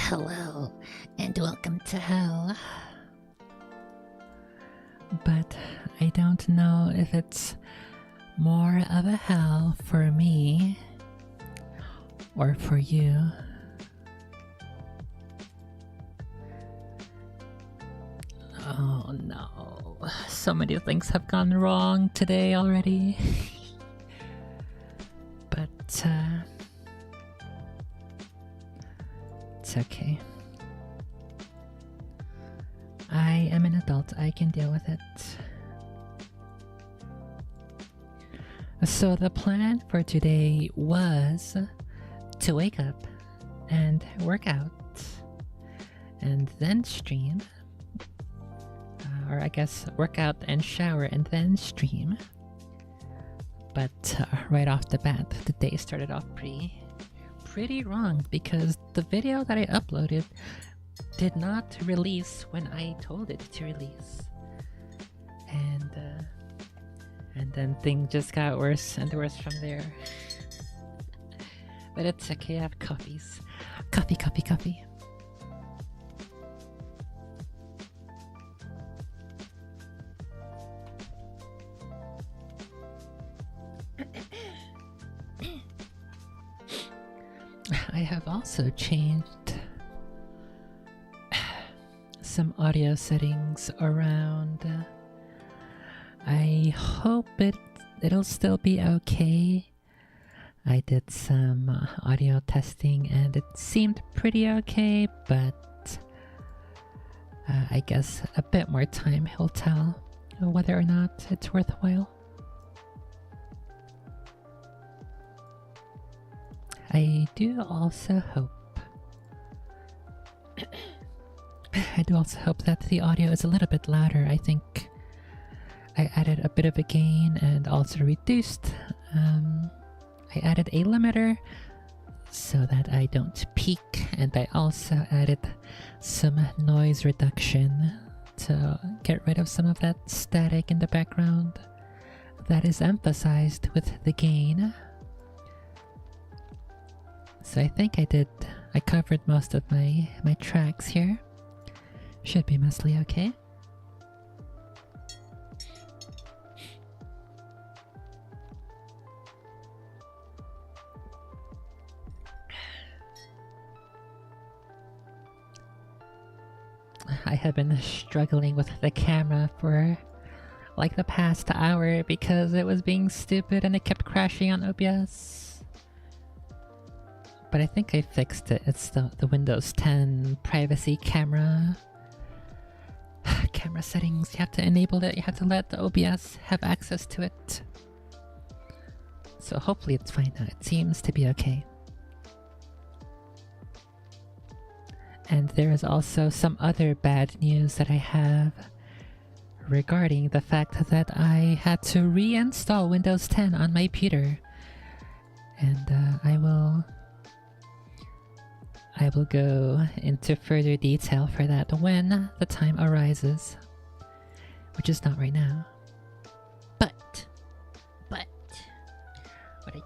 Hello, and welcome to hell. But I don't know if it's more of a hell for me or for you. Oh no, so many things have gone wrong today already. But it's okay. I am an adult, I can deal with it. So the plan for today was to wake up and work out and then stream. Or I guess work out and shower and then stream. But right off the bat, the day started off pretty wrong because the video that I uploaded did not release when I told it to release. And then things just got worse and worse from there. But it's okay, I have coffees. Coffee. I have also changed some audio settings around. I hope it'll still be okay. I did some audio testing and it seemed pretty okay, but I guess a bit more time will tell whether or not it's worthwhile. I do also hope that the audio is a little bit louder. I think I added a bit of a gain and also reduced. I added a limiter so that I don't peak, and I also added some noise reduction to get rid of some of that static in the background that is emphasized with the gain. So I think I covered most of my tracks here. Should be mostly okay. I have been struggling with the camera for like the past hour because it was being stupid and it kept crashing on OBS. But I think I fixed it. It's the Windows 10 privacy camera settings. You have to enable it. You have to let the OBS have access to it. So hopefully it's fine now. It seems to be okay. And there is also some other bad news that I have regarding the fact that I had to reinstall Windows 10 on my computer. And I will go into further detail for that when the time arises, which is not right now. But what I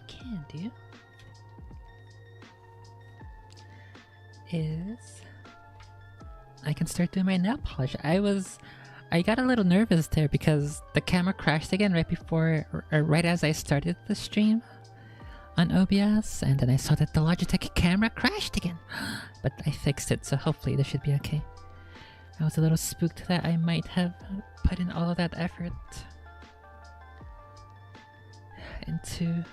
can do is I can start doing my nail polish. I got a little nervous there because the camera crashed again right before, or right as I started the stream on OBS, and then I saw that the Logitech camera crashed again. But I fixed it, so hopefully this should be okay. I was a little spooked that I might have put in all of that effort into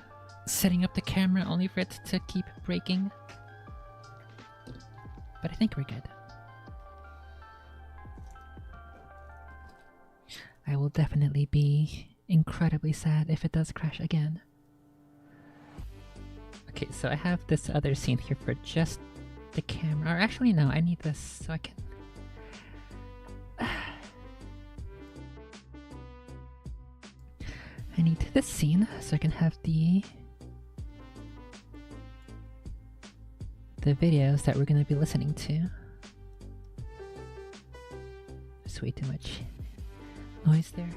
setting up the camera only for it to keep breaking. But I think we're good. I will definitely be incredibly sad if it does crash again. Okay, so I have this other scene here for just the camera. Or actually no, I need this so I can... I need this scene so I can have the videos that we're going to be listening to. There's way too much noise there.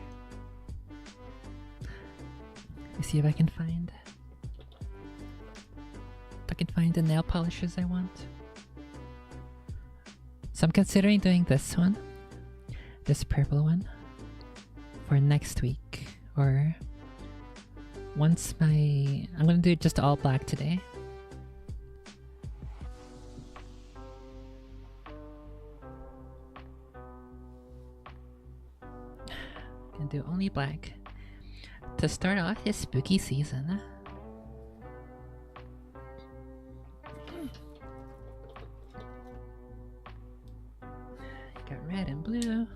Let's see if I can find the nail polishes I want. So I'm considering doing this one, this purple one, for next week, or once I'm gonna do just all black today. Gonna do only black to start off his spooky season. Got red and blue.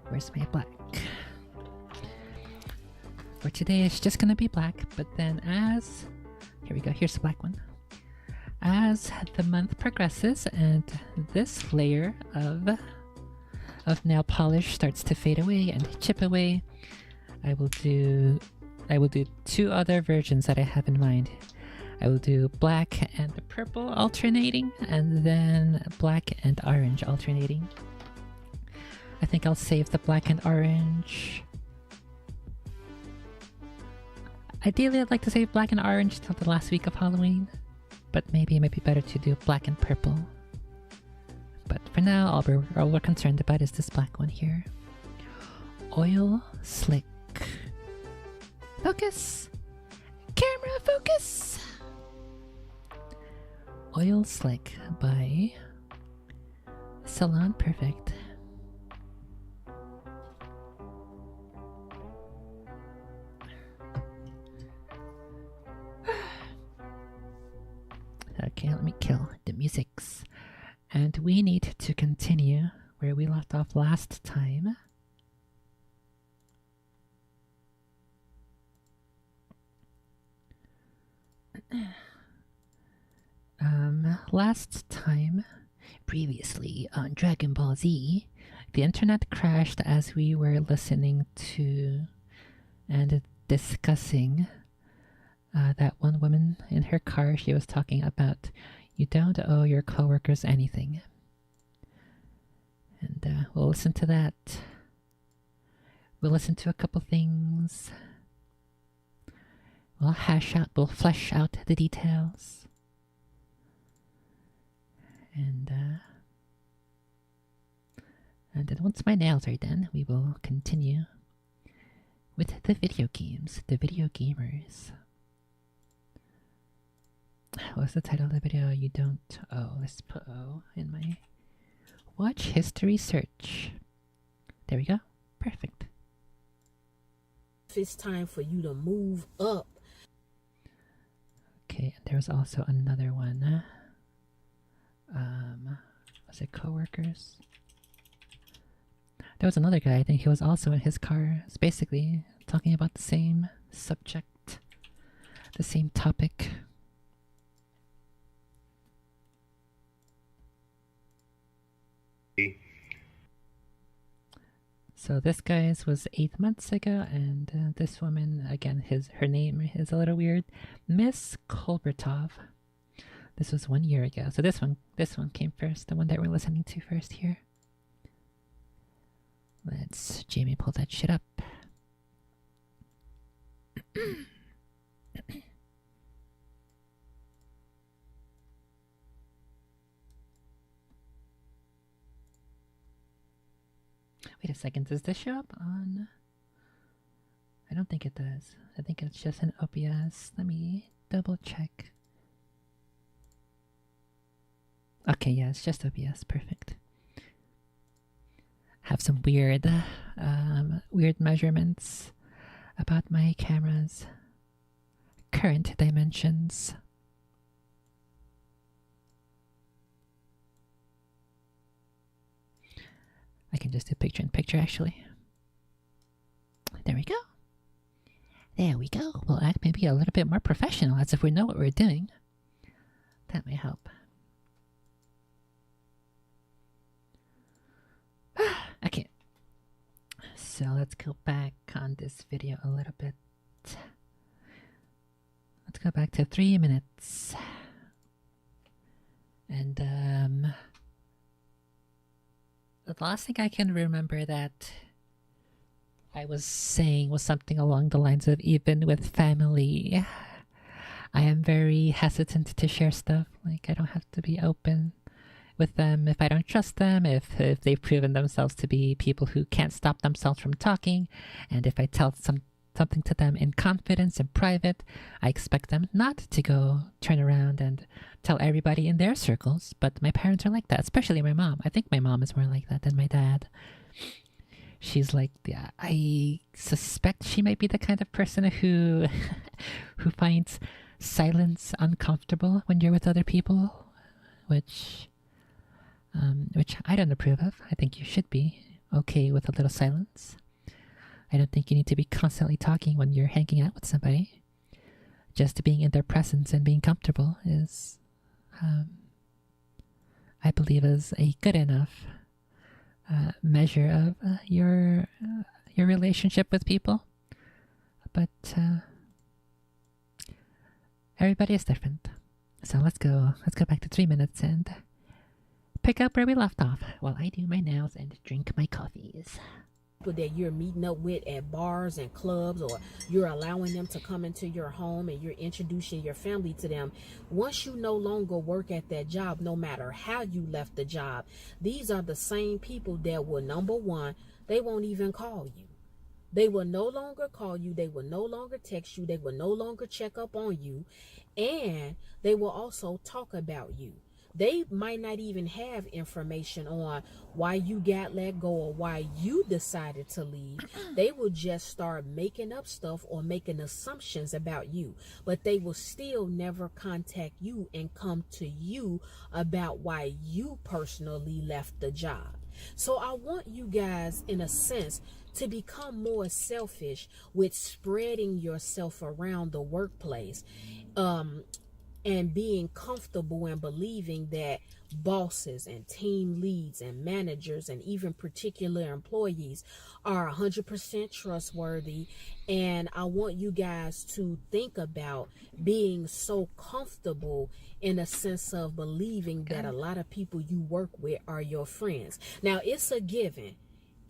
Where's my black? For today it's just gonna be black, but then here we go, here's the black one. As the month progresses and this layer of nail polish starts to fade away and chip away, I will do 2 other versions that I have in mind. I will do black and purple alternating, and then black and orange alternating. I think I'll save the black and orange. Ideally, I'd like to save black and orange till the last week of Halloween, but maybe it might be better to do black and purple. But for now, all we're concerned about is this black one here. Oil Slick. Focus! Camera focus! Oil Slick by Salon Perfect. Okay, let me kill the musics. And we need to continue where we left off last time. Last time, previously on Dragon Ball Z, the internet crashed as we were listening to and discussing that one woman in her car. She was talking about you don't owe your coworkers anything. And we'll listen to that. We'll listen to a couple things. We'll flesh out the details. And then once my nails are done, we will continue with the video games, the video gamers. What's the title of the video? You don't owe. Let's put O in my watch history search. There we go. Perfect. It's time for you to move up. Okay, and there's also another one. Was it coworkers? There was another guy, I think he was also in his car. It's basically talking about the same subject, the same topic. So this guy's was 8 months ago, and this woman, again, her name is a little weird, Miss Kolbertov. This was 1 year ago. So this one came first, the one that we're listening to first here. Let's Jamie pull that shit up. Wait a second, does this show up on... I don't think it does. I think it's just an OBS. Let me double check. Okay, yeah, it's just OBS. Perfect. Have some weird measurements about my camera's current dimensions. I can just do picture in picture, actually. There we go. There we go. We'll act maybe a little bit more professional, as if we know what we're doing. That may help. Okay. So let's go back on this video a little bit. Let's go back to 3 minutes. And The last thing I can remember that I was saying was something along the lines of, even with family, I am very hesitant to share stuff. Like, I don't have to be open with them if I don't trust them, if they've proven themselves to be people who can't stop themselves from talking, and if I tell something to them in confidence and private, I expect them not to go turn around and tell everybody in their circles. But my parents are like that, especially my mom. I think my mom is more like that than my dad. She's like, yeah, I suspect she might be the kind of person who who finds silence uncomfortable when you're with other people, which I don't approve of. I think you should be okay with a little silence. I don't think you need to be constantly talking when you're hanging out with somebody. Just being in their presence and being comfortable is, I believe, is a good enough measure of your relationship with people. But everybody is different. So let's go back to 3 minutes and pick up where we left off while I do my nails and drink my coffees. People that you're meeting up with at bars and clubs, or you're allowing them to come into your home and you're introducing your family to them. Once you no longer work at that job, no matter how you left the job, these are the same people that will, number one, they won't even call you. They will no longer call you. They will no longer text you. They will no longer check up on you. And they will also talk about you. They might not even have information on why you got let go or why you decided to leave. They will just start making up stuff or making assumptions about you, but they will still never contact you and come to you about why you personally left the job. So I want you guys, in a sense, to become more selfish with spreading yourself around the workplace. And being comfortable and believing that bosses and team leads and managers and even particular employees are 100% trustworthy. And I want you guys to think about being so comfortable in a sense of believing that a lot of people you work with are your friends. Now, it's a given.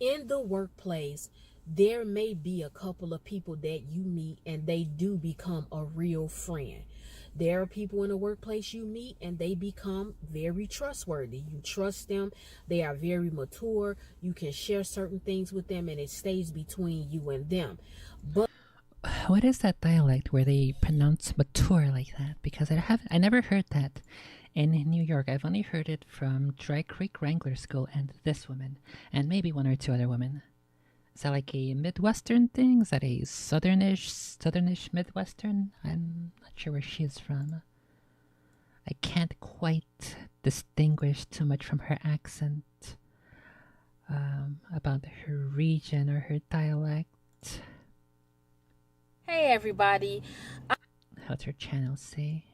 In the workplace, there may be a couple of people that you meet and they do become a real friend. There are people in the workplace you meet and they become very trustworthy. You trust them. They are very mature. You can share certain things with them and it stays between you and them. But what is that dialect where they pronounce mature like that? Because I never heard that in New York. I've only heard it from Dry Creek Wrangler School and this woman, and maybe one or two other women. Is that like a Midwestern thing? Is that a southernish Midwestern? I'm not sure where she's from. I can't quite distinguish too much from her accent about her region or her dialect. hey, everybody. How's her channel say?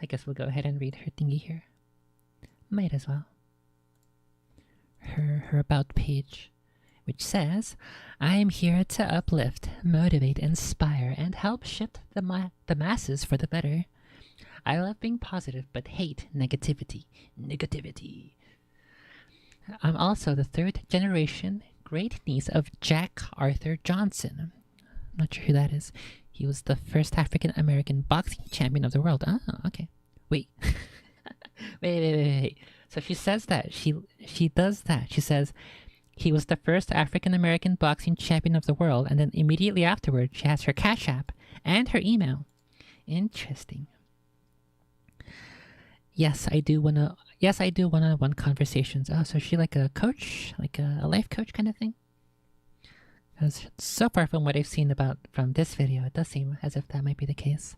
I guess we'll go ahead and read her thingy here. Might as well. Her about page, which says, I am here to uplift, motivate, inspire, and help shift the masses for the better. I love being positive, but hate negativity. I'm also the third generation great niece of Jack Arthur Johnson. I'm not sure who that is. He was the first African American boxing champion of the world. Oh, okay. Wait. wait. So she says that. She does that. She says he was the first African American boxing champion of the world, and then immediately afterwards she has her Cash App and her email. Interesting. Yes, I do one-on-one conversations. Oh, so is she like a coach? Like a life coach kind of thing? Because so far from what I've seen from this video, it does seem as if that might be the case.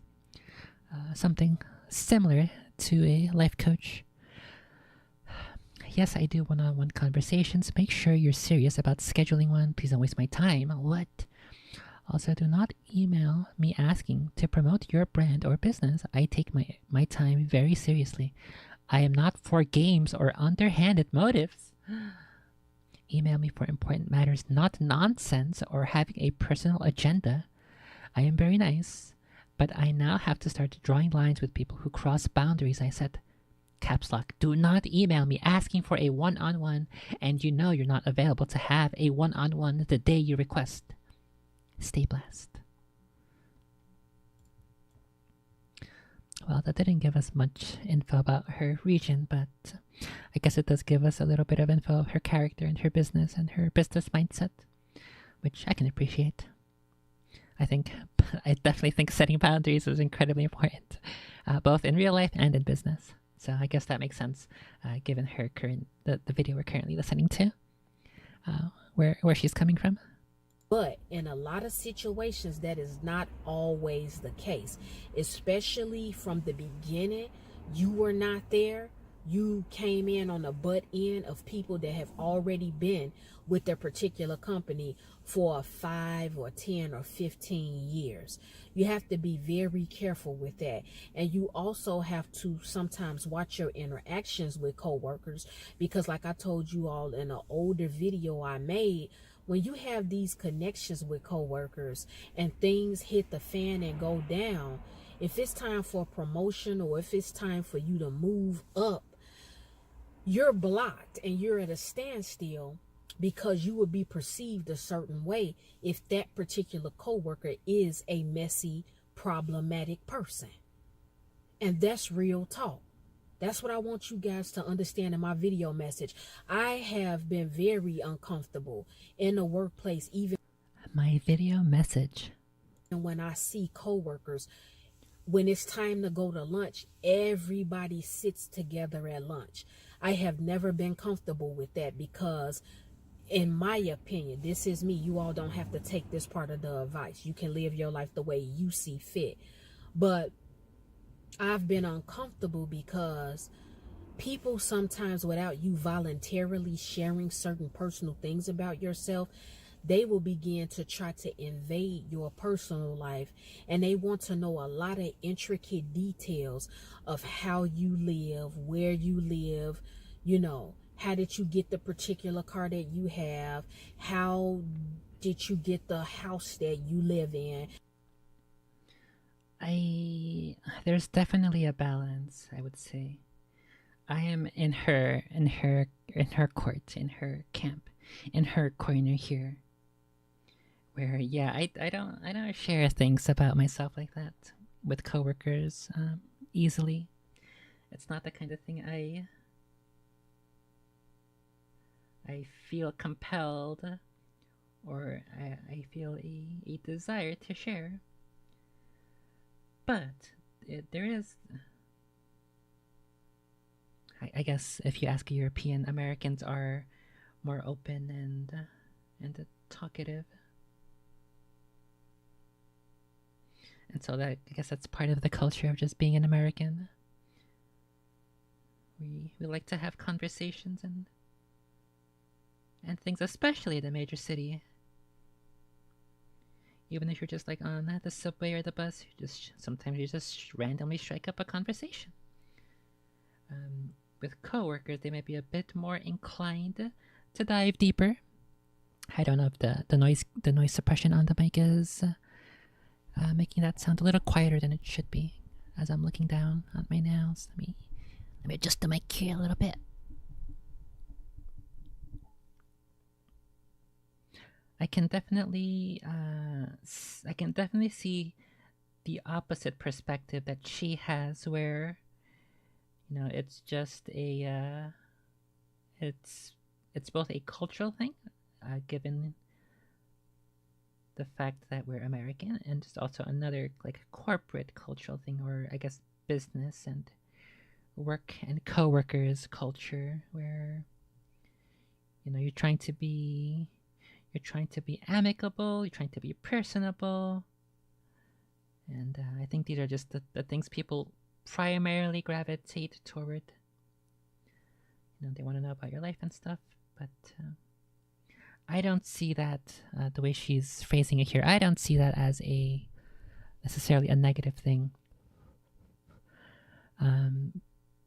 Something similar to a life coach. Yes, I do one-on-one conversations. Make sure you're serious about scheduling one. Please don't waste my time. What? Also, do not email me asking to promote your brand or business. I take my time very seriously. I am not for games or underhanded motives. Email me for important matters, not nonsense or having a personal agenda. I am very nice, but I now have to start drawing lines with people who cross boundaries I set. caps lock, do not email me asking for a one-on-one and you know you're not available to have a one-on-one the day you request. Stay blessed. Well, that didn't give us much info about her region, but I guess it does give us a little bit of info of her character and her business mindset, which I can appreciate. I definitely think setting boundaries is incredibly important, both in real life and in business. So I guess that makes sense, given her the video we're currently listening to, where she's coming from. But in a lot of situations, that is not always the case, especially from the beginning. You were not there. You came in on the butt end of people that have already been with their particular company for 5 or 10 or 15 years. You have to be very careful with that. And you also have to sometimes watch your interactions with coworkers, because like I told you all in an older video I made, when you have these connections with coworkers and things hit the fan and go down, if it's time for promotion or if it's time for you to move up, you're blocked and you're at a standstill, because you would be perceived a certain way if that particular coworker is a messy, problematic person. And that's real talk. That's what I want you guys to understand in my video message. I have been very uncomfortable in the workplace, even my video message. When I see coworkers, when it's time to go to lunch, everybody sits together at lunch. I have never been comfortable with that, because in my opinion, this is me. You all don't have to take this part of the advice. You can live your life the way you see fit. But I've been uncomfortable because people sometimes, without you voluntarily sharing certain personal things about yourself, they will begin to try to invade your personal life, and they want to know a lot of intricate details of how you live, where you live, how did you get the particular car that you have, how did you get the house that you live in. There's definitely a balance, I would say. I am in her court, in her camp, in her corner here, where I don't share things about myself like that with coworkers easily. It's not the kind of thing I feel compelled, or I feel a desire to share. But there is, I guess, if you ask European, Americans are more open and talkative, and so I guess that's part of the culture of just being an American. We like to have conversations and things, especially in a major city. Even if you're just like on the subway or the bus, sometimes you just randomly strike up a conversation. With coworkers, they might be a bit more inclined to dive deeper. I don't know if the noise suppression on the mic is making that sound a little quieter than it should be. As I'm looking down on my nails, let me adjust the mic here a little bit. I can definitely see the opposite perspective that she has, where it's just it's both a cultural thing, given the fact that we're American, and it's also another like corporate cultural thing, or I guess business and work and co-workers culture, where you're trying to be amicable, you're trying to be personable, and I think these are just the things people primarily gravitate toward. They want to know about your life and stuff, but I don't see that the way she's phrasing it here. I don't see that as necessarily a negative thing.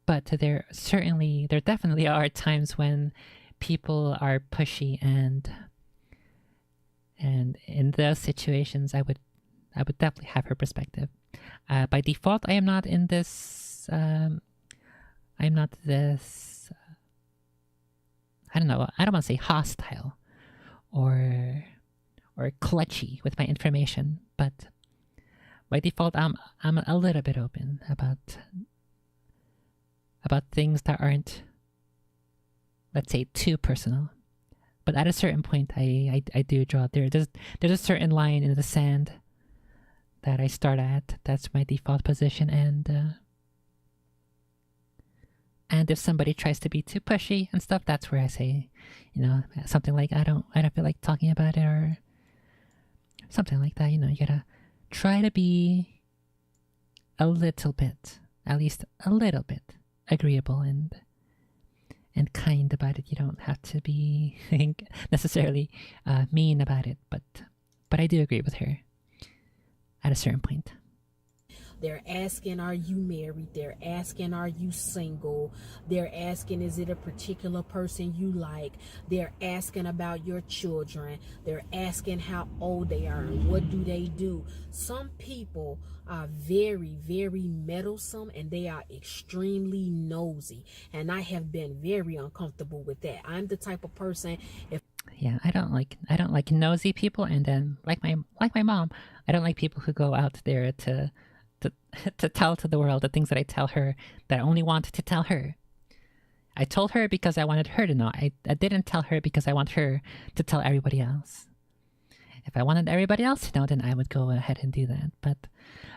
But there definitely are times when people are pushy, and in those situations, I would definitely have her perspective. By default, I am not in this. I I'm not this. I don't know. I don't want to say hostile or clutchy with my information, but by default, I'm a little bit open about things that aren't, let's say, too personal. But at a certain point, I do draw there's a certain line in the sand that I start at. That's my default position, and if somebody tries to be too pushy and stuff, that's where I say, something like I don't feel like talking about it or something like that. You gotta try to be a little bit, at least a little bit, agreeable and kind about it. You don't have to be necessarily mean about it, but I do agree with her at a certain point. They're asking, are you married? They're asking, are you single? They're asking, is it a particular person you like? They're asking about your children. They're asking how old they are and what do they do. Some people are very, very meddlesome and they are extremely nosy. And I have been very uncomfortable with that. I'm the type of person, Yeah, I don't like nosy people, and then like my mom, I don't like people who go out there to tell to the world the things that I tell her that I only want to tell her. I told her because I wanted her to know. I didn't tell her because I want her to tell everybody else. If I wanted everybody else to know, then I would go ahead and do that. But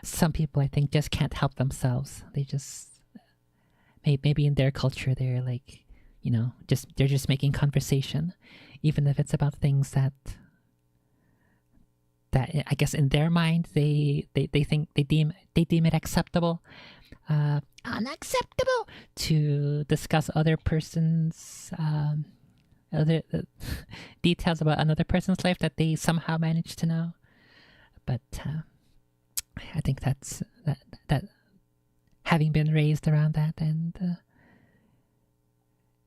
some people, I think, just can't help themselves. They just, maybe in their culture, they're like, they're just making conversation, even if it's about things that I guess in their mind they think they deem it acceptable, unacceptable to discuss other person's other details about another person's life that they somehow managed to know. But I think that's that having been raised around that, and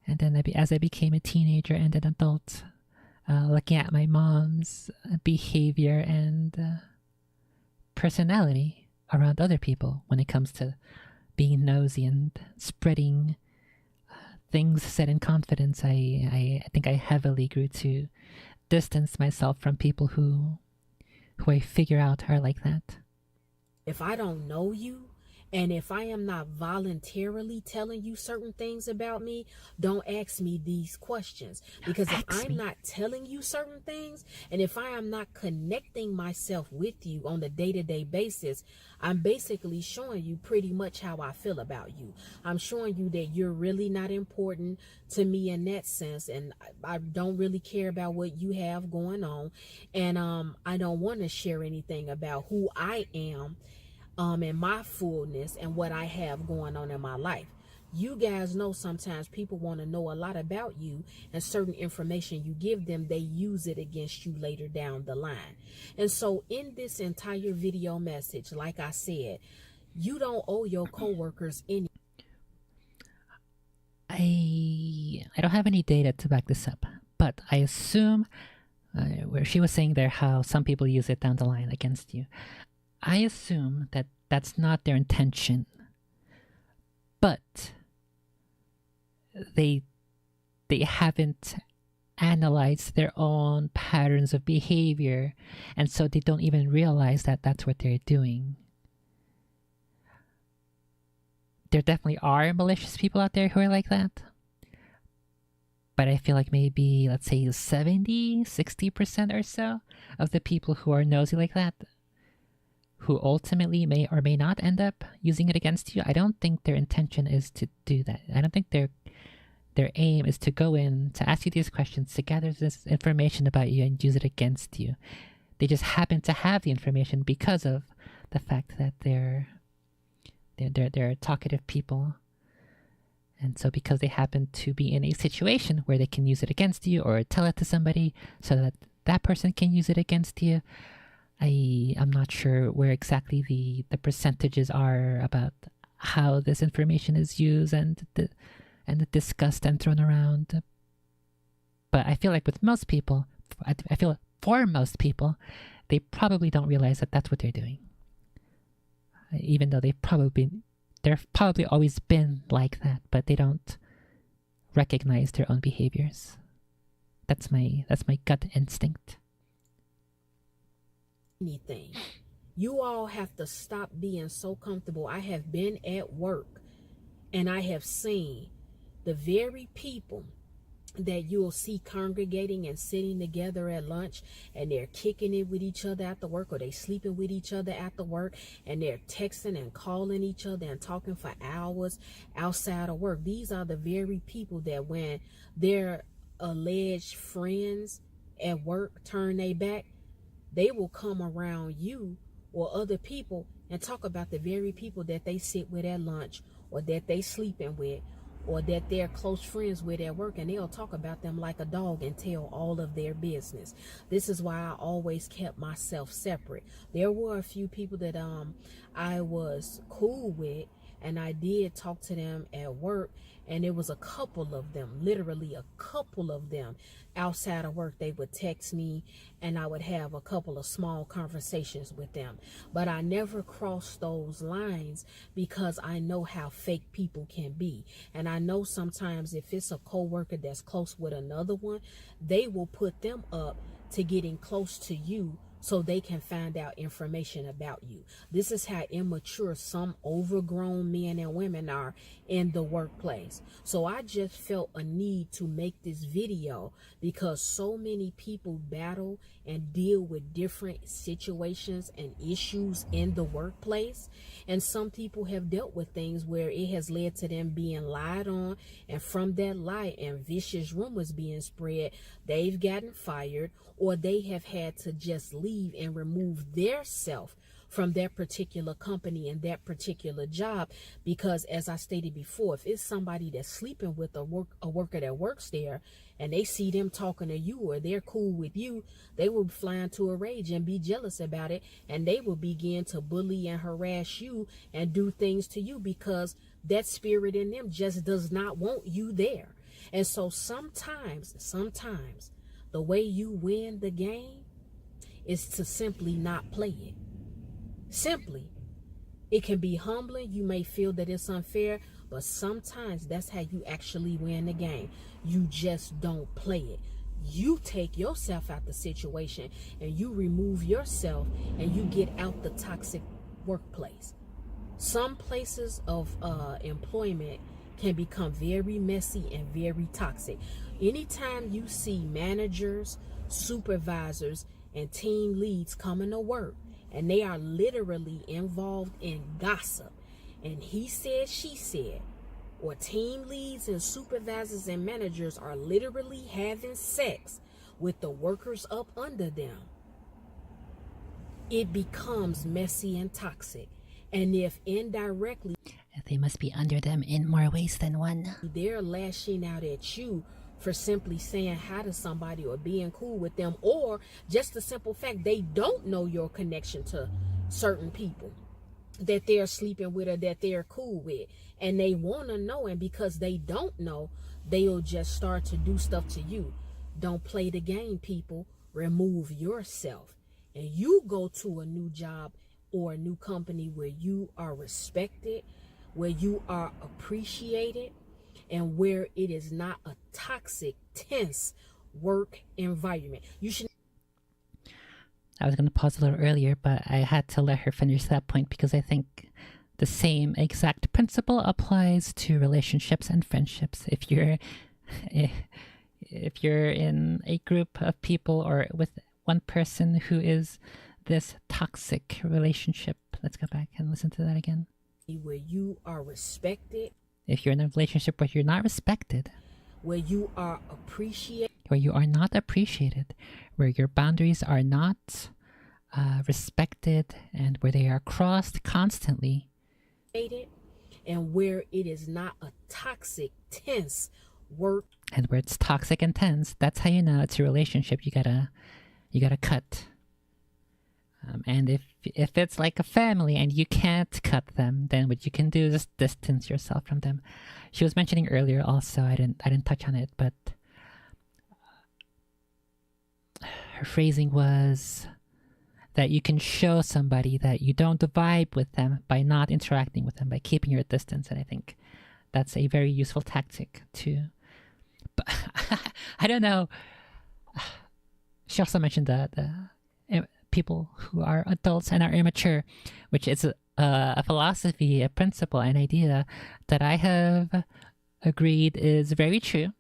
then as I became a teenager and an adult, looking at my mom's behavior and personality around other people when it comes to being nosy and spreading things said in confidence, I think I heavily grew to distance myself from people who I figure out are like that. If I don't know you, and if I am not voluntarily telling you certain things about me, don't ask me these questions. Because if I'm not telling you certain things, and if I am not connecting myself with you on a day-to-day basis, I'm basically showing you pretty much how I feel about you. I'm showing you that you're really not important to me in that sense, and I don't really care about what you have going on, and I don't want to share anything about who I am in my fullness and what I have going on in my life. You guys know sometimes people want to know a lot about you, and certain information you give them, they use it against you later down the line. And so in this entire video message, like I said, you don't owe your coworkers any. I don't have any data to back this up, but I assume where she was saying there how some people use it down the line against you. I assume that that's not their intention, but they haven't analyzed their own patterns of behavior, and so they don't even realize that that's what they're doing. There definitely are malicious people out there who are like that, but I feel like maybe, let's say 60% or so of the people who are nosy like that, who ultimately may or may not end up using it against you, I don't think their intention is to do that. I don't think their aim is to go in, to ask you these questions, to gather this information about you and use it against you. They just happen to have the information because of the fact that they're talkative people. And so because they happen to be in a situation where they can use it against you or tell it to somebody so that that person can use it against you, I'm not sure where exactly the percentages are about how this information is used and discussed and thrown around. But I feel like with most people, I feel for most people, they probably don't realize that that's what they're doing. Even though they probably they've probably always been like that, but they don't recognize their own behaviors. That's my gut instinct. Anything. You all have to stop being so comfortable. I have been at work and I have seen the very people that you'll see congregating and sitting together at lunch, and they're kicking it with each other after work, or they sleeping with each other after work, and they're texting and calling each other and talking for hours outside of work. These are the very people that when their alleged friends at work turn their back, they will come around you or other people and talk about the very people that they sit with at lunch, or that they sleeping with, or that they're close friends with at work, and they'll talk about them like a dog and tell all of their business. This is why I always kept myself separate. There were a few people that I was cool with, and I did talk to them at work, and it was a couple of them, literally a couple of them outside of work. They would text me and I would have a couple of small conversations with them. But I never crossed those lines because I know how fake people can be. And I know sometimes if it's a coworker that's close with another one, they will put them up to getting close to you so they can find out information about you. This is how immature some overgrown men and women are in the workplace. So I just felt a need to make this video because so many people battle and deal with different situations and issues in the workplace. And some people have dealt with things where it has led to them being lied on, and from that lie and vicious rumors being spread, they've gotten fired, or they have had to just leave and remove their self from that particular company and that particular job. Because as I stated before, if it's somebody that's sleeping with a worker that works there, and they see them talking to you or they're cool with you, they will fly into a rage and be jealous about it, and they will begin to bully and harass you and do things to you because that spirit in them just does not want you there. And so sometimes the way you win the game is to simply not play it. Simply. It can be humbling. You may feel that it's unfair, but sometimes that's how you actually win the game. You just don't play it. You take yourself out the situation and you remove yourself and you get out the toxic workplace. Some places of employment can become very messy and very toxic. Anytime you see managers, supervisors, and team leads coming to work, and they are literally involved in gossip, and he said, she said, or team leads and supervisors and managers are literally having sex with the workers up under them, it becomes messy and toxic. And if indirectly, They must be under them in more ways than one. they're lashing out at you for simply saying hi to somebody or being cool with them, or just the simple fact they don't know your connection to certain people that they're sleeping with or that they're cool with, and they want to know, and because they don't know, they'll just start to do stuff to you. Don't play the game, people. Remove yourself, and you go to a new job or a new company where you are respected, where you are appreciated, and where it is not a toxic, tense work environment. You should. I was going to pause a little earlier, but I had to let her finish that point because I think the same exact principle applies to relationships and friendships. If you're in a group of people or with one person who is this toxic relationship, let's go back and listen to that again. Where you are respected. If you're in a relationship where you're not respected, where you are appreciated, where you are not appreciated, where your boundaries are not respected, and where they are crossed constantly, and where it is not a toxic, tense work, and where it's toxic and tense, that's how you know it's a relationship. You gotta cut. And if it's like a family and you can't cut them, then what you can do is distance yourself from them. She was mentioning earlier also, I didn't touch on it, but her phrasing was that you can show somebody that you don't vibe with them by not interacting with them, by keeping your distance. And I think that's a very useful tactic too. But I don't know. She also mentioned that people who are adults and are immature, which is a philosophy, a principle, an idea that I have agreed is very true,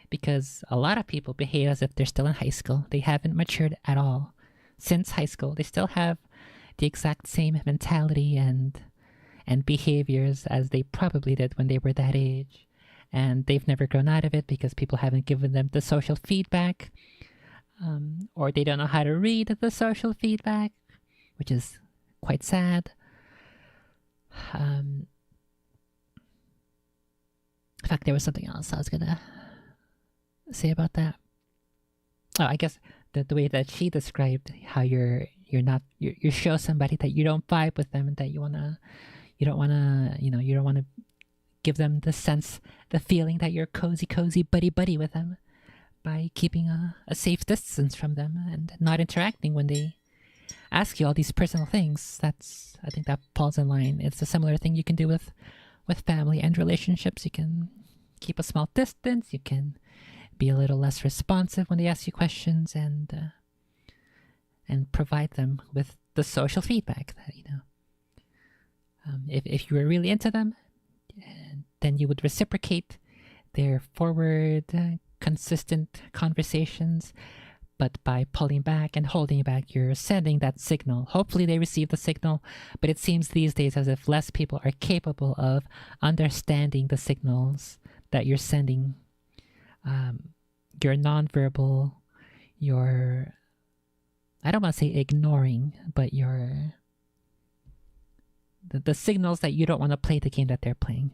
because a lot of people behave as if they're still in high school. They haven't matured at all since high school. They still have the exact same mentality and behaviors as they probably did when they were that age. And they've never grown out of it because people haven't given them the social feedback, or they don't know how to read the social feedback, which is quite sad. In fact, there was something else I was gonna say about that. Oh, I guess the way that she described how you show somebody that you don't vibe with them and that you don't wanna give them the sense, the feeling that you're cozy buddy with them by keeping a safe distance from them and not interacting when they ask you all these personal things. I think that falls in line. It's a similar thing you can do with family and relationships. You can keep a small distance. You can be a little less responsive when they ask you questions, and provide them with the social feedback that if you were really into them, then you would reciprocate their forward, consistent conversations. But by pulling back and holding back, you're sending that signal. Hopefully they receive the signal, but it seems these days as if less people are capable of understanding the signals that you're sending. Your nonverbal, I don't want to say ignoring, but the signals that you don't want to play the game that they're playing.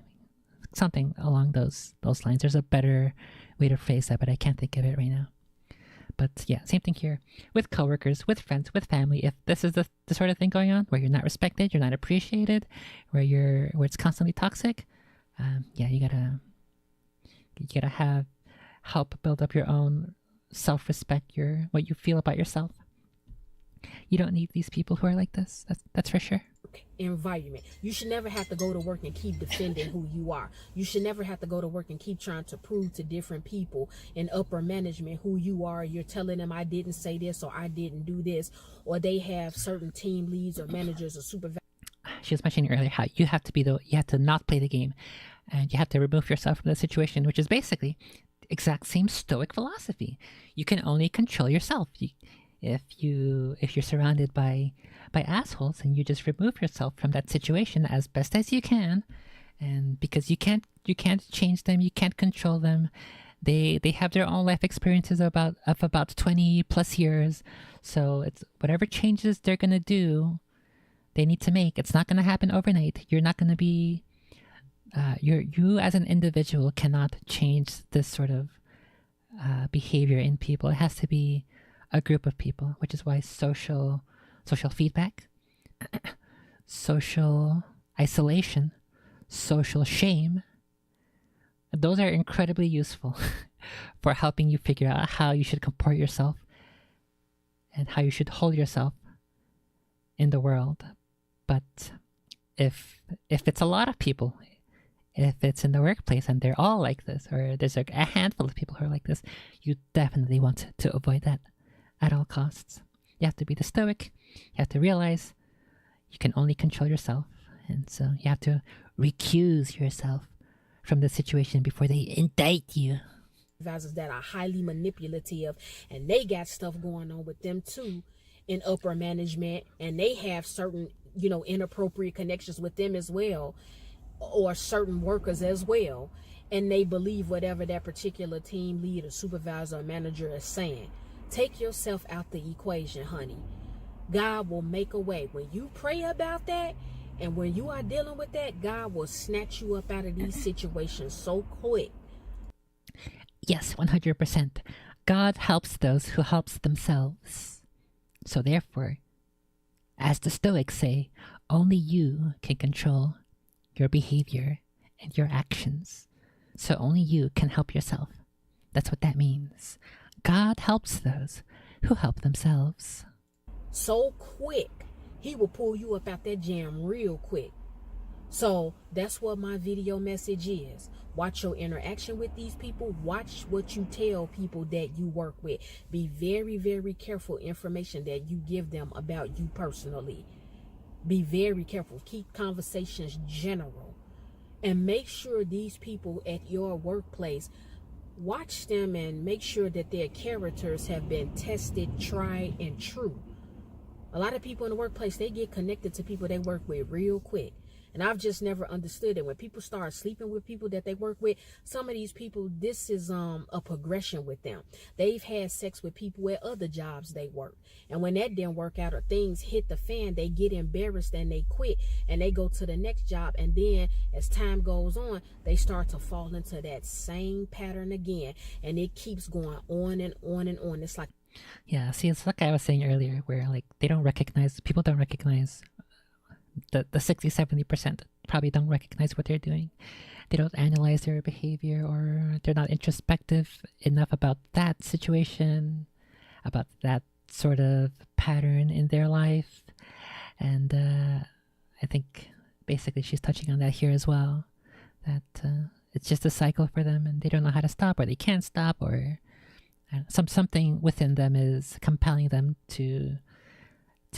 Something along those lines. There's a better way to phrase that, but I can't think of it right now. But yeah, same thing here with coworkers, with friends, with family. If this is the sort of thing going on where you're not respected, you're not appreciated, where it's constantly toxic, you gotta have help build up your own self-respect, what you feel about yourself. You don't need these people who are like this. That's for sure. Environment. You should never have to go to work and keep defending who you are. You should never have to go to work and keep trying to prove to different people in upper management who you are. You're telling them I didn't say this or I didn't do this, or they have certain team leads or managers or supervisors. She was mentioning earlier how you have to not play the game, and you have to remove yourself from the situation, which is basically the exact same Stoic philosophy. You can only control yourself. If you're surrounded by assholes, and you just remove yourself from that situation as best as you can, and because you can't change them, you can't control them. They have their own life experiences of about 20 plus years, so it's whatever changes they're gonna do, they need to make. It's not gonna happen overnight. You're not gonna be you as an individual cannot change this sort of behavior in people. It has to be a group of people, which is why social feedback, social isolation, social shame, those are incredibly useful for helping you figure out how you should comport yourself and how you should hold yourself in the world. But if it's a lot of people, if it's in the workplace and they're all like this, or there's a handful of people who are like this, you definitely want to avoid that at all costs. You have to be the Stoic. You have to realize you can only control yourself, and so you have to recuse yourself from the situation before they indict you. Supervisors that are highly manipulative, and they got stuff going on with them too in upper management, and they have certain inappropriate connections with them as well, or certain workers as well, and they believe whatever that particular team lead or supervisor or manager is saying. Take yourself out the equation, honey. God will make a way. When you pray about that, and when you are dealing with that, God will snatch you up out of these situations so quick. Yes, 100%. God helps those who helps themselves. So therefore, as the Stoics say, only you can control your behavior and your actions. So only you can help yourself. That's what that means. God helps those who help themselves. so quick. He will pull you up out that jam real quick. So that's what my video message is. Watch your interaction with these people. Watch what you tell people that you work with. Be very, very careful information that you give them about you personally. Be very careful. Keep conversations general. And make sure these people at your workplace, watch them and make sure that their characters have been tested, tried, and true. A lot of people in the workplace, they get connected to people they work with real quick. And I've just never understood it. When people start sleeping with people that they work with, some of these people, this is a progression with them. They've had sex with people at other jobs they work. And when that didn't work out or things hit the fan, they get embarrassed and they quit and they go to the next job. And then as time goes on, they start to fall into that same pattern again. And it keeps going on and on and on. It's like, yeah, see, it's like I was saying earlier, where like people don't recognize the 60-70% probably don't recognize what they're doing. They don't analyze their behavior, or they're not introspective enough about that situation, about that sort of pattern in their life. And I think basically she's touching on that here as well, that it's just a cycle for them and they don't know how to stop, or they can't stop, or something within them is compelling them to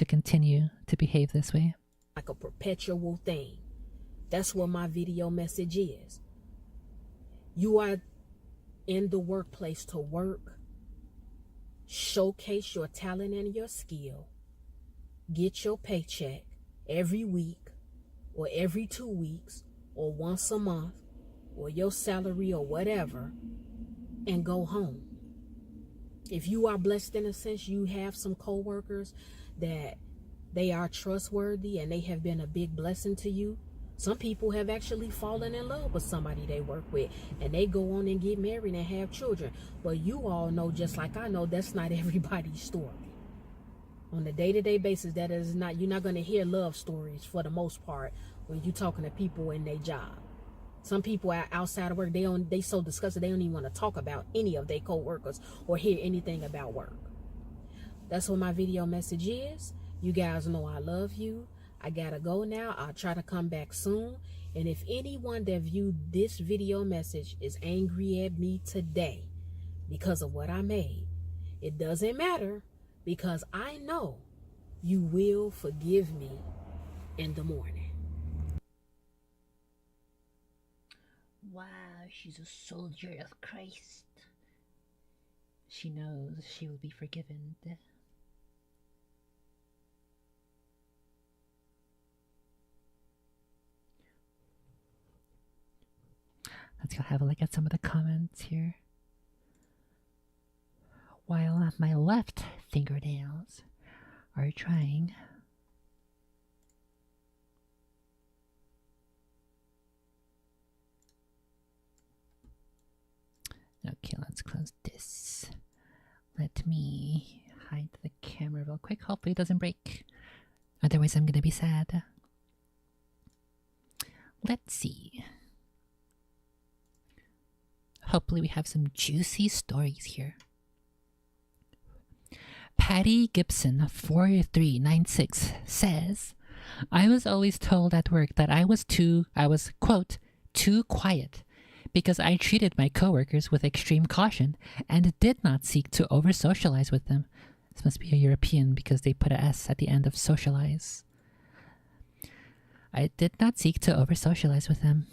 continue to behave this way. Like a perpetual thing. That's what my video message is. You are in the workplace to work, showcase your talent and your skill, get your paycheck every week or every 2 weeks or once a month, or your salary or whatever, and go home. If you are blessed in a sense, you have some coworkers that they are trustworthy and they have been a big blessing to you. Some people have actually fallen in love with somebody they work with, and they go on and get married and have children. But you all know, just like I know, that's not everybody's story. On a day-to-day basis, that is not, you're not going to hear love stories for the most part when you're talking to people in their job. Some people are outside of work, they so disgusted they don't even want to talk about any of their co-workers or hear anything about work. That's what my video message is. You guys know I love you. I gotta go now. I'll try to come back soon. And if anyone that viewed this video message is angry at me today because of what I made, it doesn't matter, because I know you will forgive me in the morning. Wow, she's a soldier of Christ. She knows she will be forgiven. Let's go have a look at some of the comments here. While my left fingernails are drying, okay, let's close this. Let me hide the camera real quick. Hopefully it doesn't break. Otherwise I'm gonna be sad. Let's see. Hopefully we have some juicy stories here. Patty Gibson 4396 says, I was always told at work that I was quote, too quiet, because I treated my coworkers with extreme caution and did not seek to over-socialize with them. This must be a European because they put an S at the end of socialize. I did not seek to over-socialize with them.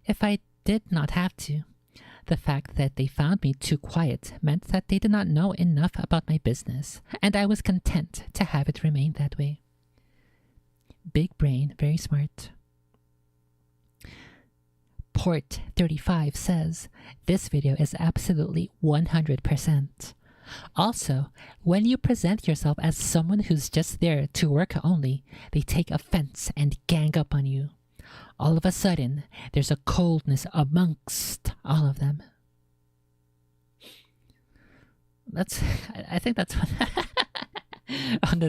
If I did not have to, the fact that they found me too quiet meant that they did not know enough about my business, and I was content to have it remain that way. Big brain, very smart. Port 35 says, this video is absolutely 100%. Also, when you present yourself as someone who's just there to work only, they take offense and gang up on you. All of a sudden, there's a coldness amongst all of them. I think that's one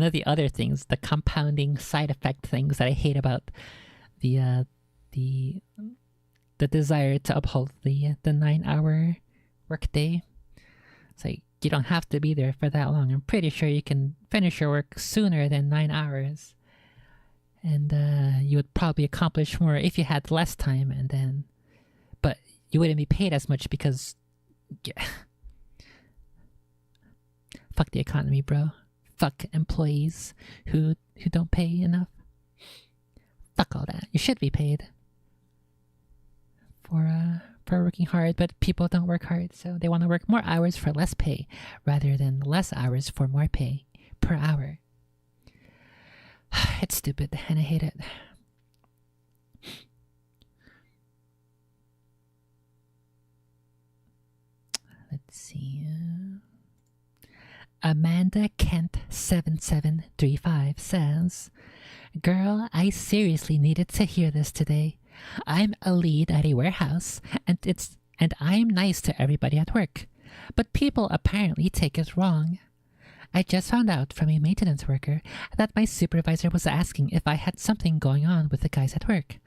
of the other things, the compounding side effect things that I hate about the desire to uphold the 9-hour workday. It's like, you don't have to be there for that long. I'm pretty sure you can finish your work sooner than 9 hours. And you would probably accomplish more if you had less time, but you wouldn't be paid as much because fuck the economy, bro. Fuck employees who don't pay enough. Fuck all that. You should be paid for working hard, but people don't work hard, so they want to work more hours for less pay rather than less hours for more pay per hour. It's stupid and I hate it. Let's see. Amanda Kent 7735 says, "Girl, I seriously needed to hear this today. I'm a lead at a warehouse, and I'm nice to everybody at work, but people apparently take it wrong. I just found out from a maintenance worker that my supervisor was asking if I had something going on with the guys at work,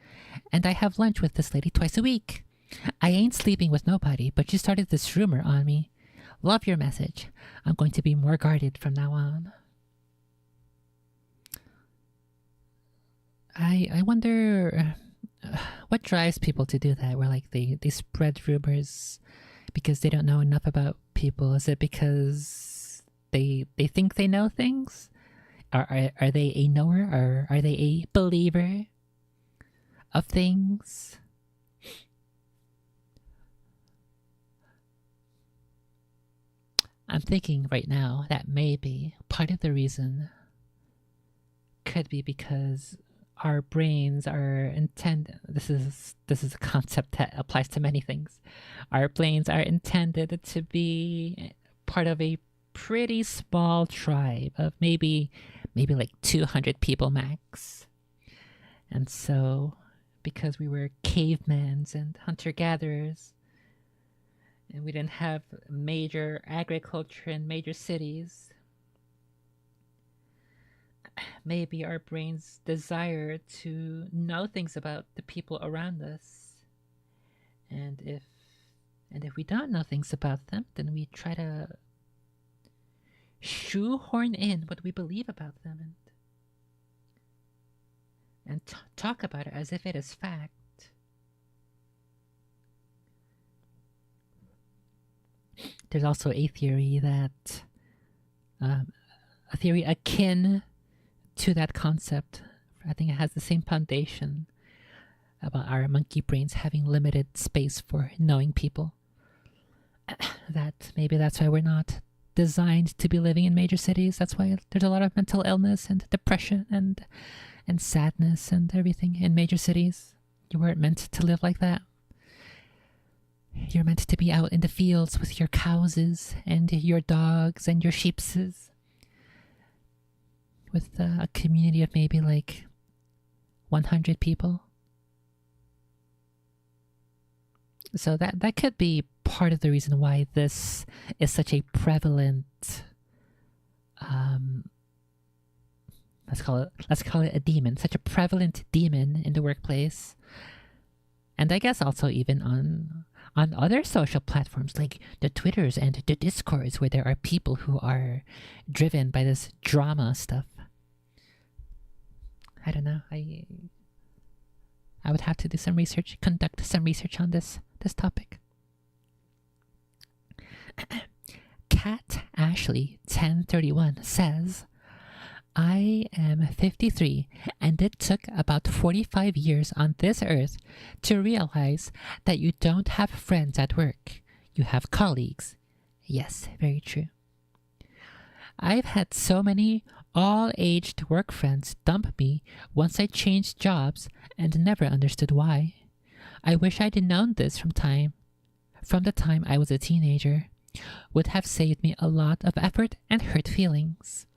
and I have lunch with this lady twice a week. I ain't sleeping with nobody, but she started this rumor on me. Love your message. I'm going to be more guarded from now on." I wonder what drives people to do that, where like they spread rumors because they don't know enough about people. Is it because they think they know things? Are they a knower, or are they a believer of things? I'm thinking right now that maybe part of the reason could be because our brains are intended. This is a concept that applies to many things. Our brains are intended to be part of a pretty small tribe of maybe like 200 people max. And so, because we were cavemen and hunter-gatherers, and we didn't have major agriculture in major cities, maybe our brains desire to know things about the people around us. And if we don't know things about them, then we try to shoehorn in what we believe about them and talk about it as if it is fact. There's also a theory that a theory akin to that concept. I think it has the same foundation, about our monkey brains having limited space for knowing people. That maybe that's why we're not designed to be living in major cities. That's why there's a lot of mental illness and depression and sadness and everything in major cities. You weren't meant to live like that. You're meant to be out in the fields with your cowses and your dogs and your sheepses, with a community of maybe like 100 people. So that could be part of the reason why this is such a prevalent, let's call it a demon, such a prevalent demon in the workplace. And I guess also even on other social platforms like the Twitters and the Discords, where there are people who are driven by this drama stuff. I don't know. I would have to do some research, conduct some research on this topic. Cat Ashley 1031 says, "I am 53, and it took about 45 years on this earth to realize that you don't have friends at work. You have colleagues." Yes, very true. "I've had so many all-aged work friends dump me once I changed jobs and never understood why. I wish I'd known this from the time I was a teenager. Would have saved me a lot of effort and hurt feelings.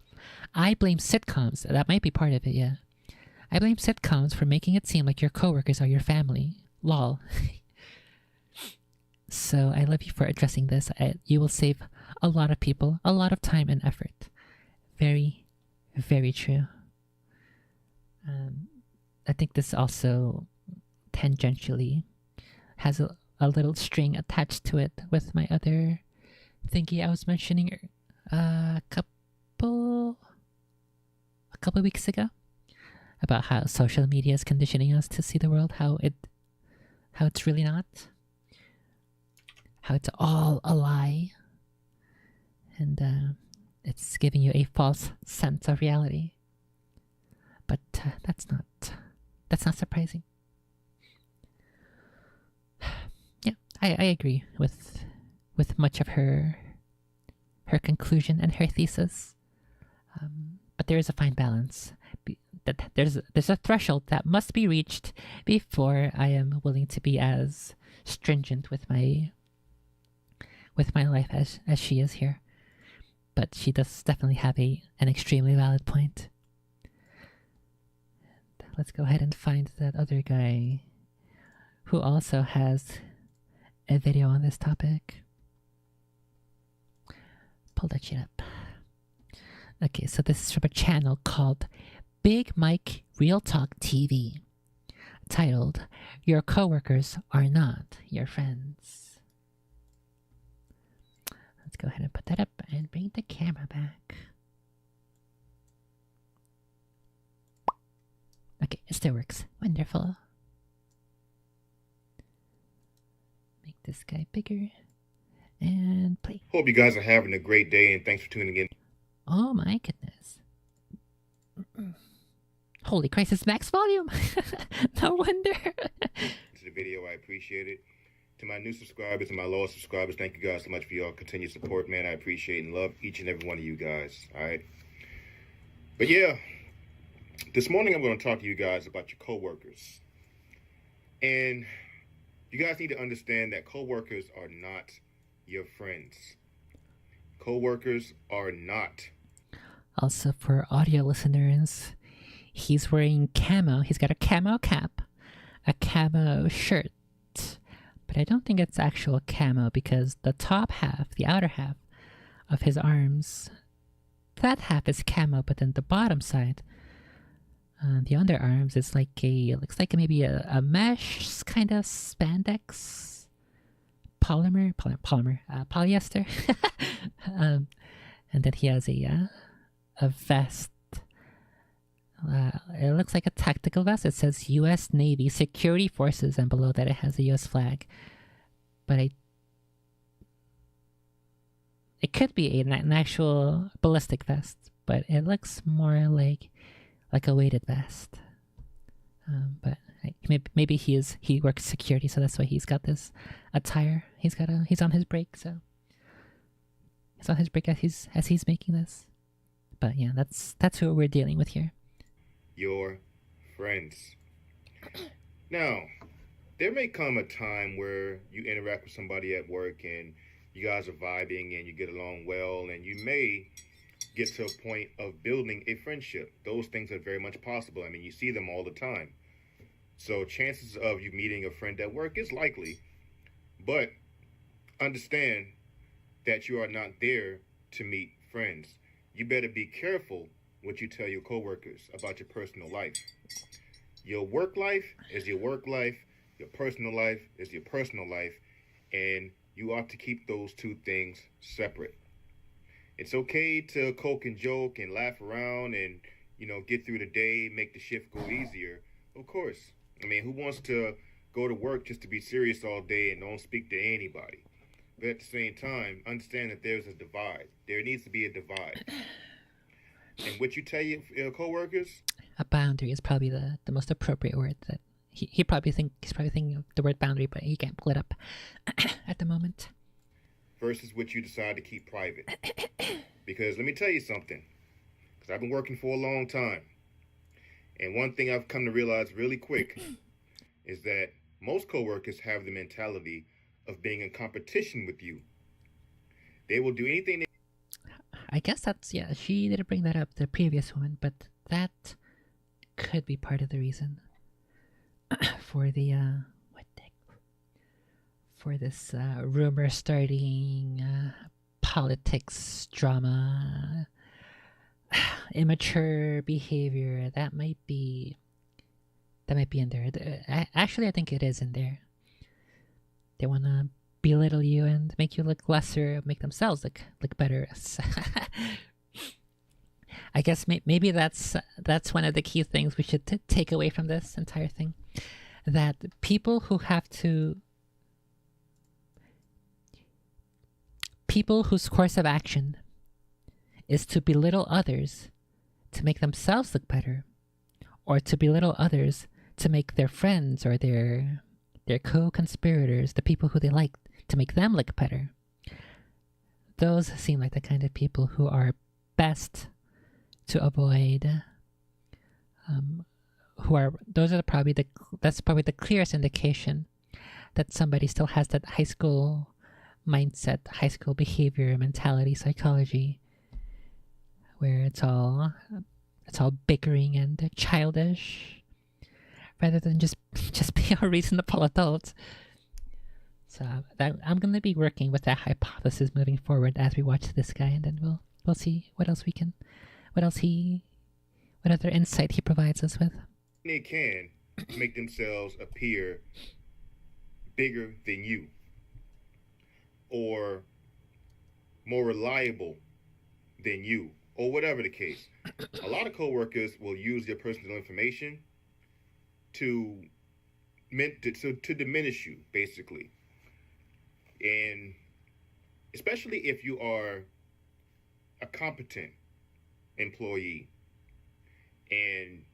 I blame sitcoms." That might be part of it, yeah. "I blame sitcoms for making it seem like your coworkers are your family. Lol." So I love you for addressing this. You will save a lot of people a lot of time and effort. Very, very true. I think this also tangentially has a little string attached to it with my other thingy I was mentioning a couple weeks ago about how social media is conditioning us to see the world how it's really not, how it's all a lie, and it's giving you a false sense of reality. But that's not surprising. Yeah, I agree with much of her conclusion and her thesis. But there is a fine balance. That there's a threshold that must be reached before I am willing to be as stringent with my life as she is here. But she does definitely have an extremely valid point. And let's go ahead and find that other guy who also has a video on this topic. Pull that shit up. Okay, so this is from a channel called Big Mike Real Talk TV, titled "Your Coworkers Are Not Your Friends." Let's go ahead and put that up and bring the camera back. Okay, it still works. Wonderful. Make this guy bigger and play. Hope you guys are having a great day, and thanks for tuning in. Oh my goodness. Holy Christ, it's max volume. No wonder. To the video, I appreciate it. To my new subscribers and my loyal subscribers, thank you guys so much for your continued support, man. I appreciate and love each and every one of you guys, all right? But yeah, this morning I'm going to talk to you guys about your coworkers. And you guys need to understand that coworkers are not your friends. Coworkers are not. Also, for audio listeners, he's wearing camo. He's got a camo cap, a camo shirt. But I don't think it's actual camo because the top half, the outer half of his arms, that half is camo, but then the bottom side, the underarms, is like looks like maybe a mesh kind of spandex, polyester. And then he has a vest. It looks like a tactical vest. It says U.S. Navy Security Forces, and below that it has a U.S. flag. But it could be an actual ballistic vest, but it looks more like a weighted vest. But maybe he works security, so that's why he's got this attire. He's on his break, so he's on his break as he's making this. But yeah, that's who we're dealing with here. Your friends. Now, there may come a time where you interact with somebody at work and you guys are vibing and you get along well, and you may get to a point of building a friendship. Those things are very much possible. I mean, you see them all the time. So chances of you meeting a friend at work is likely, but understand that you are not there to meet friends. You better be careful what you tell your coworkers about your personal life. Your work life is your work life. Your personal life is your personal life. And you ought to keep those two things separate. It's okay to coke and joke and laugh around and, get through the day, make the shift go easier. Of course. I mean, who wants to go to work just to be serious all day and don't speak to anybody? But at the same time, understand that there's a divide. There needs to be a divide. And what you tell your coworkers? A boundary is probably the most appropriate word. That he's probably thinking of the word boundary, but he can't pull it up at the moment. Versus what you decide to keep private. Because let me tell you something. Because I've been working for a long time. And one thing I've come to realize really quick is that most coworkers have the mentality of being in competition with you. They will do anything. I guess she didn't bring that up, the previous one, but that could be part of the reason for the for this rumor starting, politics drama, immature behavior. That might be in there. Actually, I think it is in there. They want to belittle you and make you look lesser, make themselves look better. I guess maybe that's one of the key things we should take away from this entire thing. That people whose course of action is to belittle others to make themselves look better, or to belittle others to make their friends or their co-conspirators, the people who they like, to make them look better. Those seem like the kind of people who are best to avoid. That's probably the clearest indication that somebody still has that high school mindset, high school behavior, mentality, psychology, where it's all bickering and childish, rather than just be a reasonable adult. So I'm gonna be working with that hypothesis moving forward as we watch this guy, and then we'll see what other insight he provides us with. They can make themselves appear bigger than you, or more reliable than you, or whatever the case. A lot of coworkers will use their personal information to diminish you, basically. And especially if you are a competent employee and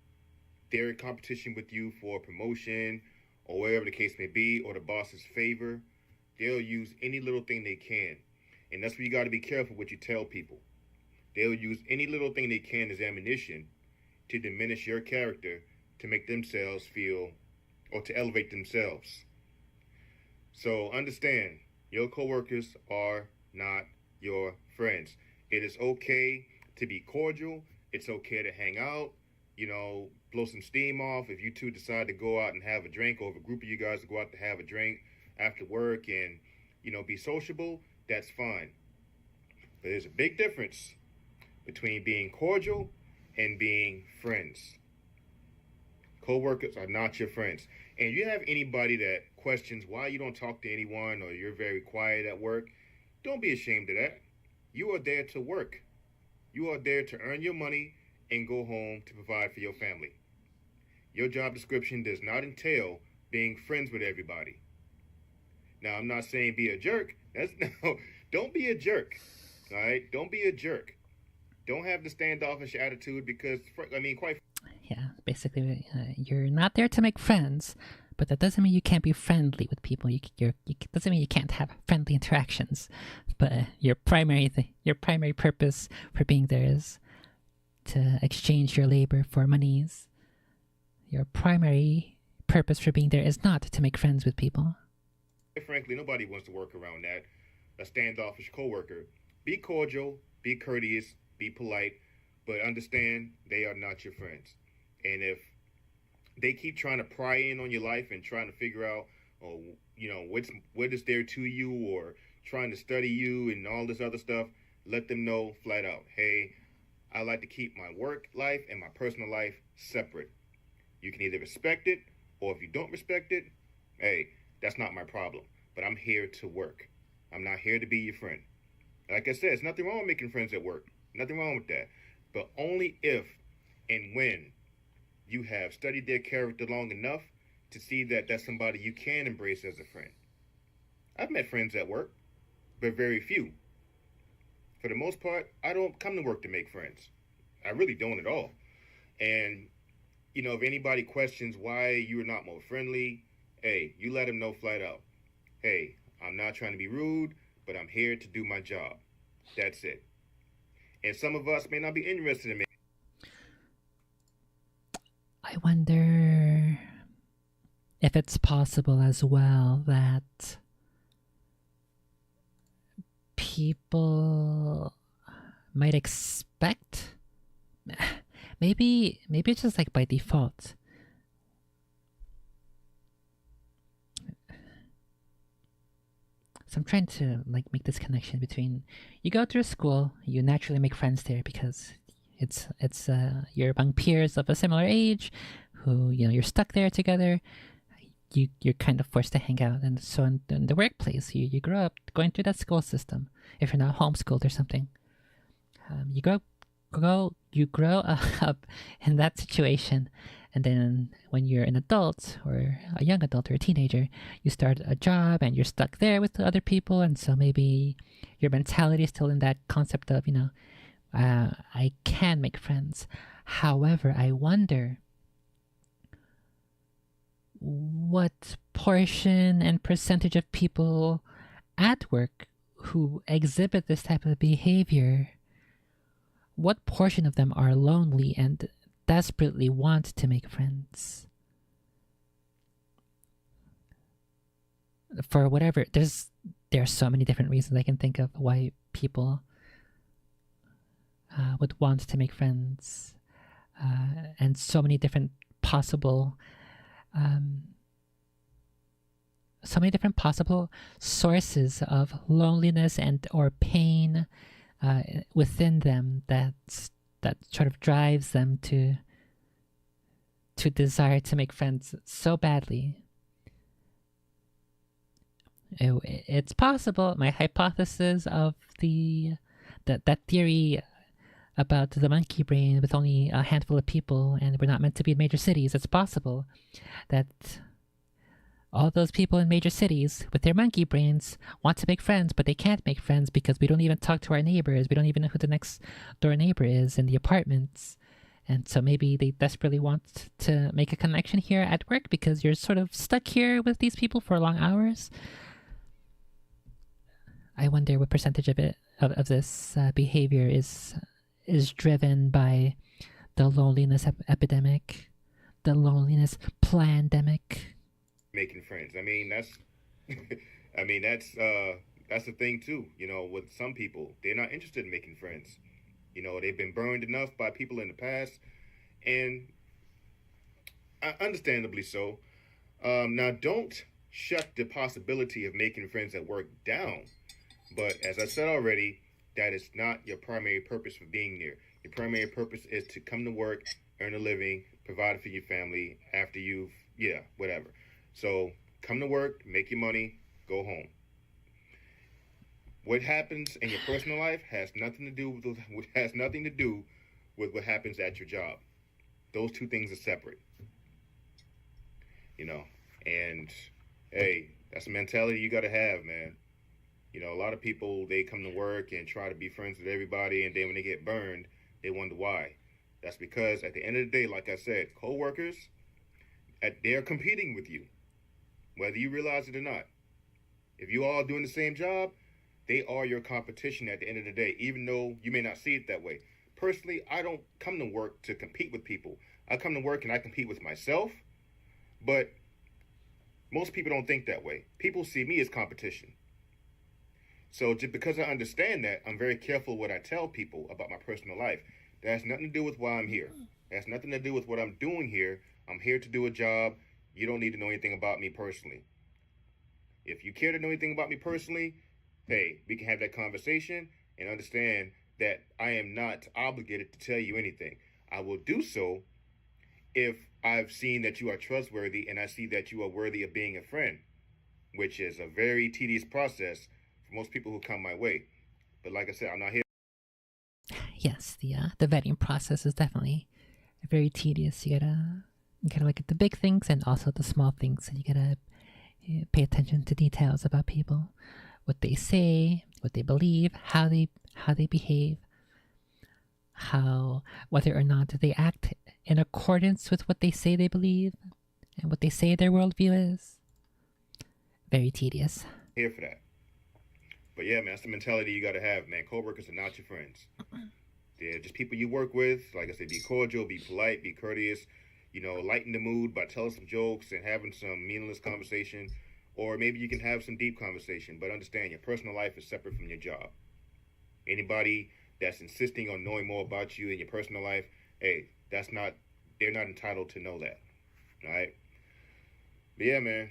they're in competition with you for promotion or whatever the case may be, or the boss's favor, they'll use any little thing they can. And that's where you got to be careful what you tell people. They'll use any little thing they can as ammunition to diminish your character, to make themselves feel, or to elevate themselves. So understand, your coworkers are not your friends. It is okay to be cordial. It's okay to hang out, blow some steam off. If you two decide to go out and have a drink, or if a group of you guys go out to have a drink after work and, be sociable, that's fine. But there's a big difference between being cordial and being friends. Coworkers are not your friends. And you have anybody that questions why you don't talk to anyone, or you're very quiet at work, don't be ashamed of that. You are there to work. You are there to earn your money and go home to provide for your family. Your job description does not entail being friends with everybody. Now, I'm not saying be a jerk. Don't be a jerk. All right? Don't be a jerk. Don't have the standoffish attitude, because, quite. Yeah, basically, you're not there to make friends, but that doesn't mean you can't be friendly with people. Doesn't mean you can't have friendly interactions. But your primary purpose for being there is to exchange your labor for monies. Your primary purpose for being there is not to make friends with people. Frankly, nobody wants to work around that. A standoffish coworker. Be cordial, be courteous, be polite, but understand they are not your friends. And if they keep trying to pry in on your life and trying to figure out, what is there to you, or trying to study you and all this other stuff, let them know flat out, hey, I like to keep my work life and my personal life separate. You can either respect it, or if you don't respect it, hey, that's not my problem. But I'm here to work. I'm not here to be your friend. Like I said, there's nothing wrong with making friends at work. Nothing wrong with that. But only if and when you have studied their character long enough to see that that's somebody you can embrace as a friend. I've met friends at work, but very few. For the most part, I don't come to work to make friends. I really don't at all. And, if anybody questions why you are not more friendly, hey, you let them know flat out. Hey, I'm not trying to be rude, but I'm here to do my job. That's it. And some of us may not be interested in me. I wonder if it's possible as well that people might expect, maybe it's just like by default. So I'm trying to make this connection between, you go through school, you naturally make friends there because it's you're among peers of a similar age who, you're stuck there together. you're kind of forced to hang out. And so in the workplace, you grow up going through that school system. If you're not homeschooled or something, you grow up in that situation. And then when you're an adult or a young adult or a teenager, you start a job and you're stuck there with the other people. And so maybe your mentality is still in that concept of, I can make friends. However, I wonder what portion and percentage of people at work who exhibit this type of behavior, what portion of them are lonely and desperately want to make friends? For whatever, there are so many different reasons I can think of why people would want to make friends, and so many different possible sources of loneliness and or pain within them that sort of drives them to desire to make friends so badly. It's possible. My hypothesis of that theory about the monkey brain with only a handful of people and we're not meant to be in major cities, it's possible that all those people in major cities with their monkey brains want to make friends, but they can't make friends because we don't even talk to our neighbors. We don't even know who the next door neighbor is in the apartments. And so maybe they desperately want to make a connection here at work because you're sort of stuck here with these people for long hours. I wonder what percentage of this behavior is driven by the loneliness epidemic, the loneliness plandemic. Making friends. I mean, that's the thing too. With some people, they're not interested in making friends. They've been burned enough by people in the past, and understandably so. Now, don't shut the possibility of making friends at work down. But as I said already, that is not your primary purpose for being there. Your primary purpose is to come to work, earn a living, provide for your family after whatever. So come to work, make your money, go home. What happens in your personal life has nothing to do with what happens at your job. Those two things are separate. And hey, that's a mentality you got to have, man. A lot of people, they come to work and try to be friends with everybody, and then when they get burned, they wonder why. That's because at the end of the day, like I said, co-workers, they're competing with you, whether you realize it or not. If you all doing the same job, they are your competition at the end of the day, even though you may not see it that way. Personally, I don't come to work to compete with people. I come to work and I compete with myself, but most people don't think that way. People see me as competition. So just because I understand that, I'm very careful what I tell people about my personal life. That has nothing to do with why I'm here. That has nothing to do with what I'm doing here. I'm here to do a job. You don't need to know anything about me personally. If you care to know anything about me personally, hey, we can have that conversation and understand that I am not obligated to tell you anything. I will do so if I've seen that you are trustworthy and I see that you are worthy of being a friend, which is a very tedious process for most people who come my way. But like I said, I'm not here. Yes, the vetting process is definitely very tedious. You gotta look at the big things and also the small things, and you gotta pay attention to details about people, what they say, what they believe, how they behave, whether or not they act in accordance with what they say they believe and what they say their worldview is. Very tedious. Here for that. But yeah, man, that's the mentality you gotta have, man. Co-workers are not your friends. They're just people you work with. Like I said, be cordial, be polite, be courteous. Lighten the mood by telling some jokes and having some meaningless conversation. Or maybe you can have some deep conversation. But understand, your personal life is separate from your job. Anybody that's insisting on knowing more about you and your personal life, hey, they're not entitled to know that. All right? But yeah, man,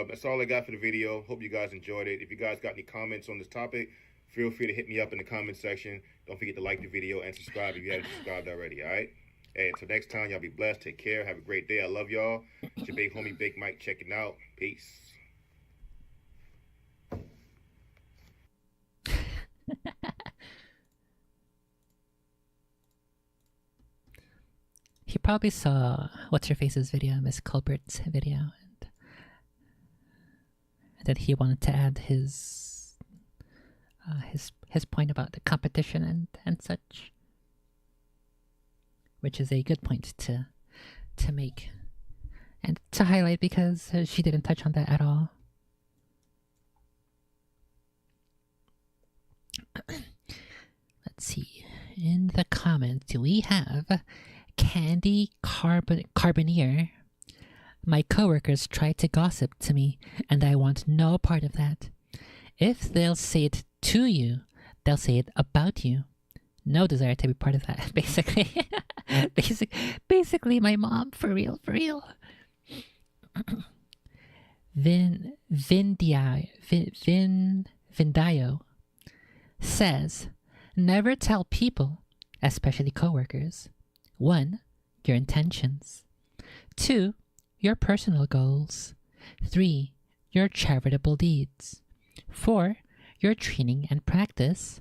that's all I got for the video. Hope you guys enjoyed it. If you guys got any comments on this topic, feel free to hit me up in the comment section. Don't forget to like the video and subscribe if you haven't subscribed already, all right? Hey, until next time, y'all be blessed. Take care. Have a great day. I love y'all. It's your big homie, Big Mike, checking out. Peace. He probably saw What's Her Face's video, Miss Culbert's video, and that he wanted to add his point about the competition and such, which is a good point to make and to highlight because she didn't touch on that at all. Let's see. In the comments, we have Candy Carboneer. My coworkers try to gossip to me, and I want no part of that. If they'll say it to you, they'll say it about you. No desire to be part of that, basically. Basically, my mom, for real. Vindayo says, never tell people, especially coworkers, 1. Your intentions. 2. Your personal goals. 3. Your charitable deeds. 4. Your training and practice.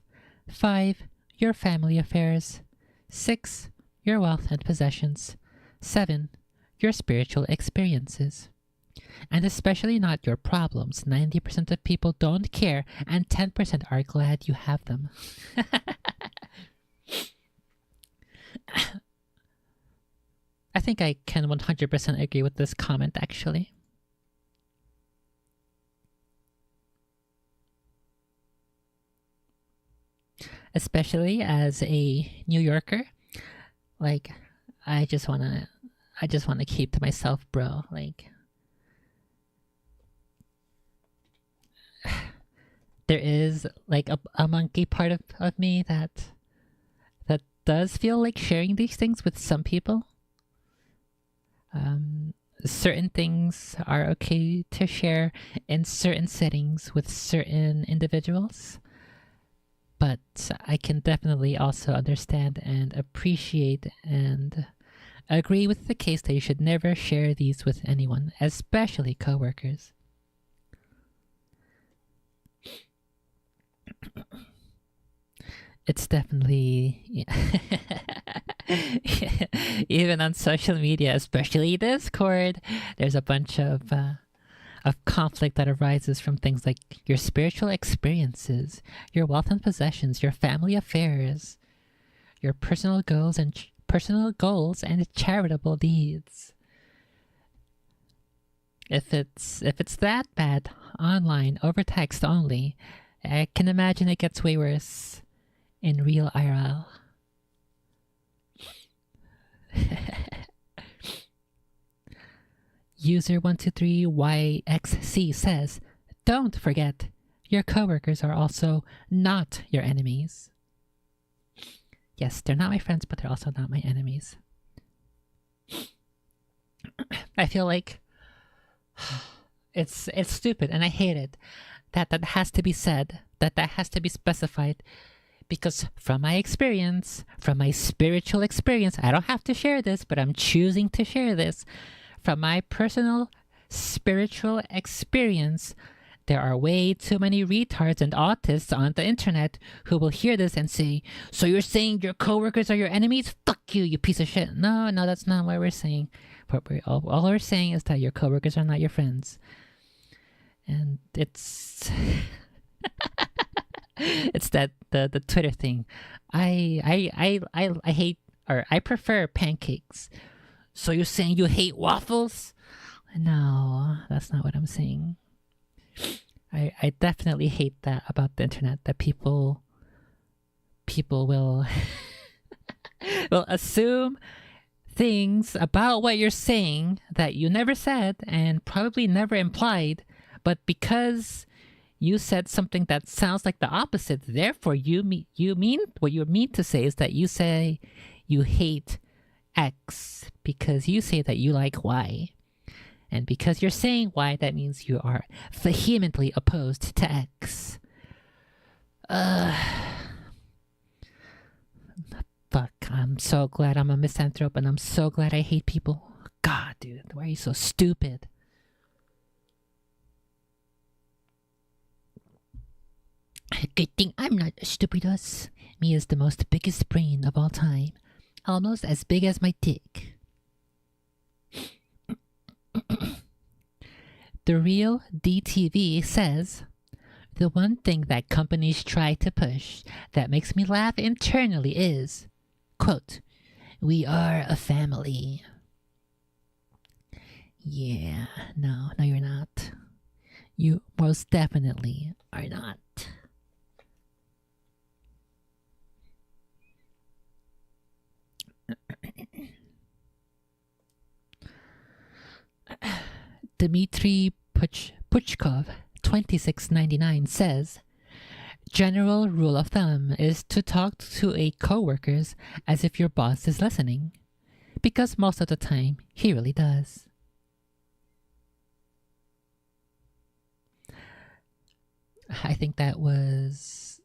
5. Your family affairs. 6. Your wealth and possessions. 7. Your spiritual experiences. And especially not your problems. 90% of people don't care, and 10% are glad you have them. I think I can 100% agree with this comment, actually. Especially as a New Yorker, like, I just wanna keep to myself, bro. Like, there is like a monkey part of me that does feel like sharing these things with some people. Certain things are okay to share in certain settings with certain individuals, but I can definitely also understand and appreciate and agree with the case that you should never share these with anyone, especially coworkers. It's definitely even on social media, especially Discord, there's a bunch of conflict that arises from things like your spiritual experiences, your wealth and possessions, your family affairs, your personal goals and charitable deeds. If it's that bad online over text only, I can imagine it gets way worse in real IRL. User 123YXC says, don't forget, your coworkers are also not your enemies. Yes, they're not my friends, but they're also not my enemies. I feel like it's stupid, and I hate it that has to be said, that has to be specified, because from my experience, from my spiritual experience, I don't have to share this, but I'm choosing to share this. From my personal spiritual experience, there are way too many retards and autists on the internet who will hear this and say, so you're saying your coworkers are your enemies? Fuck you, you piece of shit. No, that's not what we're saying. All we're saying is that your coworkers are not your friends. And it's... it's that the Twitter thing. I hate, or I prefer pancakes. So you're saying you hate waffles? No, that's not what I'm saying. I definitely hate that about the internet, that people will will assume things about what you're saying that you never said and probably never implied, but because you said something that sounds like the opposite, therefore you mean what you mean to say is that you say you hate X because you say that you like Y. And because you're saying Y, that means you are vehemently opposed to X. Fuck, I'm I'm so glad I'm a misanthrope, and I'm so glad I hate people. God, dude, why are you so stupid? Good thing I'm not as stupid as me is the most biggest brain of all time. Almost as big as my dick. The real DTV says, the one thing that companies try to push that makes me laugh internally is, quote, we are a family. Yeah, no, you're not. You most definitely are not. Dmitry Puchkov, 2699, says, general rule of thumb is to talk to a coworkers as if your boss is listening, because most of the time he really does. I think that was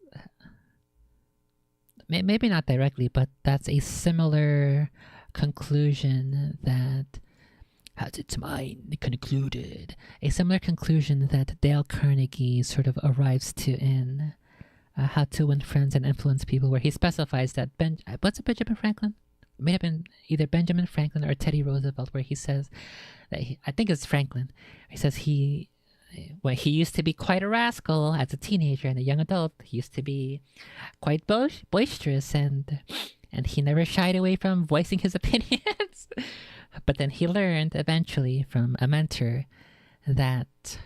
maybe not directly, but that's a similar conclusion that has its mind concluded. A similar conclusion that Dale Carnegie sort of arrives to in How to Win Friends and Influence People, where he specifies that what's it, Benjamin Franklin? It may have been either Benjamin Franklin or Teddy Roosevelt, where he says that I think it's Franklin. He says he used to be quite a rascal as a teenager and a young adult. He used to be quite boisterous, and he never shied away from voicing his opinions. But then he learned eventually from a mentor that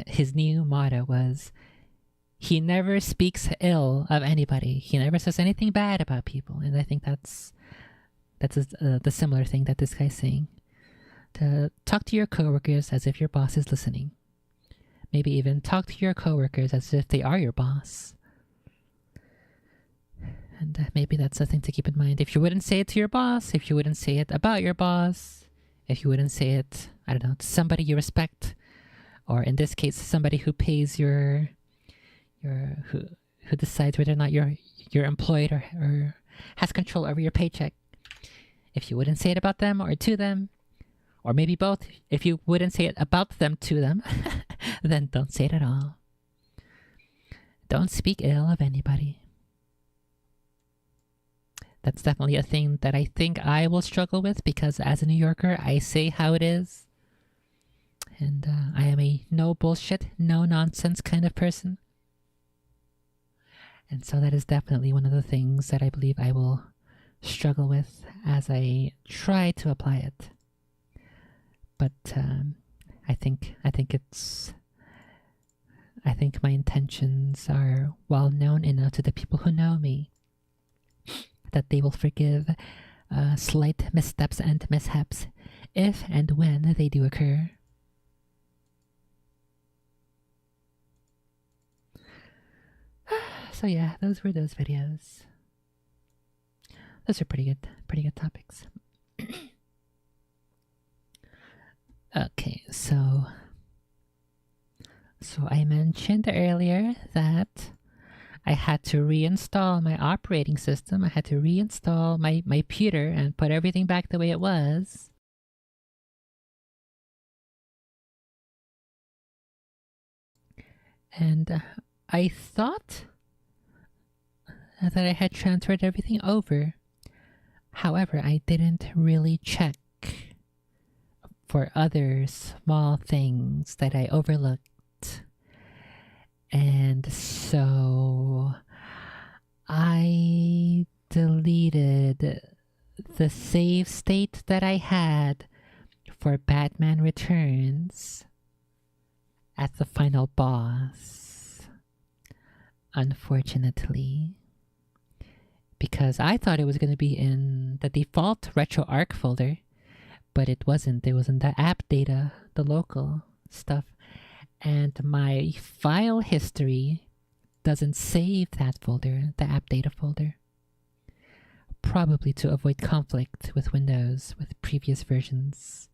his new motto was, he never speaks ill of anybody. He never says anything bad about people. And I think that's the similar thing that this guy's saying. To talk to your coworkers as if your boss is listening. Maybe even talk to your coworkers as if they are your boss. And maybe that's a thing to keep in mind. If you wouldn't say it to your boss, if you wouldn't say it about your boss, if you wouldn't say it, I don't know, to somebody you respect, or in this case, somebody who pays who decides whether or not you're employed or has control over your paycheck. If you wouldn't say it about them or to them, or maybe both, if you wouldn't say it about them to them, then don't say it at all. Don't speak ill of anybody. That's definitely a thing that I think I will struggle with, because as a New Yorker, I say how it is. And I am a no bullshit, no nonsense kind of person. And so that is definitely one of the things that I believe I will struggle with as I try to apply it. But I think my intentions are well known enough to the people who know me that they will forgive slight missteps and mishaps if and when they do occur. So yeah, those were those videos. Those are pretty good topics. Okay, so I mentioned earlier that I had to reinstall my operating system. I had to reinstall my computer and put everything back the way it was. And I thought that I had transferred everything over. However, I didn't really check for other small things that I overlooked. And so I deleted the save state that I had for Batman Returns at the final boss, unfortunately, because I thought it was going to be in the default RetroArch folder, but it wasn't. It was in the app data, the local stuff. And my file history doesn't save that folder, the app data folder. Probably to avoid conflict with Windows, with previous versions.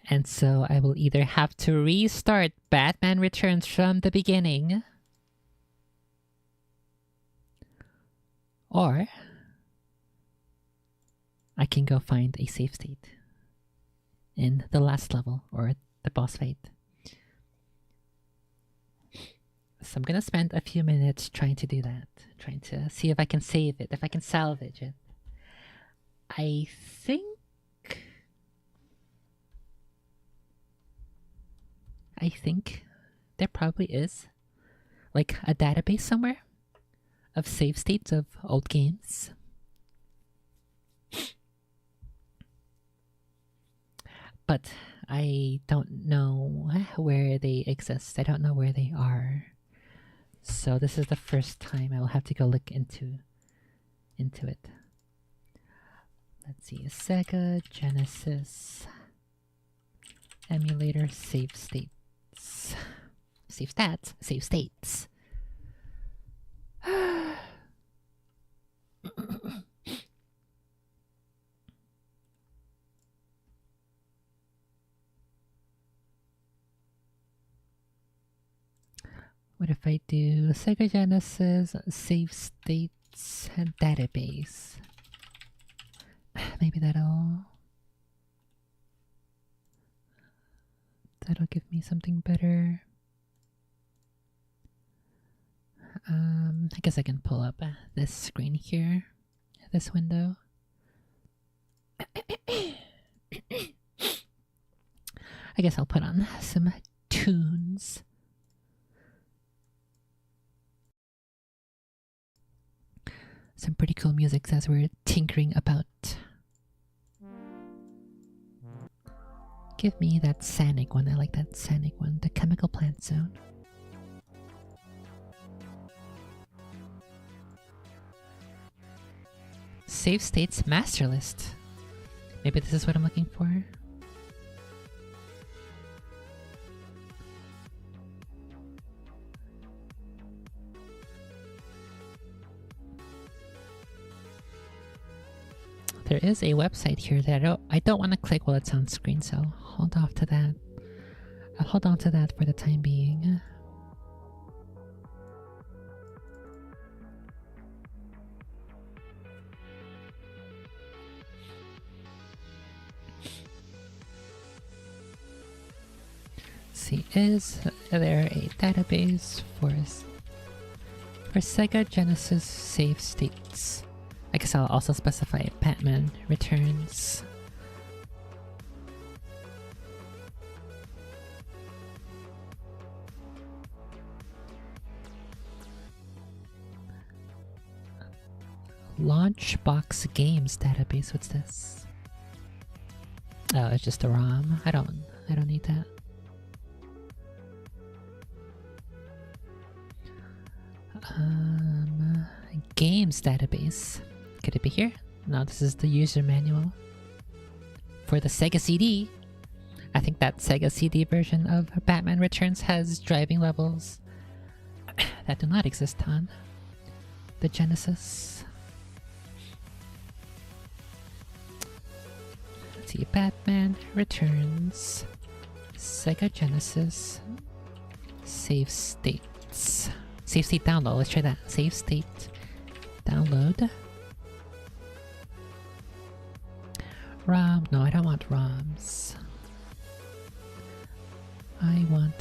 And so I will either have to restart Batman Returns from the beginning, Or I can go find a save state in the last level or the boss fight. So I'm gonna spend a few minutes trying to do that. Trying to see if I can save it, if I can salvage it. I think there probably is like a database somewhere of save states of old games. But I don't know where they exist. I don't know where they are. So this is the first time I will have to go look into it. Let's see, Sega Genesis emulator save states. Save stats? Save states. What if I do Sega Genesis save states database? Maybe that'll give me something better. I guess I can pull up this screen here, this window. I guess I'll put on some tunes. Some pretty cool music as we're tinkering about. Give me that Sanic one. I like that Sanic one. The Chemical Plant Zone. Save states master list. Maybe this is what I'm looking for. There is a website here that I don't want to click while it's on screen, so I'll hold off to that. I'll hold on to that for the time being. See, is there a database for Sega Genesis save states? I guess I'll also specify Batman Returns. Launchbox Games database. What's this? Oh, it's just a ROM. I don't need that. Games database. Could it be here? No, this is the user manual for the Sega CD. I think that Sega CD version of Batman Returns has driving levels that do not exist on the Genesis. Let's see, Batman Returns, Sega Genesis, save states. Save state download, let's try that. Save state download. ROM, no, I don't want ROMs. I want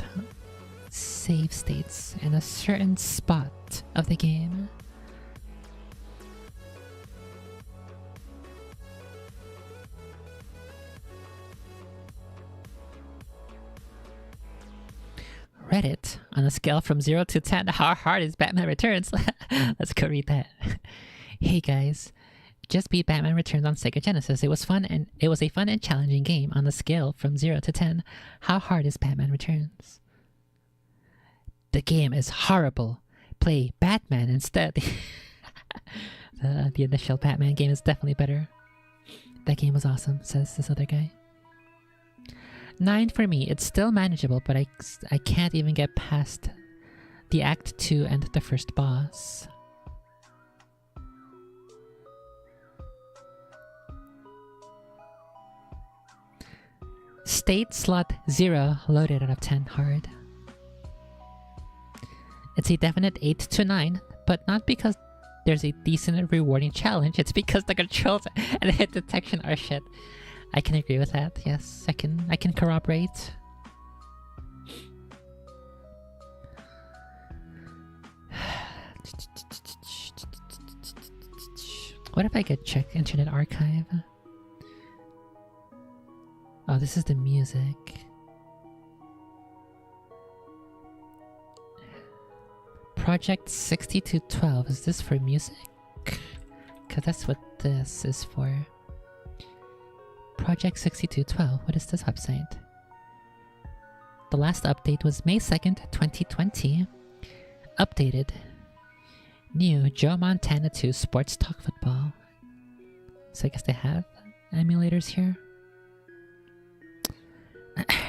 save states in a certain spot of the game. Reddit, on a scale from 0 to 10, how hard is Batman Returns? Let's go read that. Hey guys, just beat Batman Returns on Sega Genesis. It was fun and it was a fun and challenging game. On a scale from 0 to 10, how hard is Batman Returns? The game is horrible. Play Batman instead. The initial Batman game is definitely better. That game was awesome, says this other guy. 9 for me. It's still manageable, but I can't even get past the Act 2 and the first boss. State slot 0 loaded out of 10 hard. It's a definite 8 to 9, but not because there's a decent and rewarding challenge, it's because the controls and hit detection are shit. I can agree with that. Yes, I can corroborate. What if I could check Internet Archive? Oh, this is the music. Project 6212. Is this for music? Because that's what this is for. Project 6212. What is this website? The last update was May 2nd, 2020. Updated. New Joe Montana 2 Sports Talk Football. So I guess they have emulators here.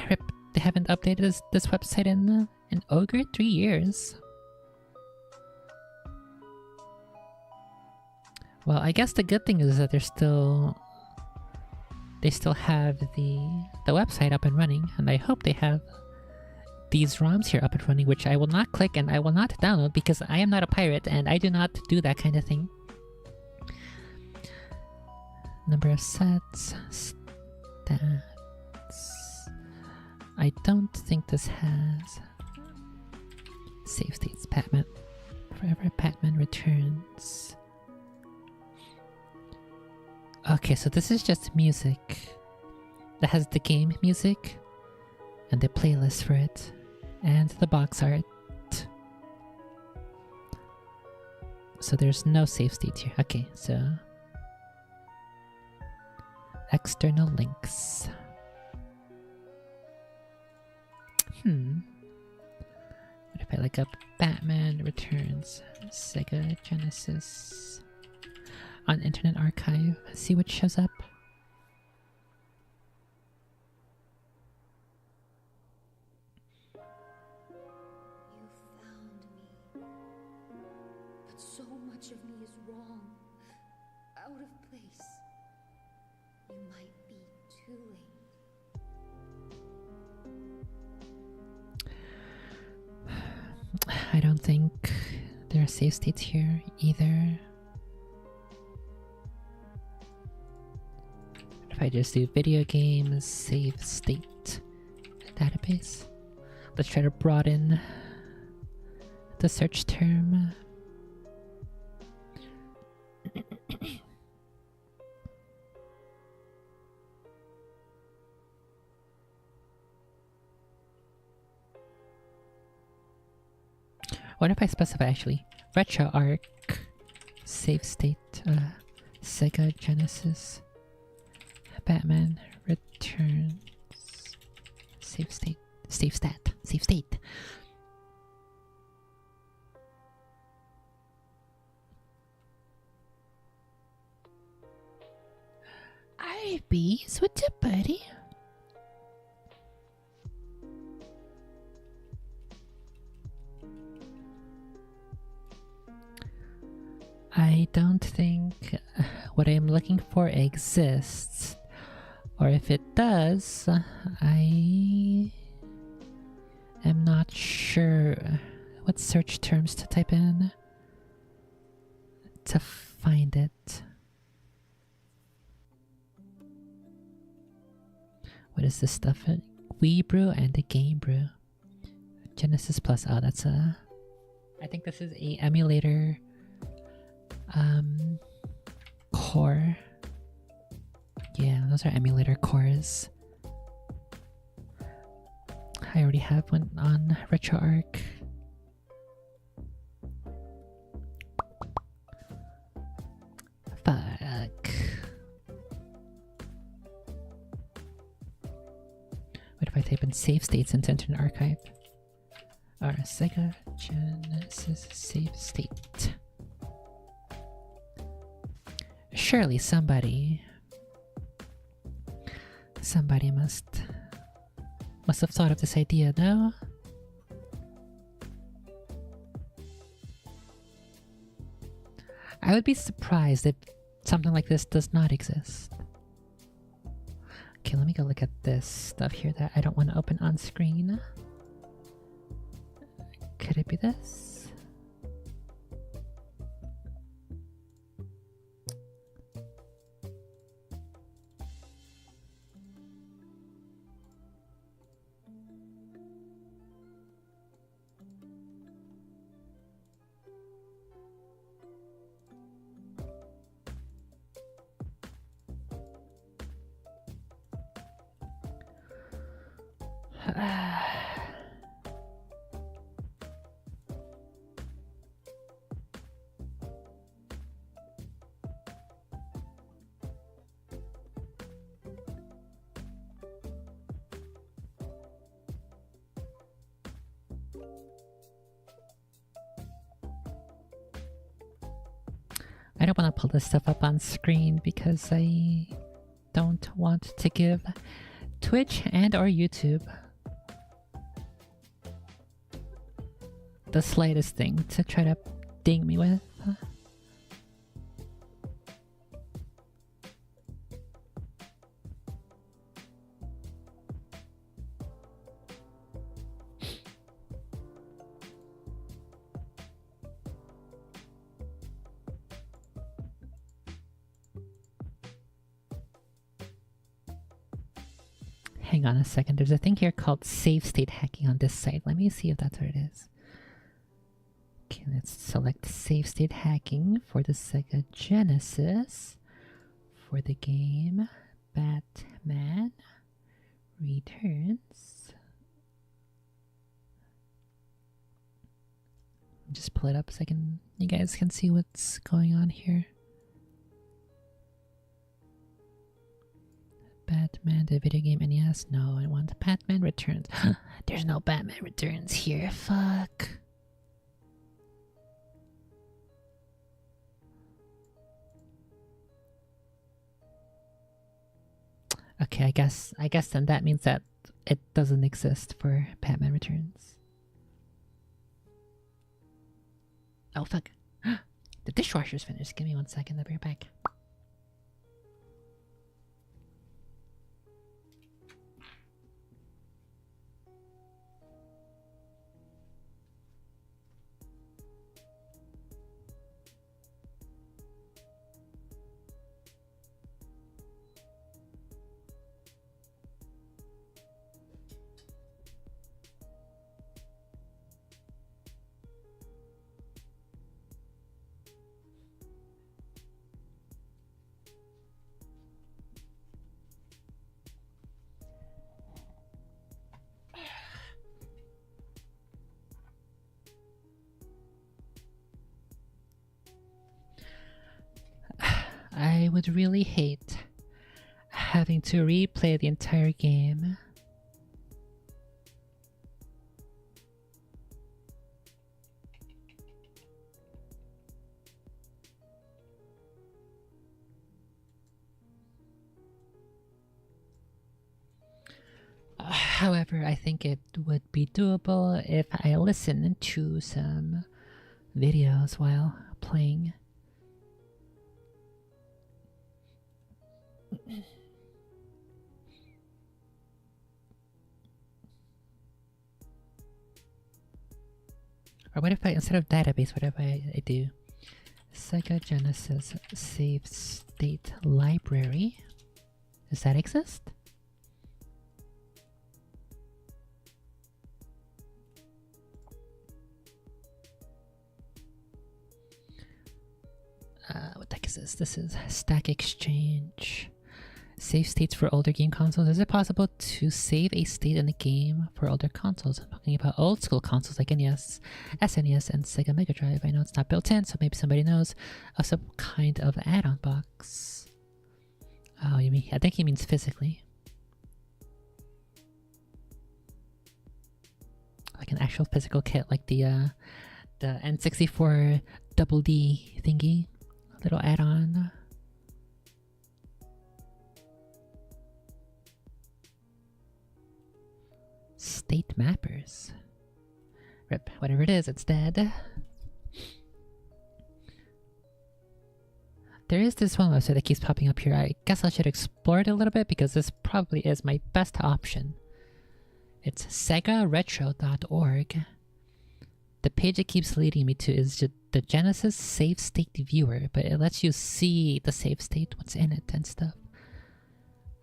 Rip, they haven't updated this website in over 3 years. Well, I guess the good thing is that they still have the website up and running, and I hope they have these ROMs here up and running, which I will not click and I will not download because I am not a pirate and I do not do that kind of thing. Number of sets, stats. I don't think this has save states. Batman. Forever Batman Returns. Okay, so this is just music that has the game music and the playlist for it and the box art. So there's no save state here. Okay, so external links. What if I look up Batman Returns, Sega Genesis on Internet Archive? See what shows up. You found me, but so much of me is wrong, out of place. You might be too late. I don't think there are save states here either. If I just do video games, save state, database. Let's try to broaden the search term. What if I specify actually RetroArch, save state, Sega Genesis, Batman Returns, save state, save stat, save state. Alright, bees, what's up, buddy? I don't think what I'm looking for exists. Or if it does, I am not sure what search terms to type in to find it. What is this stuff? Wii Brew and a Game Brew. Genesis Plus. Oh, that's a... I think this is a emulator core. Yeah, those are emulator cores. I already have one on RetroArch. Fuck. What if I type in save states into Internet Archive? Or Sega Genesis save state. Surely somebody must have thought of this idea, no? I would be surprised if something like this does not exist. Okay, let me go look at this stuff here that I don't want to open on screen. Could it be this? I don't want to pull this stuff up on screen because I don't want to give Twitch and or YouTube the slightest thing to try to ding me with. Hang on a second, there's a thing here called save state hacking on this site. Let me see if that's what it is. Okay, let's select save state hacking for the Sega Genesis for the game Batman Returns. Just pull it up so you guys can see what's going on here. Batman, the video game NES? No, I want Batman Returns. There's no Batman Returns here. Fuck. Okay, I guess then that means that it doesn't exist for Batman Returns. Oh fuck. The dishwasher's finished. Give me 1 second, I'll be right back. I would really hate having to replay the entire game. However, I think it would be doable if I listen to some videos while playing. Or what if I, instead of database, what if I do Sega Genesis Save State Library? Does that exist? What the heck is this? This is Stack Exchange. Save states for older game consoles. Is it possible to save a state in a game for older consoles? I'm talking about old school consoles like NES, SNES, and Sega Mega Drive. I know it's not built in, so maybe somebody knows of some kind of add-on box. Oh, you mean? I think he means physically. Like an actual physical kit, like the N64 Double D thingy. A little add-on. State mappers. Rip. Whatever it is, it's dead. There is this one website that keeps popping up here. I guess I should explore it a little bit because this probably is my best option. It's segaretro.org. The page it keeps leading me to is the Genesis Save State Viewer, but it lets you see the save state, what's in it and stuff.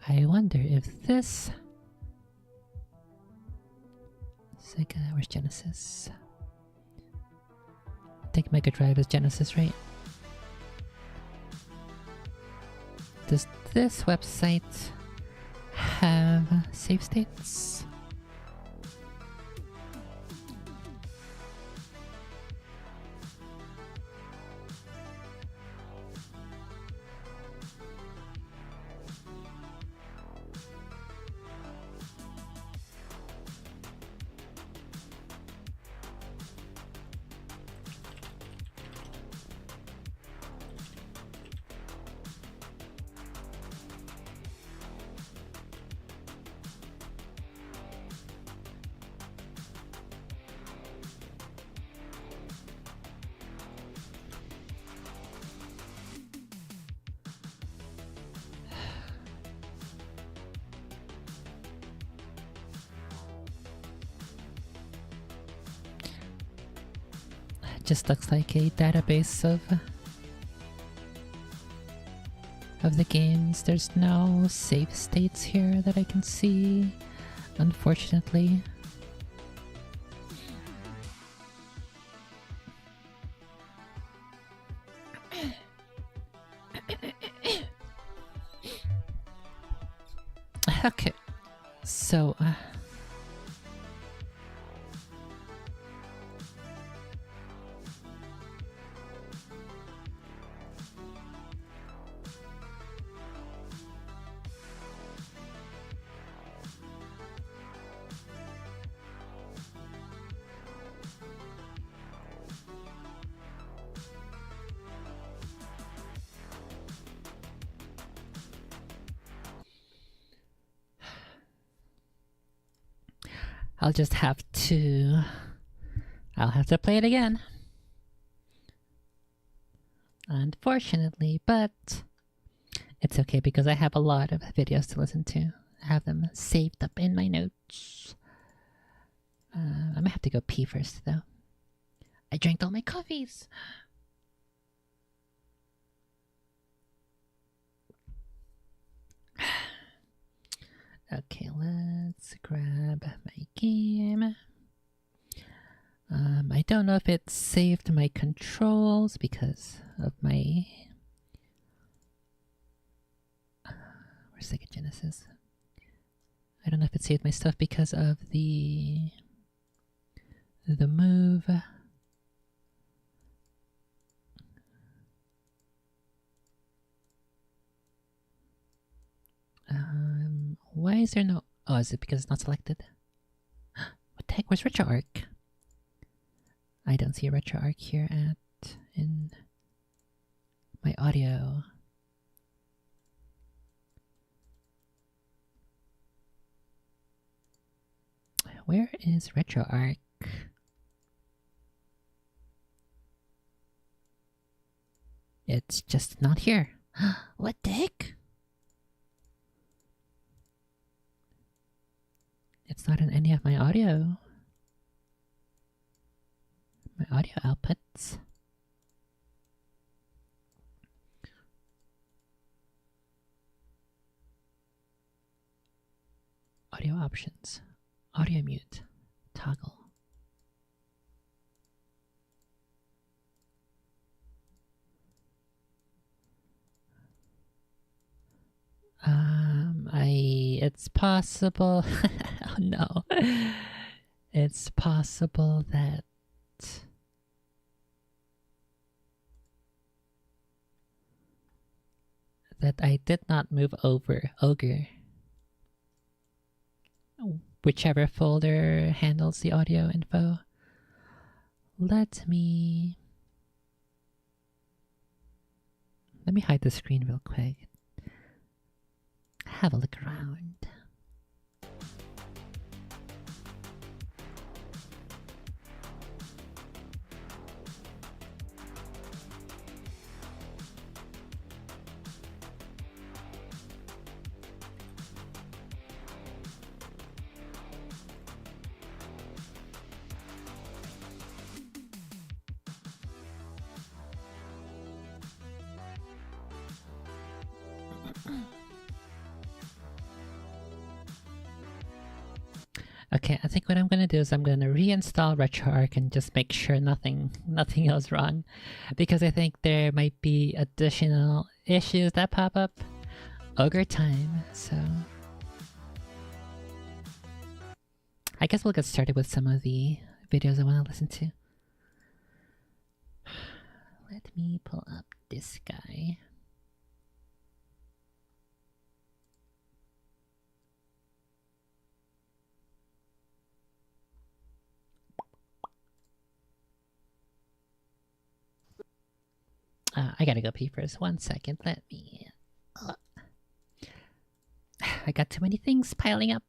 I wonder if this... Sega, where's Genesis? I think Mega Drive is Genesis, right? Does this website have save states? just looks like a database of the games. There's no save states here that I can see, unfortunately. Okay, so I'll have to play it again. Unfortunately, but it's okay because I have a lot of videos to listen to. I have them saved up in my notes. I'm gonna have to go pee first though. I drank all my coffees. Okay, let's grab my game. I don't know if it saved my controls because of my... where's Sega Genesis? I don't know if it saved my stuff because of the move. Why is there no... oh, is it because it's not selected? What the heck? Where's RetroArch? I don't see a RetroArch here in my audio. Where is RetroArch? It's just not here. What the heck? It's not in any of my audio. My audio outputs. Audio options. Audio mute. Toggle. It's possible. Oh no. It's possible that I did not move over Ogre. Whichever folder handles the audio info. Let me hide the screen real quick. Have a look around. Okay, I think what I'm gonna do is I'm gonna reinstall RetroArch and just make sure nothing goes wrong, because I think there might be additional issues that pop up over time. So I guess we'll get started with some of the videos I want to listen to. Let me pull up this guy. I gotta go pee first. 1 second. Let me... I got too many things piling up.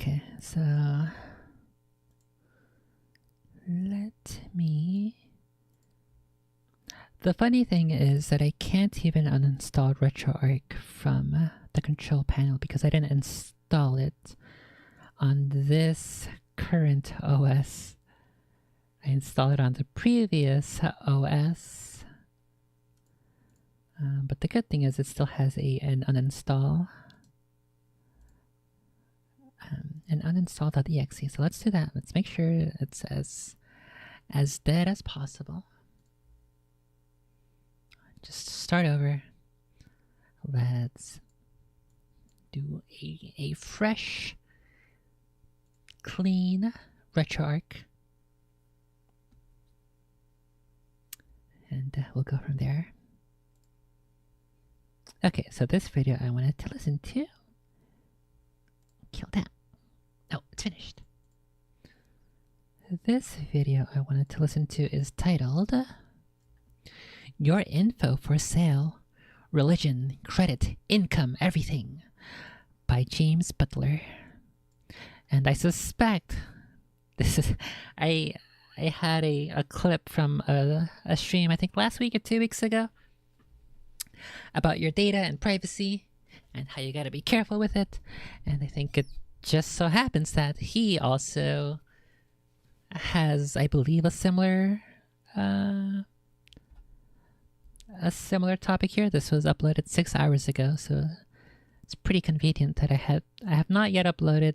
Okay, so let me. The funny thing is that I can't even uninstall RetroArch from the control panel because I didn't install it on this current OS. I installed it on the previous OS. But the good thing is it still has an uninstall. An uninstall.exe. So let's do that. Let's make sure it's as dead as possible. Just start over. Let's do a fresh, clean RetroArch. And we'll go from there. Okay, so this video I wanted to listen to. Kill that. Oh, it's finished. This video I wanted to listen to is titled Your Info for Sale, Religion, Credit, Income, Everything by James Butler. And I suspect this is... I had a clip from a stream, I think last week or 2 weeks ago, about your data and privacy and how you gotta be careful with it. And I think it just so happens that he also has, I believe, a similar topic here. This was uploaded 6 hours ago, so it's pretty convenient that I have not yet uploaded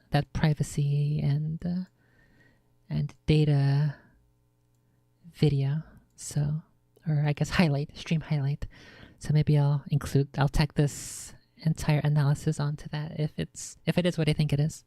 that privacy and data video. So, or I guess stream highlight. So maybe I'll tag this entire analysis onto that if it is what I think it is.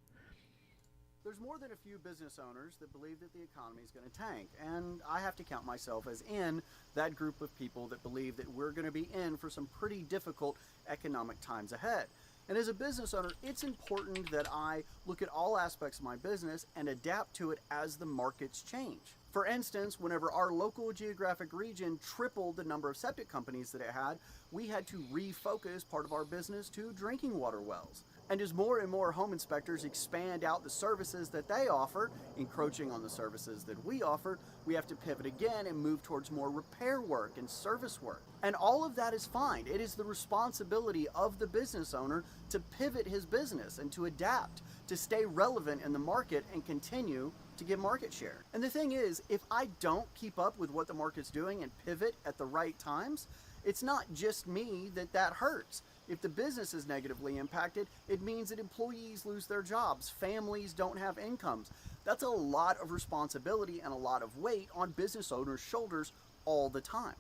There's more than a few business owners that believe that the economy is going to tank, and I have to count myself as in that group of people that believe that we're going to be in for some pretty difficult economic times ahead. And as a business owner, it's important that I look at all aspects of my business and adapt to it as the markets change. For instance, whenever our local geographic region tripled the number of septic companies that it had, we had to refocus part of our business to drinking water wells. And as more and more home inspectors expand out the services that they offer, encroaching on the services that we offer, we have to pivot again and move towards more repair work and service work. And all of that is fine. It is the responsibility of the business owner to pivot his business and to adapt, to stay relevant in the market and continue to get market share. And the thing is, if I don't keep up with what the market's doing and pivot at the right times, it's not just me that hurts. If the business is negatively impacted, it means that employees lose their jobs, families don't have incomes. That's a lot of responsibility and a lot of weight on business owners' shoulders all the time.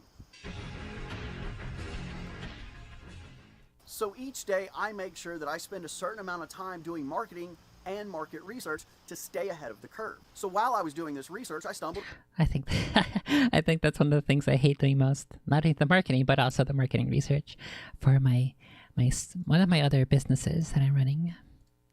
So each day I make sure that I spend a certain amount of time doing marketing and market research to stay ahead of the curve. So while I was doing this research, I stumbled... I think that's one of the things I hate doing most. Not only the marketing, but also the marketing research for one of my other businesses that I'm running.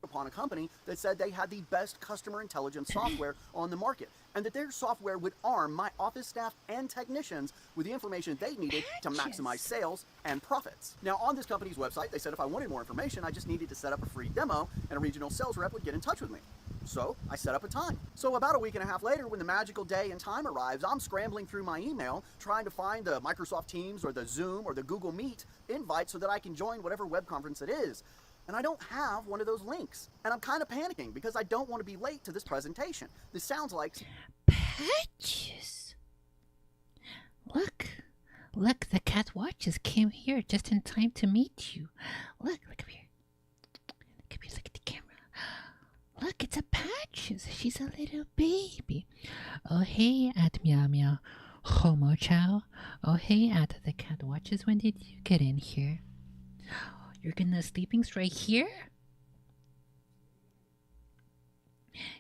Upon a company that said they had the best customer intelligence software on the market, and that their software would arm my office staff and technicians with the information they needed to maximize sales and profits. Now, on this company's website, they said if I wanted more information, I just needed to set up a free demo, and a regional sales rep would get in touch with me. So I set up a time. So about a week and a half later, when the magical day and time arrives, I'm scrambling through my email, trying to find the Microsoft Teams or the Zoom or the Google Meet invite so that I can join whatever web conference it is. And I don't have one of those links. And I'm kind of panicking because I don't want to be late to this presentation. This sounds like... Patches! Look, the cat watches came here just in time to meet you. Look up here. Look at the camera. Look, it's a Patches. She's a little baby. Oh, hey, at Meow Meow. Homo Chow. Oh, hey, at the cat watches. When did you get in here? You're gonna sleepings right here?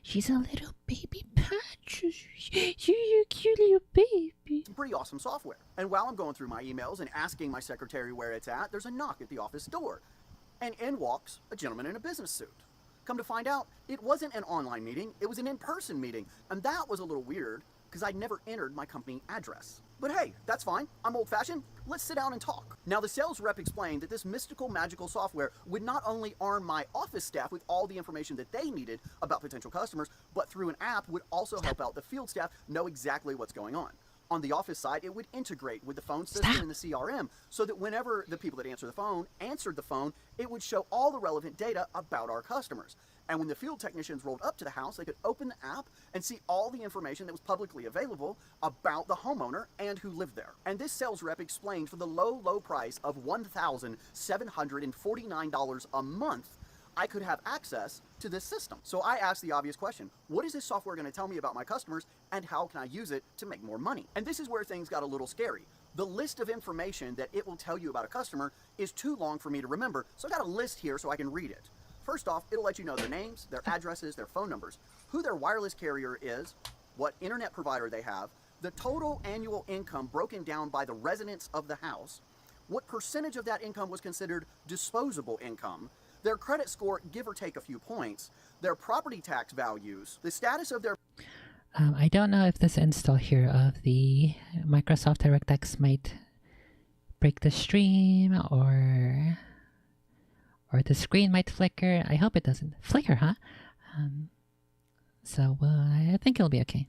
She's a little baby Patches. You're a cute little baby. Pretty awesome software. And while I'm going through my emails and asking my secretary where it's at, there's a knock at the office door. And in walks a gentleman in a business suit. Come to find out, it wasn't an online meeting, it was an in-person meeting. And that was a little weird, because because I'd never entered my company address. But hey, that's fine. I'm old-fashioned. Let's sit down and talk. Now, the sales rep explained that this mystical, magical software would not only arm my office staff with all the information that they needed about potential customers, but through an app would also help out the field staff know exactly what's going on. On the office side, it would integrate with the phone system and the CRM so that whenever the people that answered the phone, it would show all the relevant data about our customers. And when the field technicians rolled up to the house, they could open the app and see all the information that was publicly available about the homeowner and who lived there. And this sales rep explained for the low, low price of $1,749 a month, I could have access to this system. So I asked the obvious question, what is this software going to tell me about my customers and how can I use it to make more money? And this is where things got a little scary. The list of information that it will tell you about a customer is too long for me to remember, so I got a list here so I can read it. First off, it'll let you know their names, their addresses, their phone numbers, who their wireless carrier is, what internet provider they have, the total annual income broken down by the residents of the house, what percentage of that income was considered disposable income, their credit score, give or take a few points, their property tax values, the status of their... I don't know if this install here of the Microsoft DirectX might break the stream or the screen might flicker. I hope it doesn't flicker, huh? So I think it'll be okay.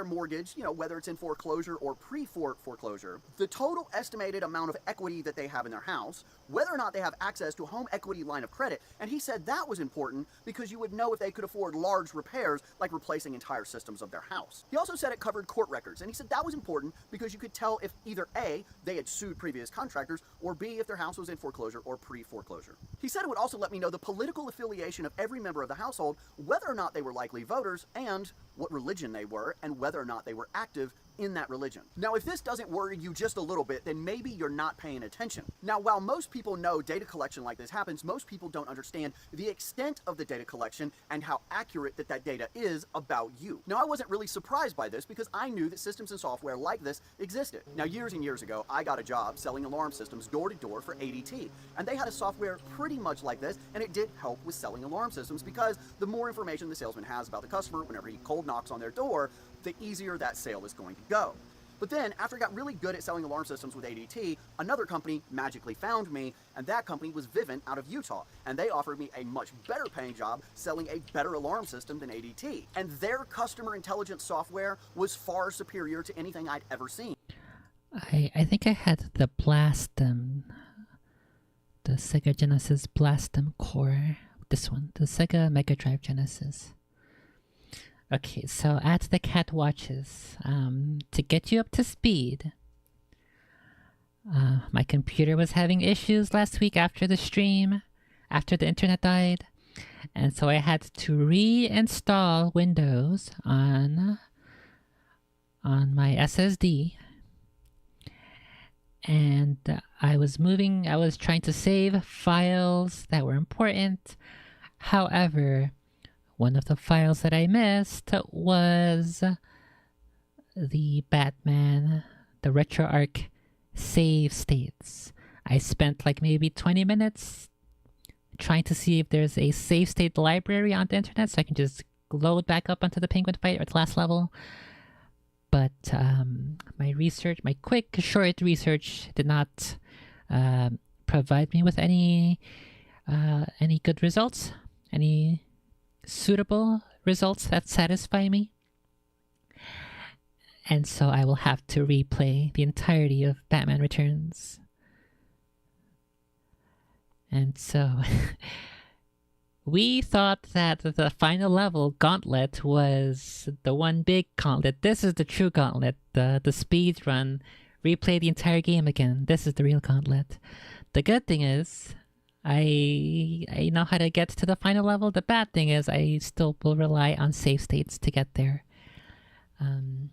Mortgage, whether it's in foreclosure or pre-foreclosure, the total estimated amount of equity that they have in their house, whether or not they have access to a home equity line of credit. And he said that was important because you would know if they could afford large repairs like replacing entire systems of their house. He also said it covered court records, and he said that was important because you could tell if either A, they had sued previous contractors, or B, if their house was in foreclosure or pre-foreclosure. He said it would also let me know the political affiliation of every member of the household, whether or not they were likely voters, and what religion they were, and whether or not they were active in that religion. Now, if this doesn't worry you just a little bit, then maybe you're not paying attention. Now, while most people know data collection like this happens, most people don't understand the extent of the data collection and how accurate that data is about you. Now, I wasn't really surprised by this because I knew that systems and software like this existed. Now, years and years ago, I got a job selling alarm systems door to door for ADT, and they had a software pretty much like this, and it did help with selling alarm systems because the more information the salesman has about the customer whenever he cold knocks on their door, the easier that sale is going to go. But then, after I got really good at selling alarm systems with ADT, another company magically found me, and that company was Vivint out of Utah, and they offered me a much better paying job selling a better alarm system than ADT. And their customer intelligence software was far superior to anything I'd ever seen. I think I had the Blastem, the Sega Genesis Blastem Core, this one, the Sega Mega Drive Genesis. Okay, so at the cat watches, to get you up to speed, my computer was having issues last week after the stream, after the internet died, and so I had to reinstall Windows on my SSD, and I was trying to save files that were important. However, one of the files that I missed was the Batman, the RetroArch save states. I spent like maybe 20 minutes trying to see if there's a save state library on the internet so I can just load back up onto the Penguin fight at the last level. But my quick, short research did not provide me with any good results, any suitable results that satisfy me. And so I will have to replay the entirety of Batman Returns. And so we thought that the final level, Gauntlet, was the one big gauntlet. This is the true gauntlet, the speed run. Replay the entire game again. This is the real gauntlet. The good thing is, I know how to get to the final level. The bad thing is I still will rely on save states to get there. And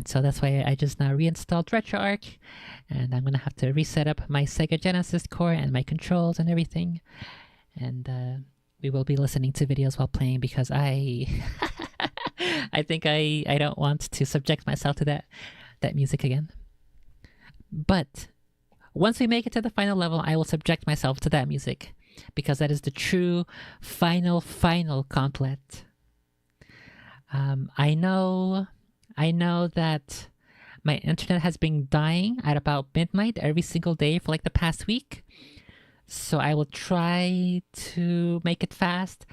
so that's why I just now reinstalled RetroArch, and I'm going to have to reset up my Sega Genesis core and my controls and everything. And we will be listening to videos while playing because I think I don't want to subject myself to that music again. But once we make it to the final level, I will subject myself to that music because that is the true final gauntlet. I know that my internet has been dying at about midnight every single day for like the past week. So I will try to make it fast.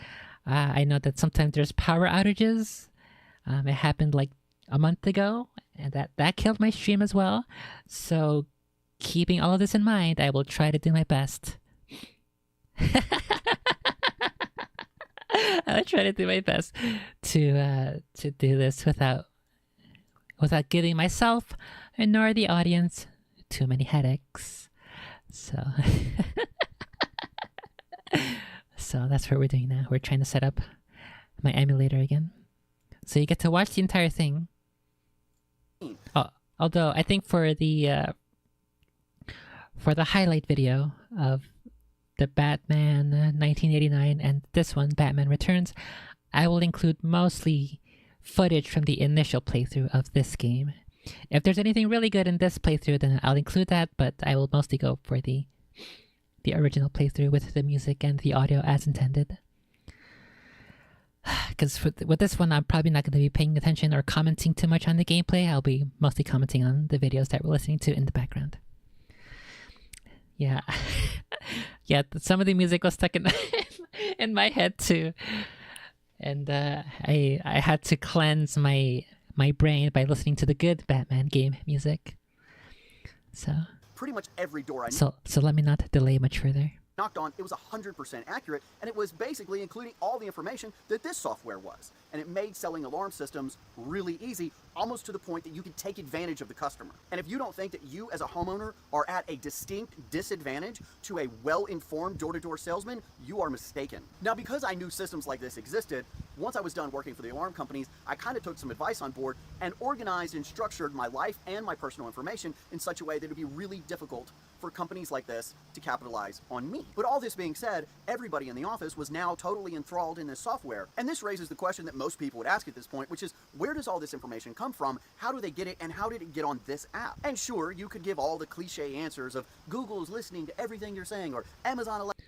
I know that sometimes there's power outages. It happened like a month ago, and that killed my stream as well. So keeping all of this in mind, I will try to do my best. I'll try to do my best to do this without giving myself nor the audience too many headaches. So so that's what we're doing now. We're trying to set up my emulator again. So you get to watch the entire thing. Oh, although I think for the highlight video of the Batman 1989 and this one, Batman Returns, I will include mostly footage from the initial playthrough of this game. If there's anything really good in this playthrough, then I'll include that, but I will mostly go for the original playthrough with the music and the audio as intended. Because with this one, I'm probably not going to be paying attention or commenting too much on the gameplay. I'll be mostly commenting on the videos that we're listening to in the background. Yeah. Yeah, some of the music was stuck in in my head too. And I had to cleanse my brain by listening to the good Batman game music. So Pretty much every door I so let me not delay much further. knocked on, it was 100% accurate, and it was basically including all the information that this software was. And it made selling alarm systems really easy, almost to the point that you could take advantage of the customer. And if you don't think that you as a homeowner are at a distinct disadvantage to a well-informed door-to-door salesman, you are mistaken. Now, because I knew systems like this existed, once I was done working for the alarm companies, I kind of took some advice on board and organized and structured my life and my personal information in such a way that it would be really difficult for companies like this to capitalize on me. But all this being said, everybody in the office was now totally enthralled in this software. And this raises the question that most people would ask at this point, which is, where does all this information come from? How do they get it? And how did it get on this app? And sure, you could give all the cliche answers of Google is listening to everything you're saying, or Amazon Alexa.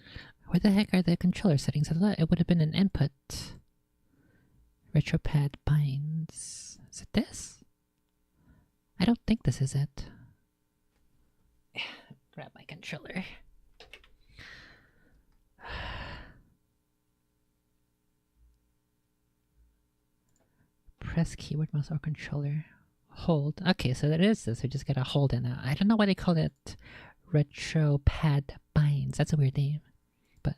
Where the heck are the controller settings? I thought it would have been an input. Retropad binds. Is it this? I don't think this is it. Grab my controller. Press keyboard, mouse, or controller. Hold. Okay, so there is this. We just gotta hold it now. I don't know why they call it Retropad binds. That's a weird name. But,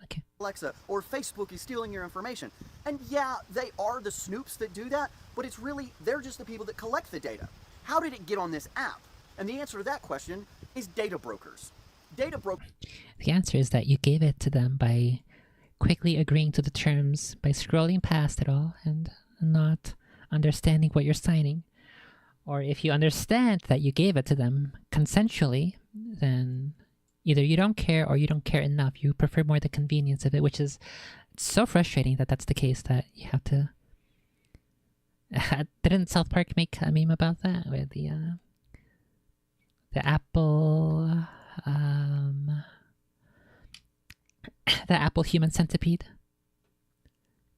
okay. Alexa or Facebook is stealing your information. And yeah, they are the snoops that do that, but it's really, they're just the people that collect the data. How did it get on this app? And the answer to that question is data brokers. The answer is that you gave it to them by quickly agreeing to the terms, by scrolling past it all and not understanding what you're signing. Or if you understand that you gave it to them consensually, then either you don't care or you don't care enough. You prefer more the convenience of it, which is so frustrating that that's the case, that you have to... Didn't South Park make a meme about that? With the Apple... the Apple human centipede.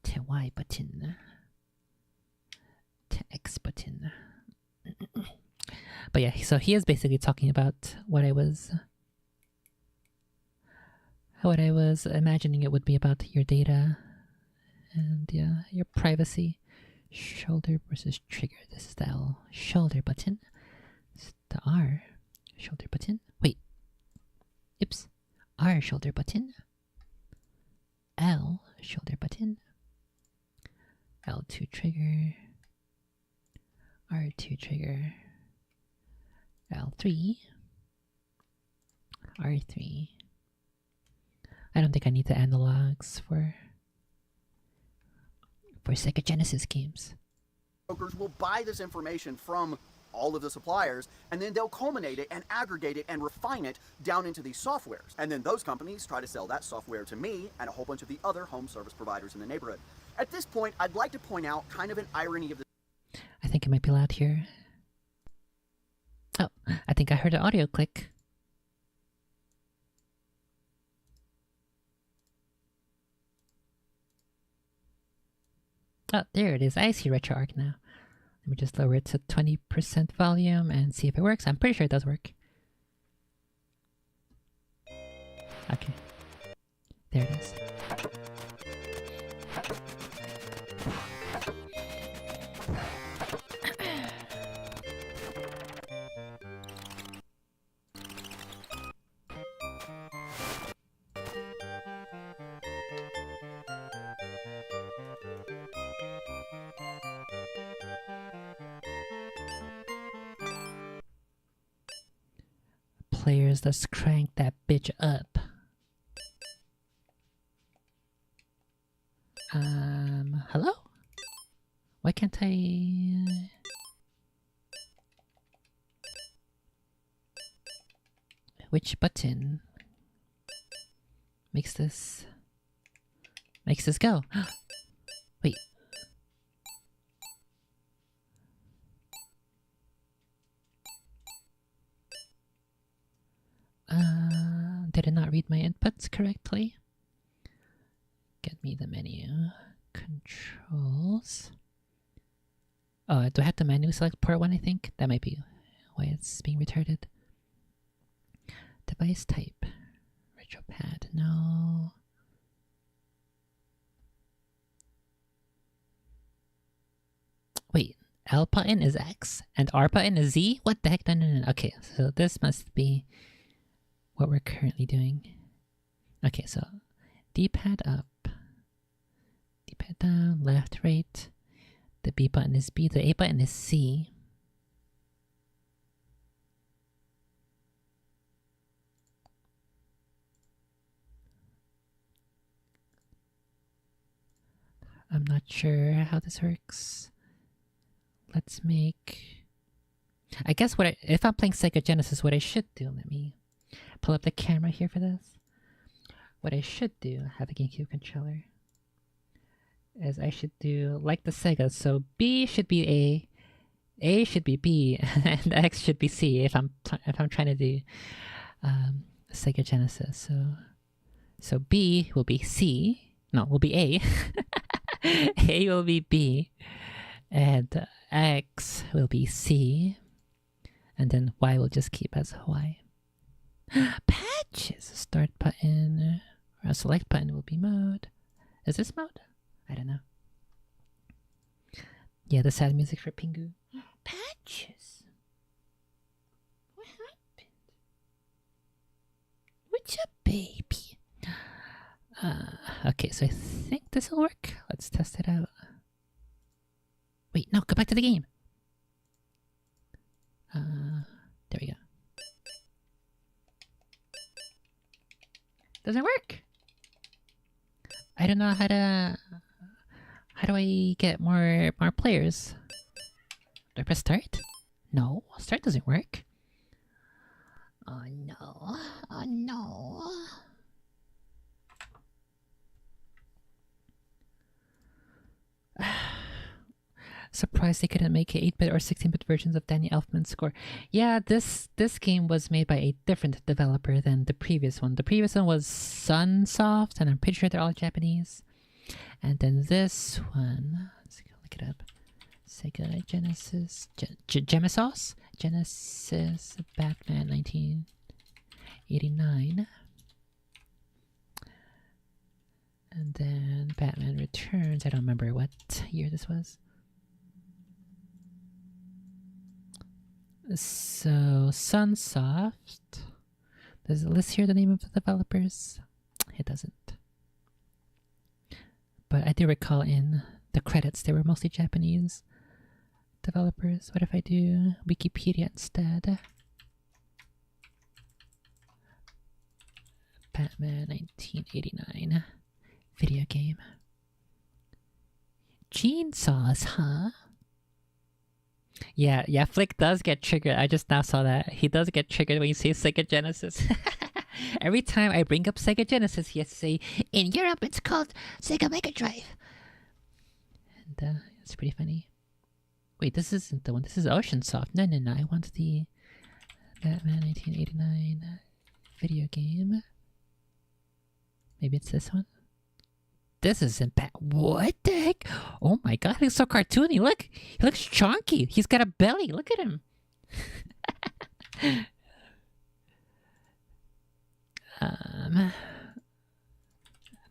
To Y button. To X button. But yeah, so he is basically talking about what I was imagining it would be about your data and yeah, your privacy. Shoulder versus trigger. This is the L. Shoulder button. This is the R. Shoulder button. Wait. Oops. R shoulder button. L shoulder button. L2 trigger. R2 trigger. L3. R3. I don't think I need the analogs for Sega Genesis games. Brokers will buy this information from all of the suppliers, and then they'll culminate it and aggregate it and refine it down into these softwares. And then those companies try to sell that software to me and a whole bunch of the other home service providers in the neighborhood. At this point, I'd like to point out kind of an irony of the... I think it might be loud here. Oh, I think I heard an audio click. Oh, there it is. I see RetroArch now. Let me just lower it to 20% volume and see if it works. I'm pretty sure it does work. Okay. There it is. Players, let's crank that bitch up. Hello? Why can't I... Which button makes this go? Wait. Did I not read my inputs correctly? Get me the menu. Controls. Oh, do I have to manually select port 1, I think? That might be why it's being retarded. Device type. RetroPad, no. Wait, L button is X and R button is Z? What the heck? No. Okay, so this must be what we're currently doing. Okay, so D-pad up. D-pad down, left, right. The B button is B, the A button is C. I'm not sure how this works. Let's make... I guess if I'm playing Sega Genesis, what I should do, let me pull up the camera here for this. What I should do, have a GameCube controller, is I should do like the Sega. So B should be A should be B, and X should be C if I'm trying to do Sega Genesis. So B will be C. No, will be A. A will be B, and X will be C, and then Y will just keep as Y. Patches! Start button, or a select button will be mode. Is this mode? I don't know. Yeah, the sad music for Pingu. Patches! What happened? What's up, baby? Okay, so I think this will work. Let's test it out. Wait, no, go back to the game. There we go. Doesn't work. I don't know how do I get more players? Do I press start? No, start doesn't work. Oh no. Oh no. Surprised they couldn't make 8-bit or 16-bit versions of Danny Elfman's score. Yeah, this game was made by a different developer than the previous one. The previous one was Sunsoft, and I'm pretty sure they're all Japanese. And then this one, let's go look it up. Sega Genesis, Genesis Batman 1989. And then Batman Returns, I don't remember what year this was. So, Sunsoft. Does it list here the name of the developers? It doesn't. But I do recall in the credits they were mostly Japanese developers. What if I do Wikipedia instead? Batman 1989 video game. Chainsaws, huh? Yeah, Flick does get triggered. I just now saw that. He does get triggered when you say Sega Genesis. Every time I bring up Sega Genesis, he has to say, in Europe it's called Sega Mega Drive. And it's pretty funny. Wait, this isn't the one. This is Oceansoft. No. I want the Batman 1989 video game. Maybe it's this one? This isn't bad. What the heck? Oh my god, he's so cartoony. Look, he looks chunky. He's got a belly. Look at him.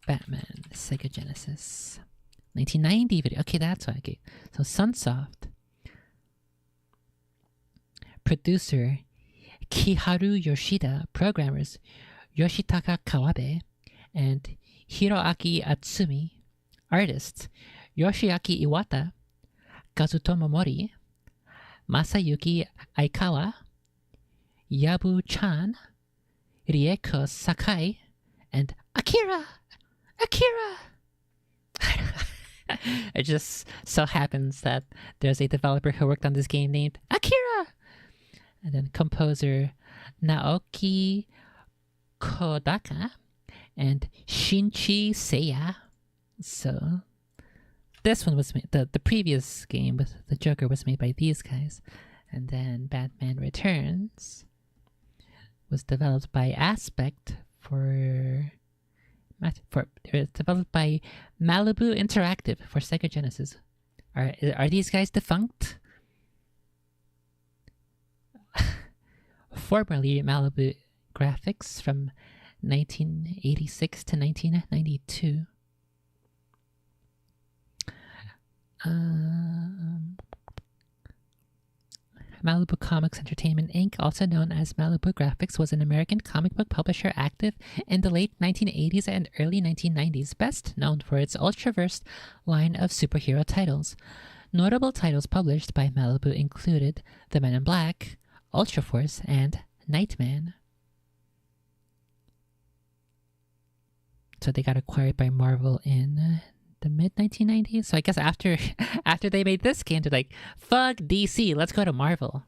Batman, Sega Genesis. 1990 video. Okay, that's why. Okay, so Sunsoft. Producer Kiharu Yoshida. Programmers Yoshitaka Kawabe and Hiroaki Atsumi. Artists Yoshiaki Iwata, Kazutomo Mori, Masayuki Aikawa, Yabu Chan, Rieko Sakai, and Akira! It just so happens that there's a developer who worked on this game named Akira! And then composer Naoki Kodaka and Shinchi Seiya. So this one was made, the previous game with the Joker was made by these guys. And then Batman Returns was developed by Aspect developed by Malibu Interactive for Sega Genesis. Are these guys defunct? Formerly Malibu Graphics from 1986 to 1992. Malibu Comics Entertainment Inc., also known as Malibu Graphics, was an American comic book publisher active in the late 1980s and early 1990s, best known for its Ultraverse line of superhero titles. Notable titles published by Malibu included The Men in Black, Ultra Force, and Nightman. So they got acquired by Marvel in the mid-1990s. So I guess after they made this game, they're like, fuck DC, let's go to Marvel.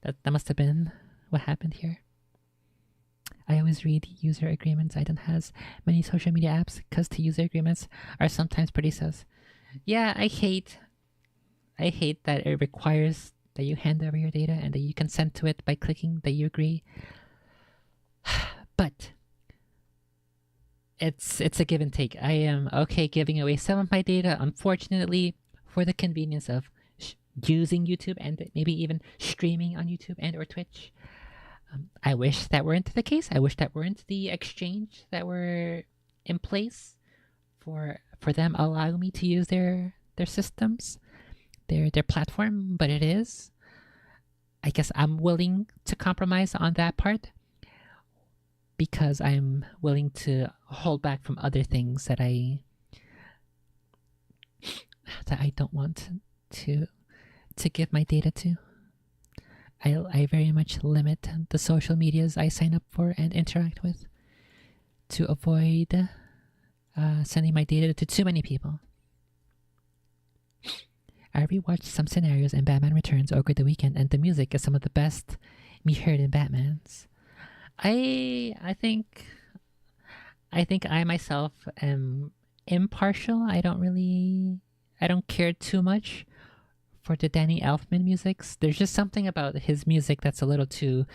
That must have been what happened here. I always read user agreements. I don't have many social media apps because the user agreements are sometimes pretty sus. Yeah, I hate that it requires that you hand over your data and that you consent to it by clicking that you agree. But it's a give and take. I am okay giving away some of my data, unfortunately, for the convenience of using YouTube and maybe even streaming on YouTube and or Twitch. I wish that weren't the case. I wish that weren't the exchange that were in place for them allowing me to use their systems, their platform, but it is. I guess I'm willing to compromise on that part because I'm willing to hold back from other things that I don't want to give my data to. I very much limit the social medias I sign up for and interact with to avoid sending my data to too many people. I rewatched some scenarios in Batman Returns over the weekend, and the music is some of the best me heard in Batman's. I think I myself am impartial. I don't care too much for the Danny Elfman musics. There's just something about his music that's a little too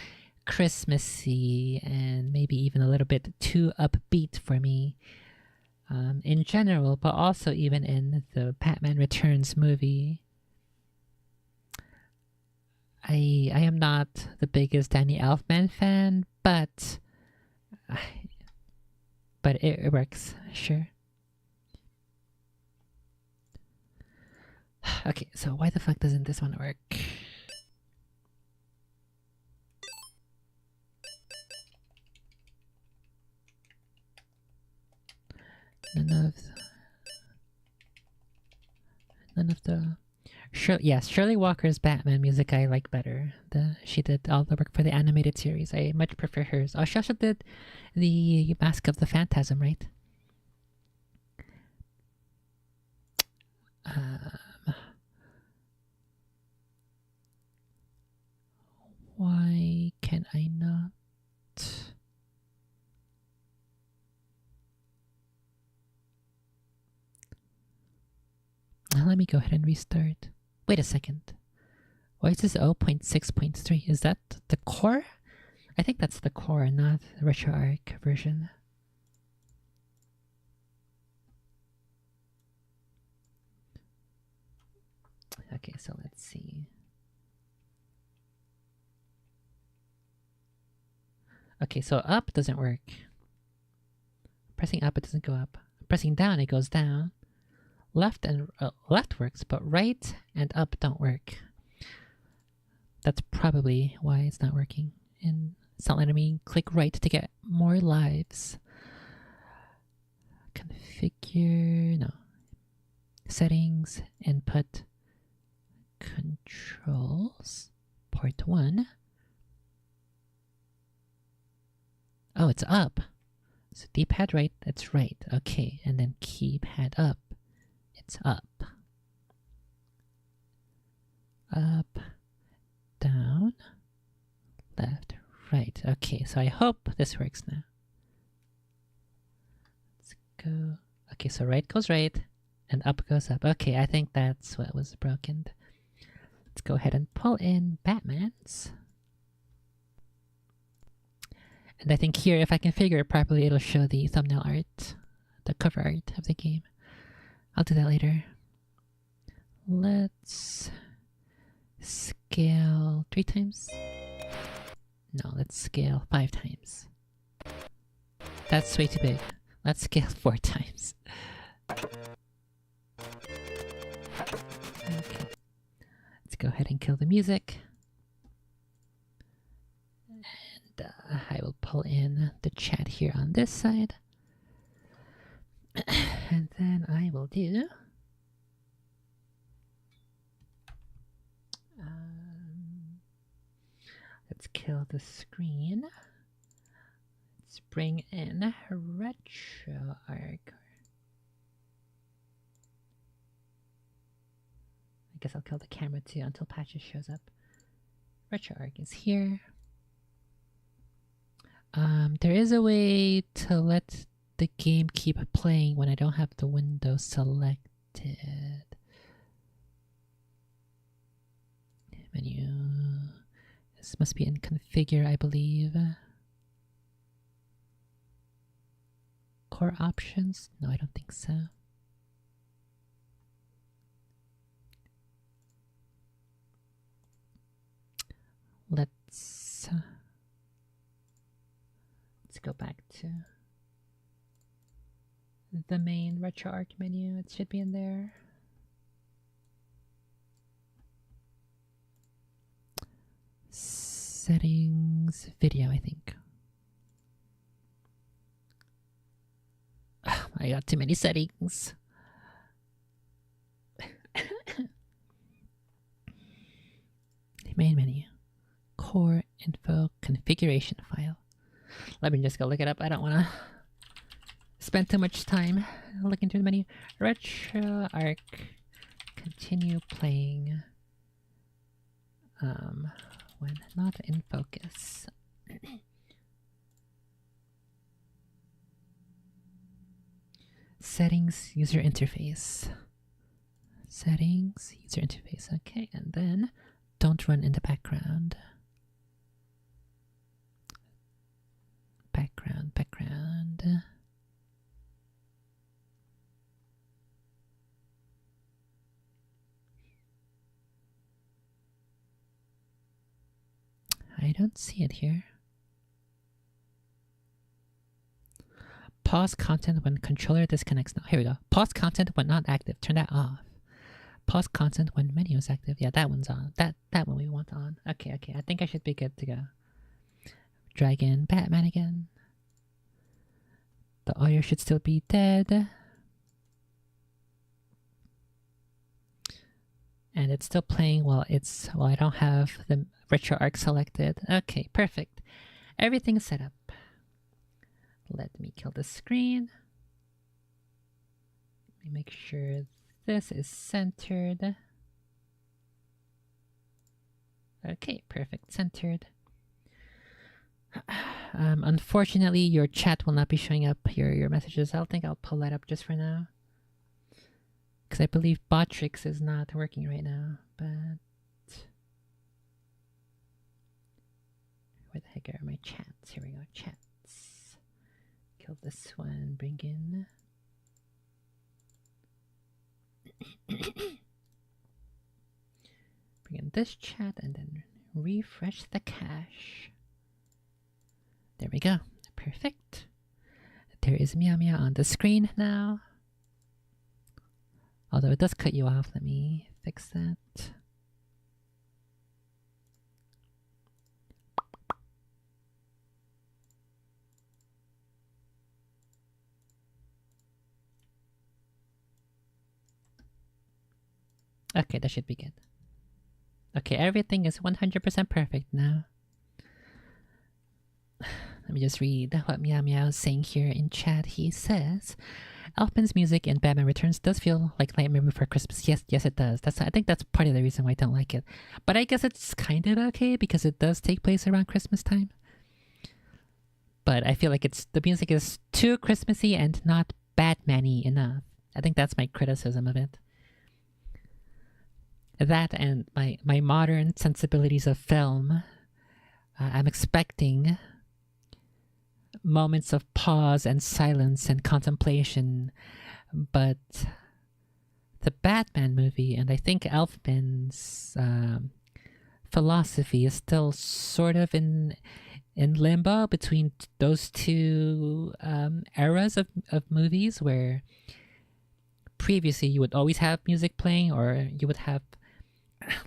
Christmassy and maybe even a little bit too upbeat for me. In general, but also even in the Batman Returns movie. I am not the biggest Danny Elfman fan, but it works, sure. Okay, so why the fuck doesn't this one work? None of the Shirley Walker's Batman music I like better. She did all the work for the animated series. I much prefer hers. Oh, she also did the Mask of the Phantasm, right? Why can I not? Let me go ahead and restart. Wait a second. Why is this 0.6.3? Is that the core? I think that's the core, not the RetroArch version. Okay, so let's see. Okay, so up doesn't work. Pressing up, it doesn't go up. Pressing down, it goes down. Left works, but right and up don't work. That's probably why it's not working. And it's not letting me click right to get more lives. Configure, no. Settings, input, controls, port 1. Oh, it's up. So D-pad right, that's right. Okay, and then keypad up. It's up. Up, down, left, right. Okay, so I hope this works now. Let's go. Okay, so right goes right, and up goes up. Okay, I think that's what was broken. Let's go ahead and pull in Batman's. And I think here, if I configure it properly, it'll show the thumbnail art, the cover art of the game. I'll do that later. Let's scale 3 times. No, let's scale 5 times. That's way too big. Let's scale 4 times. Okay. Let's go ahead and kill the music. And I will pull in the chat here on this side. And then I will do let's kill the screen. Let's bring in RetroArch. I guess I'll kill the camera too until patches shows up. RetroArch is here. There is a way to let the game keep playing when I don't have the window selected. Menu. This must be in configure, I believe. Core options? No, I don't think so. Let's go back to the main RetroArch menu. It should be in there. Settings, video, I think. Oh, I got too many settings. Main menu. Core info configuration file. Let me just go look it up. I don't want to spend too much time looking through the menu. RetroArch. Continue playing. When not in focus. Settings, user interface. Settings, user interface. Okay, and then don't run in the background. Background. I don't see it here. Pause content when controller disconnects. No, here we go. Pause content when not active. Turn that off. Pause content when menu is active. Yeah, that one's on. That one we want on. Okay. I think I should be good to go. Drag in Batman again. The audio should still be dead. And it's still playing while I don't have the RetroArch selected. Okay, perfect. Everything's set up. Let me kill the screen. Let me make sure this is centered. Okay, perfect, centered. Unfortunately, your chat will not be showing up, your messages. I don't think I'll pull that up just for now. Because I believe Botrix is not working right now, but... Where the heck are my chats? Here we go, chats. Kill this one, bring in... in this chat and then refresh the cache. There we go. Perfect. There is Meow Meow on the screen now. Although it does cut you off. Let me fix that. Okay, that should be good. Okay, everything is 100% perfect now. Let me just read what Meow Meow is saying here in chat. He says, Elfman's music in Batman Returns does feel like Nightmare Before Christmas. Yes, it does. I think that's part of the reason why I don't like it. But I guess it's kind of okay because it does take place around Christmas time. But I feel like the music is too Christmassy and not Batman-y enough. I think that's my criticism of it. That and my modern sensibilities of film, I'm expecting moments of pause and silence and contemplation, but the Batman movie and I think Elfman's philosophy is still sort of in limbo between those two eras of movies where previously you would always have music playing or you would have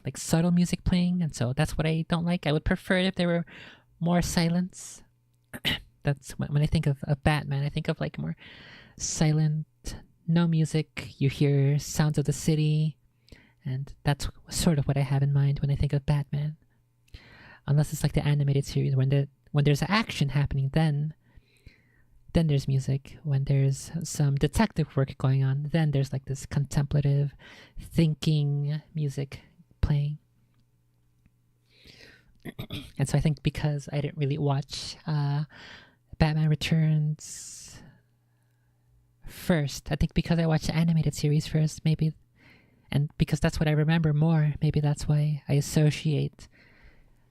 like subtle music playing, and so that's what I don't like. I would prefer it if there were more silence. That's when I think of Batman, I think of like more silent, no music. You hear sounds of the city, and that's sort of what I have in mind when I think of Batman. Unless it's like the animated series when there's action happening, then there's music. When there's some detective work going on, then there's like this contemplative, thinking music playing. And so I think because I didn't really watch Batman Returns first, I think because I watched the animated series first, maybe, and because that's what I remember more, maybe that's why I associate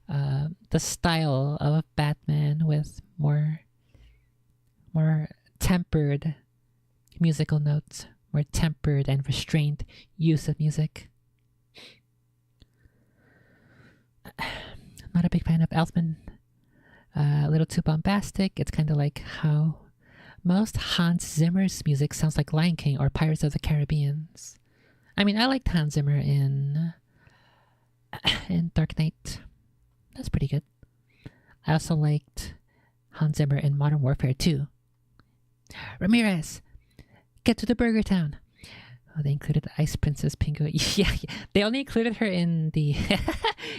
the style of Batman with more tempered musical notes, more tempered and restrained use of music. Not a big fan of Elfman. A little too bombastic. It's kind of like how most Hans Zimmer's music sounds like Lion King or Pirates of the Caribbean. I mean, I liked Hans Zimmer in Dark Knight. That's pretty good. I also liked Hans Zimmer in Modern Warfare 2. Ramirez, get to the Burger Town. Oh, they included Ice Princess Pingu. Yeah, they only included her in the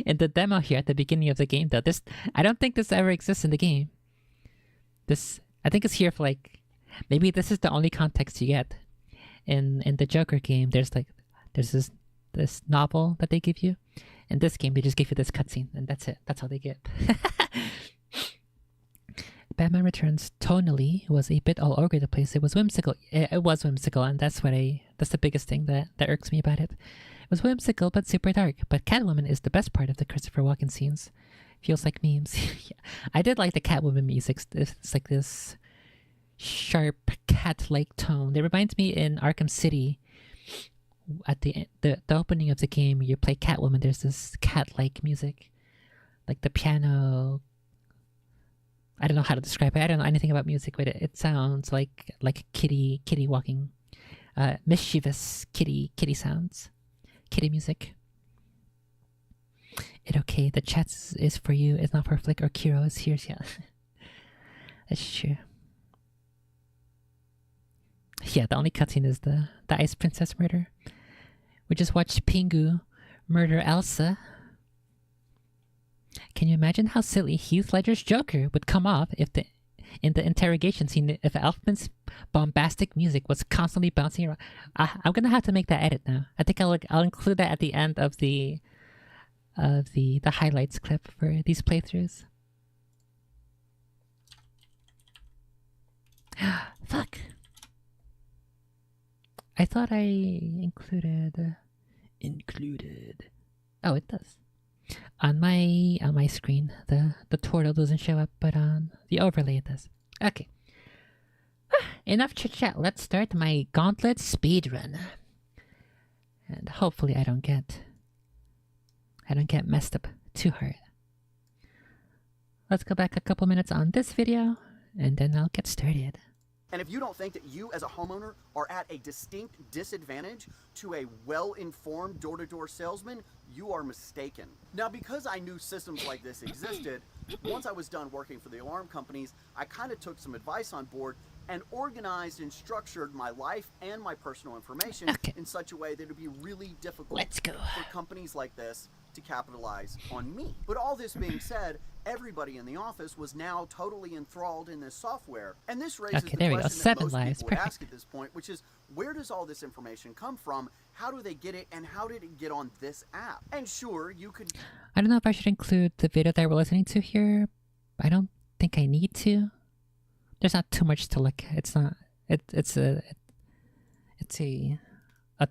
in the demo here at the beginning of the game. Though I don't think this ever exists in the game. I think it's here for like, maybe this is the only context you get. In the Joker game, there's this novel that they give you. In this game, they just give you this cutscene, and that's it. That's all they get. Batman Returns tonally was a bit all over the place. It was whimsical. It was whimsical, and that's the biggest thing that irks me about it. It was whimsical but super dark. But Catwoman is the best part of the Christopher Walken scenes. Feels like memes. Yeah. I did like the Catwoman music. It's like this sharp cat-like tone. It reminds me in Arkham City. At the opening of the game, you play Catwoman. There's this cat-like music, like the piano. I don't know how to describe it. I don't know anything about music, but it sounds like a kitty walking, mischievous kitty sounds, kitty music. It okay. The chat is for you. It's not for Flick or Kiro. It's here. Yeah, that's true. Yeah, the only cutscene is the Ice Princess murder. We just watched Pingu murder Elsa. Can you imagine how silly Heath Ledger's Joker would come off in the interrogation scene if Elfman's bombastic music was constantly bouncing around? I'm gonna have to make that edit now. I think I'll include that at the end of the highlights clip for these playthroughs. Fuck. I thought I included. Oh, it does. On my screen, the turtle doesn't show up, but on the overlay it does. Okay. Enough chit chat. Let's start my gauntlet speedrun. And hopefully I don't get I don't get messed up too hard. Let's go back a couple minutes on this video, and then I'll get started. And if you don't think that you as a homeowner are at a distinct disadvantage to a well-informed door-to-door salesman, you are mistaken. Now, because I knew systems like this existed, once I was done working for the alarm companies, I kind of took some advice on board and organized and structured my life and my personal information in such a way that it would be really difficult for companies like this to capitalize on me. But all this being said, everybody in the office was now totally enthralled in this software. And this raises the question that most people would ask at this point, which is, where does all this information come from? How do they get it? And how did it get on this app? And sure, you could... I don't know if I should include the video that we're listening to here. I don't think I need to. There's not too much to look at. It's not... It's a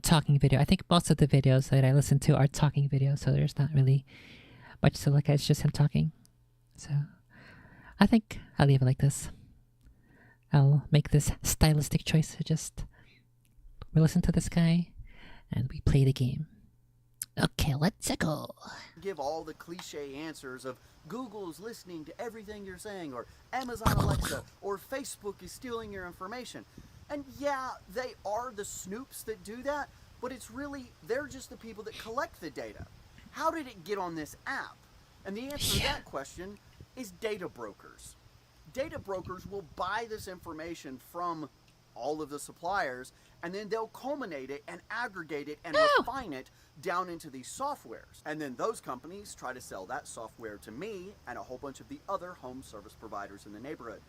talking video. I think most of the videos that I listen to are talking videos, so there's not really much to look at. It's just him talking. So I think I'll leave it like this. I'll make this stylistic choice. We listen to this guy and we play the game. Okay, let's go. Give all the cliche answers of Google's listening to everything you're saying, or Amazon Alexa, or Facebook is stealing your information. And yeah, they are the snoops that do that, but it's really, they're just the people that collect the data. How did it get on this app? And the answer to that question is data brokers. Data brokers will buy this information from all of the suppliers, and then they'll culminate it and aggregate it and refine it down into these softwares. And then those companies try to sell that software to me and a whole bunch of the other home service providers in the neighborhood.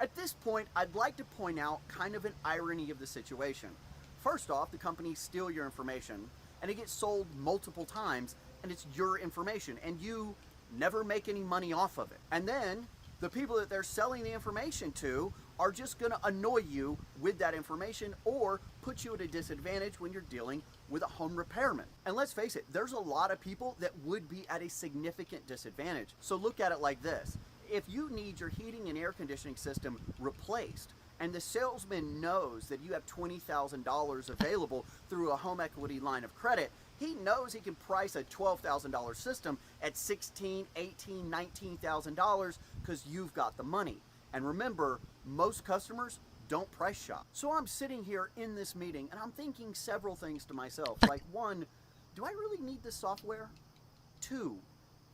At this point, I'd like to point out kind of an irony of the situation. First off, the companies steal your information, and it gets sold multiple times, and it's your information, and you never make any money off of it. And then, the people that they're selling the information to are just gonna annoy you with that information or put you at a disadvantage when you're dealing with a home repairman. And let's face it, there's a lot of people that would be at a significant disadvantage. So look at it like this. If you need your heating and air conditioning system replaced, and the salesman knows that you have $20,000 available through a home equity line of credit, he knows he can price a $12,000 system at $16,000, $18,000, $19,000 because you've got the money. And remember, most customers don't price shop. So I'm sitting here in this meeting and I'm thinking several things to myself. Like, one, do I really need this software? Two,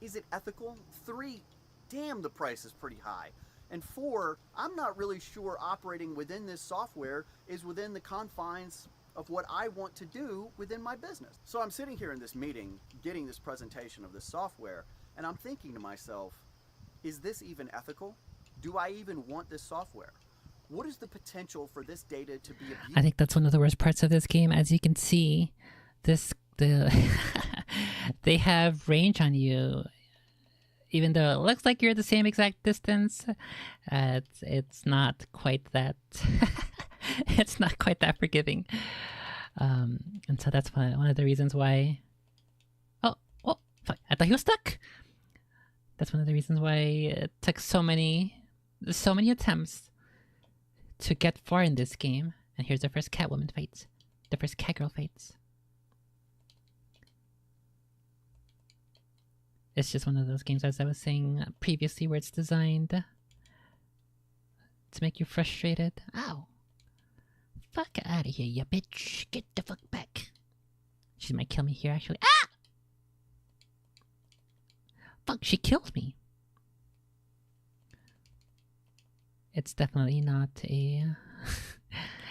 is it ethical? Three, damn, the price is pretty high. And four, I'm not really sure operating within this software is within the confines of what I want to do within my business. So I'm sitting here in this meeting, getting this presentation of this software, and I'm thinking to myself, is this even ethical? Do I even want this software? What is the potential for this data to be abused? I think that's one of the worst parts of this game. As you can see, they have range on you. Even though it looks like you're the same exact distance, it's not quite that. It's not quite that forgiving, and so that's one of the reasons why. Oh, fuck! I thought he was stuck. That's one of the reasons why it took so many attempts to get far in this game. And here's the first Catwoman fight, the first Catgirl fights. It's just one of those games, as I was saying previously, where it's designed to make you frustrated. Ow. Fuck out of here, you bitch. Get the fuck back. She might kill me here, actually. Ah! Fuck, she kills me. It's definitely not a...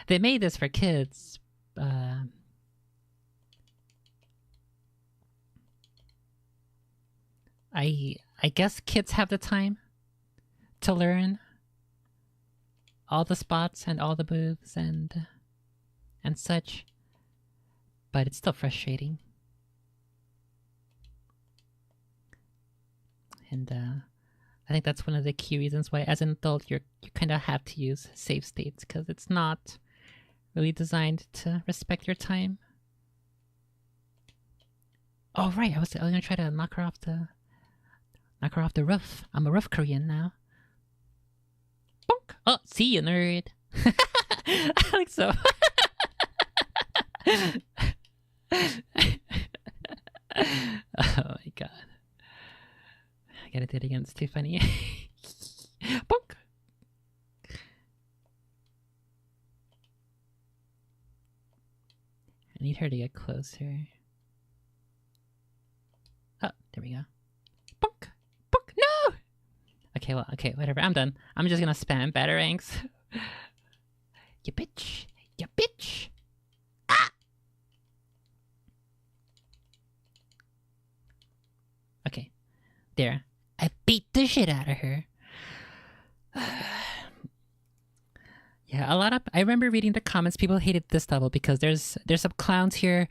They made this for kids. I guess kids have the time to learn all the spots and all the moves and such, but it's still frustrating. And I think that's one of the key reasons why, as an adult, you kind of have to use save states, because it's not really designed to respect your time. Oh right, I was gonna try to knock her off the roof. I'm a roof Korean now. Bonk! Oh, see you, nerd. I think so. Oh my god. I gotta do it again, it's too funny. Bonk! I need her to get closer. Oh, there we go. Bonk! Bonk! No! Okay, well, okay, whatever, I'm done. I'm just gonna spam batarangs. You bitch! You bitch! Ah! Okay. There. I beat the shit out of her. Yeah, a lot of I remember reading the comments. People hated this level because there's some clowns here.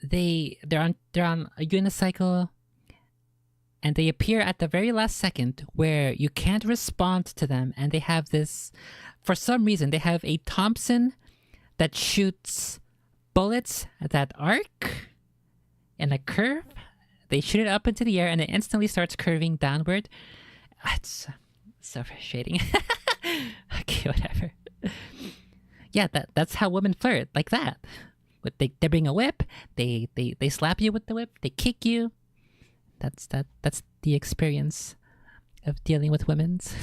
They're on a unicycle, and they appear at the very last second where you can't respond to them, and they have this. For some reason, they have a Thompson that shoots bullets that arc in a curve. They shoot it up into the air, and it instantly starts curving downward. It's so frustrating. Okay, whatever. Yeah, that's how women flirt, like that. But they bring a whip, they slap you with the whip, they kick you. That's the experience of dealing with women's.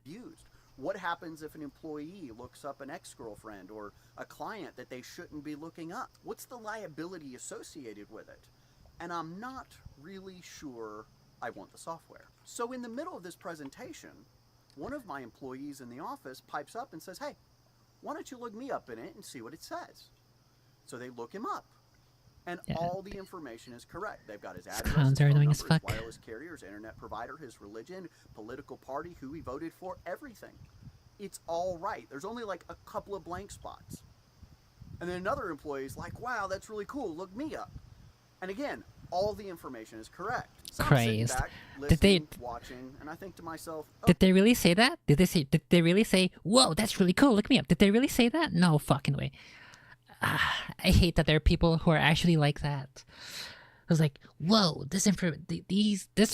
Used. What happens if an employee looks up an ex-girlfriend or a client that they shouldn't be looking up? What's the liability associated with it? And I'm not really sure I want the software. So in the middle of this presentation, one of my employees in the office pipes up and says, hey, why don't you look me up in it and see what it says? So they look him up. And Yeah. all the information is correct. They've got his These address, clowns his are phone annoying number, as fuck. his wireless carrier, his internet provider, his religion, political party, who he voted for, everything. It's all right. There's only like a couple of blank spots. And then another employee's like, wow, that's really cool. Look me up. And again, all the information is correct. So I'm sitting Christ. back, Did they- listening, watching, and I think to myself, oh, Did they really say that? Did they really say, "Whoa, that's really cool. Look me up"? Did they really say that? No fucking way. I hate that there are people who are actually like that. I was like, "Whoa, this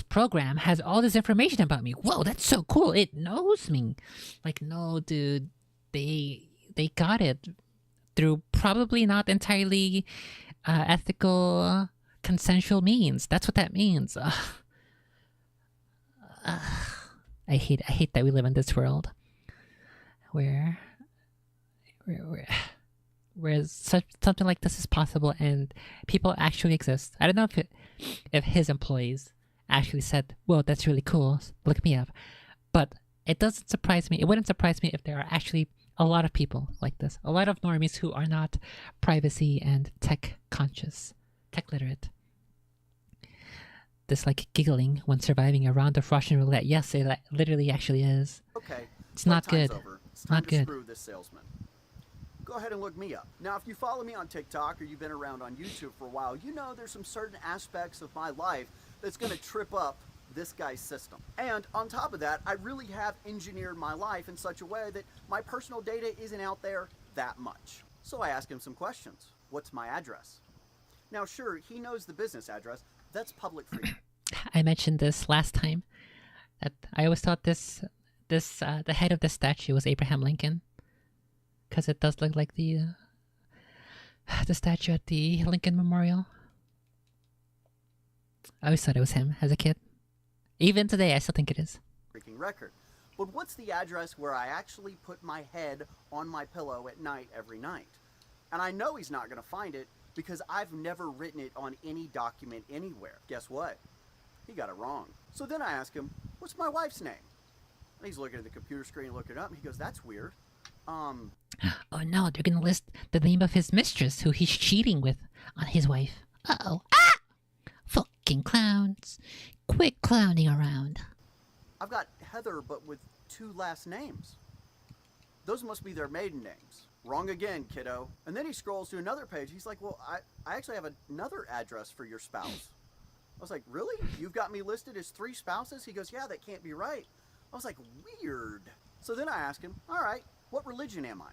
program has all this information about me. Whoa, that's so cool. It knows me." Like, no, dude, they got it through probably not entirely ethical, consensual means. That's what that means. I hate that we live in this world where something like this is possible and people actually exist. I don't know if his employees actually said, "Whoa, that's really cool. Look me up," but it doesn't surprise me. It wouldn't surprise me if there are actually a lot of people like this, a lot of normies who are not privacy and tech conscious, tech literate. This like giggling when surviving a round of Russian roulette. Yes, it literally actually is. okay, It's well, not time's good. over. It's time Not to good. screw this salesman. Go ahead and look me up. Now, if you follow me on TikTok or you've been around on YouTube for a while, you know there's some certain aspects of my life that's going to trip up this guy's system. And on top of that, I really have engineered my life in such a way that my personal data isn't out there that much. So I ask him some questions. What's my address? Now, sure, he knows the business address. That's public freedom. I mentioned this last time. That I always thought the head of the statue was Abraham Lincoln, because it does look like the statue at the Lincoln Memorial. I always thought it was him as a kid. Even today, I still think it is. Freaking record. But what's the address where I actually put my head on my pillow at night every night? And I know he's not going to find it because I've never written it on any document anywhere. Guess what? He got it wrong. So then I ask him, what's my wife's name? And he's looking at the computer screen, looking it up, and he goes, that's weird. Oh no, they're gonna list the name of his mistress who he's cheating with on his wife. Uh-oh. Ah! Fucking clowns. Quit clowning around. I've got Heather, but with 2 last names. Those must be their maiden names. Wrong again, kiddo. And then he scrolls to another page. He's like, well, I actually have another address for your spouse. I was like, really? You've got me listed as 3 spouses? He goes, yeah, that can't be right. I was like, weird. So then I asked him, all right, what religion am I?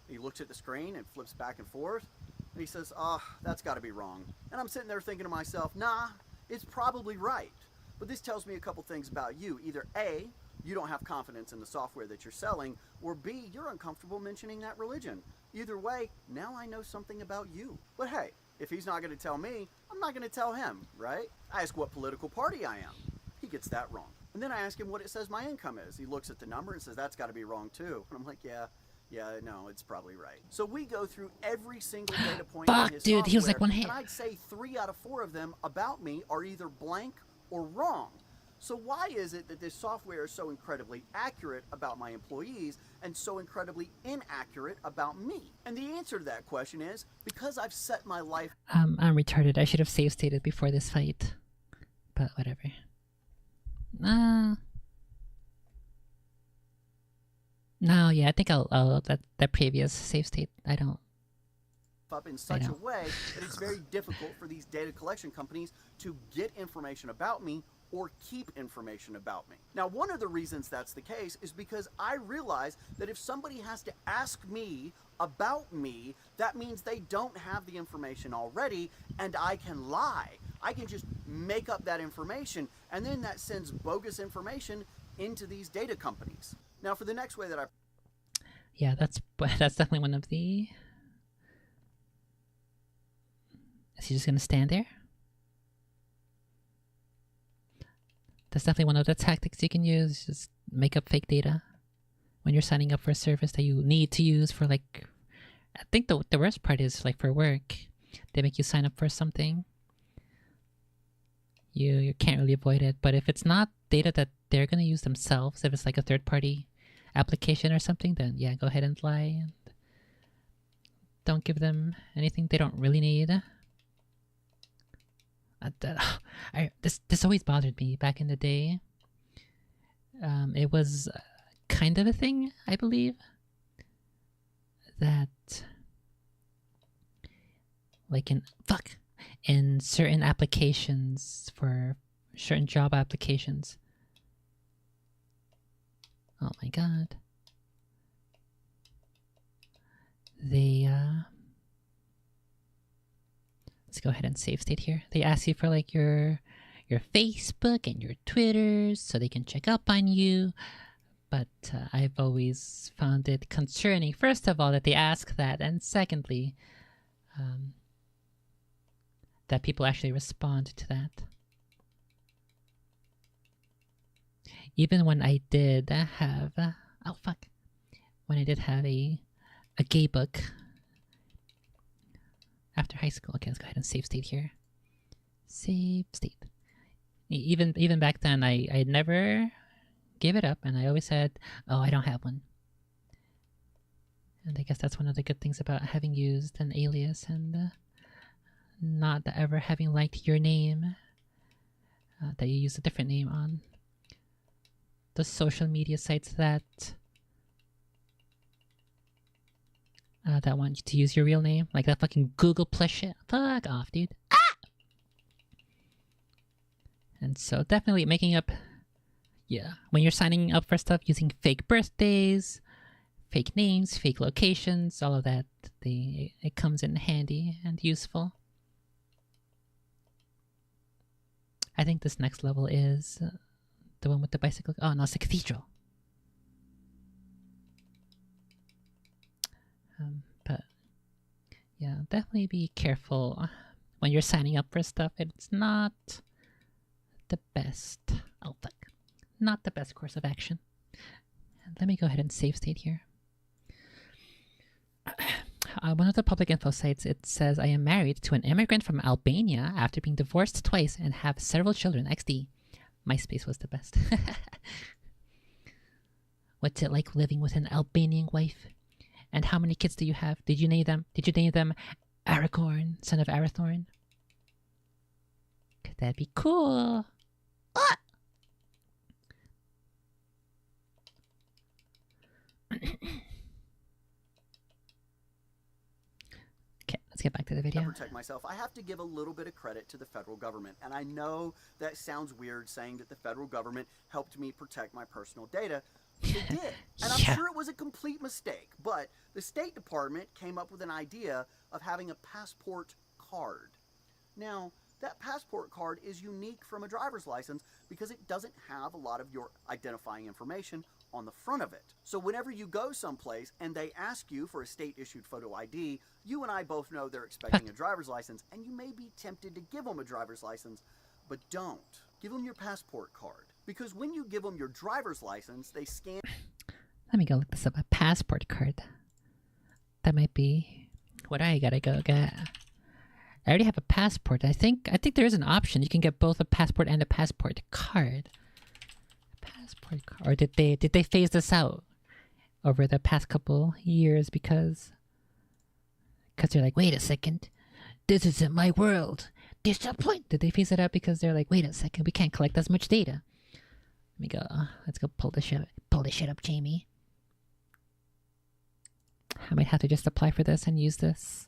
He looks at the screen and flips back and forth. And he says, oh, that's got to be wrong. And I'm sitting there thinking to myself, nah, it's probably right. But this tells me a couple things about you. Either A, you don't have confidence in the software that you're selling, or B, you're uncomfortable mentioning that religion. Either way, now I know something about you. But hey, If he's not going to tell me, I'm not going to tell him, right? I ask what political party I am. He gets that wrong. And then I ask him what it says my income is. He looks at the number and says, that's got to be wrong too. And I'm like, yeah, no, it's probably right. So we go through every single data point in Fuck, his dude, he was like software, one hit. and I'd say 3 out of 4 of them about me are either blank or wrong. So why is it that this software is so incredibly accurate about my employees and so incredibly inaccurate about me? And the answer to that question is because I've set my life... I'm retarded. I should have save stated before this fight. But whatever. No, yeah, I think I'll that previous save state. I don't. Up in such a way that it's very difficult for these data collection companies to get information about me or keep information about me. Now, one of the reasons that's the case is because I realize that if somebody has to ask me about me, that means they don't have the information already, and I can lie. I can just make up that information, and then that sends bogus information into these data companies. Now, for the next way that I... Yeah, that's definitely one of the... Is he just gonna stand there? That's definitely one of the tactics you can use. Just make up fake data when you're signing up for a service that you need to use for, like... I think the worst part is, like, for work. They make you sign up for something. You can't really avoid it. But if it's not data that they're gonna use themselves, if it's like a third-party application or something, then yeah, go ahead and lie. And don't give them anything they don't really need. This always bothered me back in the day. It was kind of a thing, I believe, that like in certain applications for certain job applications. Oh my god. They let's go ahead and save state here. They ask you for like your Facebook and your Twitters so they can check up on you. But I've always found it concerning, first of all, that they ask that, and secondly, that people actually respond to that. Even when I did have when I did have a gay book after high school. Okay, let's go ahead and save state here. Save state. Even back then, I never gave it up, and I always said, "Oh, I don't have one." And I guess that's one of the good things about having used an alias and not ever having liked your name. That you use a different name on the social media sites that that want you to use your real name, like that fucking Google Plus shit. Fuck off, dude. Ah! And so definitely making up, yeah, when you're signing up for stuff using fake birthdays, fake names, fake locations, all of that, it comes in handy and useful. I think this next level is the one with the bicycle. Oh no, it's the cathedral. But yeah, definitely be careful when you're signing up for stuff. It's not the best. Oh fuck, not the best course of action. Let me go ahead and save state here. One of the public info sites, it says, I am married to an immigrant from Albania after being divorced twice and have several children. XD. MySpace was the best. What's it like living with an Albanian wife? And how many kids do you have? Did you name them? Aragorn, son of Arathorn? Could that be cool? Ah! Okay, let's get back to the video. To protect myself, I have to give a little bit of credit to the federal government. And I know that sounds weird saying that the federal government helped me protect my personal data. They did. And I'm sure it was a complete mistake. But the State Department came up with an idea of having a passport card. Now, that passport card is unique from a driver's license because it doesn't have a lot of your identifying information on the front of it. So whenever you go someplace and they ask you for a state-issued photo ID, you and I both know they're expecting a driver's license, and you may be tempted to give them a driver's license, but don't. Give them your passport card. Because when you give them your driver's license, they scan... Let me go look this up. A passport card. That might be what I gotta go get. I already have a passport. I think there is an option. You can get both a passport and a passport card. Passport card. Or did they phase this out over the past couple years because they're like, wait a second, this isn't my world. Disappoint. Did they phase it out because they're like, wait a second, we can't collect as much data? Let me go. Let's go pull this shit up, Jamie. I might have to just apply for this and use this.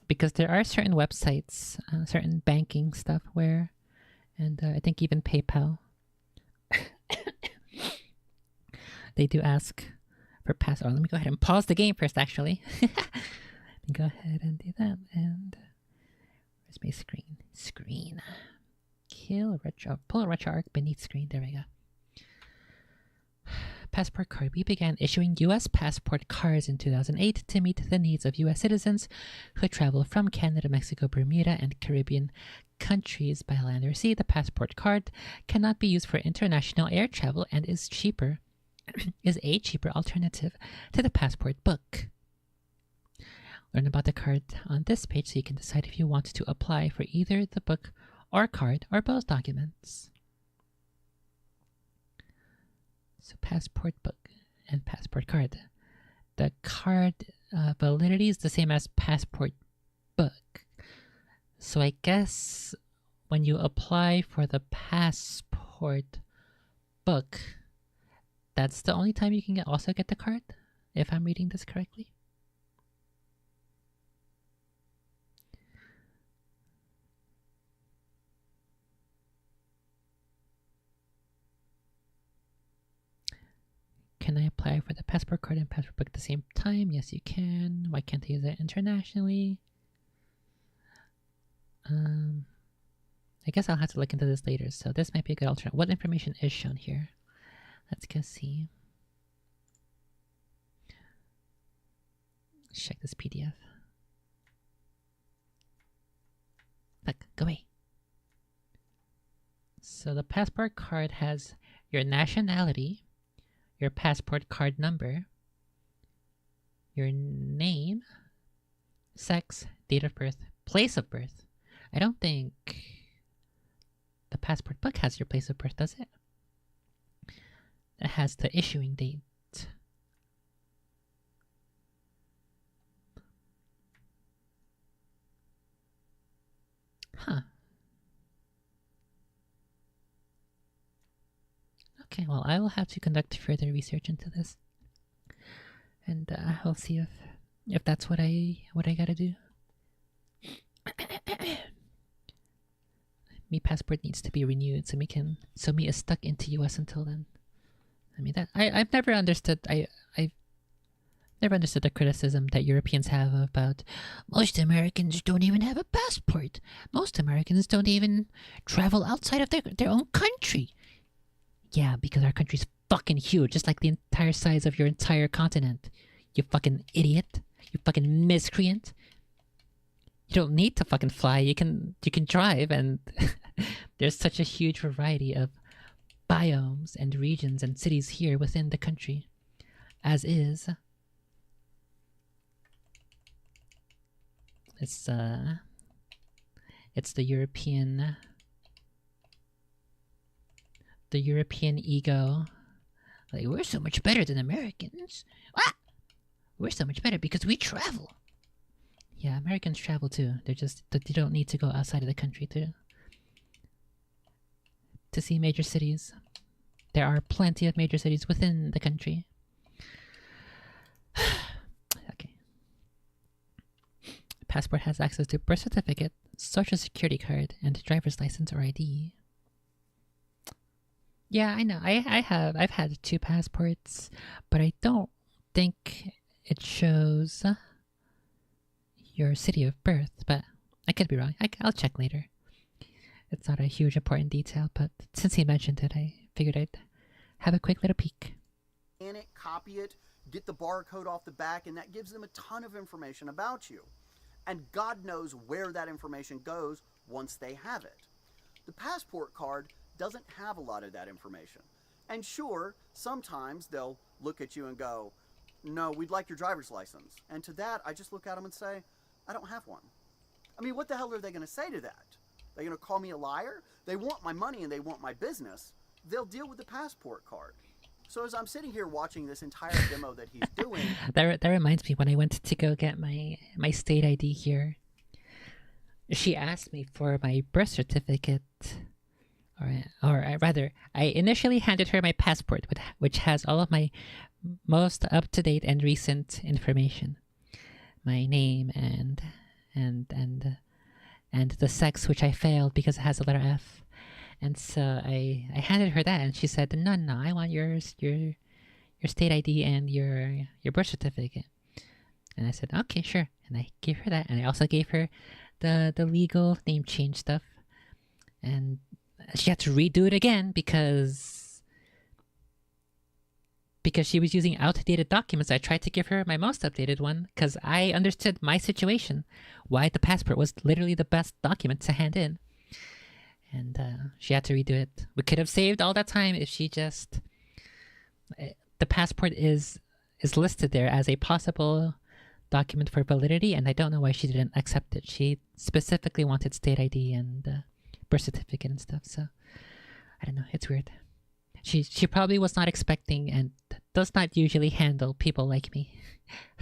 Because there are certain websites, certain banking stuff where, and I think even PayPal, they do ask for password. Oh, let me go ahead and pause the game first, actually. Go ahead and do that. And where's my screen? Screen. Pull a retro arc beneath screen. There we go. Passport card. We began issuing U.S. passport cards in 2008 to meet the needs of U.S. citizens who travel from Canada, Mexico, Bermuda, and Caribbean countries by land or sea. The passport card cannot be used for international air travel and is a cheaper alternative to the passport book. Learn about the card on this page so you can decide if you want to apply for either the book or card or both documents. So passport book and passport card. The card validity is the same as passport book. So I guess when you apply for the passport book, that's the only time you can also get the card, if I'm reading this correctly. Can I apply for the passport card and passport book at the same time? Yes, you can. Why can't I use it internationally? I guess I'll have to look into this later. So this might be a good alternative. What information is shown here? Let's go see. Let's check this PDF. Look, go away. So the passport card has your nationality, your passport card number, your name, sex, date of birth, place of birth. I don't think the passport book has your place of birth, does it? It has the issuing date. Huh. Okay, well, I will have to conduct further research into this, and I'll see if that's what I gotta do. Me passport needs to be renewed, so me is stuck into US until then. I mean that I've never understood. I've never understood the criticism that Europeans have about most Americans don't even have a passport. Most Americans don't even travel outside of their own country. Yeah, because our country's fucking huge, just like the entire size of your entire continent. You fucking idiot. You fucking miscreant. You don't need to fucking fly. You can drive, and there's such a huge variety of biomes and regions and cities here within the country. As is. It's the European ego. Like, we're so much better than Americans. Ah! We're so much better because we travel. Yeah, Americans travel too. They don't need to go outside of the country to see major cities. There are plenty of major cities within the country. Okay. Passport has access to birth certificate, social security card, and driver's license or ID. Yeah, I know. I've had 2 passports, but I don't think it shows your city of birth, but I could be wrong. I'll check later. It's not a huge important detail, but since he mentioned it, I figured I'd have a quick little peek. Scan it, copy it, get the barcode off the back, and that gives them a ton of information about you. And God knows where that information goes once they have it. The passport card doesn't have a lot of that information. And sure, sometimes they'll look at you and go, "No, we'd like your driver's license." And to that, I just look at them and say, "I don't have one." I mean, what the hell are they going to say to that? They're going to call me a liar? They want my money and they want my business. They'll deal with the passport card. So as I'm sitting here watching this entire demo that he's doing... That reminds me, when I went to go get my state ID here, she asked me for my birth certificate. Or rather, I initially handed her my passport, which has all of my most up-to-date and recent information. My name and the sex, which I failed because it has a letter F. And so I handed her that, and she said, no, I want your state ID and your birth certificate. And I said, okay, sure. And I gave her that, and I also gave her the legal name change stuff. And she had to redo it again because she was using outdated documents. I tried to give her my most updated one because I understood my situation, why the passport was literally the best document to hand in. And she had to redo it. We could have saved all that time if she just... The passport is listed there as a possible document for validity, and I don't know why she didn't accept it. She specifically wanted state ID and birth certificate and stuff, so I don't know. It's weird. She probably was not expecting and does not usually handle people like me,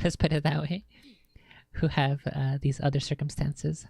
let's put it that way, who have these other circumstances.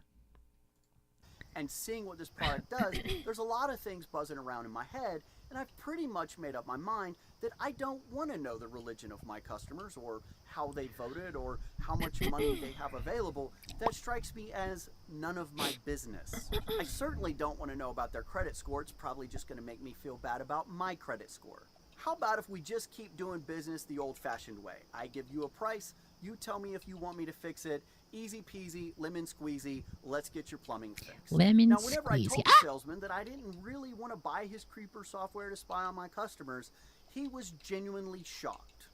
And seeing what this product does, there's a lot of things buzzing around in my head, and I've pretty much made up my mind that I don't want to know the religion of my customers or how they voted or how much money they have available. That strikes me as none of my business. I certainly don't want to know about their credit score. It's probably just going to make me feel bad about my credit score. How about if we just keep doing business the old-fashioned way? I give you a price, you tell me if you want me to fix it. Easy peasy, lemon squeezy, let's get your plumbing fixed. Lemon now, whenever squeezy. I told the salesman that I didn't really want to buy his creeper software to spy on my customers, he was genuinely shocked.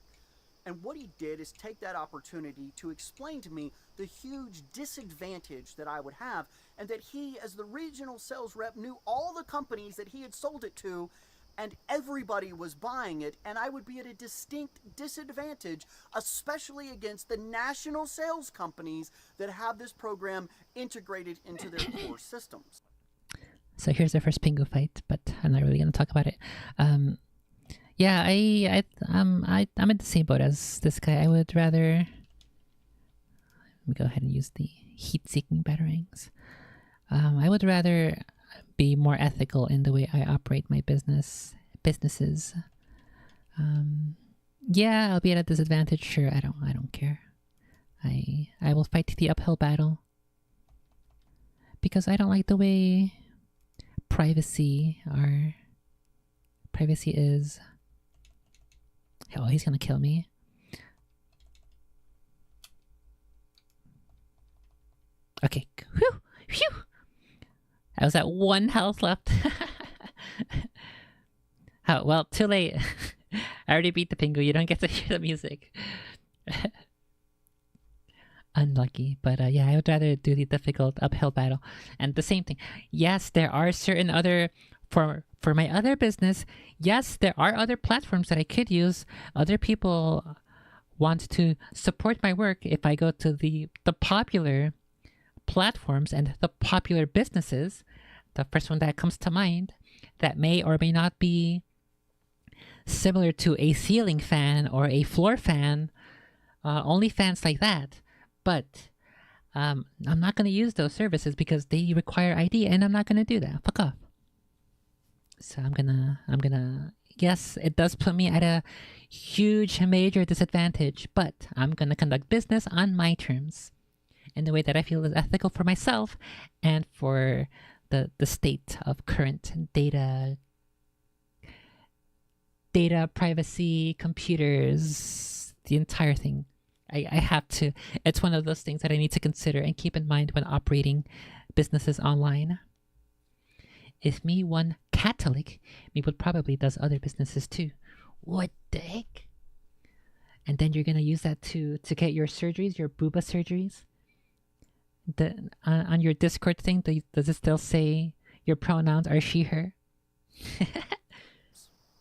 And what he did is take that opportunity to explain to me the huge disadvantage that I would have, and that he, as the regional sales rep, knew all the companies that he had sold it to, and everybody was buying it, and I would be at a distinct disadvantage, especially against the national sales companies that have this program integrated into their core systems. So here's the first Pingu fight, but I'm not really going to talk about it. Yeah, I'm in the same boat as this guy. I would rather... Let me go ahead and use the heat-seeking batarangs. I would rather be more ethical in the way I operate my businesses. Yeah, I'll be at a disadvantage. Sure, I don't care. I will fight the uphill battle because I don't like the way privacy is. Hell, he's gonna kill me. Okay, whew. I was at 1 health left. Oh, well, too late. I already beat the Pingu. You don't get to hear the music. Unlucky. But yeah, I would rather do the difficult uphill battle. And the same thing. Yes, there are certain other... For my other business, yes, there are other platforms that I could use. Other people want to support my work if I go to the popular platforms and the popular businesses. The first one that comes to mind that may or may not be similar to a ceiling fan or a floor fan, only fans like that. But I'm not going to use those services because they require ID, and I'm not going to do that. Fuck off. So I'm gonna, yes, it does put me at a huge, major disadvantage, but I'm gonna conduct business on my terms in the way that I feel is ethical for myself and for the state of current data privacy, computers, the entire thing. I have to, it's one of those things that I need to consider and keep in mind when operating businesses online. If me one Catholic, Meeple probably does other businesses too. What the heck? And then you're gonna use that to get your surgeries, your booba surgeries. On your Discord thing, does it still say your pronouns are she, her?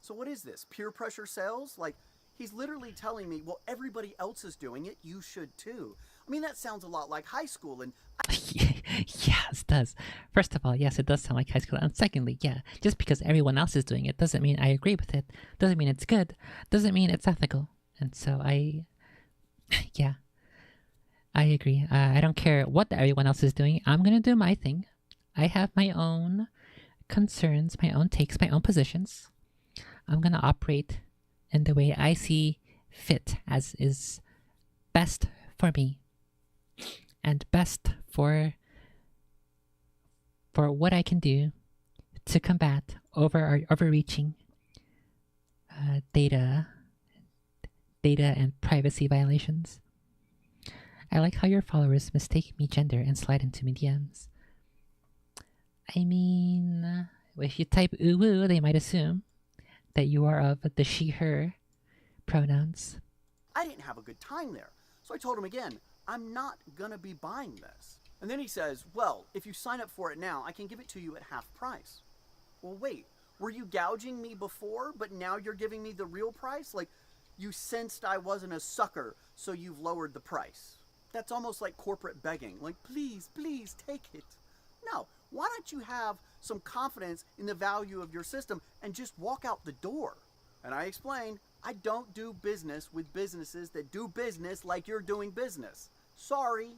So what is this? Peer pressure sales? Like, he's literally telling me, well, everybody else is doing it, you should too. I mean, that sounds a lot like high school, and Yes, it does. First of all, yes, it does sound like high school. And secondly, yeah, just because everyone else is doing it doesn't mean I agree with it. Doesn't mean it's good. Doesn't mean it's ethical. And so yeah, I agree. I don't care what everyone else is doing. I'm gonna do my thing. I have my own concerns, my own takes, my own positions. I'm gonna operate in the way I see fit, as is best for me and best for what I can do to combat overreaching data and privacy violations. I like how your followers mistake me gender and slide into me DMs. I mean, if you type ooh woo, they might assume that you are of the she, her pronouns. I didn't have a good time there. So I told him again, I'm not gonna be buying this. And then he says, well, if you sign up for it now, I can give it to you at half price. Well, wait, were you gouging me before, but now you're giving me the real price? Like, you sensed I wasn't a sucker, so you've lowered the price. That's almost like corporate begging. Like, please, please take it. No, why don't you have some confidence in the value of your system and just walk out the door? And I explained, I don't do business with businesses that do business like you're doing business. Sorry.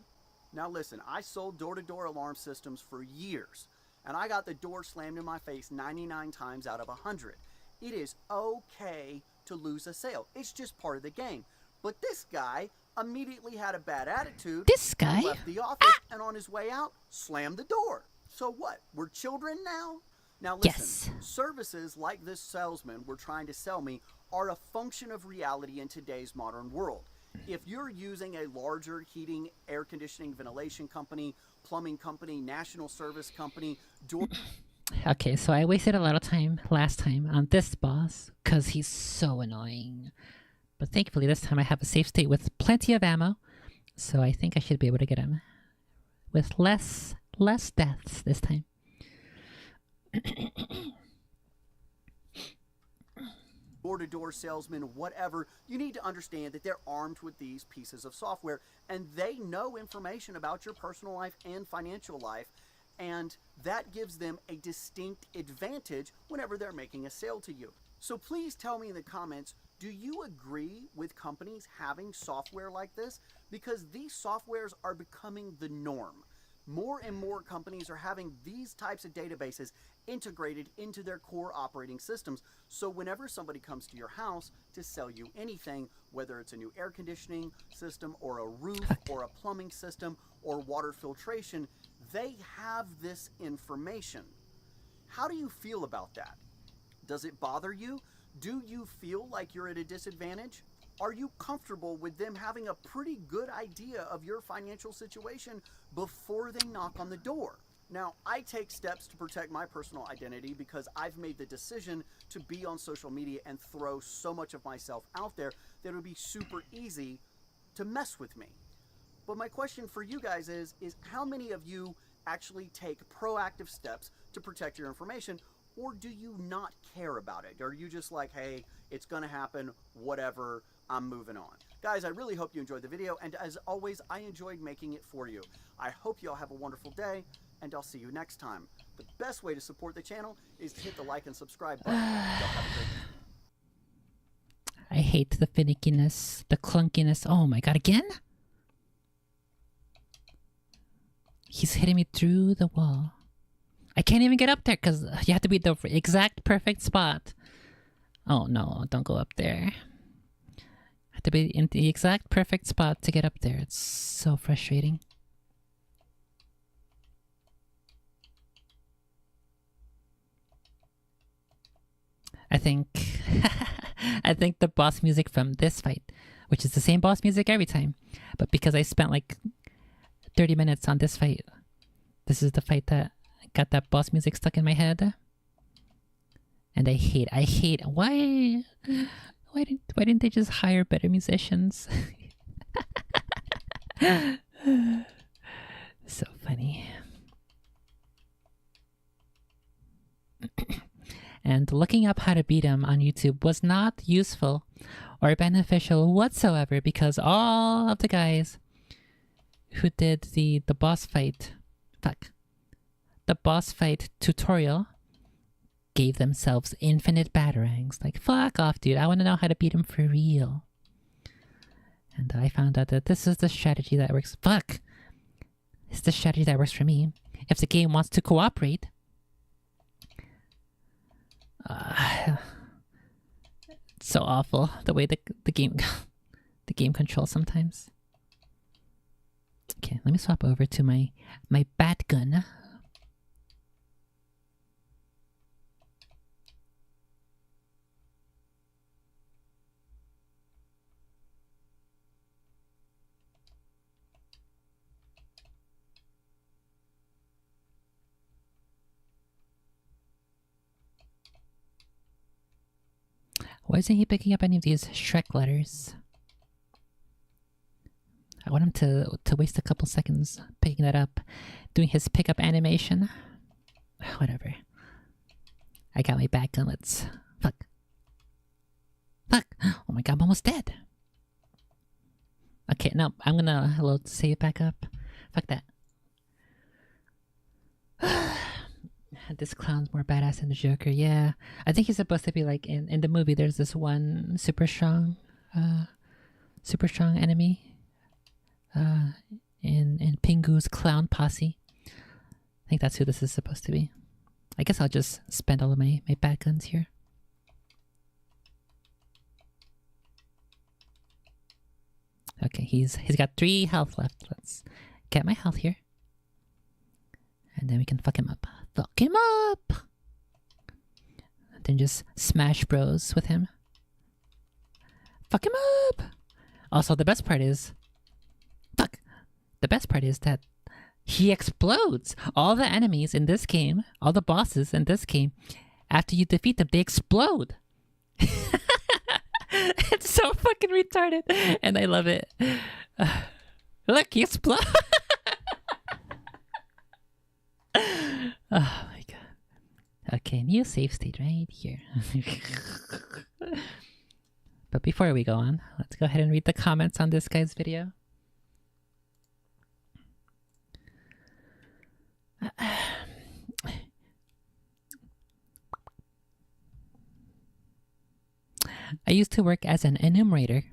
Now listen, I sold door-to-door alarm systems for years, and I got the door slammed in my face 99 times out of 100. It is okay to lose a sale. It's just part of the game. But this guy immediately had a bad attitude. This guy? Left the office, and on his way out, slammed the door. So what? We're children now? Now listen, Yes. Services like this salesman were trying to sell me are a function of reality in today's modern world. If you're using a larger heating, air conditioning, ventilation company, plumbing company, national service company, door... Okay, so I wasted a lot of time last time on this boss because he's so annoying. But thankfully this time I have a safe state with plenty of ammo, so I think I should be able to get him with less deaths this time. Door-to-door salesman, whatever, you need to understand that they're armed with these pieces of software and they know information about your personal life and financial life, and that gives them a distinct advantage whenever they're making a sale to you. So please tell me in the comments, do you agree with companies having software like this? Because these softwares are becoming the norm. More and more companies are having these types of databases integrated into their core operating systems. So whenever somebody comes to your house to sell you anything, whether it's a new air conditioning system or a roof or a plumbing system or water filtration, they have this information. How do you feel about that? Does it bother you? Do you feel like you're at a disadvantage? Are you comfortable with them having a pretty good idea of your financial situation before they knock on the door? Now, I take steps to protect my personal identity because I've made the decision to be on social media and throw so much of myself out there that it would be super easy to mess with me. But my question for you guys is how many of you actually take proactive steps to protect your information, or do you not care about it? Are you just like, hey, it's gonna happen, whatever, I'm moving on? Guys, I really hope you enjoyed the video, and as always, I enjoyed making it for you. I hope you all have a wonderful day, and I'll see you next time. The best way to support the channel is to hit the like and subscribe button. Y'all have a great day. I hate the finickiness, the clunkiness. Oh my god, again? He's hitting me through the wall. I can't even get up there because you have to be the exact perfect spot. Oh no, don't go up there. I have to be in the exact perfect spot to get up there. It's so frustrating. I think I think the boss music from this fight, which is the same boss music every time, but because I spent like 30 minutes on this fight, this is the fight that got that boss music stuck in my head. And I hate why didn't they just hire better musicians? So funny. And looking up how to beat him on YouTube was not useful or beneficial whatsoever, because all of the guys who did the boss fight tutorial gave themselves infinite batarangs. Like, fuck off, dude. I want to know how to beat him for real. And I found out that this is the strategy that works. Fuck! It's the strategy that works for me. If the game wants to cooperate, it's so awful the way the game the game controls sometimes. Okay, let me swap over to my bat gun. Why isn't he picking up any of these Shrek letters? I want him to waste a couple seconds picking that up, doing his pickup animation. Whatever. I got my back gun. Let's... Fuck. Fuck! Oh my god, I'm almost dead. Okay, no, I'm gonna load save back up. Fuck that. This clown's more badass than the Joker. Yeah, I think he's supposed to be like in the movie. There's this one super strong enemy in Pingu's clown posse. I think that's who this is supposed to be. I guess I'll just spend all of my bat guns here. Okay, he's got 3 health left. Let's get my health here, and then we can fuck him up. Fuck him up! And then just smash bros with him. Fuck him up! Also, the best part is... Fuck! The best part is that he explodes! All the enemies in this game, all the bosses in this game, after you defeat them, they explode! It's so fucking retarded! And I love it. Look, he explodes! Oh my god. Okay, new save state right here. But before we go on, let's go ahead and read the comments on this guy's video. I used to work as an enumerator,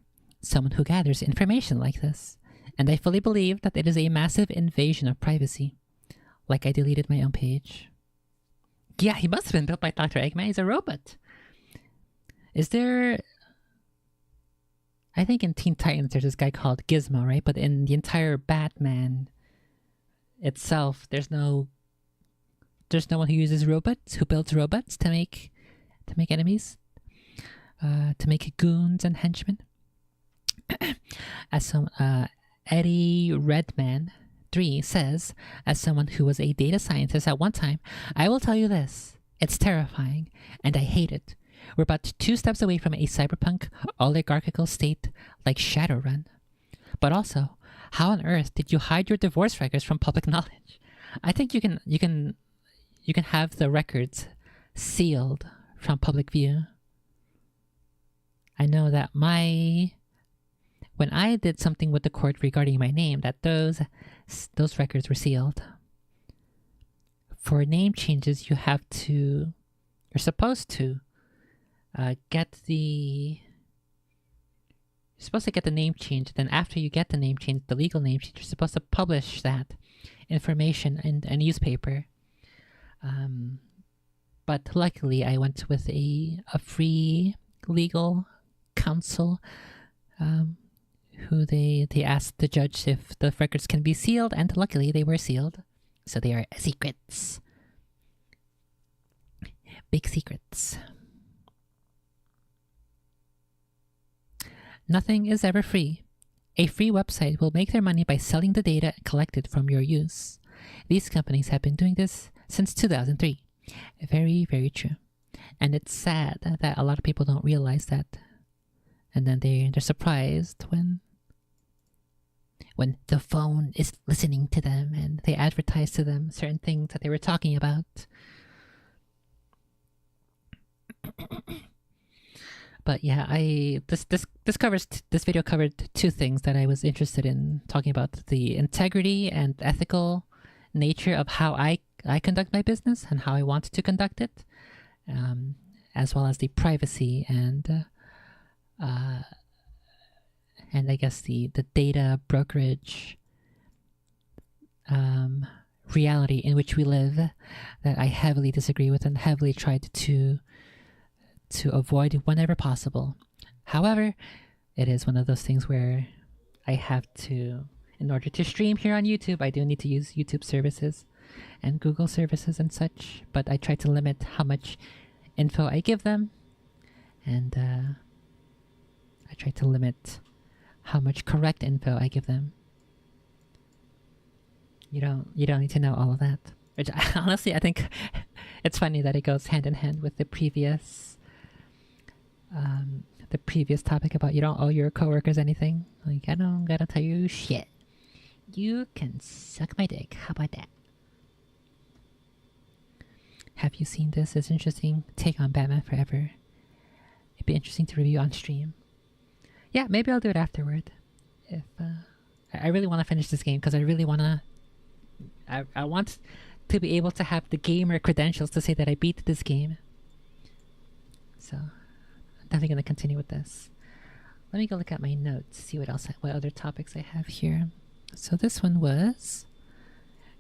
someone who gathers information like this, and I fully believe that it is a massive invasion of privacy. Like I deleted my own page. Yeah, he must have been built by Dr. Eggman. He's a robot. Is there... I think in Teen Titans there's this guy called Gizmo, right? But in the entire Batman itself, there's no one who uses robots, who builds robots to make enemies, to make goons and henchmen. As some Eddie Redman 3 says, as someone who was a data scientist at one time, I will tell you this: it's terrifying, and I hate it. We're about 2 steps away from a cyberpunk oligarchical state like Shadowrun. But also, how on earth did you hide your divorce records from public knowledge? I think you can have the records sealed from public view. I know that when I did something with the court regarding my name, that those records were sealed. For name changes, you're supposed to get the name change. Then after you get the name change, the legal name change, you're supposed to publish that information in a newspaper. But luckily, I went with a free legal counsel, who they asked the judge if the records can be sealed, and luckily they were sealed. So they are secrets. Big secrets. Nothing is ever free. A free website will make their money by selling the data collected from your use. These companies have been doing this since 2003. Very, very true. And it's sad that a lot of people don't realize that. And then they're surprised when the phone is listening to them and they advertise to them certain things that they were talking about. But yeah, this video covered two things that I was interested in talking about: the integrity and ethical nature of how I conduct my business and how I want to conduct it, as well as the privacy and I guess the data brokerage reality in which we live that I heavily disagree with and heavily tried to avoid whenever possible. However, it is one of those things where I have to, in order to stream here on YouTube, I do need to use YouTube services and Google services and such, but I try to limit how much info I give them, and I try to limit how much correct info I give them. You don't need to know all of that. Which honestly, I think it's funny that it goes hand in hand with the previous topic about you don't owe your coworkers anything. Like, I don't gotta tell you shit. You can suck my dick. How about that? Have you seen this? It's interesting take on Batman Forever. It'd be interesting to review on stream. Yeah, maybe I'll do it afterward. If I really want to finish this game because I really want to. I want to be able to have the gamer credentials to say that I beat this game. So I'm definitely going to continue with this. Let me go look at my notes, see what other topics I have here. So this one was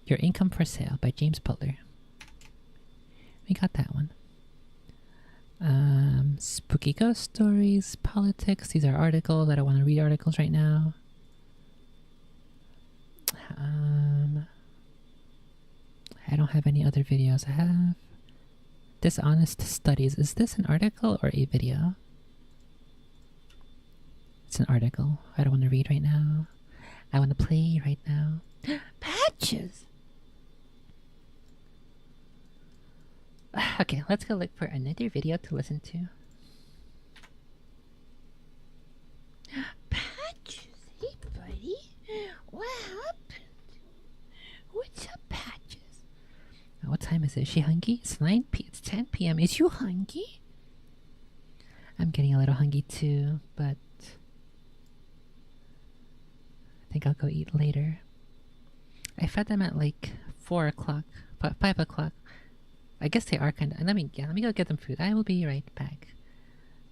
Your Income for Sale by James Butler. We got that one. Spooky ghost stories, politics. These are articles. I don't want to read articles right now. I don't have any other videos. I have Dishonest Studies. Is this an article or a video? It's an article. I don't want to read right now. I want to play right now. Patches! Okay, let's go look for another video to listen to. Patches! Hey, buddy. What happened? What's up, Patches? What time is it? Is she hungry? It's 9 p. It's 10 p.m. Is you hungry? I'm getting a little hungry too, but I think I'll go eat later. I fed them at like 4 o'clock, 5 o'clock. I guess they are kind of. Let me go get them food. I will be right back.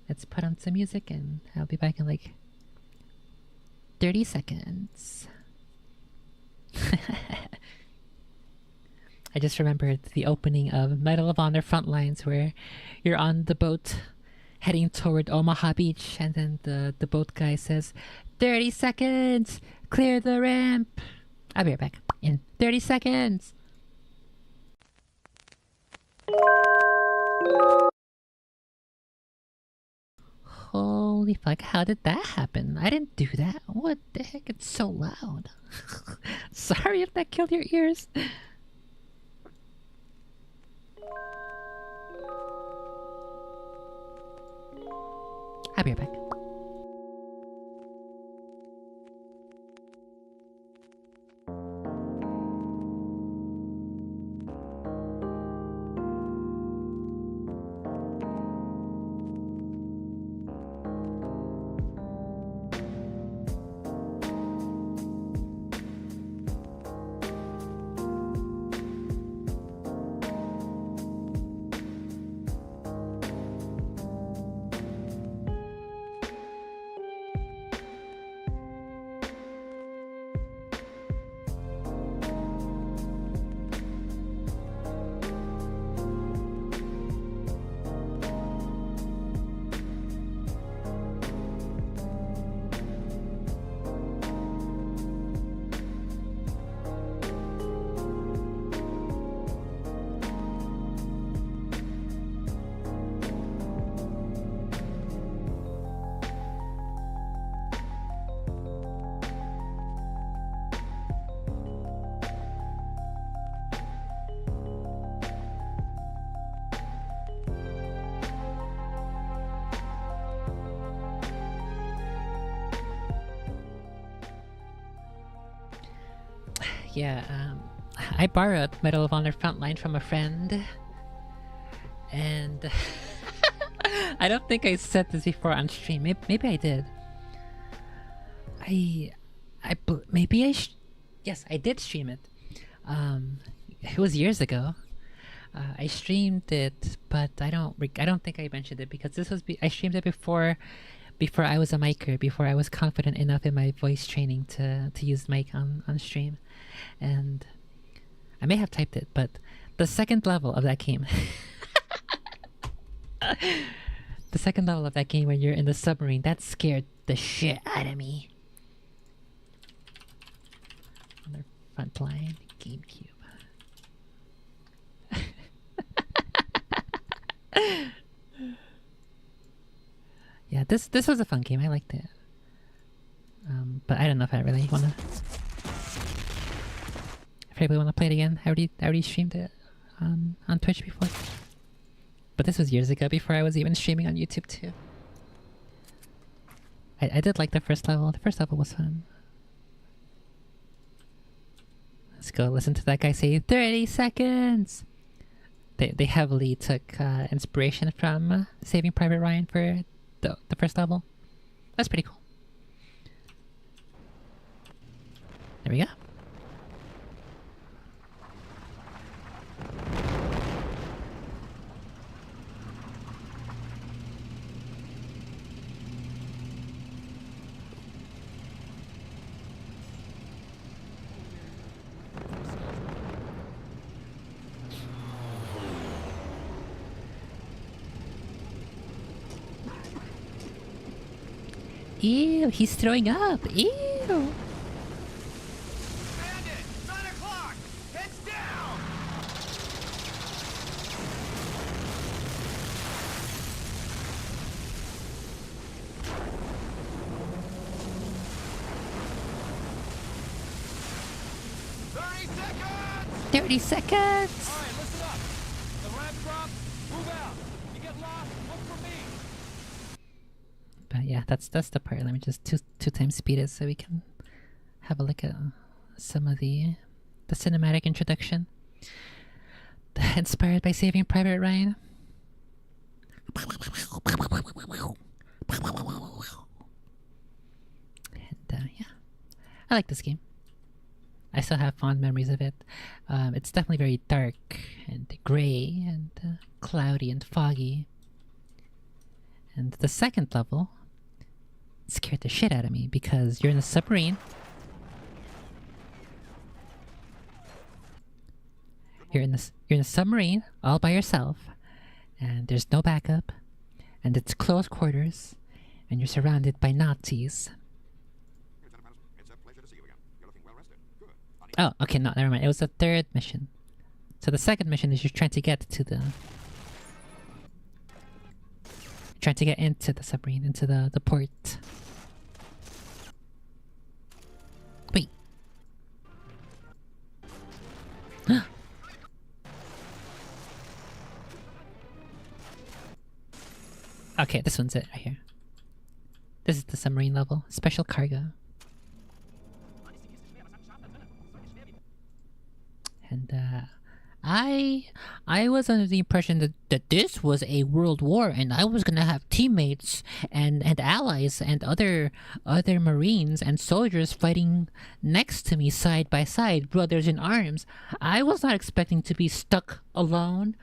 Let's put on some music and I'll be back in like 30 seconds. I just remembered the opening of Medal of Honor Frontlines where you're on the boat heading toward Omaha Beach and then the boat guy says, 30 seconds! Clear the ramp! I'll be right back in 30 seconds! Holy fuck, how did that happen? I didn't do that. What the heck? It's so loud. Sorry if that killed your ears. I'll be right back. Yeah, I borrowed Medal of Honor Frontline from a friend, and I don't think I said this before on stream. Maybe I did. Yes, I did stream it. It was years ago. I streamed it, but I don't think I mentioned it because I streamed it before I was a micer, before I was confident enough in my voice training to use mic on stream. And I may have typed it, but the second level of that game the second level of that game when you're in the submarine, that scared the shit out of me. Another Frontline GameCube. Yeah, this was a fun game. I liked it. But I don't know if I really wanna. If I really wanna play it again. I already streamed it on Twitch before. But this was years ago, before I was even streaming on YouTube too. I did like the first level. The first level was fun. Let's go listen to that guy say 30 seconds! They heavily took inspiration from Saving Private Ryan for the first level. That's pretty cool. There we go. Ew, he's throwing up. Ew. Bandit! 9 o'clock! Heads down! $30 seconds! 30 seconds! Alright, listen up. The ramp drops, move out. You get lost, look for me. But yeah, that's the part. Let me just two times speed it so we can have a look at some of the cinematic introduction. Inspired by Saving Private Ryan. And yeah, I like this game. I still have fond memories of it. It's definitely very dark and gray and cloudy and foggy. And the second level scared the shit out of me because you're in a submarine. You're in a submarine all by yourself, and there's no backup, and it's close quarters, and you're surrounded by Nazis. Oh, okay, no, never mind. It was the third mission. So the second mission is you're trying to get to the... Trying to get into the submarine, into the port. Wait. Okay, this one's it right here. This is the submarine level. Special cargo. And I was under the impression that this was a world war and I was gonna have teammates and allies and other marines and soldiers fighting next to me side by side, brothers in arms. I was not expecting to be stuck alone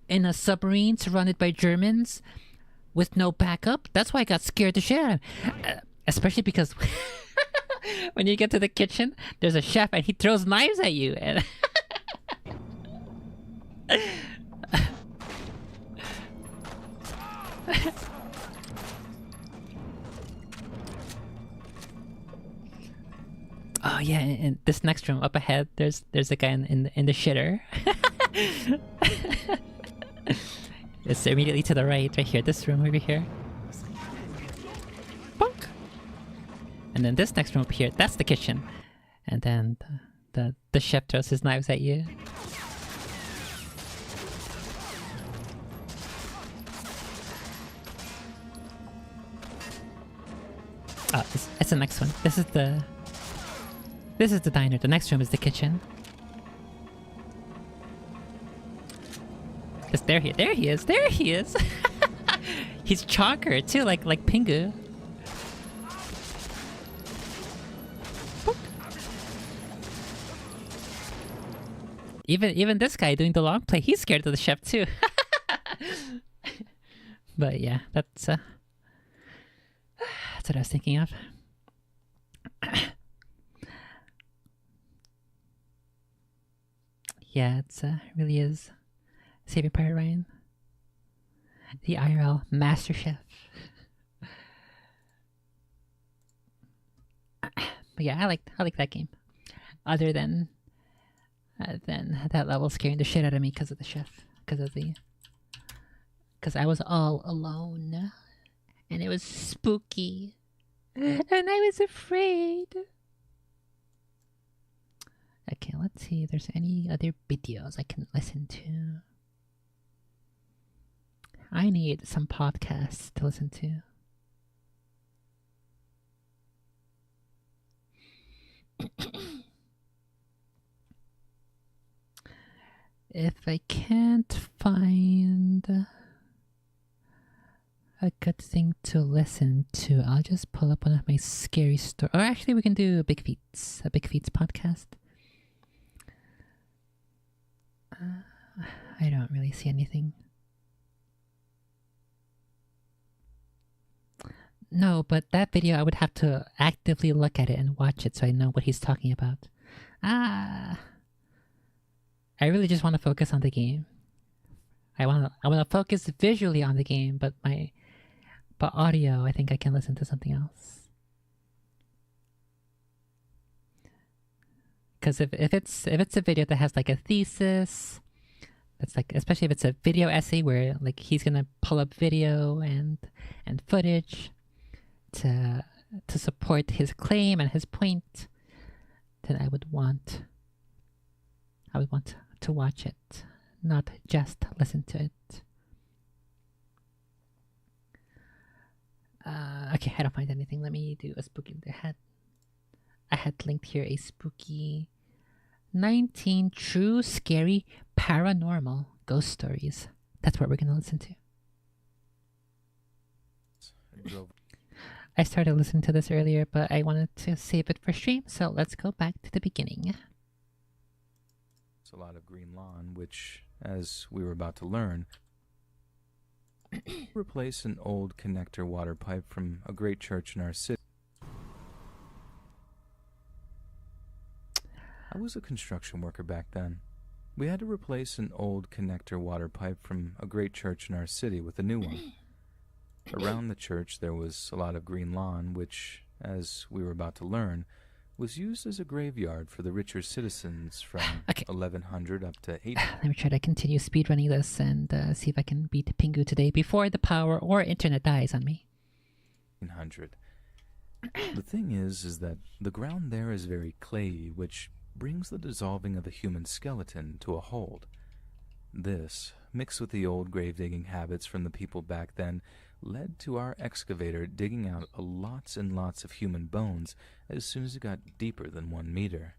in a submarine surrounded by Germans with no backup. That's why I got scared to shit out of him. Especially because when you get to the kitchen, there's a chef and he throws knives at you. And oh yeah, in this next room up ahead, there's a guy in the shitter. It's immediately to the right here. This room over here. Bonk. And then this next room up here, that's the kitchen. And then the chef throws his knives at you. Oh, it's the next one. This is the This is the diner. The next room is the kitchen. Just there he is. There he is. He's chonker too, like Pingu. Boop. Even this guy doing the long play, he's scared of the chef too. But yeah, that's what I was thinking of. Yeah, it's really is Saving Private Ryan, the IRL Master Chef. But yeah, I like that game. Other than that level scaring the shit out of me because of the chef, because I was all alone, and it was spooky, and I was afraid. Okay, let's see if there's any other videos I can listen to. I need some podcasts to listen to. If I can't find a good thing to listen to, I'll just pull up one of my scary stories. Or actually, we can do a Big Feats podcast. I don't really see anything. No, but that video, I would have to actively look at it and watch it so I know what he's talking about. I really just want to focus on the game. I want to focus visually on the game, but audio, I think I can listen to something else. Because if it's a video that has like a thesis, that's like, especially if it's a video essay where like he's gonna pull up video and footage to support his claim and his point, then I would want to watch it, not just listen to it. Okay, I don't find anything. Let me do a spooky. I had linked here a spooky 19 true scary paranormal ghost stories. That's what we're gonna listen to. I started listening to this earlier, but I wanted to save it for stream, so let's go back to the beginning. It's a lot of green lawn, which, as we were about to learn, replace an old connector water pipe from a great church in our city. I was a construction worker back then. We had to replace an old connector water pipe from a great church in our city with a new one. Around the church there was a lot of green lawn, which, as we were about to learn, was used as a graveyard for the richer citizens from 1100 up to 800. Let me try to continue speedrunning this and see if I can beat Pingu today before the power or internet dies on me. 100. The thing is that the ground there is very clayey, which brings the dissolving of the human skeleton to a halt. This, mixed with the old grave-digging habits from the people back then, led to our excavator digging out lots and lots of human bones as soon as it got deeper than 1 meter.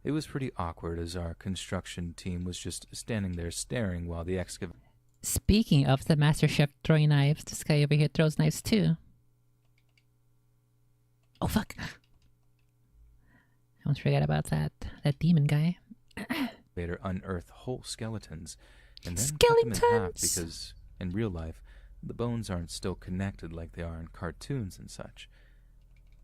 It was pretty awkward as our construction team was just standing there staring while the excavator... Speaking of the Master Chef throwing knives, this guy over here throws knives too. Oh fuck! I almost forgot about that demon guy. unearthed whole skeletons and then cut them in half because, in real life, the bones aren't still connected like they are in cartoons and such.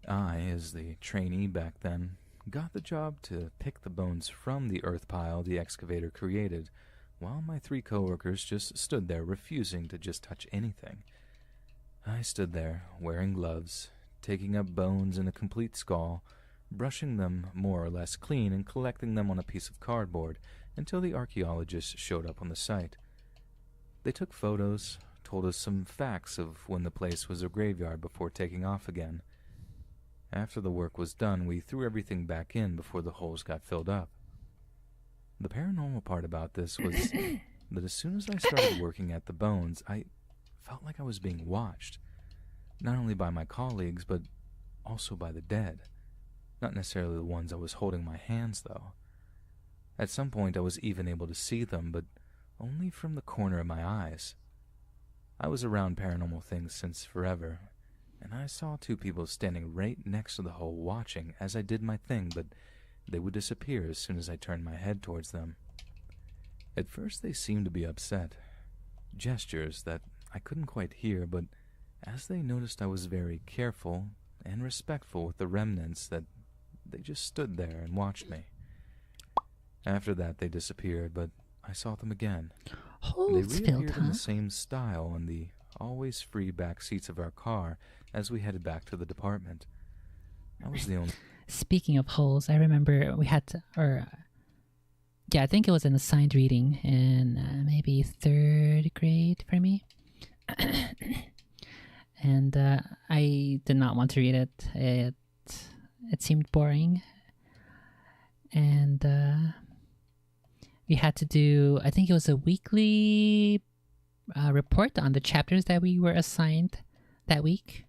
I, as the trainee back then, got the job to pick the bones from the earth pile the excavator created, while my 3 coworkers just stood there refusing to just touch anything. I stood there, wearing gloves, taking up bones in a complete skull, brushing them more or less clean and collecting them on a piece of cardboard until the archaeologists showed up on the site. They took photos, told us some facts of when the place was a graveyard before taking off again. After the work was done, we threw everything back in before the holes got filled up. The paranormal part about this was that as soon as I started working at the bones, I felt like I was being watched, not only by my colleagues, but also by the dead. Not necessarily the ones I was holding in my hands, though. At some point I was even able to see them, but only from the corner of my eyes. I was around paranormal things since forever, and I saw two people standing right next to the hole watching as I did my thing, but they would disappear as soon as I turned my head towards them. At first they seemed to be upset. Gestures that I couldn't quite hear, but as they noticed I was very careful and respectful with the remnants, that they just stood there and watched me. After that they disappeared, but I saw them again. They reappeared in the same style on the always free back seats of our car as we headed back to the department. I was the only... Speaking of holes, I remember we had to, I think it was an assigned reading in maybe 3rd grade for me. And I did not want to read it. It seemed boring. And we had to do, I think it was a weekly report on the chapters that we were assigned that week.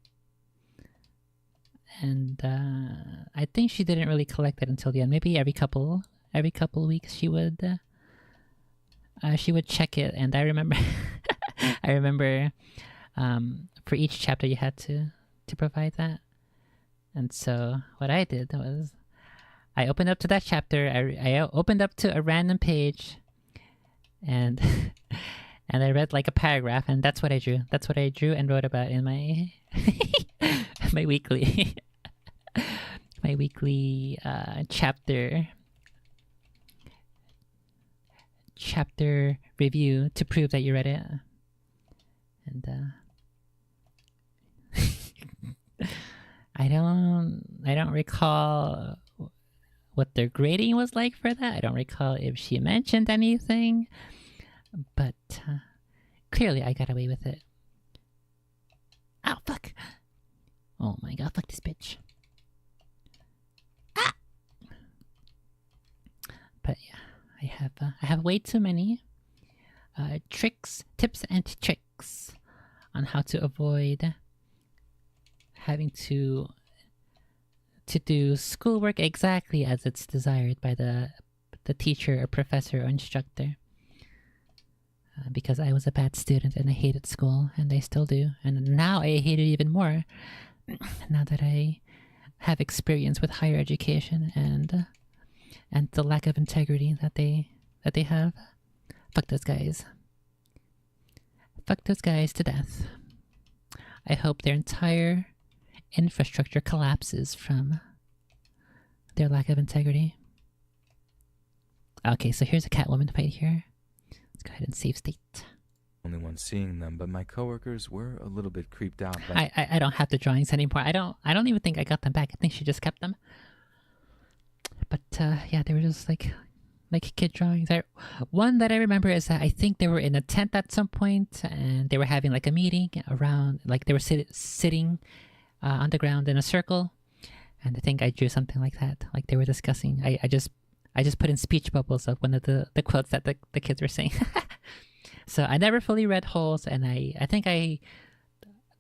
And I think she didn't really collect it until the end. Maybe every couple weeks she would check it. And I remember for each chapter you had to provide that. And so what I did was I opened up to that chapter. I opened up to a random page, and and I read like a paragraph, and that's what I drew. That's what I drew and wrote about in my my weekly chapter review to prove that you read it. And I don't recall what their grading was like for that. I don't recall if she mentioned anything, but clearly I got away with it. Oh, fuck. Oh my god, fuck this bitch. Ah! But yeah, I have way too many tips and tricks on how to avoid having to do schoolwork exactly as it's desired by the teacher or professor or instructor. Because I was a bad student and I hated school, and I still do. And now I hate it even more, now that I have experience with higher education and the lack of integrity that they have. Fuck those guys. Fuck those guys to death. I hope their entire infrastructure collapses from their lack of integrity. Okay, so here's a Catwoman fight here. Let's go ahead and save state. Only one seeing them, but my coworkers were a little bit creeped out. I don't have the drawings anymore. I don't even think I got them back. I think she just kept them. But yeah, they were just like kid drawings. One that I remember is that I think they were in a tent at some point, and they were having like a meeting around, like they were sitting on the ground in a circle, and I think I drew something like that. Like they were discussing. I just put in speech bubbles of one of the quotes that the kids were saying. So I never fully read Holes, and I think the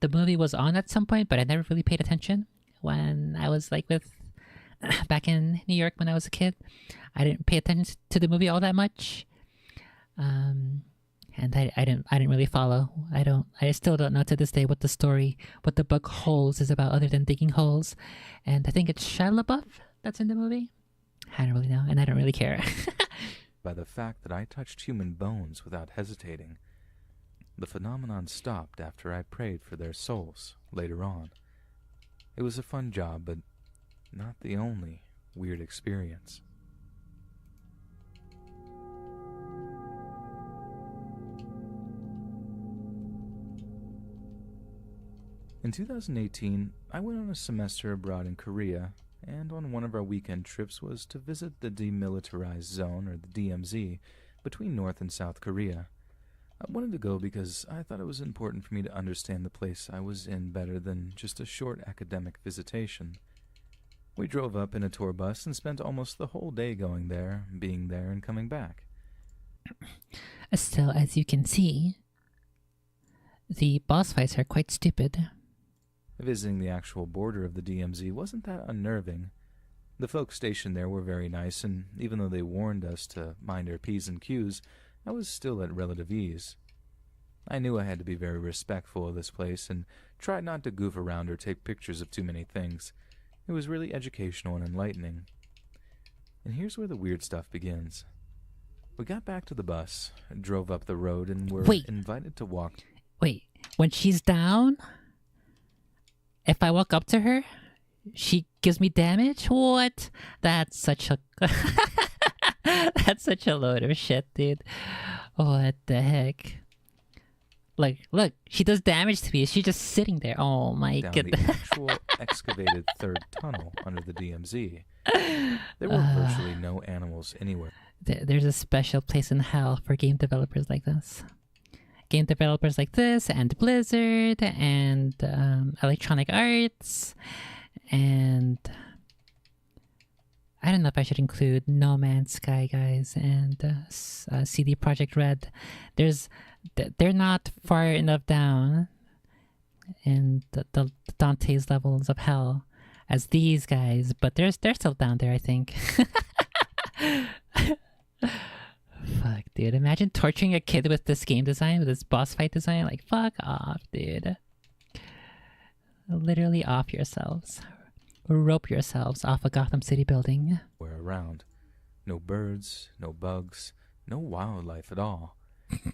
movie was on at some point, but I never really paid attention when I was like back in New York when I was a kid. I didn't pay attention to the movie all that much, and I didn't really follow. I still don't know to this day what the book Holes is about, other than digging holes. And I think it's Shia LaBeouf that's in the movie. I don't really know, and I don't really care. By the fact that I touched human bones without hesitating. The phenomenon stopped after I prayed for their souls later on. It was a fun job, but not the only weird experience. In 2018, I went on a semester abroad in Korea, and on one of our weekend trips was to visit the Demilitarized Zone, or the DMZ, between North and South Korea. I wanted to go because I thought it was important for me to understand the place I was in better than just a short academic visitation. We drove up in a tour bus and spent almost the whole day going there, being there, and coming back. So, as you can see, the boss fights are quite stupid. Visiting the actual border of the DMZ wasn't that unnerving. The folks stationed there were very nice, and even though they warned us to mind our P's and Q's, I was still at relative ease. I knew I had to be very respectful of this place and tried not to goof around or take pictures of too many things. It was really educational and enlightening. And here's where the weird stuff begins. We got back to the bus, drove up the road, and were invited to walk. Wait, when she's down, if I walk up to her, she gives me damage? What? That's such a... That's such a load of shit, dude. What the heck? Like, look, she does damage to me. She's just sitting there. Oh my Down goodness. the actual excavated third tunnel under the DMZ. There were virtually no animals anywhere. There's a special place in hell for game developers like this. Game developers like this, and Blizzard, and Electronic Arts, and I don't know if I should include No Man's Sky, guys, and CD Projekt Red. They're not far enough down in the Dante's levels of hell as these guys, but they're still down there, I think. Fuck, dude. Imagine torturing a kid with this game design, with this boss fight design. Like, fuck off, dude. Literally off yourselves. Rope yourselves off a Gotham City building. Were around. No birds, no bugs, no wildlife at all.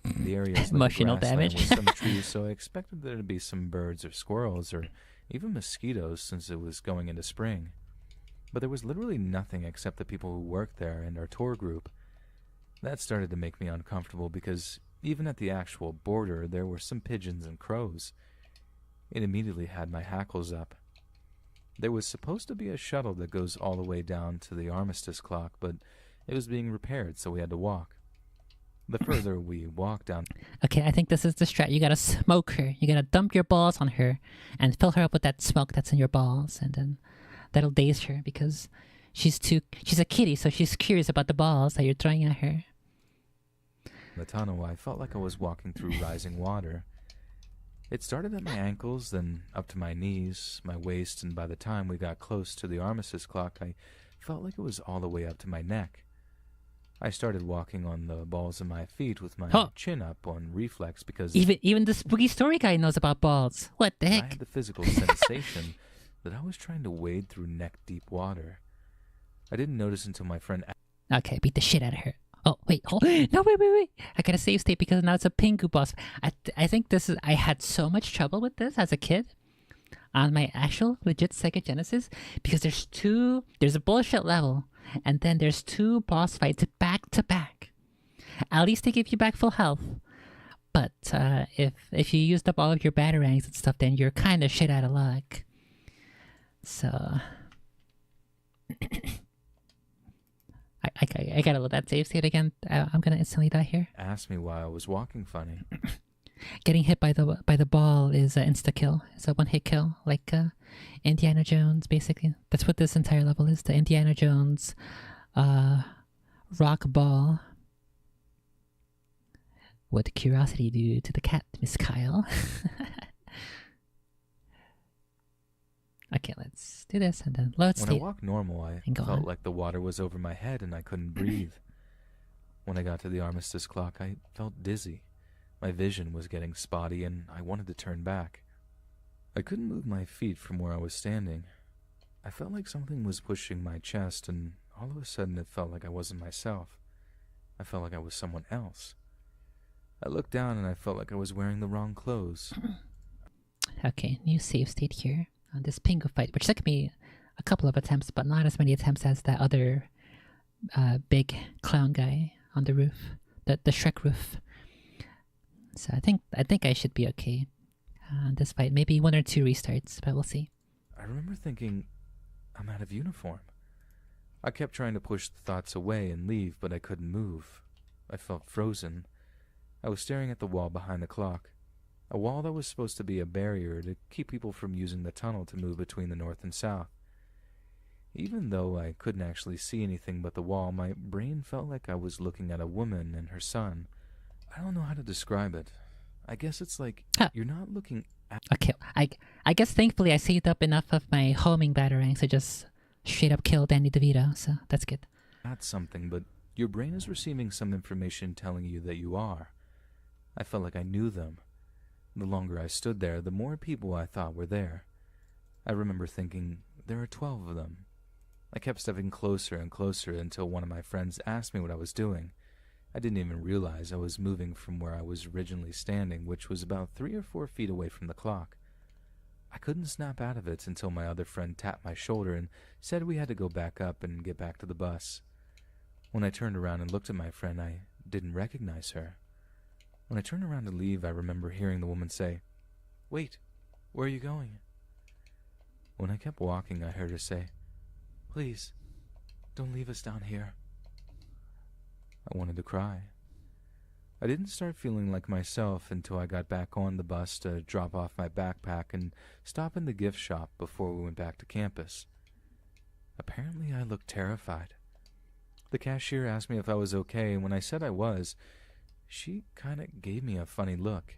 The area is like emotional a grassland damage. with some trees, so I expected there to be some birds or squirrels or even mosquitoes since it was going into spring. But there was literally nothing except the people who worked there and our tour group. That started to make me uncomfortable because even at the actual border there were some pigeons and crows. It immediately had my hackles up. There was supposed to be a shuttle that goes all the way down to the armistice clock, but it was being repaired, so we had to walk. The further we walked down... Okay, I think this is the strat. You gotta smoke her. You gotta dump your balls on her and fill her up with that smoke that's in your balls, and then that'll daze her because she's a kitty, so she's curious about the balls that you're throwing at her. The tunnel, I felt like I was walking through rising water. It started at my ankles, then up to my knees, my waist, and by the time we got close to the armistice clock, I felt like it was all the way up to my neck. I started walking on the balls of my feet with my chin up on reflex because... Even the spooky story guy knows about balls. What the heck? I had the physical sensation that I was trying to wade through neck-deep water. I didn't notice until my friend... Okay, beat the shit out of her. Oh, wait, hold. No, wait. I gotta save state because now it's a Pingu boss. I think this is... I had so much trouble with this as a kid on my actual legit Sega Genesis because there's a bullshit level and then there's two boss fights back to back. At least they give you back full health. But if you used up all of your batarangs and stuff, then you're kind of shit out of luck. So... I gotta load that save state again. I'm gonna instantly die here. Asked me why I was walking funny. Getting hit by the ball is an insta kill. It's a one hit kill, like Indiana Jones. Basically, that's what this entire level is. The Indiana Jones rock ball. What did curiosity do to the cat, Miss Kyle? Okay, let's do this and then load state. When I walked normal, I felt like the water was over my head and I couldn't breathe. When I got to the armistice clock, I felt dizzy. My vision was getting spotty and I wanted to turn back. I couldn't move my feet from where I was standing. I felt like something was pushing my chest and all of a sudden it felt like I wasn't myself. I felt like I was someone else. I looked down and I felt like I was wearing the wrong clothes. Okay, new save state here. On this Pingu fight, which took me a couple of attempts, but not as many attempts as that other big clown guy on the roof, the Shrek roof. So I think I should be okay on this fight. Maybe 1 or 2 restarts, but we'll see. I remember thinking, I'm out of uniform. I kept trying to push the thoughts away and leave, but I couldn't move. I felt frozen. I was staring at the wall behind the clock. A wall that was supposed to be a barrier to keep people from using the tunnel to move between the north and south. Even though I couldn't actually see anything but the wall, my brain felt like I was looking at a woman and her son. I don't know how to describe it. I guess it's like you're not looking at... Okay, I guess thankfully I saved up enough of my homing batarangs to just straight up kill Danny DeVito, so that's good. Not something, but your brain is receiving some information telling you that you are. I felt like I knew them. The longer I stood there, the more people I thought were there. I remember thinking, there are 12 of them. I kept stepping closer and closer until one of my friends asked me what I was doing. I didn't even realize I was moving from where I was originally standing, which was about 3 or 4 feet away from the clock. I couldn't snap out of it until my other friend tapped my shoulder and said we had to go back up and get back to the bus. When I turned around and looked at my friend, I didn't recognize her. When I turned around to leave, I remember hearing the woman say, "Wait, where are you going?" When I kept walking, I heard her say, "Please, don't leave us down here." I wanted to cry. I didn't start feeling like myself until I got back on the bus to drop off my backpack and stop in the gift shop before we went back to campus. Apparently, I looked terrified. The cashier asked me if I was okay, and when I said I was, she kind of gave me a funny look.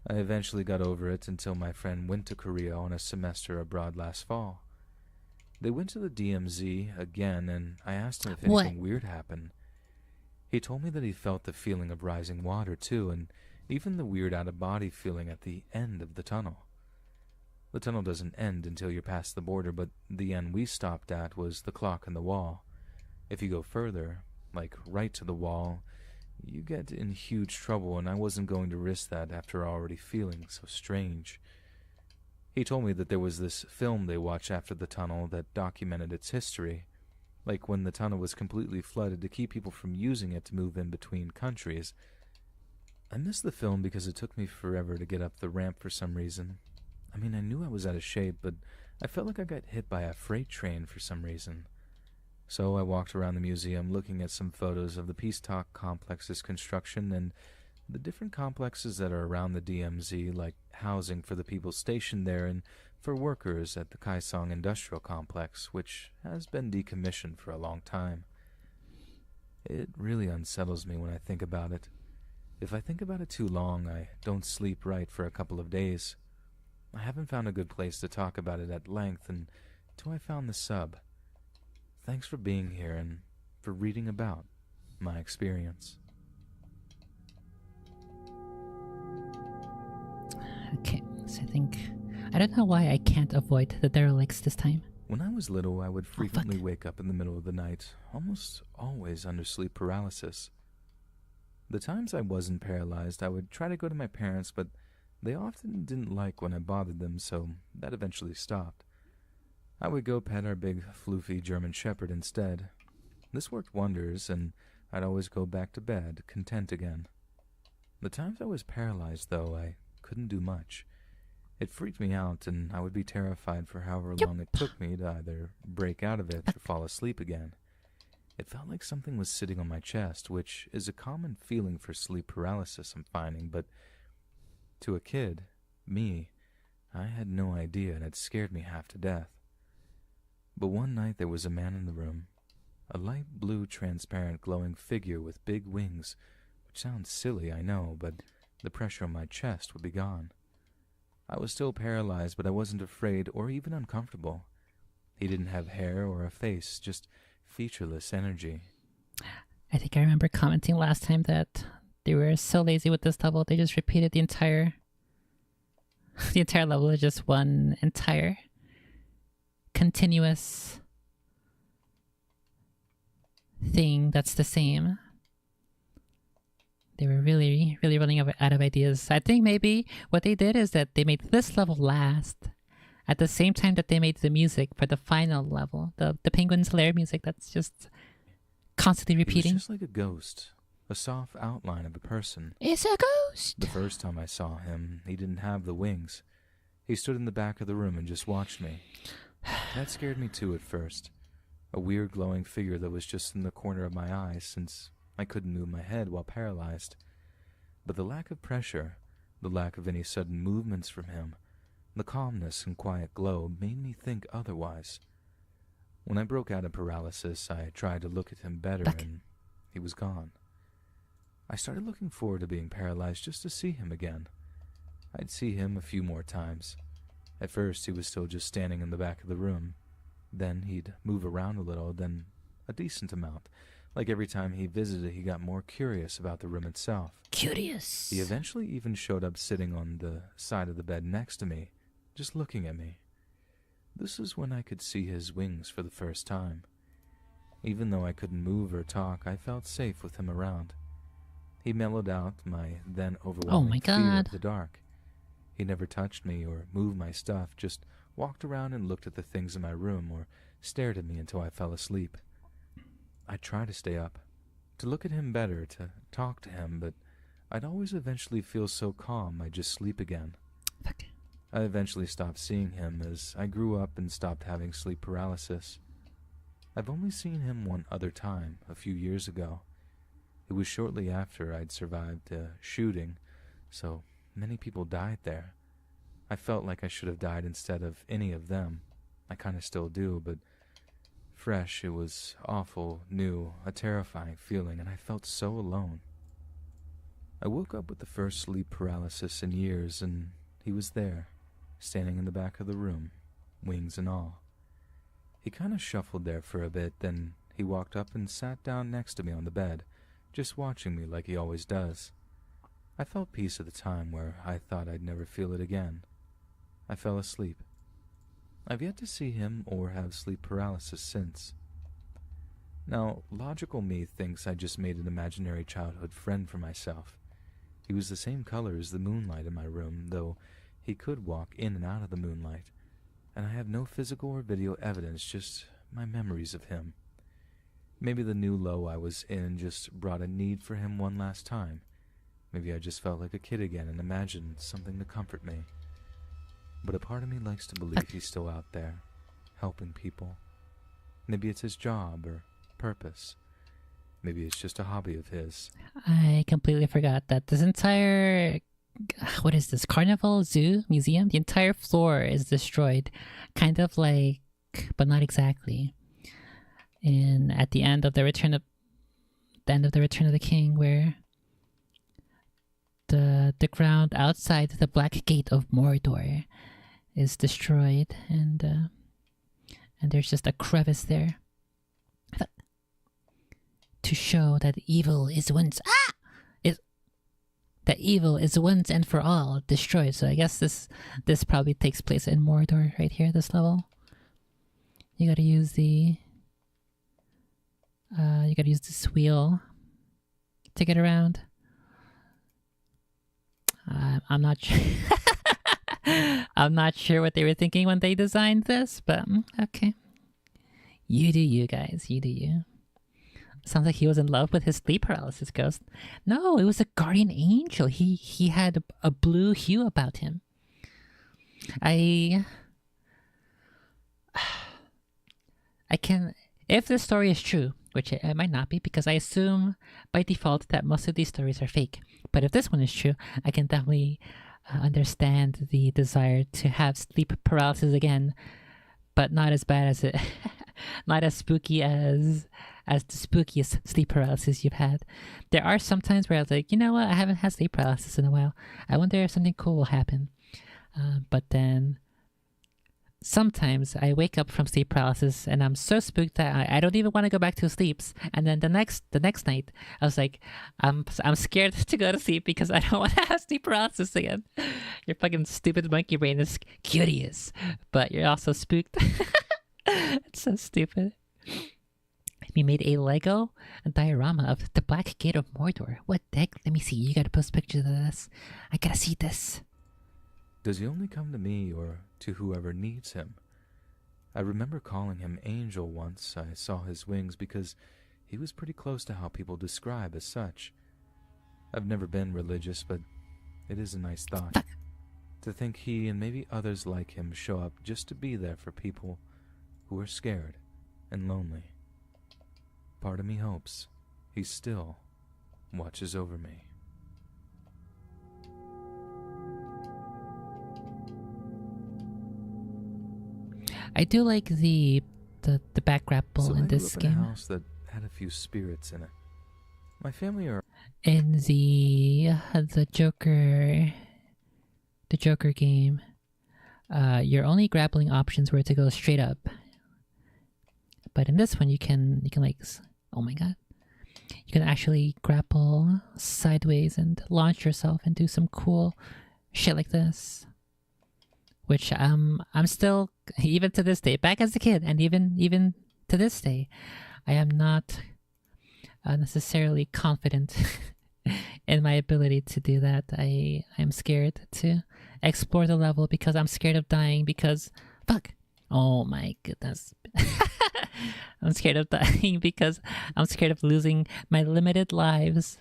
I eventually got over it until my friend went to Korea on a semester abroad last fall. They went to the DMZ again, and I asked him if anything weird happened. He told me that he felt the feeling of rising water, too, and even the weird out-of-body feeling at the end of the tunnel. The tunnel doesn't end until you're past the border, but the end we stopped at was the clock on the wall. If you go further, like right to the wall, you get in huge trouble, and I wasn't going to risk that after already feeling so strange. He told me that there was this film they watched after the tunnel that documented its history, like when the tunnel was completely flooded to keep people from using it to move in between countries. I missed the film because it took me forever to get up the ramp for some reason. I mean, I knew I was out of shape, but I felt like I got hit by a freight train for some reason. So I walked around the museum looking at some photos of the Peace Talk complex's construction and the different complexes that are around the DMZ, like housing for the people stationed there and for workers at the Kaesong Industrial Complex, which has been decommissioned for a long time. It really unsettles me when I think about it. If I think about it too long, I don't sleep right for a couple of days. I haven't found a good place to talk about it at length until I found the sub. Thanks for being here and for reading about my experience. Okay, so I don't know why I can't avoid the derelicts this time. When I was little, I would frequently wake up in the middle of the night, almost always under sleep paralysis. The times I wasn't paralyzed, I would try to go to my parents, but they often didn't like when I bothered them, so that eventually stopped. I would go pet our big, floofy German Shepherd instead. This worked wonders, and I'd always go back to bed, content again. The times I was paralyzed, though, I couldn't do much. It freaked me out, and I would be terrified for however long it took me to either break out of it or fall asleep again. It felt like something was sitting on my chest, which is a common feeling for sleep paralysis, I'm finding, but to a kid, me, I had no idea, and it scared me half to death. But one night there was a man in the room, a light blue, transparent, glowing figure with big wings, which sounds silly, I know, but the pressure on my chest would be gone. I was still paralyzed, but I wasn't afraid or even uncomfortable. He didn't have hair or a face, just featureless energy. I think I remember commenting last time that they were so lazy with this level, they just repeated the entire level is just one entire continuous thing that's the same. They were really, really running out of ideas. I think maybe what they did is that they made this level last at the same time that they made the music for the final level. The Penguin's Lair music that's just constantly repeating. It was just like a ghost, a soft outline of a person. It's a ghost! The first time I saw him, he didn't have the wings. He stood in the back of the room and just watched me. That scared me too at first. A weird glowing figure that was just in the corner of my eye since I couldn't move my head while paralyzed. But the lack of pressure, the lack of any sudden movements from him, the calmness and quiet glow made me think otherwise. When I broke out of paralysis, I tried to look at him better and he was gone. I started looking forward to being paralyzed just to see him again. I'd see him a few more times. At first, he was still just standing in the back of the room. Then he'd move around a little, then a decent amount. Like every time he visited, he got more curious about the room itself. Curious. He eventually even showed up sitting on the side of the bed next to me, just looking at me. This is when I could see his wings for the first time. Even though I couldn't move or talk, I felt safe with him around. He mellowed out my then overwhelming fear of the dark. He never touched me or moved my stuff, just walked around and looked at the things in my room or stared at me until I fell asleep. I'd try to stay up, to look at him better, to talk to him, but I'd always eventually feel so calm I'd just sleep again. Fuck. I eventually stopped seeing him as I grew up and stopped having sleep paralysis. I've only seen him one other time, a few years ago. It was shortly after I'd survived a shooting, so many people died there. I felt like I should have died instead of any of them. I kind of still do, but fresh, it was awful, new, a terrifying feeling, and I felt so alone. I woke up with the first sleep paralysis in years, and he was there, standing in the back of the room, wings and all. He kind of shuffled there for a bit, then he walked up and sat down next to me on the bed, just watching me like he always does. I felt peace at the time where I thought I'd never feel it again. I fell asleep. I've yet to see him or have sleep paralysis since. Now, logical me thinks I just made an imaginary childhood friend for myself. He was the same color as the moonlight in my room, though he could walk in and out of the moonlight, and I have no physical or video evidence, just my memories of him. Maybe the new low I was in just brought a need for him one last time. Maybe I just felt like a kid again and imagined something to comfort me. But a part of me likes to believe he's still out there, helping people. Maybe it's his job or purpose. Maybe it's just a hobby of his. I completely forgot that this entire, what is this, carnival, zoo, museum? The entire floor is destroyed. Kind of like, but not exactly. And at the end of the Return of the King, where the ground outside the Black Gate of Mordor is destroyed, and there's just a crevice there to show that evil is once and for all destroyed. So I guess this probably takes place in Mordor right here. This level, you gotta use this wheel to get around. I'm not sure. I'm not sure what they were thinking when they designed this, but okay. You do you, guys. You do you. Sounds like he was in love with his sleep paralysis ghost. No, it was a guardian angel. He had a blue hue about him. I can, if this story is true, which it might not be, because I assume by default that most of these stories are fake. But if this one is true, I can definitely understand the desire to have sleep paralysis again, but not as bad as it, not as spooky as the spookiest sleep paralysis you've had. There are some times where I was like, you know what, I haven't had sleep paralysis in a while. I wonder if something cool will happen. But then sometimes I wake up from sleep paralysis and I'm so spooked that I don't even want to go back to sleep. And then the next night, I was like, I'm scared to go to sleep because I don't want to have sleep paralysis again. Your fucking stupid monkey brain is curious, but you're also spooked. It's so stupid. We made a Lego diorama of the Black Gate of Mordor. What the heck? Let me see. You gotta post pictures of this. I gotta see this. Does he only come to me or to whoever needs him? I remember calling him Angel once I saw his wings because he was pretty close to how people describe as such. I've never been religious, but it is a nice thought. To think he and maybe others like him show up just to be there for people who are scared and lonely. Part of me hopes he still watches over me. I do like the back grapple in this game. I grew up in a house that had a few spirits in it. My family are in the Joker game. Your only grappling options were to go straight up, But in this one, you can like, oh my god, you can actually grapple sideways and launch yourself and do some cool shit like this. Which I'm still, even to this day, back as a kid, and even to this day, I am not necessarily confident in my ability to do that. I am scared to explore the level because I'm scared of dying because fuck. Oh my goodness. I'm scared of dying because I'm scared of losing my limited lives.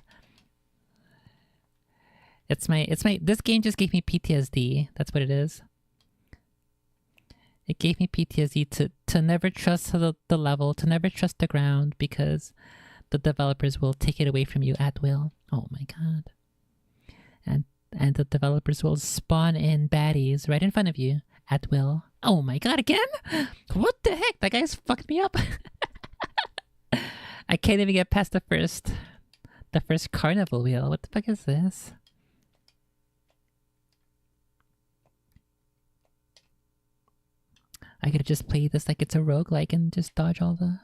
This game just gave me PTSD. That's what it is. It gave me PTSD to never trust the level, to never trust the ground, because the developers will take it away from you at will. Oh my god. And the developers will spawn in baddies right in front of you at will. Oh my god, again? What the heck? That guy's fucked me up. I can't even get past the first carnival wheel. What the fuck is this? I could just play this like it's a roguelike and just dodge all the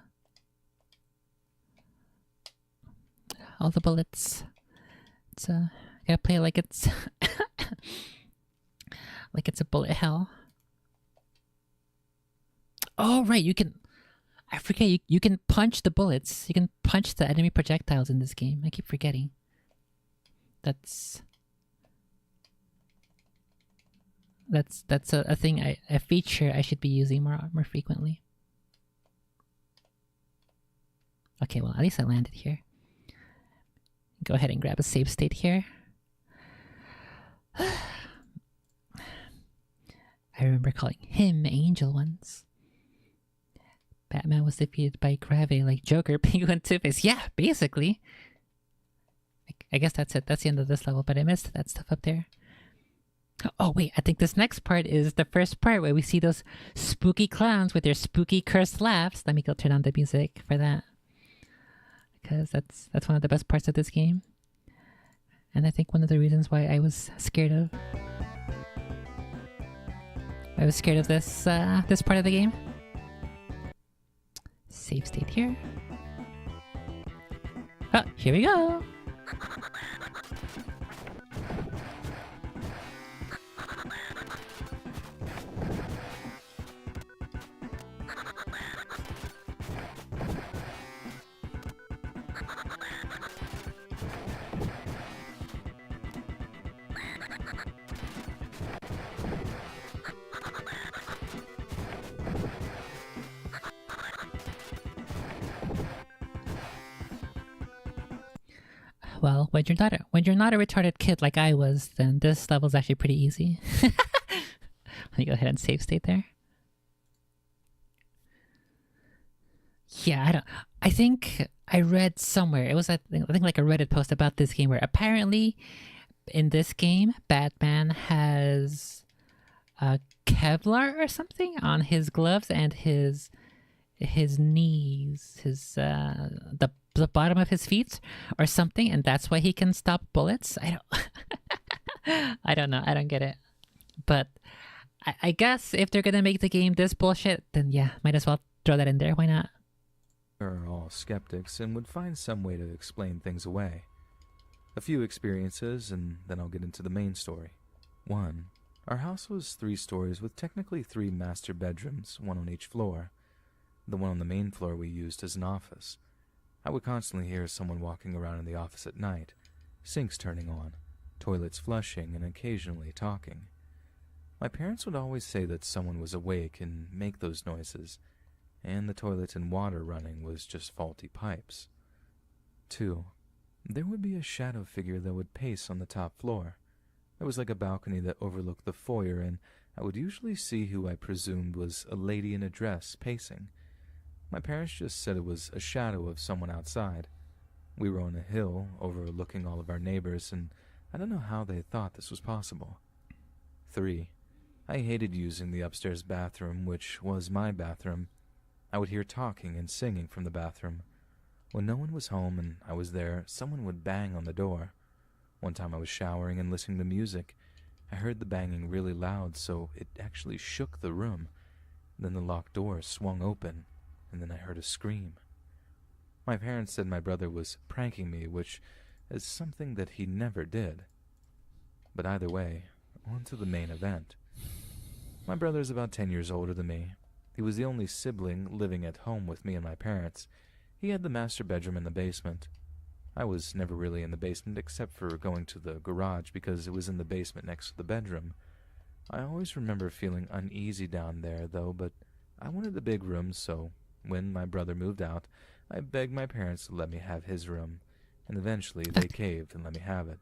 bullets. It's I gotta play like it's like it's a bullet hell. Oh right, you can. I forget you can punch the bullets. You can punch the enemy projectiles in this game. I keep forgetting. That's a thing, a feature I should be using more frequently. Okay, well at least I landed here. Go ahead and grab a save state here. I remember calling him Angel once. Batman was defeated by Gravity like Joker, Penguin, Two-Face. Yeah, basically. I guess that's it. That's the end of this level, but I missed that stuff up there. Oh wait, I think this next part is the first part where we see those spooky clowns with their spooky cursed laughs. Let me go turn on the music for that, because that's one of the best parts of this game, and I think one of the reasons why I was scared of this this part of the game. Save state here. Oh, here we go. Well, when you're not a retarded kid like I was, then this level is actually pretty easy. Let me go ahead and save state there. Yeah, I think I read somewhere, it was I think like a Reddit post about this game, where apparently in this game Batman has Kevlar or something on his gloves and his knees, the bottom of his feet or something, and that's why he can stop bullets. I don't know. I don't get it. But I guess if they're gonna make the game this bullshit, then yeah, might as well throw that in there. Why not? Are all skeptics and would find some way to explain things away. A few experiences, and then I'll get into the main story. 1. Our house was 3 stories with technically 3 master bedrooms, 1 on each floor. The one on the main floor we used as an office. I would constantly hear someone walking around in the office at night, sinks turning on, toilets flushing, and occasionally talking. My parents would always say that someone was awake and make those noises, and the toilet and water running was just faulty pipes. 2. There would be a shadow figure that would pace on the top floor. There was like a balcony that overlooked the foyer, and I would usually see who I presumed was a lady in a dress pacing. My parents just said it was a shadow of someone outside. We were on a hill overlooking all of our neighbors, and I don't know how they thought this was possible. 3. I hated using the upstairs bathroom, which was my bathroom. I would hear talking and singing from the bathroom. When no one was home and I was there, someone would bang on the door. One time I was showering and listening to music. I heard the banging really loud, so it actually shook the room. Then the locked door swung open, and then I heard a scream. My parents said my brother was pranking me, which is something that he never did. But either way, on to the main event. My brother is about 10 years older than me. He was the only sibling living at home with me and my parents. He had the master bedroom in the basement. I was never really in the basement except for going to the garage because it was in the basement next to the bedroom. I always remember feeling uneasy down there, though, but I wanted a big room, so when my brother moved out, I begged my parents to let me have his room, and eventually they caved and let me have it.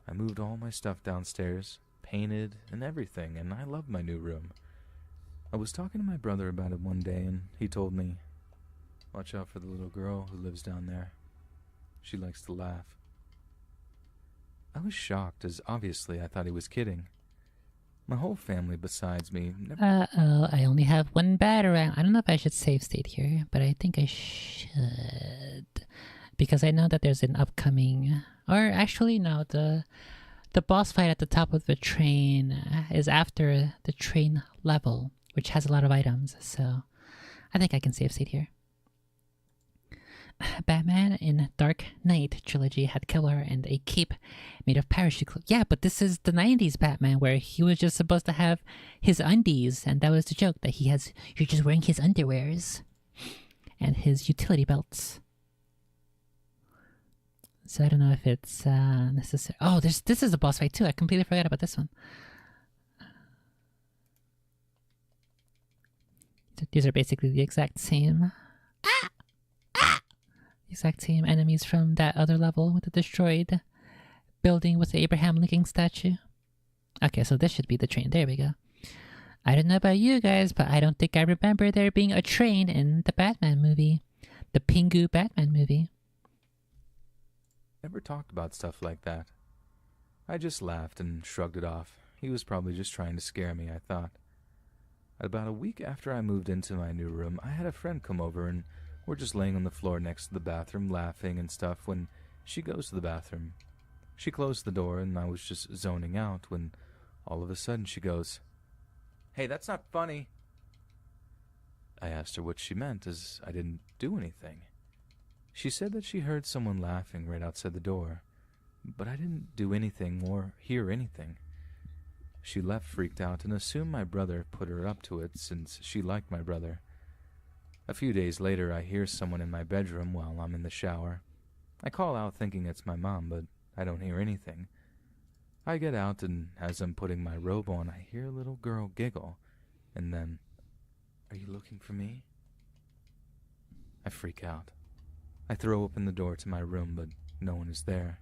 I moved all my stuff downstairs, painted and everything, and I loved my new room. I was talking to my brother about it one day, and he told me, "Watch out for the little girl who lives down there. She likes to laugh." I was shocked, as obviously I thought he was kidding. My whole family besides me never... Uh-oh, I only have one batarang. I don't know if I should save state here, but I think I should. Because I know that there's an upcoming... Or actually, no, the boss fight at the top of the train is after the train level, which has a lot of items, so I think I can save state here. Batman in Dark Knight trilogy had killer and a cape made of parachute cloth. Yeah, but this is the 90s Batman where he was just supposed to have his undies, and that was the joke, that you're just wearing his underwears and his utility belts. So I don't know if it's necessary. Oh, this is a boss fight too. I completely forgot about this one. These are basically the exact same. Exact same enemies from that other level with the destroyed building with the Abraham Lincoln statue. Okay, so this should be the train. There we go. I don't know about you guys, but I don't think I remember there being a train in the Batman movie. The Pingu Batman movie. Never talked about stuff like that. I just laughed and shrugged it off. He was probably just trying to scare me, I thought. About a week after I moved into my new room, I had a friend come over and we're just laying on the floor next to the bathroom laughing and stuff when she goes to the bathroom. She closed the door and I was just zoning out when all of a sudden she goes, "Hey, that's not funny." I asked her what she meant, as I didn't do anything. She said that she heard someone laughing right outside the door, but I didn't do anything or hear anything. She left freaked out and assumed my brother put her up to it since she liked my brother. A few days later, I hear someone in my bedroom while I'm in the shower. I call out thinking it's my mom, but I don't hear anything. I get out, and as I'm putting my robe on, I hear a little girl giggle, and then, "Are you looking for me?" I freak out. I throw open the door to my room, but no one is there.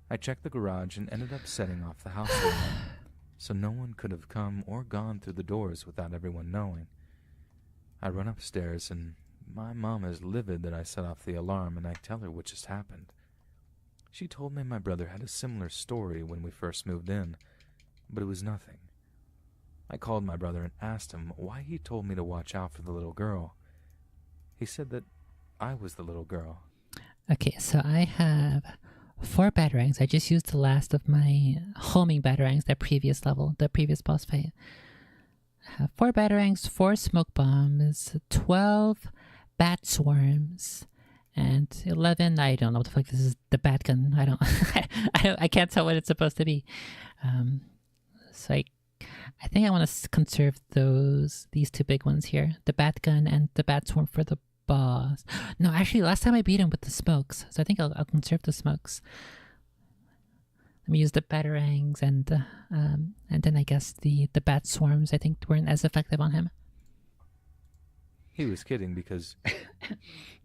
I checked the garage and ended up setting off the house alarm, so no one could have come or gone through the doors without everyone knowing. I run upstairs, and my mom is livid that I set off the alarm, and I tell her what just happened. She told me my brother had a similar story when we first moved in, but it was nothing. I called my brother and asked him why he told me to watch out for the little girl. He said that I was the little girl. Okay, so I have 4 batarangs. I just used the last of my homing batarangs, that previous level, the previous boss fight. I have 4 batarangs, 4 smoke bombs, 12 bat swarms, and 11, I don't know what the fuck this is, the bat gun. I can't tell what it's supposed to be. So I think I want to conserve these 2 big ones here, the bat gun and the bat swarm for the boss. No, actually, last time I beat him with the smokes, so I think I'll conserve the smokes. Let me use the batarangs and then I guess the bat swarms, I think, weren't as effective on him. He was kidding because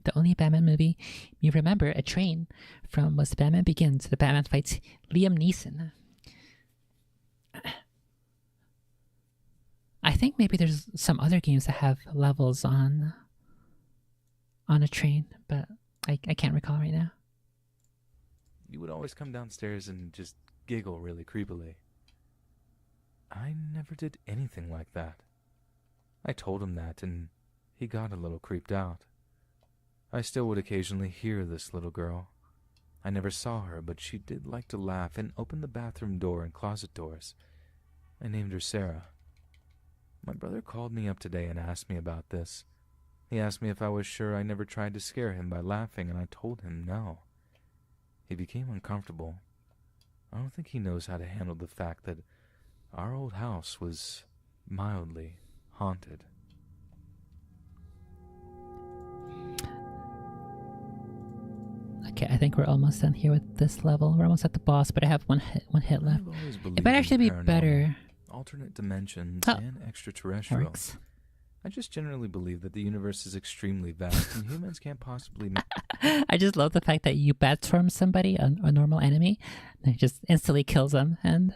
the only Batman movie you remember a train from was Batman Begins. The Batman fights Liam Neeson. I think maybe there's some other games that have levels on a train, but I can't recall right now. you would always come downstairs and just giggle really creepily. I never did anything like that. I told him that, and he got a little creeped out. I still would occasionally hear this little girl. I never saw her, but she did like to laugh and open the bathroom door and closet doors. I named her Sarah. My brother called me up today and asked me about this. He asked me if I was sure I never tried to scare him by laughing, and I told him no. He became uncomfortable. I don't think he knows how to handle the fact that our old house was mildly haunted. Okay, I think we're almost done here with this level. We're almost at the boss, but I have one hit left. It might actually be better. Alternate dimensions and That extraterrestrial. works. I just generally believe that the universe is extremely vast and humans can't possibly... I just love the fact that you bat storm somebody, a normal enemy, and it just instantly kills them, and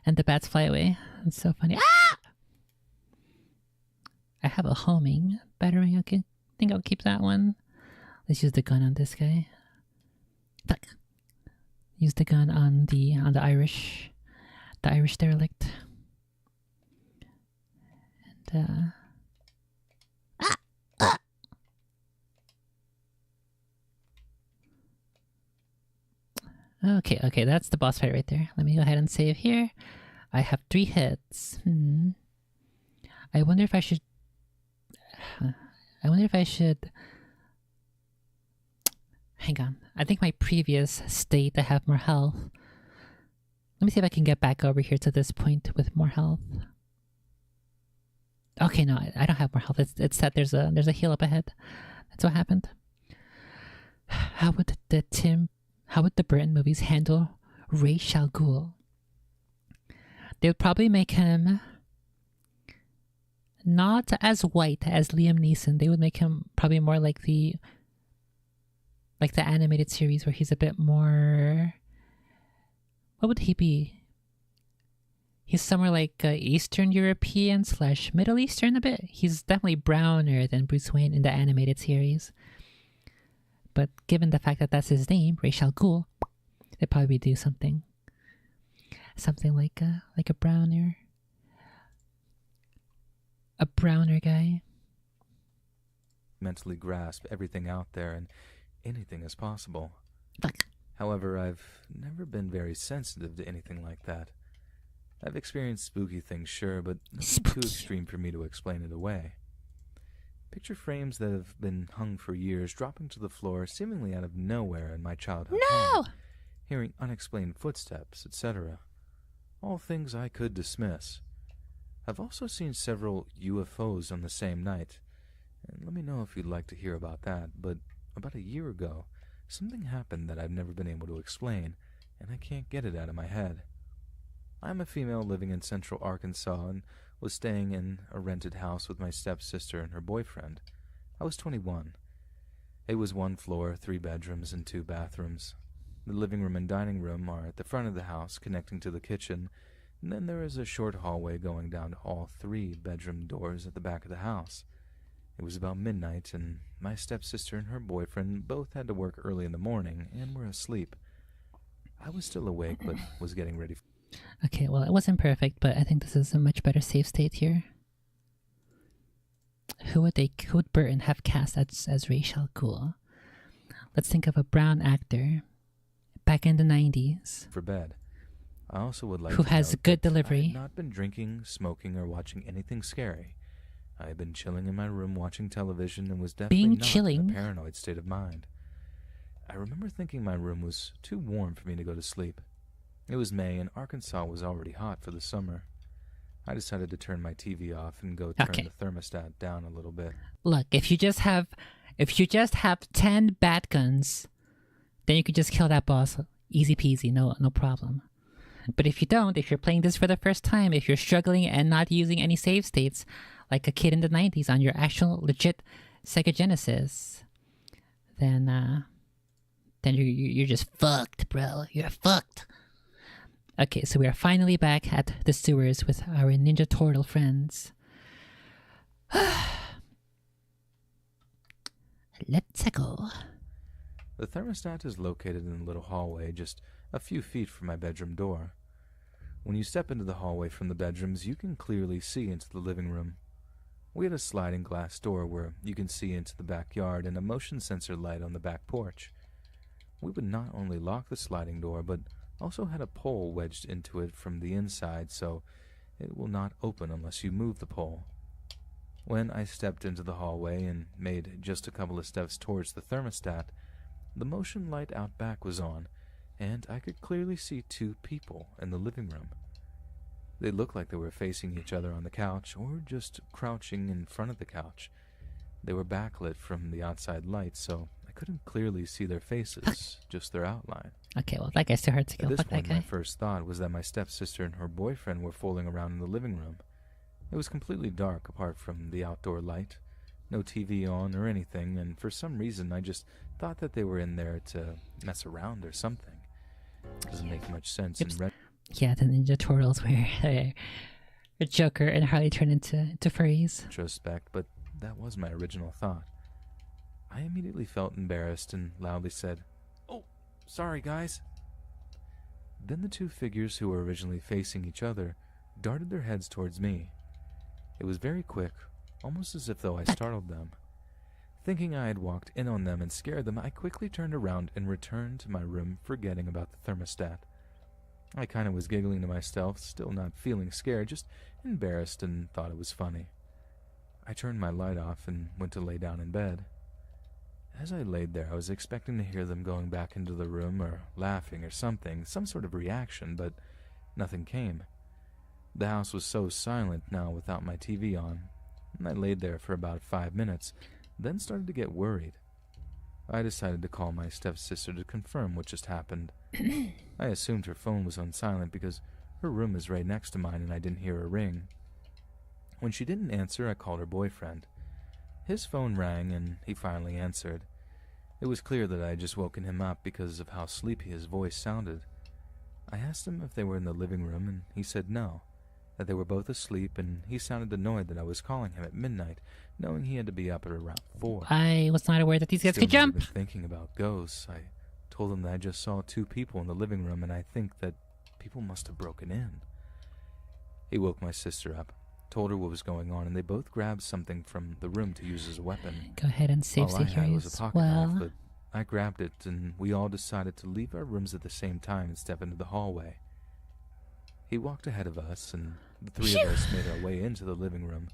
the bats fly away. It's so funny. Ah! I have a homing battering. Okay, I think I'll keep that one. Let's use the gun on this guy. Fuck. Use the gun on the Irish derelict. And Okay, that's the boss fight right there. Let me go ahead and save here. I have 3 hits. I wonder if I should... Hang on. I think my previous state, I have more health. Let me see if I can get back over here to this point with more health. Okay, no, I don't have more health. It's that there's a heal up ahead. That's what happened. How would the Burton movies handle Ra's al Ghul? They would probably make him not as white as Liam Neeson. They would make him probably more like the animated series, where he's a bit more... What would he be? He's somewhere like Eastern European / Middle Eastern a bit. He's definitely browner than Bruce Wayne in the animated series. But given the fact that that's his name, Ra's al Ghul, they'd probably do something like a browner guy. Mentally grasp everything out there, and anything is possible. Fuck. However, I've never been very sensitive to anything like that. I've experienced spooky things, sure, but nothing too extreme for me to explain it away. Picture frames that have been hung for years dropping to the floor seemingly out of nowhere in my childhood home, hearing unexplained footsteps, etc. All things I could dismiss. I've also seen several UFOs on the same night, and let me know if you'd like to hear about that, but about a year ago, something happened that I've never been able to explain, and I can't get it out of my head. I'm a female living in central Arkansas and was staying in a rented house with my stepsister and her boyfriend. I was 21. It was 1 floor, 3 bedrooms, and 2 bathrooms. The living room and dining room are at the front of the house, connecting to the kitchen, and then there is a short hallway going down to all 3 bedroom doors at the back of the house. It was about midnight, and my stepsister and her boyfriend both had to work early in the morning and were asleep. I was still awake, but was getting ready for... Okay, well, it wasn't perfect, but I think this is a much better save state here. Who would Burton have cast as Ra's al Ghul? Let's think of a brown actor back in the 90s. For bed. I also would like who to has note good that delivery. I have not been drinking, smoking, or watching anything scary. I have been chilling in my room watching television and was definitely not in a paranoid state of mind. I remember thinking my room was too warm for me to go to sleep. It was May and Arkansas was already hot for the summer. I decided to turn my TV off and go turn the thermostat down a little bit. Look, if you just have 10 bat guns, then you could just kill that boss. Easy peasy, no problem. But if you don't, if you're playing this for the first time, if you're struggling and not using any save states, like a kid in the 90s on your actual legit Sega Genesis, then you're just fucked, bro. You're fucked. Okay, so we are finally back at the sewers with our Ninja Turtle friends. Let's go. The thermostat is located in a little hallway just a few feet from my bedroom door. When you step into the hallway from the bedrooms, you can clearly see into the living room. We had a sliding glass door where you can see into the backyard and a motion sensor light on the back porch. We would not only lock the sliding door, but also had a pole wedged into it from the inside, so it will not open unless you move the pole. When I stepped into the hallway and made just a couple of steps towards the thermostat, the motion light out back was on, and I could clearly see two people in the living room. They looked like they were facing each other on the couch, or just crouching in front of the couch. They were backlit from the outside light, so I couldn't clearly see their faces, just their outline. Okay, well, that guy's too hard to kill. At this Fuck that point, guy. my first thought was that my stepsister and her boyfriend were fooling around in the living room. It was completely dark apart from the outdoor light, no TV on or anything, and for some reason I just thought that they were in there to mess around or something. Doesn't make much sense in Yeah, the Ninja Turtles where Joker and Harley turn into furries. retrospect, but that was my original thought. I immediately felt embarrassed and loudly said, "Oh, sorry guys." Then the two figures who were originally facing each other darted their heads towards me. It was very quick, almost as if though I startled them. Thinking I had walked in on them and scared them, I quickly turned around and returned to my room, forgetting about the thermostat. I kind of was giggling to myself, still not feeling scared, just embarrassed, and thought it was funny. I turned my light off and went to lay down in bed. As I laid there, I was expecting to hear them going back into the room or laughing or something, some sort of reaction, but nothing came. The house was so silent now without my TV on, and I laid there for about 5 minutes, then started to get worried. I decided to call my stepsister to confirm what just happened. I assumed her phone was on silent because her room is right next to mine and I didn't hear her ring. When she didn't answer, I called her boyfriend. His phone rang and he finally answered. It was clear that I had just woken him up because of how sleepy his voice sounded. I asked him if they were in the living room and he said no, that they were both asleep, and he sounded annoyed that I was calling him at midnight, knowing he had to be up at around 4. I was not aware that these guys Still could jump. not even thinking about ghosts, I told him that I just saw 2 people in the living room and I think that people must have broken in. He woke my sister up, told her what was going on, and they both grabbed something from the room to use as a weapon. Go ahead and save All I had was series. a pocket Well, knife, but I grabbed it and we all decided to leave our rooms at the same time and step into the hallway. He walked ahead of us, and the 3 of us made our way into the living room,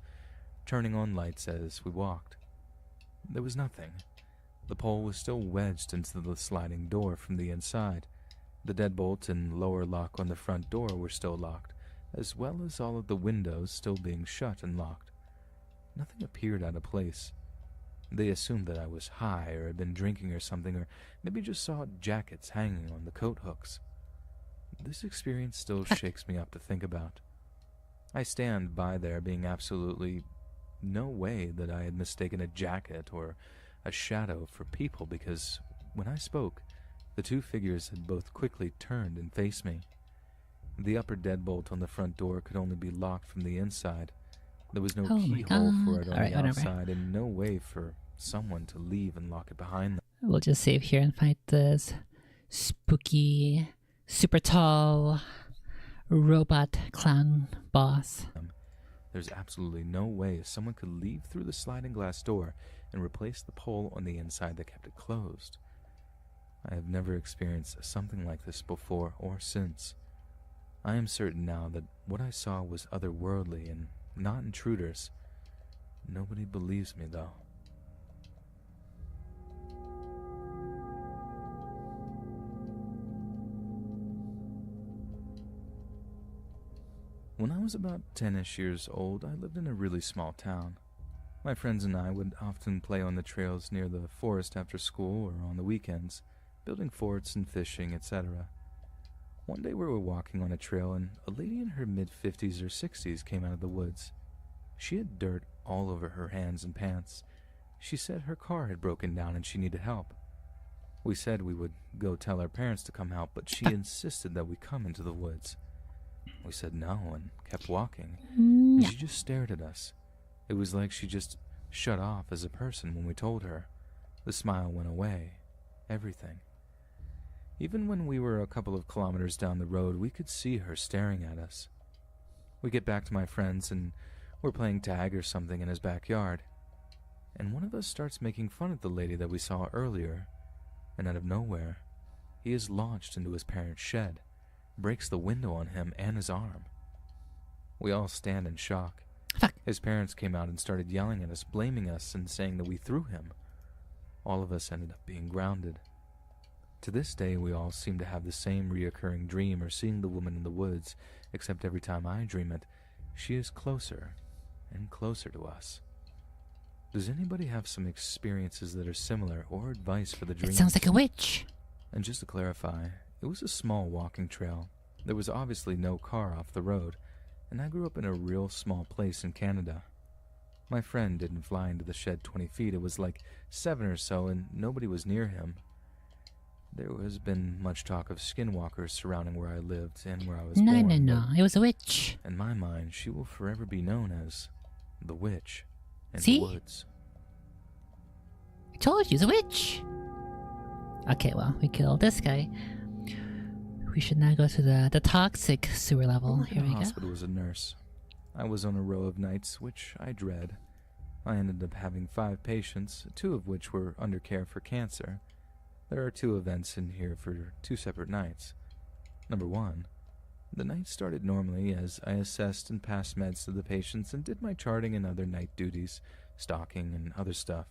turning on lights as we walked. There was nothing. The pole was still wedged into the sliding door from the inside. The deadbolt and lower lock on the front door were still locked, as well as all of the windows still being shut and locked. Nothing appeared out of place. They assumed that I was high or had been drinking or something, or maybe just saw jackets hanging on the coat hooks. This experience still shakes me up to think about. I stand by there being absolutely no way that I had mistaken a jacket or a shadow for people, because when I spoke, the 2 figures had both quickly turned and faced me. The upper deadbolt on the front door could only be locked from the inside. There was no keyhole for it on the outside, and no way for someone to leave and lock it behind them. we'll just save here and fight this spooky, super tall robot clown boss. There's absolutely no way someone could leave through the sliding glass door and replace the pole on the inside that kept it closed. I have never experienced something like this before or since. I am certain now that what I saw was otherworldly and not intruders. Nobody believes me, though. When I was about 10-ish years old, I lived in a really small town. My friends and I would often play on the trails near the forest after school or on the weekends, building forts and fishing, etc. One day we were walking on a trail and a lady in her mid-50s or 60s came out of the woods. She had dirt all over her hands and pants. She said her car had broken down and she needed help. We said we would go tell our parents to come help, but she insisted that we come into the woods. We said no and kept walking, and she just stared at us. It was like she just shut off as a person when we told her. The smile went away. Everything. Even when we were a couple of kilometers down the road, we could see her staring at us. We get back to my friends, and we're playing tag or something in his backyard. And one of us starts making fun of the lady that we saw earlier, and out of nowhere, he is launched into his parents' shed, breaks the window on him and his arm. We all stand in shock. Fuck. His parents came out and started yelling at us, blaming us, and saying that we threw him. All of us ended up being grounded. To this day, we all seem to have the same reoccurring dream or seeing the woman in the woods, except every time I dream it, she is closer and closer to us. Does anybody have some experiences that are similar or advice for the dream? It sounds like a witch. And just to clarify, it was a small walking trail. There was obviously no car off the road, and I grew up in a real small place in Canada. My friend didn't fly into the shed 20 feet. It was like 7 or so, and nobody was near him. There has been much talk of skinwalkers surrounding where I lived and where I was born. No. It was a witch. In my mind, she will forever be known as the witch in See? the woods. I told you, it's a witch. Okay, well, we killed this guy. We should now go to the toxic sewer level. Here we the go. hospital as a nurse. I was on a row of nights, which I dread. I ended up having 5 patients, 2 of which were under care for cancer. There are 2 events in here for 2 separate nights. Number 1, the night started normally as I assessed and passed meds to the patients and did my charting and other night duties, stocking and other stuff.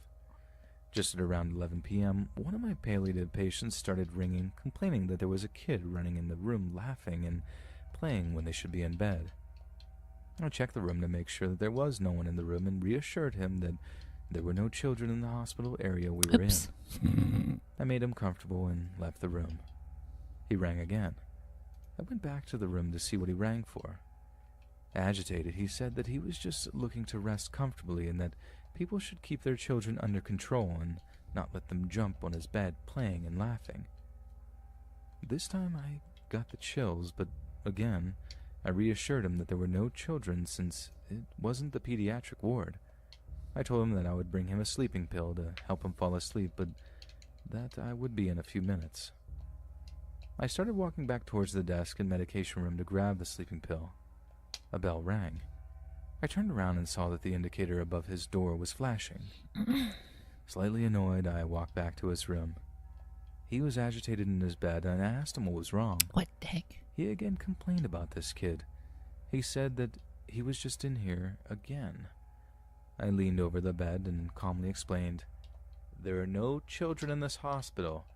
Just at around 11 p.m., one of my palliative patients started ringing, complaining that there was a kid running in the room laughing and playing when they should be in bed. I checked the room to make sure that there was no one in the room and reassured him that there were no children in the hospital area we were in. I made him comfortable and left the room. He rang again. I went back to the room to see what he rang for. Agitated, he said that he was just looking to rest comfortably and that people should keep their children under control and not let them jump on his bed playing and laughing. This time I got the chills, but again, I reassured him that there were no children since it wasn't the pediatric ward. I told him that I would bring him a sleeping pill to help him fall asleep, but that I would be in a few minutes. I started walking back towards the desk and medication room to grab the sleeping pill. A bell rang. I turned around and saw that the indicator above his door was flashing. Slightly annoyed, I walked back to his room. He was agitated in his bed, and I asked him what was wrong. What the heck? He again complained about this kid. He said that he was just in here again. I leaned over the bed and calmly explained, "There are no children in this hospital.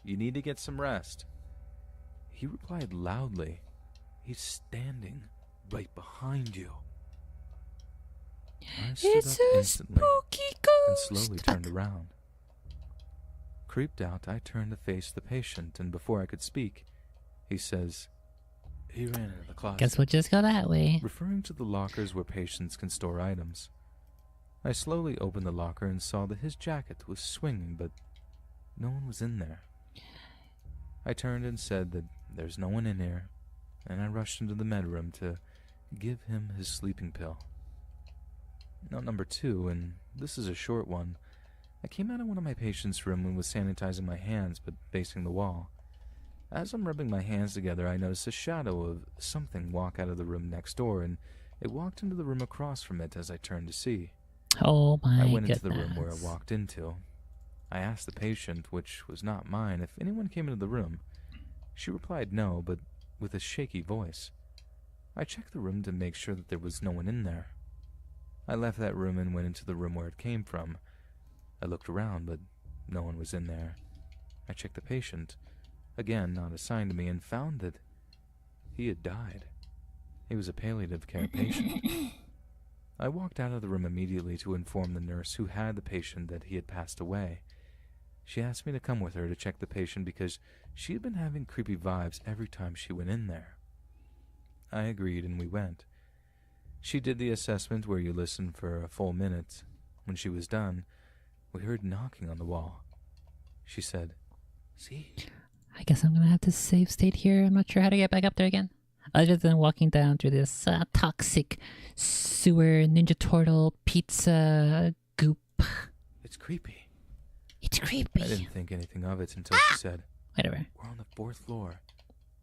You need to get some rest." He replied loudly, "He's standing right behind you." I stood It's up a instantly spooky and ghost. slowly turned around. Creeped out, I turned to face the patient, and before I could speak, he says, "He ran into the closet." Guess we'll just go that way. Referring to the lockers where patients can store items. I slowly opened the locker and saw that his jacket was swinging, but no one was in there. I turned and said that there's no one in here, and I rushed into the med room to give him his sleeping pill. Now, number 2, and this is a short one. I came out of one of my patients' room and was sanitizing my hands, but facing the wall. As I'm rubbing my hands together, I noticed a shadow of something walk out of the room next door, and it walked into the room across from it as I turned to see. Oh my I went goodness. into the room where I walked into. I asked the patient, which was not mine, if anyone came into the room. She replied no, but with a shaky voice. I checked the room to make sure that there was no one in there. I left that room and went into the room where it came from. I looked around, but no one was in there. I checked the patient, again not assigned to me, and found that he had died. He was a palliative care patient. I walked out of the room immediately to inform the nurse who had the patient that he had passed away. She asked me to come with her to check the patient because she had been having creepy vibes every time she went in there. I agreed and we went. She did the assessment where you listen for a full minute. When she was done, we heard knocking on the wall. She said, "See?" I guess I'm gonna have to save state here. I'm not sure how to get back up there again. Other than walking down through this toxic sewer Ninja Turtle pizza goop. "It's creepy." It's creepy. I didn't think anything of it until she said, Whatever. "We're on the 4th floor,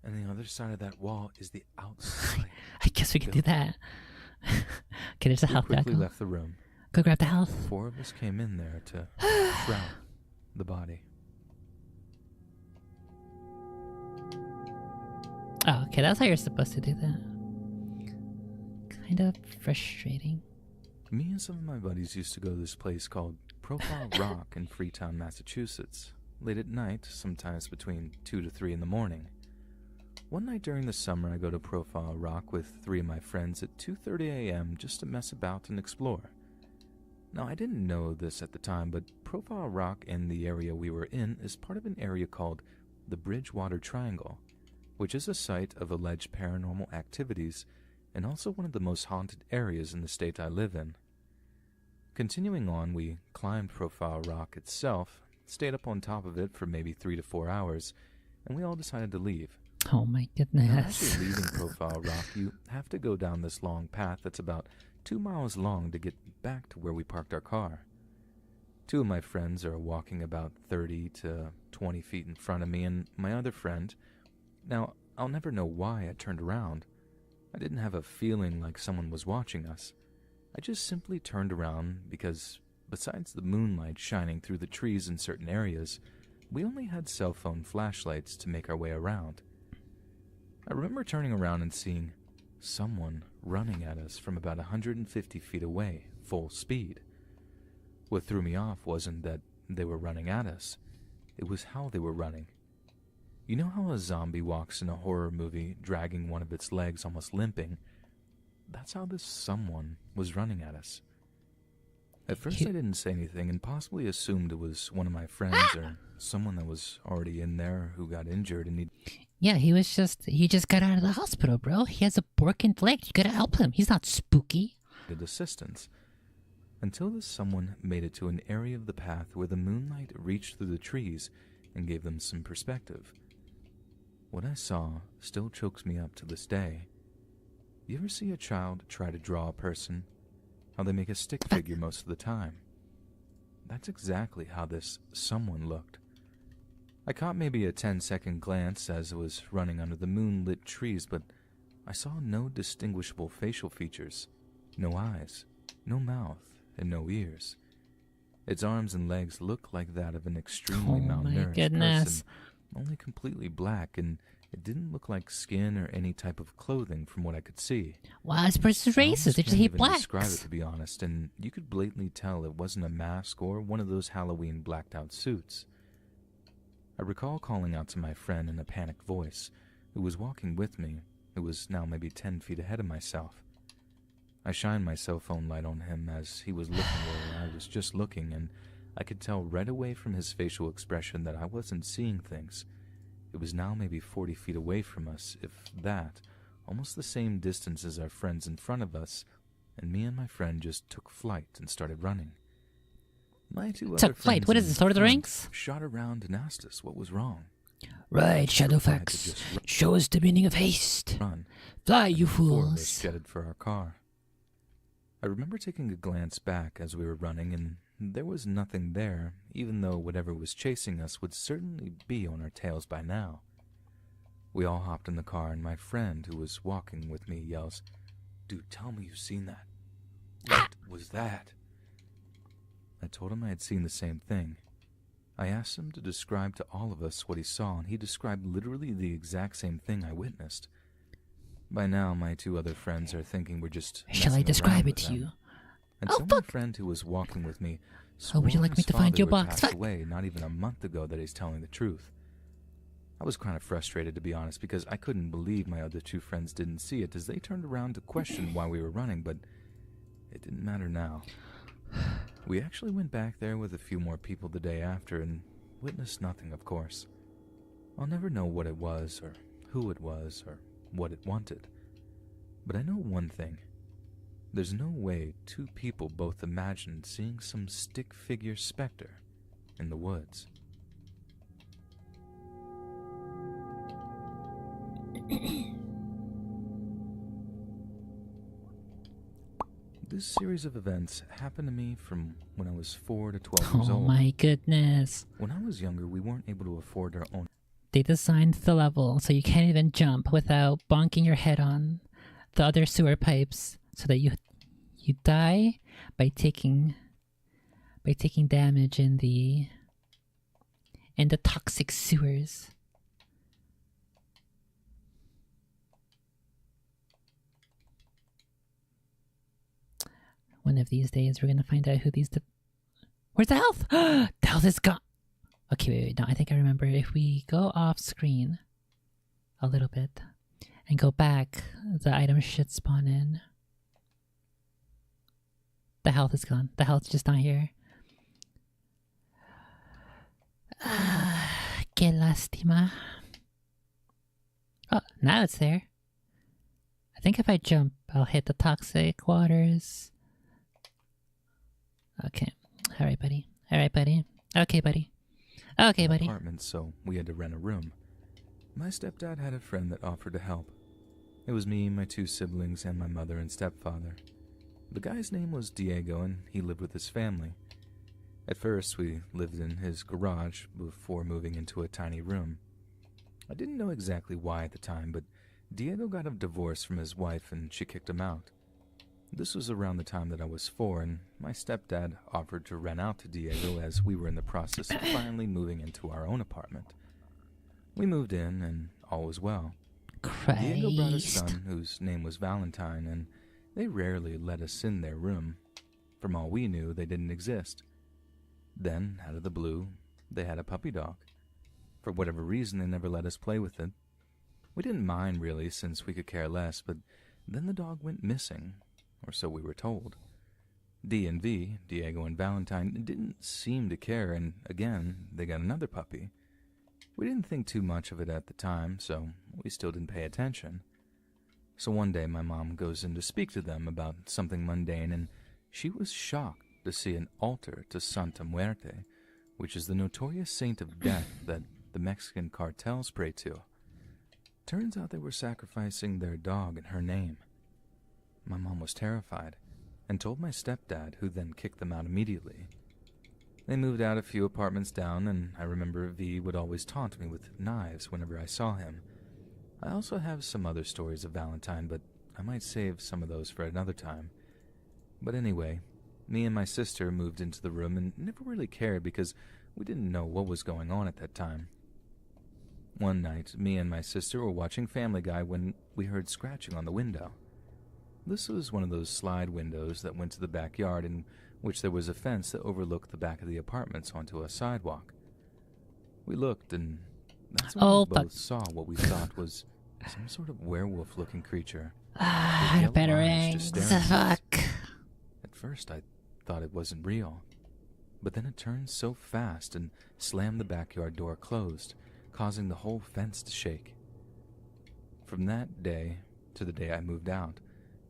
and the other side of that wall is the outside." I guess we can do that. Okay, there's a We health guy. quickly left the room. Go grab the health. 4 of us came in there to shroud the body. Oh, okay, that's how you're supposed to do that. kind of frustrating. Me and some of my buddies used to go to this place called Profile Rock in Freetown, Massachusetts, late at night, sometimes between 2 to 3 in the morning. One night during the summer, I go to Profile Rock with 3 of my friends at 2:30 a.m. just to mess about and explore. Now, I didn't know this at the time, but Profile Rock and the area we were in is part of an area called the Bridgewater Triangle, which is a site of alleged paranormal activities and also one of the most haunted areas in the state I live in. Continuing on, we climbed Profile Rock itself, stayed up on top of it for maybe 3 to 4 hours, and we all decided to leave. Oh my Now, goodness. as you're leaving Profile Rock, you have to go down this long path that's about 2 miles long to get back to where we parked our car. 2 of my friends are walking about 30 to 20 feet in front of me, and my other friend... Now, I'll never know why I turned around. I didn't have a feeling like someone was watching us. I just simply turned around because, besides the moonlight shining through the trees in certain areas, we only had cell phone flashlights to make our way around. I remember turning around and seeing someone running at us from about 150 feet away, full speed. What threw me off wasn't that they were running at us. It was how they were running. You know how a zombie walks in a horror movie, dragging one of its legs, almost limping? That's how this someone was running at us. At first I didn't say anything and possibly assumed it was one of my friends or someone that was already in there who got injured and Yeah, he just got out of the hospital, bro. He has a broken leg. You gotta help him. He's not spooky. needed assistance. Until this someone made it to an area of the path where the moonlight reached through the trees and gave them some perspective. What I saw still chokes me up to this day. You ever see a child try to draw a person? How they make a stick figure most of the time. That's exactly how this someone looked. I caught maybe a 10-second glance as it was running under the moonlit trees, but I saw no distinguishable facial features, no eyes, no mouth, and no ears. Its arms and legs looked like that of an extremely malnourished person, only completely black, and it didn't look like skin or any type of clothing from what I could see. Well, this person's racist. They just hate blacks. Describe it, to be honest, and you could blatantly tell it wasn't a mask or one of those Halloween blacked-out suits. I recall calling out to my friend in a panicked voice, who was walking with me, who was now maybe 10 feet ahead of myself. I shined my cell phone light on him as he was looking where I was just looking, and I could tell right away from his facial expression that I wasn't seeing things. It was now maybe 40 feet away from us, if that, almost the same distance as our friends in front of us, and me and my friend just took flight and started running. My two other Took flight? What is this, Lord of the Rings? Shot around and asked us what was wrong. Right, Shadowfax. Show us the meaning of haste. Run. Fly, you Four of us fools. jetted for our car. I remember taking a glance back as we were running, and there was nothing there, even though whatever was chasing us would certainly be on our tails by now. We all hopped in the car, and my friend, who was walking with me, yells, "Dude, tell me you've seen that. What was that?" I told him I had seen the same thing. I asked him to describe to all of us what he saw, and he described literally the exact same thing I witnessed. By now, my two other friends are thinking we're just Shall I messing describe around it with to them. you? And Oh, so fuck. my friend who was walking with me Oh, would you swore like me his to find father your who had box? passed Fuck. away not even a month ago that he's telling the truth. I was kind of frustrated, to be honest, because I couldn't believe my other two friends didn't see it as they turned around to question why we were running, but it didn't matter now. We actually went back there with a few more people the day after and witnessed nothing, of course. I'll never know what it was or who it was or what it wanted. But I know one thing. There's no way two people both imagined seeing some stick figure specter in the woods. This series of events happened to me from when I was 4 to 12 years Oh old. my goodness. When I was younger, we weren't able to afford our own. They designed the level so you can't even jump without bonking your head on the other sewer pipes, so that you die by taking damage in the toxic sewers. One of these days, we're gonna find out who these. Where's the health? The health is gone. Okay, wait. No, I think I remember. If we go off screen a little bit and go back, the item should spawn in. The health is gone. The health's just not here. Que lastima. Oh, now it's there. I think if I jump, I'll hit the toxic waters. Okay. Alright, buddy. Alright, buddy. Okay, buddy. Okay, buddy. Apartment, so we had to rent a room. My stepdad had a friend that offered to help. It was me, my 2 siblings, and my mother and stepfather. The guy's name was Diego, and he lived with his family. At first, we lived in his garage before moving into a tiny room. I didn't know exactly why at the time, but Diego got a divorce from his wife and she kicked him out. This was around the time that I was 4, and my stepdad offered to rent out to Diego as we were in the process of finally moving into our own apartment. We moved in, and all was well. Christ. Diego brought a son whose name was Valentine, and they rarely let us in their room. From all we knew, they didn't exist. Then, out of the blue, they had a puppy dog. For whatever reason, they never let us play with it. We didn't mind, really, since we could care less, but then the dog went missing, or so we were told. D and V, Diego and Valentine, didn't seem to care, and again, they got another puppy. We didn't think too much of it at the time, so we still didn't pay attention. So one day, my mom goes in to speak to them about something mundane, and she was shocked to see an altar to Santa Muerte, which is the notorious saint of death that the Mexican cartels pray to. Turns out they were sacrificing their dog in her name. My mom was terrified and told my stepdad, who then kicked them out immediately. They moved out a few apartments down, and I remember V would always taunt me with knives whenever I saw him. I also have some other stories of Valentine, but I might save some of those for another time. But anyway, me and my sister moved into the room and never really cared because we didn't know what was going on at that time. One night, me and my sister were watching Family Guy when we heard scratching on the window. This was one of those slide windows that went to the backyard, in which there was a fence that overlooked the back of the apartments onto a sidewalk. We looked, and that's when we both saw what we thought was some sort of werewolf-looking creature. Better rings. Fuck. At first, I thought it wasn't real, but then it turned so fast and slammed the backyard door closed, causing the whole fence to shake. From that day to the day I moved out,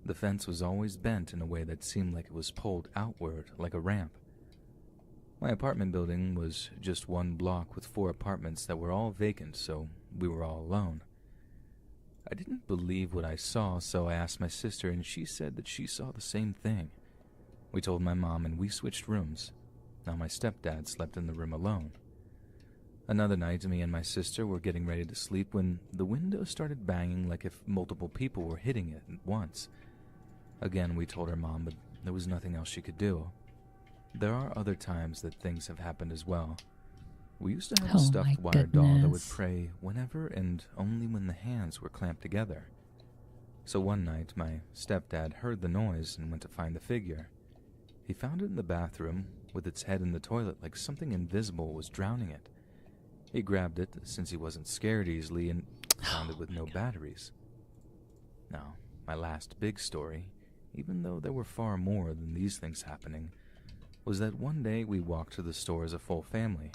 the fence was always bent in a way that seemed like it was pulled outward like a ramp. My apartment building was just one block with 4 apartments that were all vacant, so we were all alone. I didn't believe what I saw, so I asked my sister, and she said that she saw the same thing. We told my mom, and we switched rooms. Now my stepdad slept in the room alone. Another night, me and my sister were getting ready to sleep when the window started banging like if multiple people were hitting it at once. Again, we told our mom, but there was nothing else she could do. There are other times that things have happened as well. We used to have a stuffed wire doll that would pray whenever and only when the hands were clamped together. So one night, my stepdad heard the noise and went to find the figure. He found it in the bathroom, with its head in the toilet like something invisible was drowning it. He grabbed it, since he wasn't scared easily, and found it with no batteries. Now, my last big story, even though there were far more than these things happening, was that one day we walked to the store as a full family.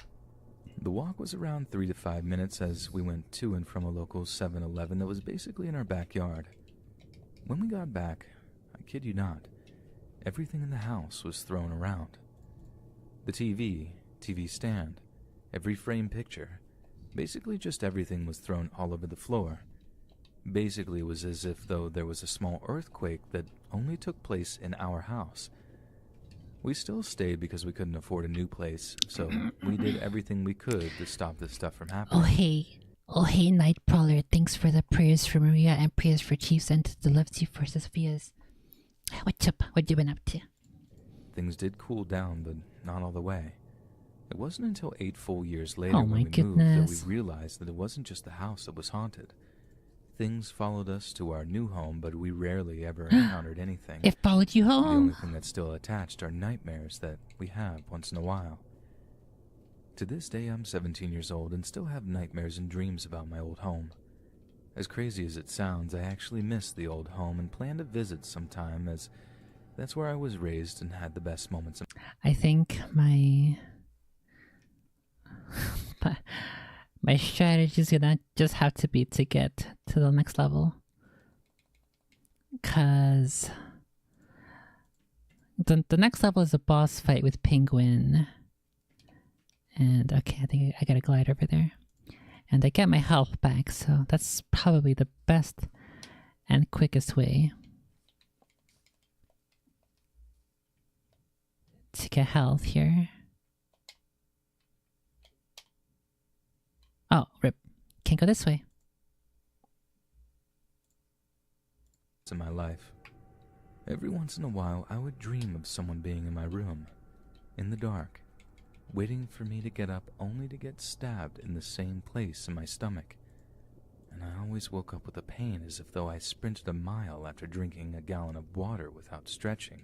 The walk was around 3 to 5 minutes as we went to and from a local 7-Eleven that was basically in our backyard. When we got back, I kid you not, everything in the house was thrown around. The TV stand, every frame picture, basically just everything was thrown all over the floor. Basically, it was as if though there was a small earthquake that only took place in our house. We still stayed because we couldn't afford a new place, so we did everything we could to stop this stuff from happening. Oh hey, Night Prowler, thanks for the prayers for Maria and prayers for Chiefs and the love to you for Sophia's. What's up? What you been up to? Things did cool down, but not all the way. It wasn't until 8 full years later Oh when my we moved that goodness. we realized that it wasn't just the house that was haunted. Things followed us to our new home, but we rarely ever encountered anything. It followed you The home. only thing that's still attached are nightmares that we have once in a while. To this day, I'm 17 years old and still have nightmares and dreams about my old home. As crazy as it sounds, I actually miss the old home and plan to visit sometime, as that's where I was raised and had the best moments. I think my strategy is gonna just have to be to get to the next level, cause the next level is a boss fight with Penguin, and okay, I think I got a glide over there, and I get my health back, so that's probably the best and quickest way to get health here. Oh, rip. Can't go this way. In my life, every once in a while, I would dream of someone being in my room, in the dark, waiting for me to get up only to get stabbed in the same place in my stomach. And I always woke up with a pain as if though I sprinted a mile after drinking a gallon of water without stretching.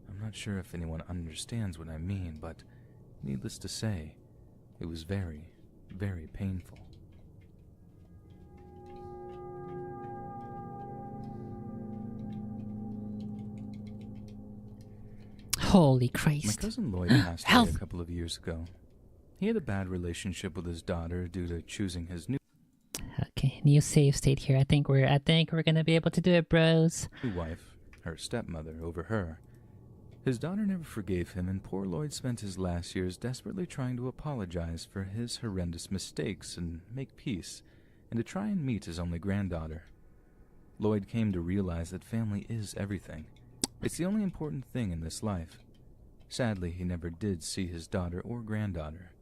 I'm not sure if anyone understands what I mean, but needless to say, it was very, very painful. Holy My Christ. cousin Lloyd passed away Health. a couple of years ago. He had a bad relationship with his daughter due to choosing his new Okay, new save state here. I think we're gonna be able to do it, bros. wife, her stepmother, over her. His daughter never forgave him, and poor Lloyd spent his last years desperately trying to apologize for his horrendous mistakes and make peace, and to try and meet his only granddaughter. Lloyd came to realize that family is everything. It's the only important thing in this life. Sadly, he never did see his daughter or granddaughter.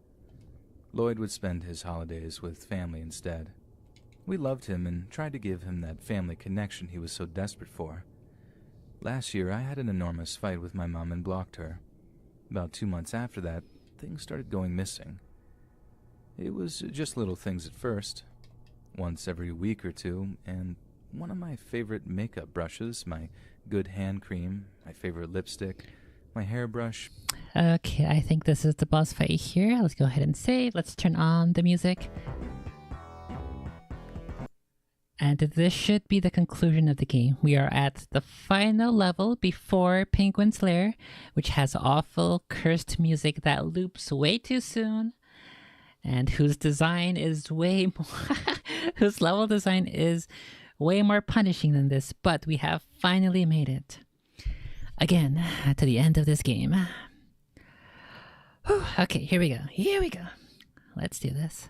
Lloyd would spend his holidays with family instead. We loved him and tried to give him that family connection he was so desperate for. Last year, I had an enormous fight with my mom and blocked her. About 2 months after that, things started going missing. It was just little things at first, once every week or two, and one of my favorite makeup brushes, my good hand cream, my favorite lipstick, my hairbrush. Okay, I think this is the boss fight here. Let's go ahead and save. Let's turn on the music. And this should be the conclusion of the game. We are at the final level before Penguin's Lair, which has awful cursed music that loops way too soon, and whose design is way more whose level design is way more punishing than this, but we have finally made it. Again, to the end of this game. Whew, okay, here we go. Here we go. Let's do this.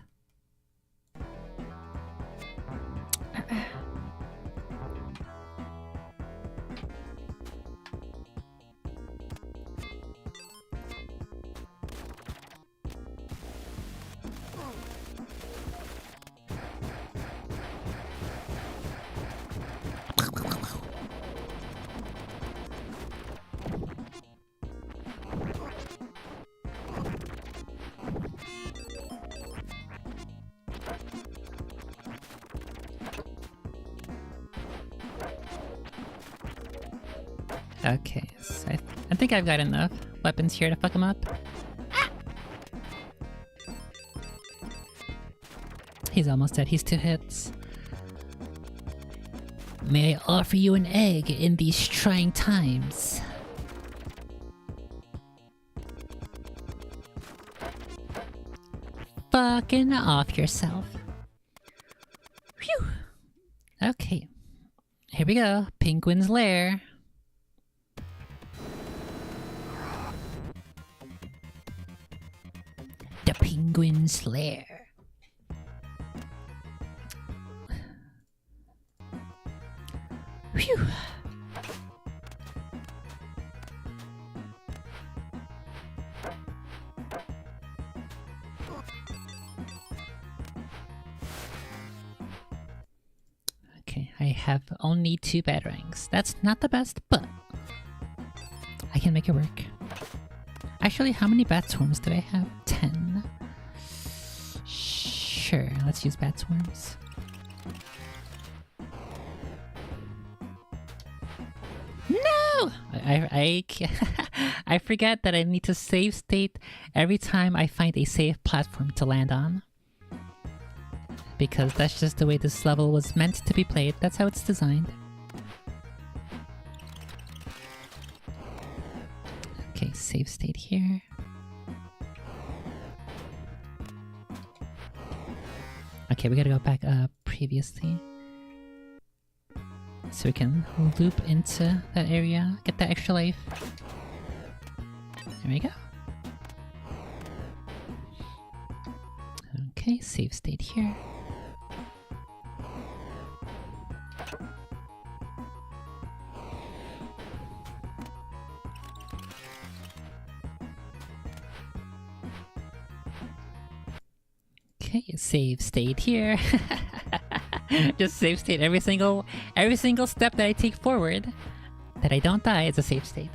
Okay, so I think I've got enough weapons here to fuck him up. Ah! He's almost dead. He's 2 hits. May I offer you an egg in these trying times? Fucking off yourself. Phew. Okay. Here we go. Penguin's Lair. The Penguin's Lair. Phew. Okay, I have only 2 batarangs. That's not the best, but I can make it work. Actually, how many bat swarms do I have? 10. Sure, let's use bat swarms. Oh, I forget that I need to save state every time I find a safe platform to land on. Because that's just the way this level was meant to be played. That's how it's designed. Okay, save state here. Okay, we gotta go back up previously. So we can loop into that area, get that extra life. There we go. Okay, save state here. Okay, save state here. Just save state every single step that I take forward. That I don't die, it's a save state.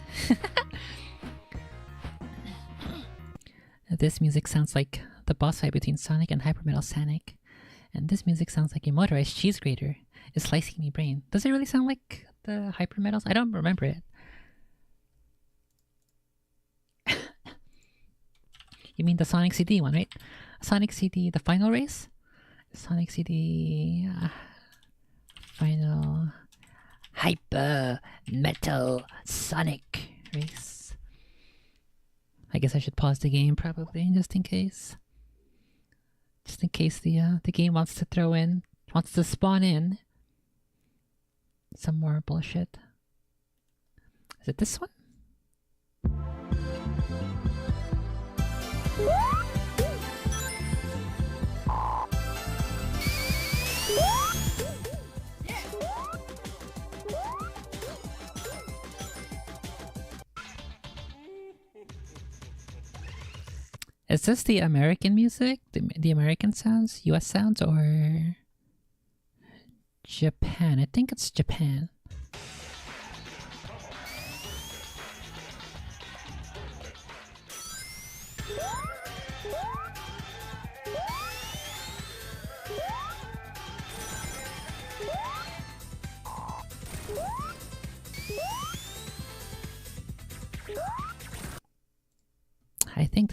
This music sounds like the boss fight between Sonic and Hyper Metal Sonic. And this music sounds like a motorized cheese grater is slicing me brain. Does it really sound like the Hyper Metals? I don't remember it. You mean the Sonic CD one, right? Sonic CD, the final race? Sonic CD... final... Hyper Metal Sonic race. I guess I should pause the game probably, just in case. Just in case the game wants to spawn in some more bullshit. Is it this one? Is this the American music? The American sounds? US sounds? Or Japan? I think it's Japan. I think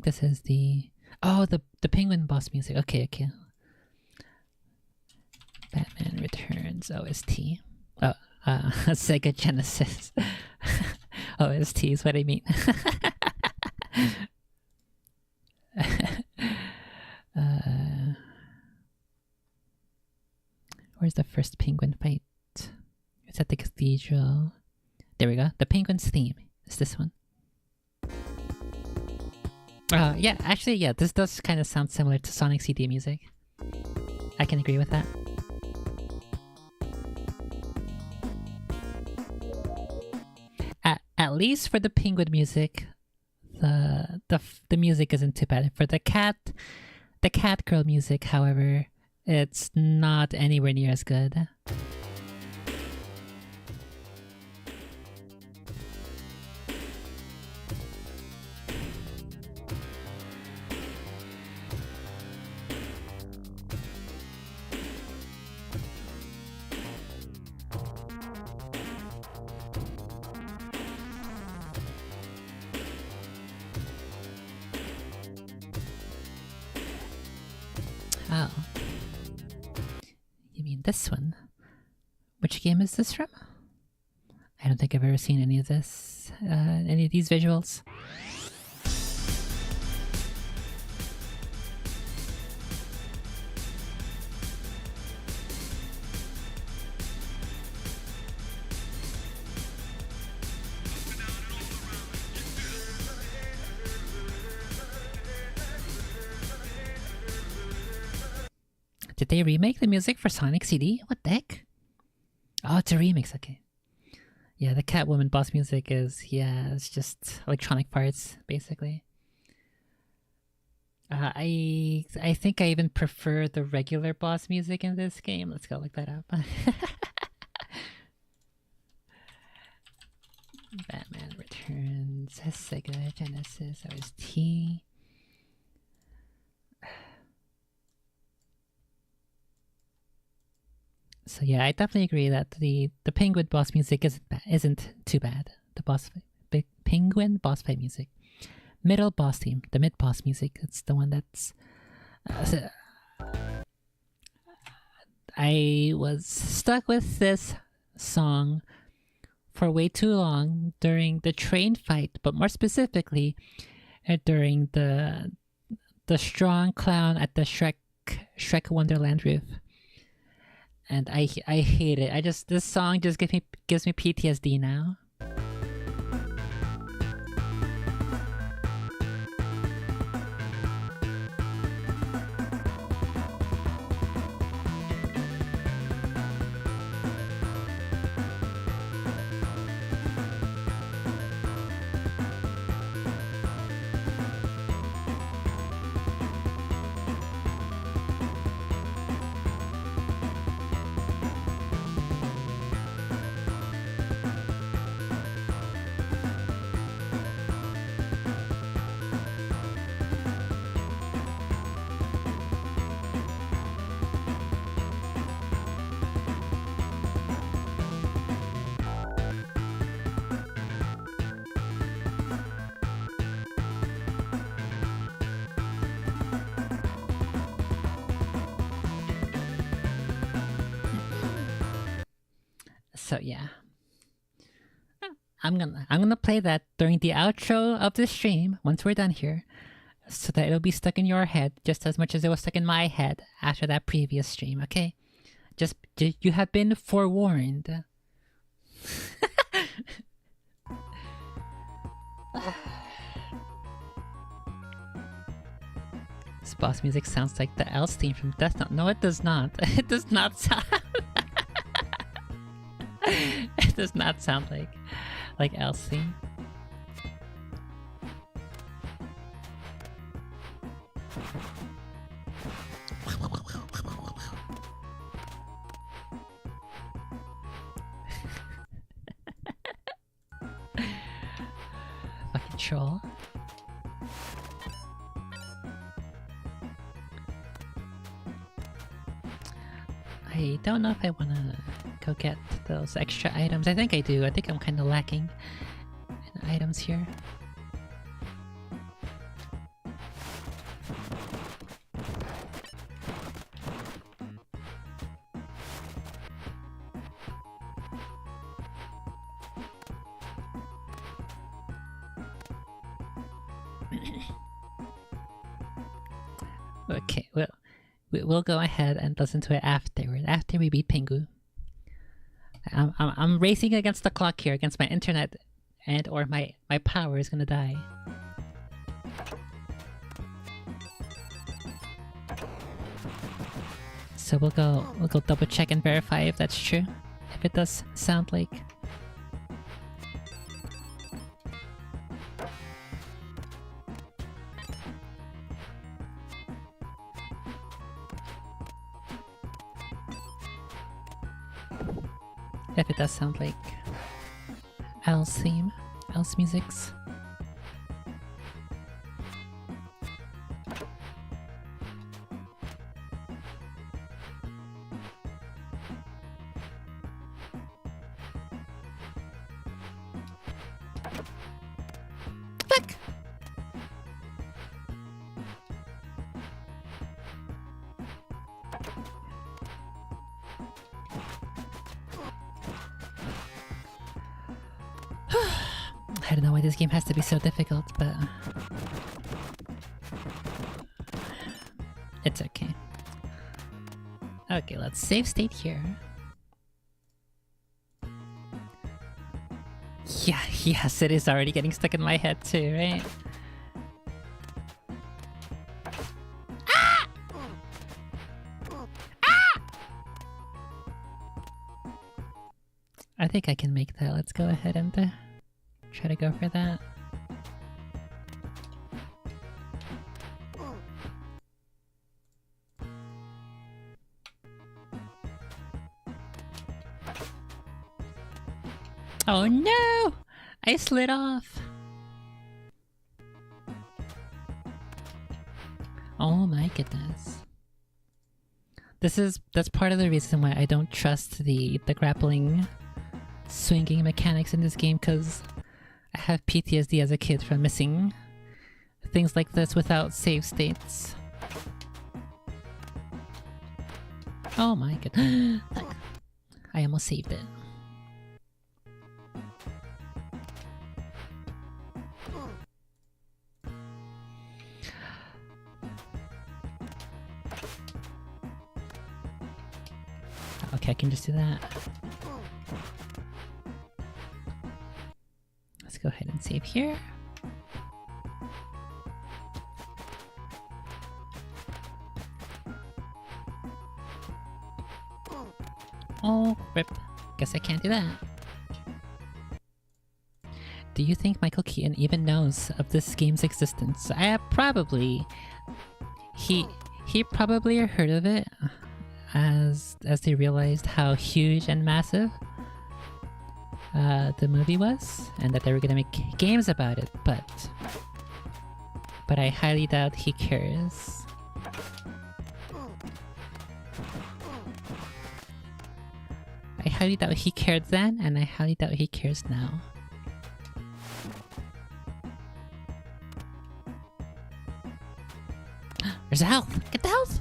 this is the... Oh, the penguin boss music. Okay. Batman Returns OST. Oh, Sega Genesis. OST is what I mean. Where's the first penguin fight? It's at the cathedral. There we go. The penguin's theme is this one. Yeah, actually, yeah, this does kind of sound similar to Sonic CD music. I can agree with that. At least for the penguin music, the music isn't too bad. For the cat girl music, however, it's not anywhere near as good. Oh. You mean this one? Which game is this from? I don't think I've ever seen any of this, any of these visuals. Did they remake the music for Sonic CD? What the heck? Oh, it's a remix, okay. Yeah, the Catwoman boss music is, yeah, it's just electronic parts, basically. I think I even prefer the regular boss music in this game. Let's go look that up. Batman Returns, Sega Genesis, OST. So yeah, I definitely agree that the penguin boss music isn't too bad. The big penguin boss fight music, middle boss theme, the mid boss music. It's the one that's. I was stuck with this song for way too long during the train fight, but more specifically during the strong clown at the Shrek Wonderland roof. And I hate it. This song just gives me PTSD now. So yeah, I'm gonna play that during the outro of the stream once we're done here, so that it'll be stuck in your head just as much as it was stuck in my head after that previous stream. Okay, just you have been forewarned. This boss music sounds like the Elves theme from Death Note. No, it does not. It does not sound. It does not sound like Elsie. Fucking troll. I don't know if I wanna go get those extra items. I think I do. I think I'm kind of lacking in items here. Okay, well, we'll go ahead and listen to it after we beat Pingu. I'm racing against the clock here, against my internet, and or my power is gonna die. So we'll go double check and verify if that's true. If it does sound like. If it does sound like El's theme, El's music's. Fuck! I don't know why this game has to be so difficult, but it's okay. Okay, let's save state here. Yeah, yes, it is already getting stuck in my head too, right? Ah! Ah! I think I can make that. Let's go ahead and try to go for that. Oh no! I slid off. Oh my goodness. That's part of the reason why I don't trust the grappling swinging mechanics in this game, because I have PTSD as a kid from missing things like this without save states. Oh my god. I almost saved it. Okay, I can just do that. Let's go ahead and save here. Oh, rip. Guess I can't do that. Do you think Michael Keaton even knows of this game's existence? Probably. He probably heard of it as they realized how huge and massive the movie was, and that they were gonna make games about it, but I highly doubt he cares. I highly doubt he cared then, and I highly doubt he cares now. There's a health! Get the health!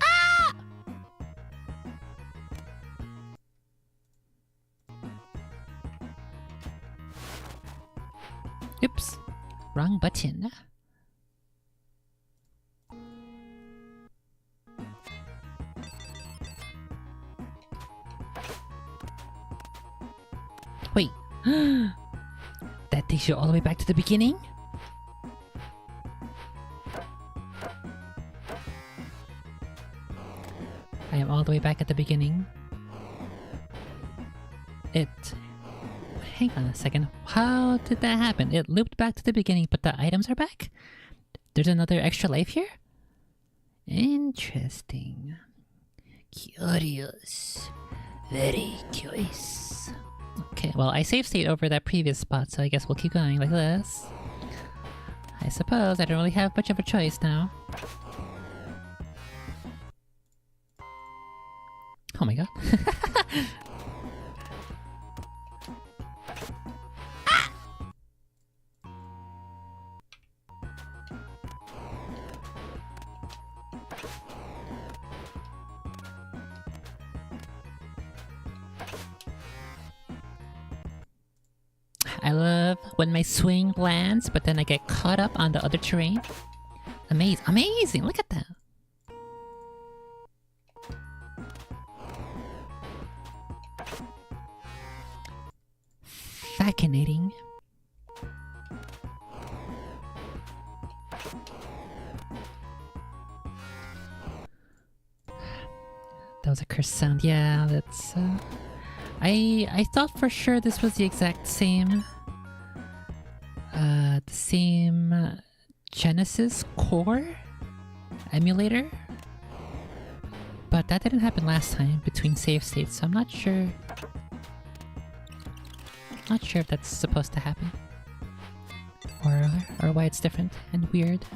Ah! Oops. Wrong button. Wait. That takes you all the way back to the beginning? I am all the way back at the beginning. Hang on a second. How did that happen? It looped back to the beginning, but the items are back? There's another extra life here? Interesting. Curious. Very curious. Okay, well, I save state over that previous spot, so I guess we'll keep going like this. I suppose I don't really have much of a choice now. Oh my god. I love when my swing lands, but then I get caught up on the other terrain. Amazing! Look at that! Fascinating. That was a cursed sound. Yeah, that's... I thought for sure this was the exact same... the same... Genesis core emulator, but that didn't happen last time between save states, so I'm not sure. Not sure if that's supposed to happen, or why it's different and weird.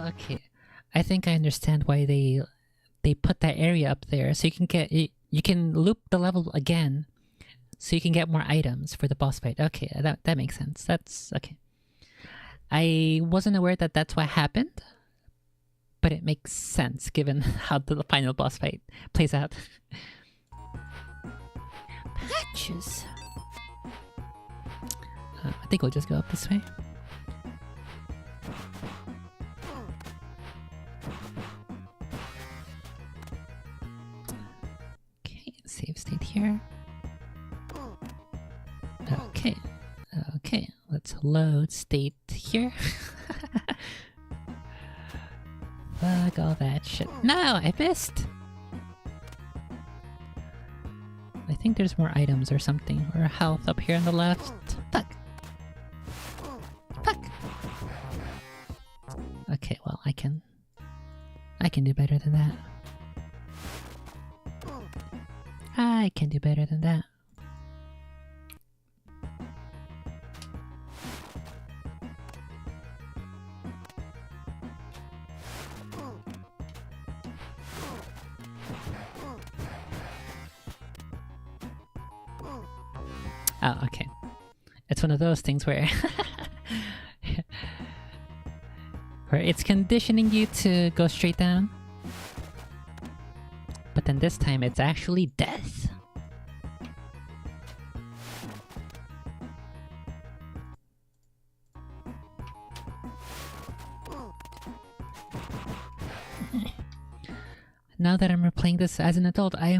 Okay. I think I understand why they put that area up there, so you can loop the level again, so you can get more items for the boss fight. Okay, that makes sense. That's okay. I wasn't aware that that's what happened, but it makes sense given how the final boss fight plays out. Patches. I think we'll just go up this way. Save state here. Okay, let's load state here. Fuck all that shit. No, I missed! I think there's more items or something, or health up here on the left. Fuck! Fuck! Okay, well, I can can do better than that. I can do better than that. Oh, okay. It's one of those things where where it's conditioning you to go straight down. But then this time it's actually death. Now that I'm replaying this as an adult, I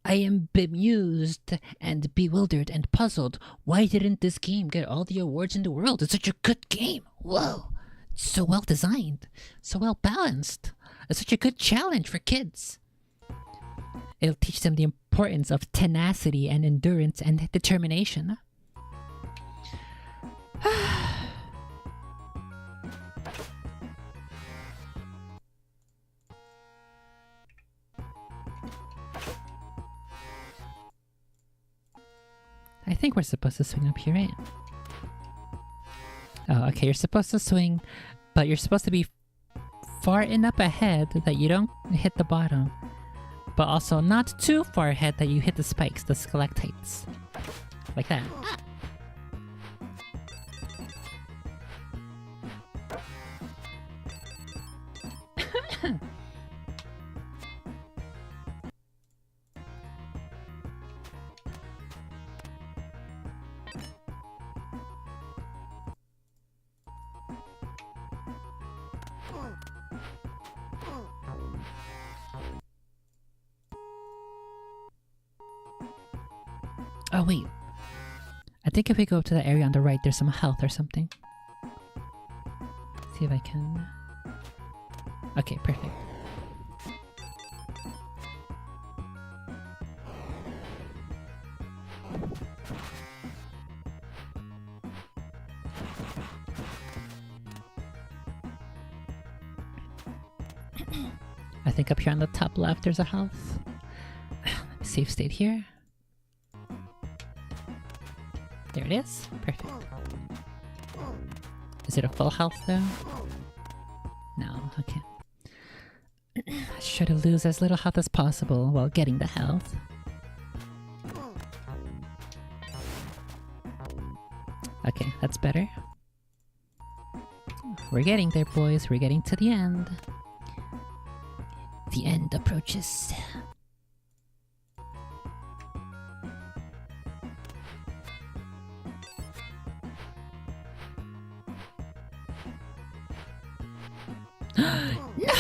am bemused and bewildered and puzzled. Why didn't this game get all the awards in the world? It's such a good game. Whoa. It's so well designed. So well balanced. It's such a good challenge for kids. It'll teach them the importance of tenacity and endurance and determination. I think we're supposed to swing up here, right? Oh, okay, you're supposed to swing, but you're supposed to be far enough ahead that you don't hit the bottom, but also not too far ahead that you hit the spikes, the stalactites. Like that. Oh wait, I think if we go up to the area on the right, there's some health or something. See if I can... Okay, perfect. I think up here on the top left there's a health. Let me save state here. There it is. Perfect. Is it a full health though? No, okay. Try to lose as little health as possible while getting the health. Okay, that's better. We're getting there, boys. We're getting to the end. The end approaches. No!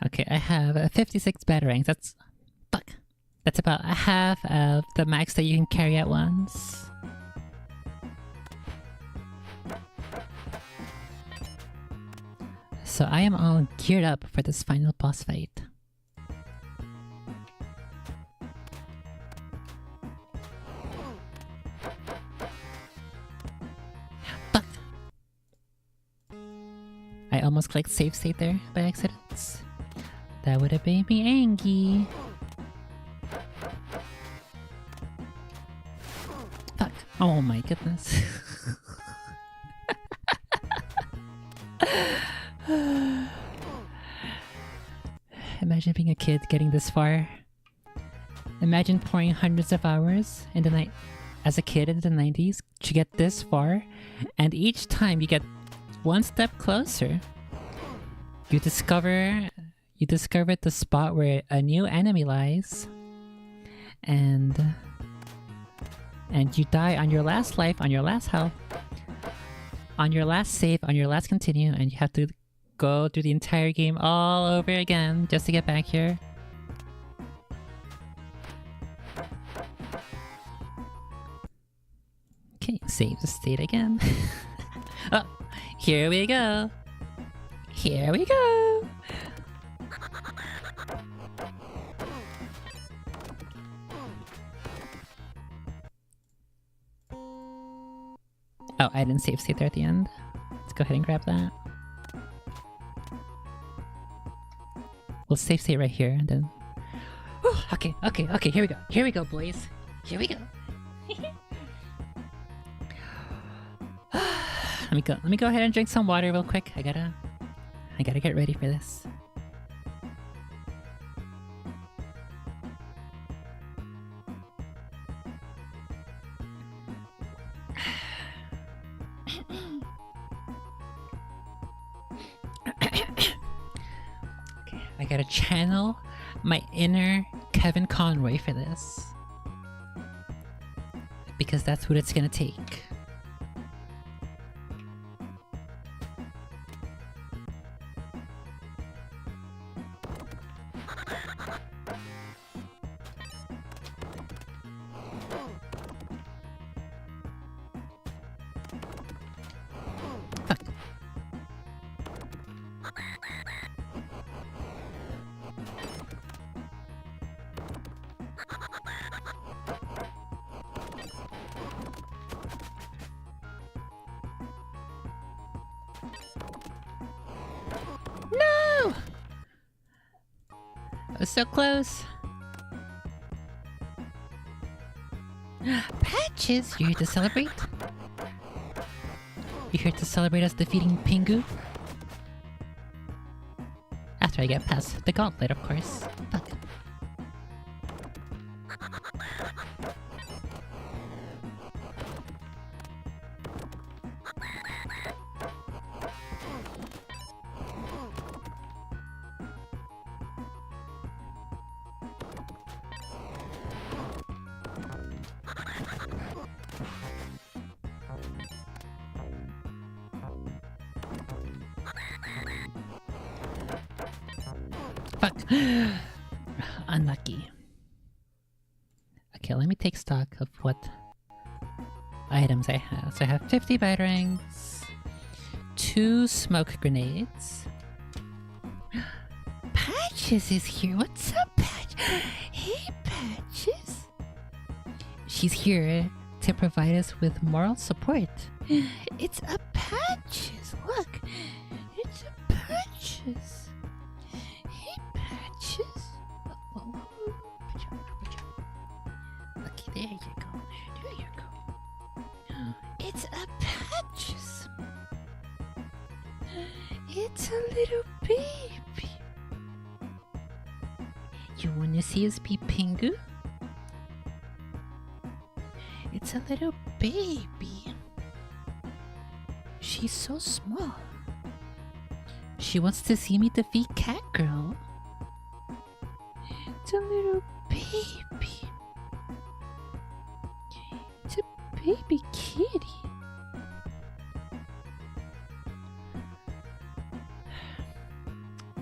Okay, I have 56 batarangs. That's... fuck. That's about a half of the max that you can carry at once. So I am all geared up for this final boss fight. Fuck! I almost clicked save state there by accident. That would have made me angry. Fuck. Oh my goodness. Imagine being a kid getting this far. Imagine pouring hundreds of hours in the night as a kid in the 90s to get this far, and each time you get one step closer, you discover the spot where a new enemy lies, and you die on your last life, on your last health, on your last save, on your last continue, and you have to go through the entire game all over again just to get back here. Save the state again. Oh, here we go. Here we go. Oh, I didn't save state there at the end. Let's go ahead and grab that. We'll save state right here and then... Whew, okay, here we go. Here we go, boys. Here we go. Let me go ahead and drink some water real quick. I gotta get ready for this. Okay, I gotta channel my inner Kevin Conroy for this. Because that's what it's gonna take. No! I was so close. Patches, you're here to celebrate? You're here to celebrate us defeating Pingu? After I get past the gauntlet, of course. Fuck. Fuck. Unlucky. Okay, let me take stock of what items I have. So I have 50 batarangs, 2 smoke grenades. Patches is here. What's up, Patch? Hey, Patches. She's here to provide us with moral support. It's a Patches. Look, it's a Patches. Okay, there you go. There you go. It's a Patches. It's a little baby. You wanna see us be Pingu? It's a little baby. She's so small. She wants to see me defeat Catgirl. It's a little baby. It's a baby kitty.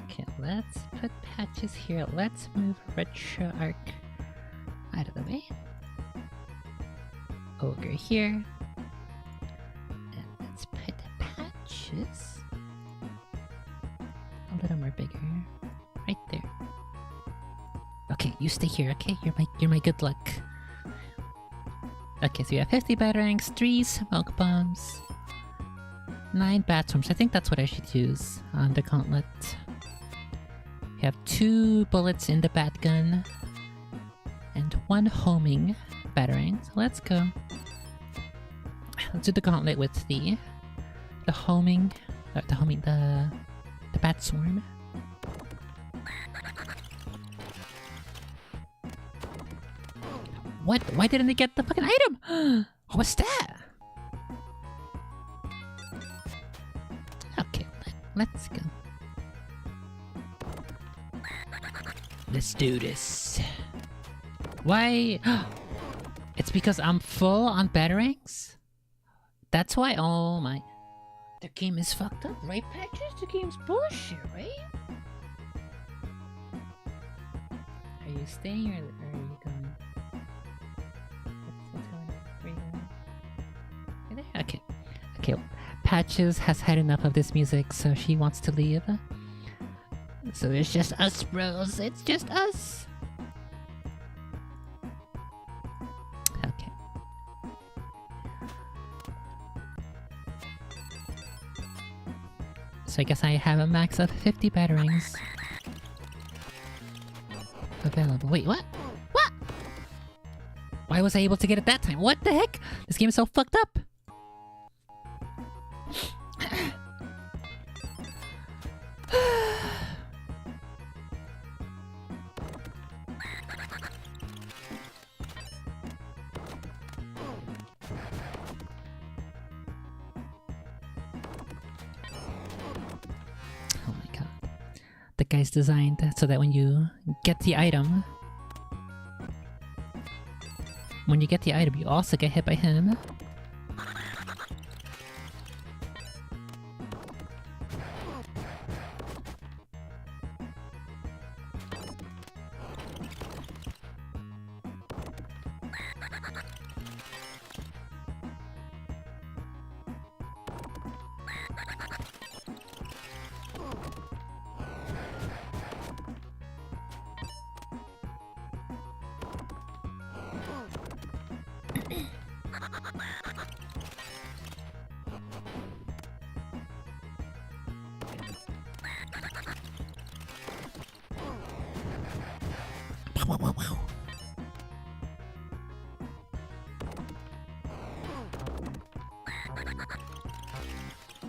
Okay, let's put Patches here. Let's move Retro Arc out of the way. Ogre here. And let's put Patches a little more bigger. Right there. Okay, you stay here, okay? You're my good luck. Okay, so we have 50 batarangs, 3 smoke bombs, 9 bat swarms. I think that's what I should use on the gauntlet. We have 2 bullets in the bat gun and 1 homing batarang. So let's go. Let's do the gauntlet with the homing, the bat swarm. What? Why didn't they get the fucking item? What's that? Okay, let's go. Let's do this. Why? It's because I'm full on batarangs? That's why? Oh my. The game is fucked up, right, Patches? The game's bullshit, right? Are you staying or are you going? What's going on? Where are you going? Okay, Patches has had enough of this music, so she wants to leave. So it's just us, bros. It's just us. Okay. So I guess I have a max of 50 batarangs available. Wait, what? What? Why was I able to get it that time? What the heck? This game is so fucked up. Oh my god. The guy's designed so that when you get the item, you also get hit by him.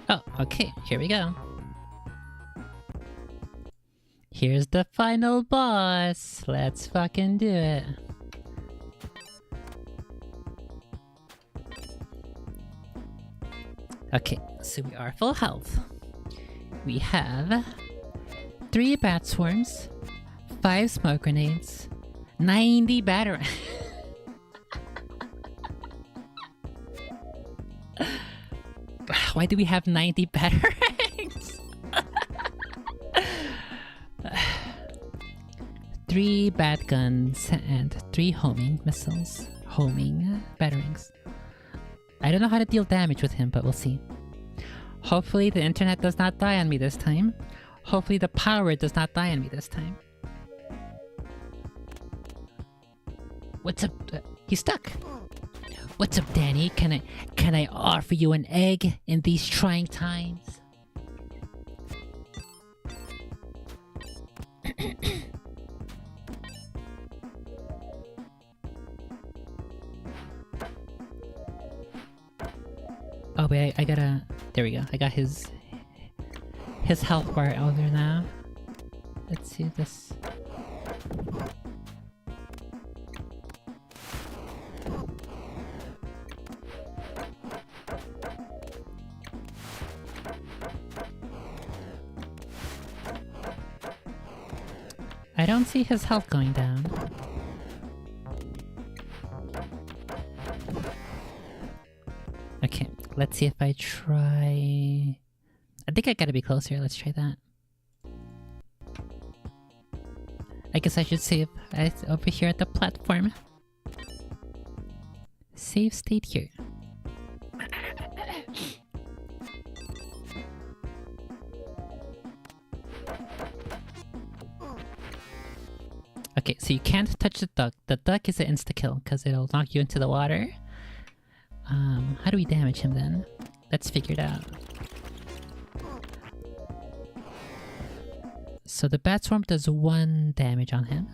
Oh, okay, here we go. Here's the final boss. Let's fucking do it. Okay, so we are full health. We have 3 bat swarms, 5 smoke grenades, 90 batter. Why do we have 90 batarangs? 3 bat guns and 3 homing missiles. Homing batarangs. I don't know how to deal damage with him, but we'll see. Hopefully the internet does not die on me this time. Hopefully the power does not die on me this time. What's up? He's stuck. What's up, Danny? Can I offer you an egg in these trying times? Oh wait, I gotta... There we go. I got his health bar out there now. Let's see this. I don't see his health going down. Okay, let's see if I try... I think I gotta be closer. Let's try that. I guess I should save over here at the platform. Save state here. Okay, so you can't touch the duck. The duck is an insta-kill because it'll knock you into the water. How do we damage him then? Let's figure it out. So the bat swarm does 1 damage on him.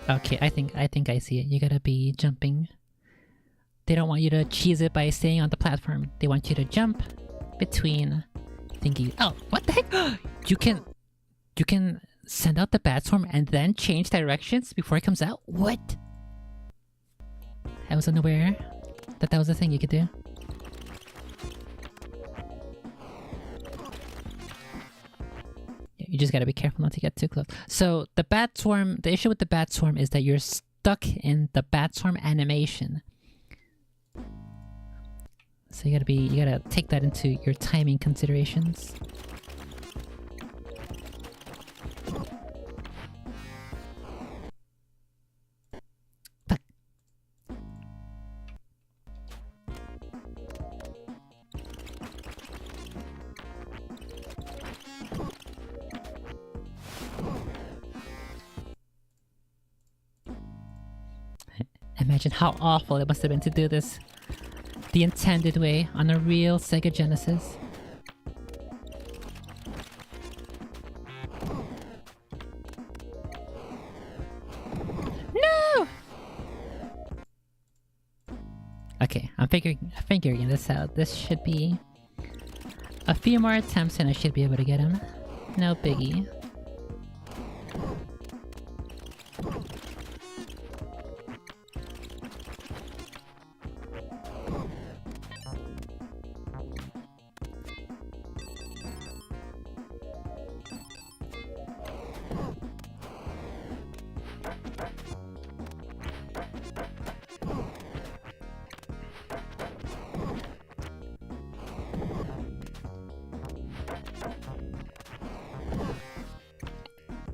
Okay, I think I see it. You gotta be jumping. They don't want you to cheese it by staying on the platform. They want you to jump between thingy. Oh, what the heck? You can send out the bat swarm and then change directions before it comes out? What? I was unaware that was a thing you could do. Yeah, you just gotta be careful not to get too close. So the bat swarm, the issue with the bat swarm is that you're stuck in the bat swarm animation. So you gotta take that into your timing considerations. Imagine how awful it must have been to do this the intended way on a real Sega Genesis. No! Okay, I'm figuring this out. This should be a few more attempts and I should be able to get him. No biggie.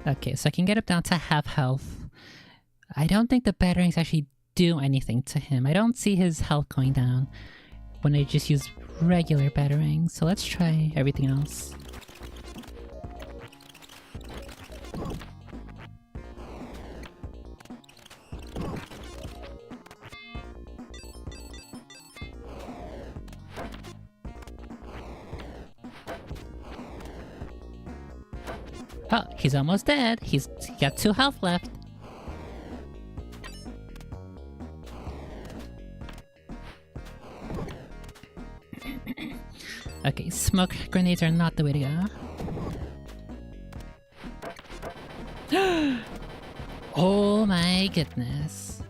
Okay, so I can get him down to half health. I don't think the batarangs actually do anything to him. I don't see his health going down when I just use regular batarangs. So let's try everything else. Oh, he's almost dead. He got 2 health left. Okay, smoke grenades are not the way to go. Oh my goodness.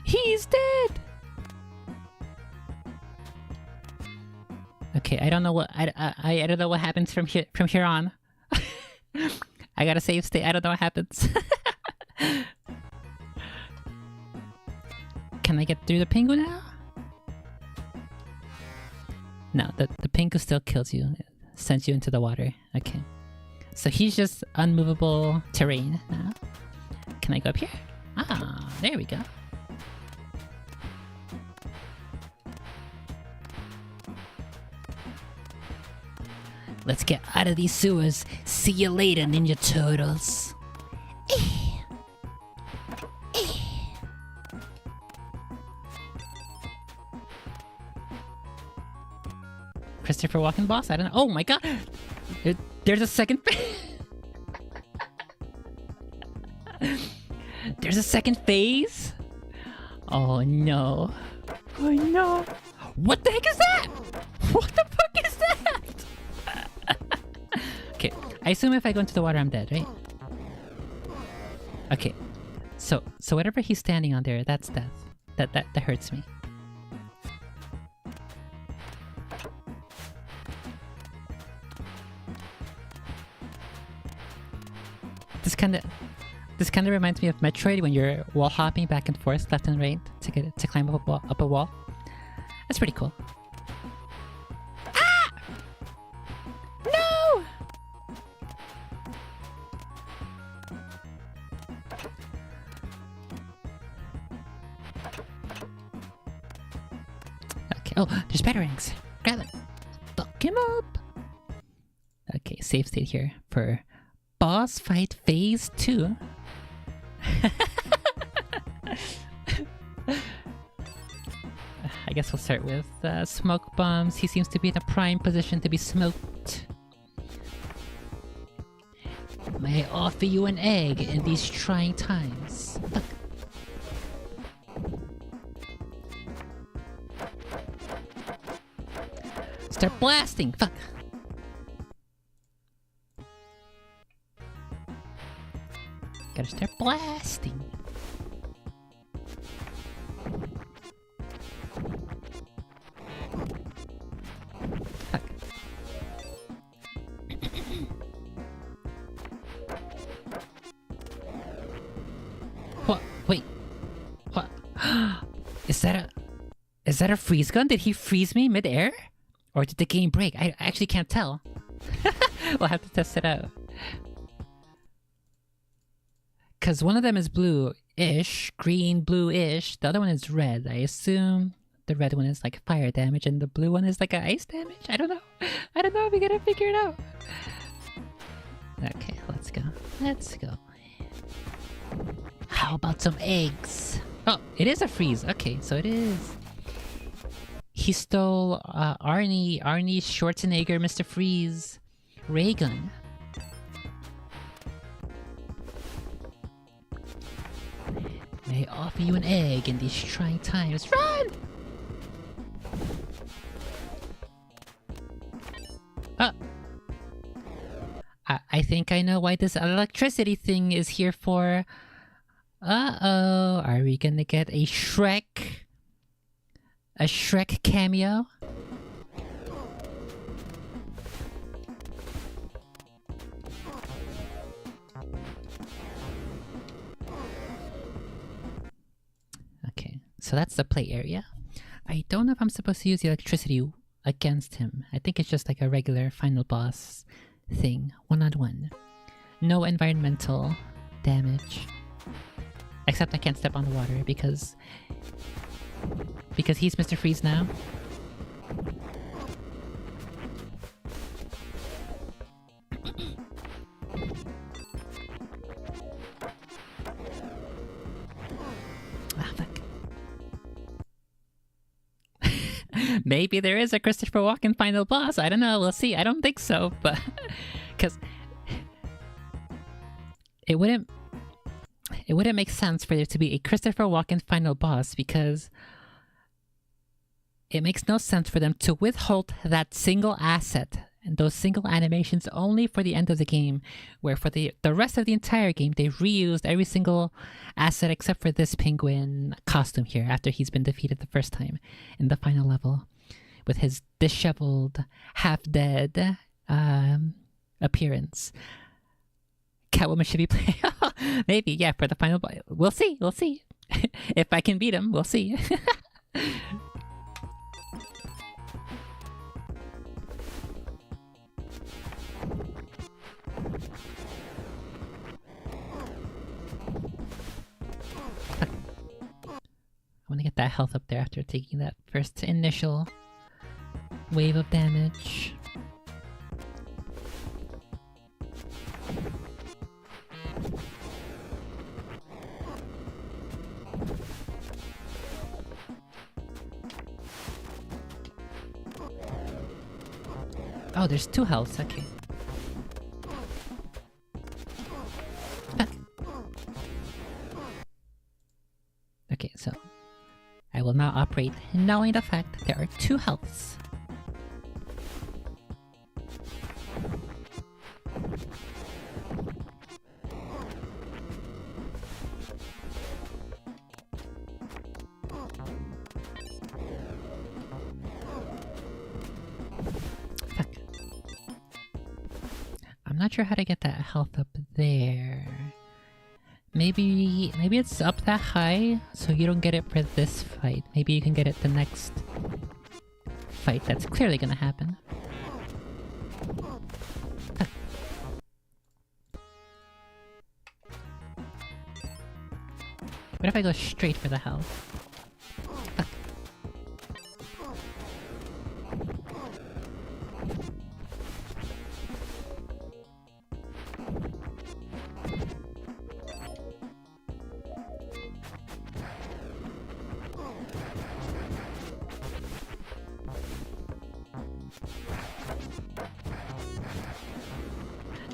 He's dead! Okay, I don't know what I don't know what happens from here on. I gotta save state. I don't know what happens. Can I get through the penguin now? No, the penguin still kills you, sends you into the water. Okay, so he's just unmovable terrain now. Can I go up here? Ah, there we go. Let's get out of these sewers. See you later, Ninja Turtles. Christopher Walken boss? I don't know. Oh my god! There's a second There's a second phase? Oh no. Oh no. What the heck is that? What the fuck is that? Okay, I assume if I go into the water I'm dead, right? Okay. So whatever he's standing on there, that's death. That hurts me. This kinda reminds me of Metroid when you're wall hopping back and forth left and right to climb up a wall. That's pretty cool. Ah! No! Okay. Oh, there's batarangs. Grab it. Fuck him up. Okay, save state here for boss fight phase 2. I guess we'll start with smoke bombs. He seems to be in a prime position to be smoked. May I offer you an egg in these trying times? Fuck. Start blasting! Fuck! Gotta start blasting! Fuck. What? Wait. What? Is that a freeze gun? Did he freeze me mid-air? Or did the game break? I actually can't tell. We'll have to test it out. Because one of them is blue-ish, green, blue-ish. The other one is red. I assume the red one is like fire damage and the blue one is like ice damage? I don't know. I don't know. We gotta figure it out. Okay, let's go. Let's go. How about some eggs? Oh, it is a freeze. Okay, so it is. He stole Arnie Schwarzenegger, Mr. Freeze ray gun. May I offer you an egg in these trying times? Run! I think I know why this electricity thing is here for. Uh-oh, are we gonna get a Shrek? A Shrek cameo? Okay, so that's the play area. I don't know if I'm supposed to use the electricity against him. I think it's just like a regular final boss thing, one-on-one. No environmental damage. Except I can't step on the water because he's Mr. Freeze now. Ah, fuck. Maybe there is a Christopher Walken final boss. I don't know. We'll see. I don't think so, but because it wouldn't make sense for there to be a Christopher Walken final boss, because it makes no sense for them to withhold that single asset and those single animations only for the end of the game, where for the rest of the entire game they reused every single asset except for this penguin costume here after he's been defeated the first time in the final level with his disheveled, half-dead appearance. Catwoman should be playing. Maybe, yeah, for the final boss. We'll see. If I can beat him, we'll see. I want to get that health up there after taking that first initial wave of damage. Oh, there's 2 healths, okay. Fuck. Okay, so I will now operate knowing the fact that there are 2 healths. Fuck. I'm not sure how to get that health up there. Maybe it's up that high, so you don't get it for this fight. Maybe you can get it the next fight that's clearly gonna happen. Fuck. What if I go straight for the health? Fuck.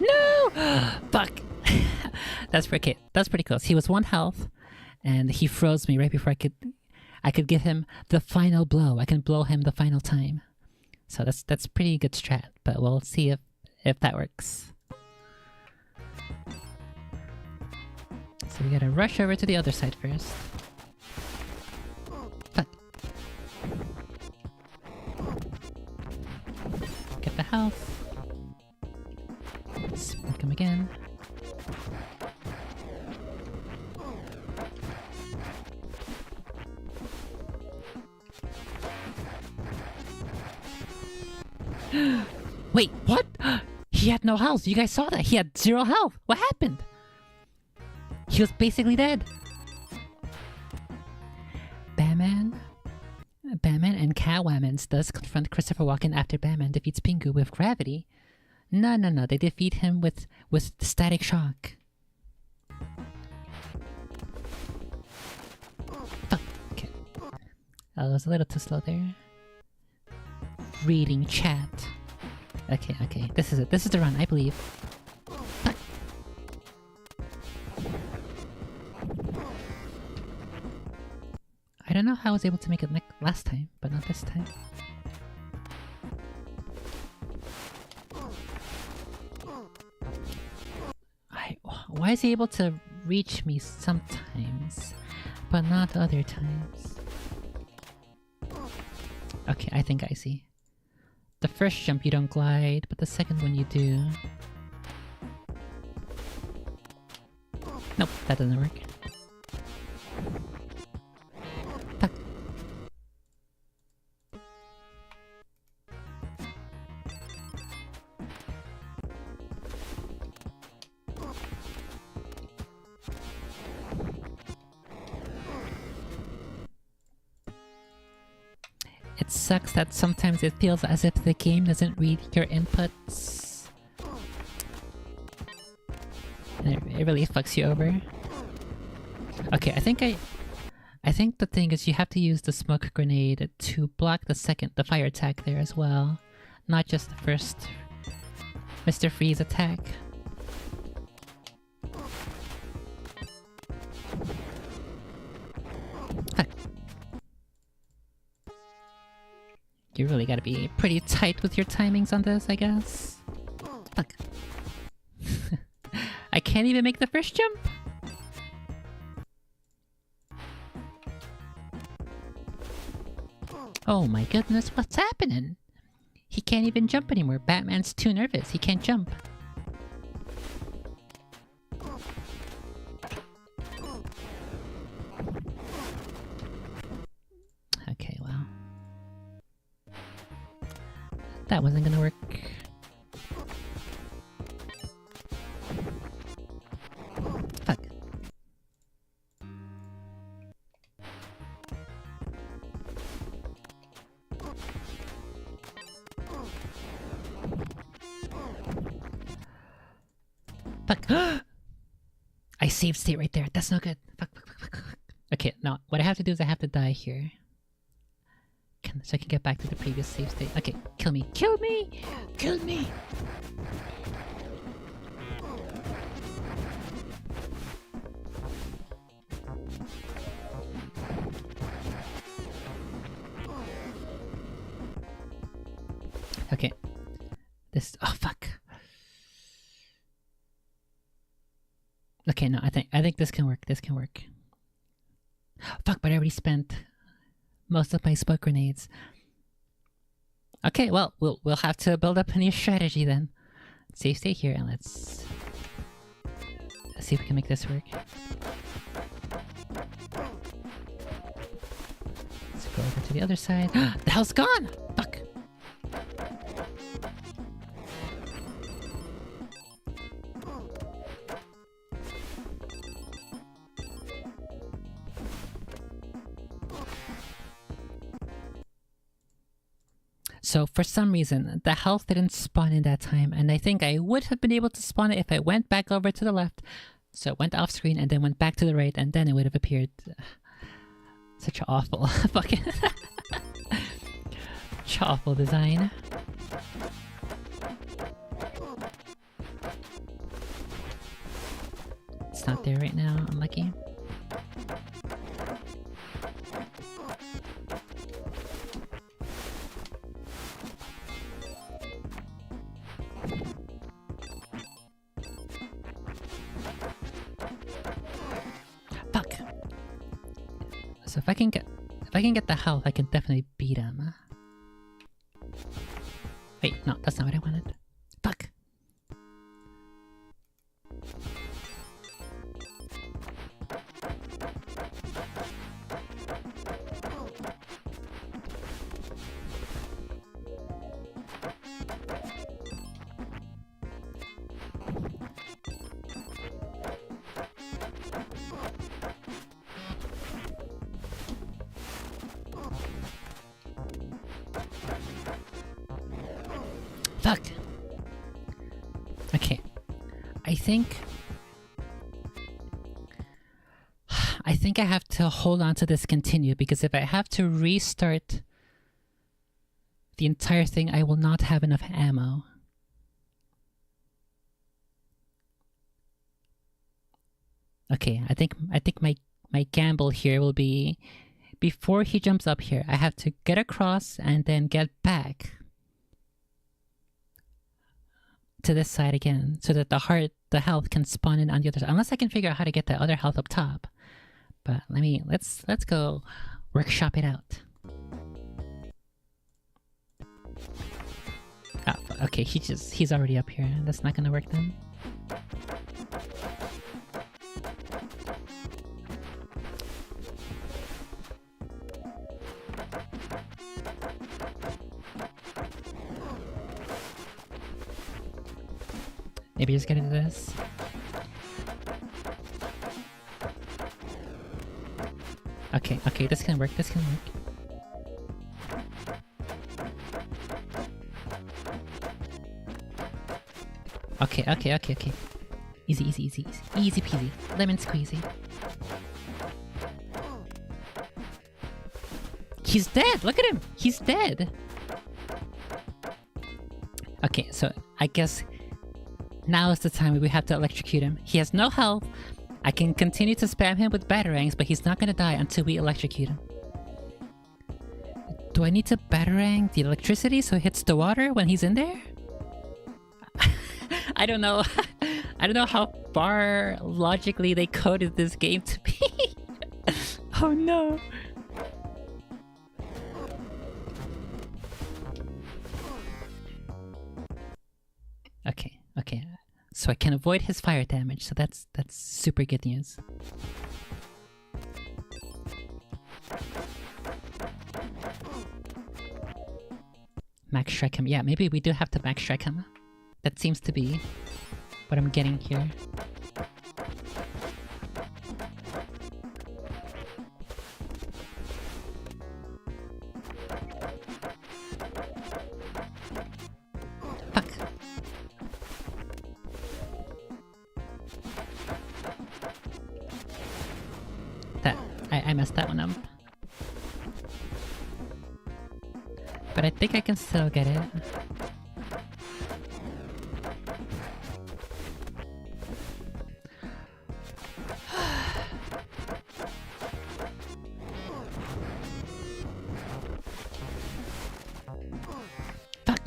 No! Fuck. That's pretty close. He was 1 health, and he froze me right before I could give him the final blow. I can blow him the final time. So that's pretty good strat, but we'll see if that works. So we gotta rush over to the other side first. Fuck. Get the health. Smoke him again. Wait, what? He had no health. You guys saw that. He had 0 health. What happened? He was basically dead. Batman and Catwoman does confront Christopher Walken after Batman defeats Pingu with gravity. No. They defeat him with static shock. I was a little too slow there. Reading chat. Okay, okay. This is it. This is the run, I believe. Fuck. I don't know how I was able to make it last time, but not this time. Why is he able to reach me sometimes, but not other times? Okay, I think I see. The first jump you don't glide, but the second one you do. Nope, that doesn't work. Fuck. It sucks that sometimes it feels as if the game doesn't read your inputs. And it really fucks you over. Okay, I think the thing is you have to use the smoke grenade to block the fire attack there as well. Not just the first Mr. Freeze attack. Fuck. You really gotta be pretty tight with your timings on this, I guess. Fuck. I can't even make the first jump! Oh my goodness, what's happening? He can't even jump anymore. Batman's too nervous. He can't jump. Okay, well. That wasn't gonna work. Fuck. Fuck. I saved state right there. That's not good. Fuck, fuck, fuck, fuck, fuck. Okay, now what I have to do is I have to die here. So I can get back to the previous save state. Okay, kill me. Kill me! Kill me! Okay. This... Oh, fuck. Okay, no, I think this can work. This can work. Fuck, but I already spent most of my smoke grenades. Okay, well, we'll have to build up a new strategy then. Save state here and let's see if we can make this work. Let's go over to the other side. The hell's gone! Fuck! So for some reason, the health didn't spawn in that time, and I think I would have been able to spawn it if I went back over to the left. So it went off screen and then went back to the right, and then it would have appeared. Such awful fucking such awful design. It's not there right now, unlucky. Fuck. So if I can get the health, I can definitely beat him. Wait, no, that's not what I wanted. Fuck. Fuck. Okay. I think I think I have to hold on to this continue, because if I have to restart the entire thing, I will not have enough ammo. Okay, I think my gamble here will be, before he jumps up here, I have to get across and then get back to this side again, so that the health can spawn in on the other side. Unless I can figure out how to get that other health up top. But let's go workshop it out. Oh, okay, he's already up here. That's not gonna work then. Maybe just get into this. Okay, this can work, this can work. Okay. Easy peasy. Lemon squeezy. He's dead! Look at him! He's dead! Okay, so I guess now is the time we have to electrocute him. He has no health. I can continue to spam him with batarangs, but he's not gonna die until we electrocute him. Do I need to batarang the electricity so it hits the water when he's in there? I don't know. I don't know how far logically they coded this game to be. Oh no. Okay. So I can avoid his fire damage, so that's super good news. Max Shrek him. Yeah, maybe we do have to Max Shrek him. That seems to be what I'm getting here. Fuck. I messed that one up. But I think I can still get it. Fuck!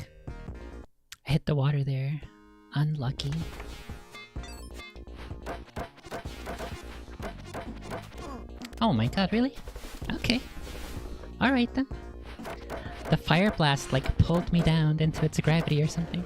I hit the water there. Unlucky. Oh my god, really? Okay. Alright then. The fire blast like pulled me down into its gravity or something.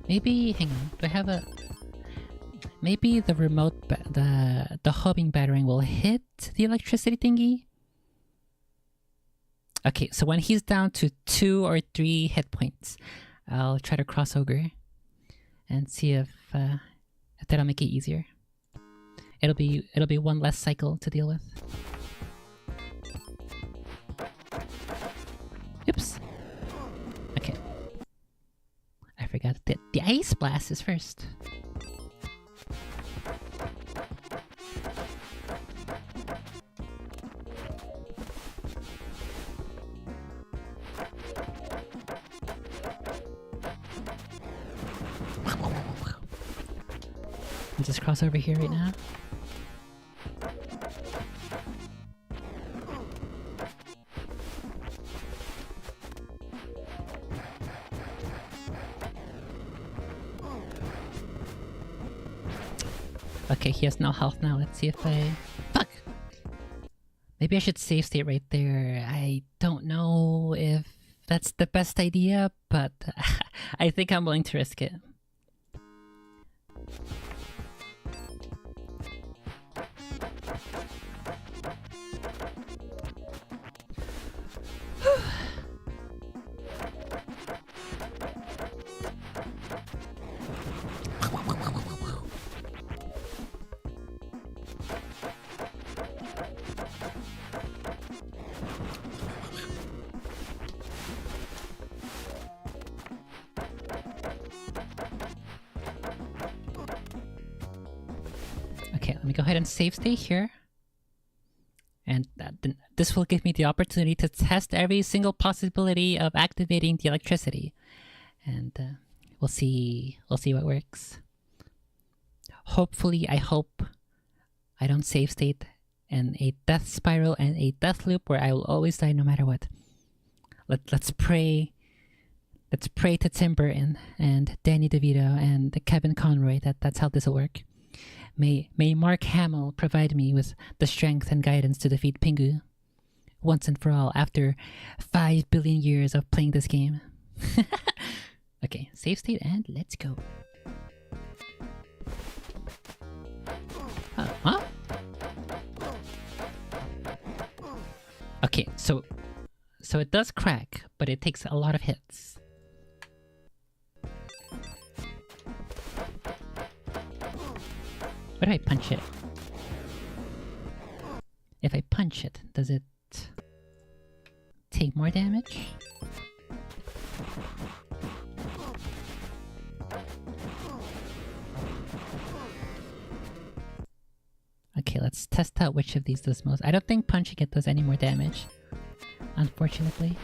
Maybe, hang on, do I have a... Maybe the remote, the homing batarang will hit the electricity thingy? Okay, so when he's down to 2 or 3 hit points, I'll try to cross over and see if that'll make it easier. It'll be one less cycle to deal with. Oops. Okay. I forgot that the ice blast is first. I'll just cross over here right now. Okay, he has no health now. Let's see if I... Fuck! Maybe I should save state right there. I don't know if that's the best idea, but I think I'm willing to risk it. Let me go ahead and save state here. And this will give me the opportunity to test every single possibility of activating the electricity. And we'll see what works. Hopefully, I hope I don't save state in a death spiral and a death loop where I will always die no matter what. Let's pray. Let's pray to Tim Burton and Danny DeVito and Kevin Conroy that's how this will work. May Mark Hamill provide me with the strength and guidance to defeat Pingu once and for all after 5 billion years of playing this game. Okay, save state and let's go. Huh? Okay, so it does crack, but it takes a lot of hits. What if I punch it? If I punch it, does it take more damage? Okay, let's test out which of these does most. I don't think punching it does any more damage, unfortunately.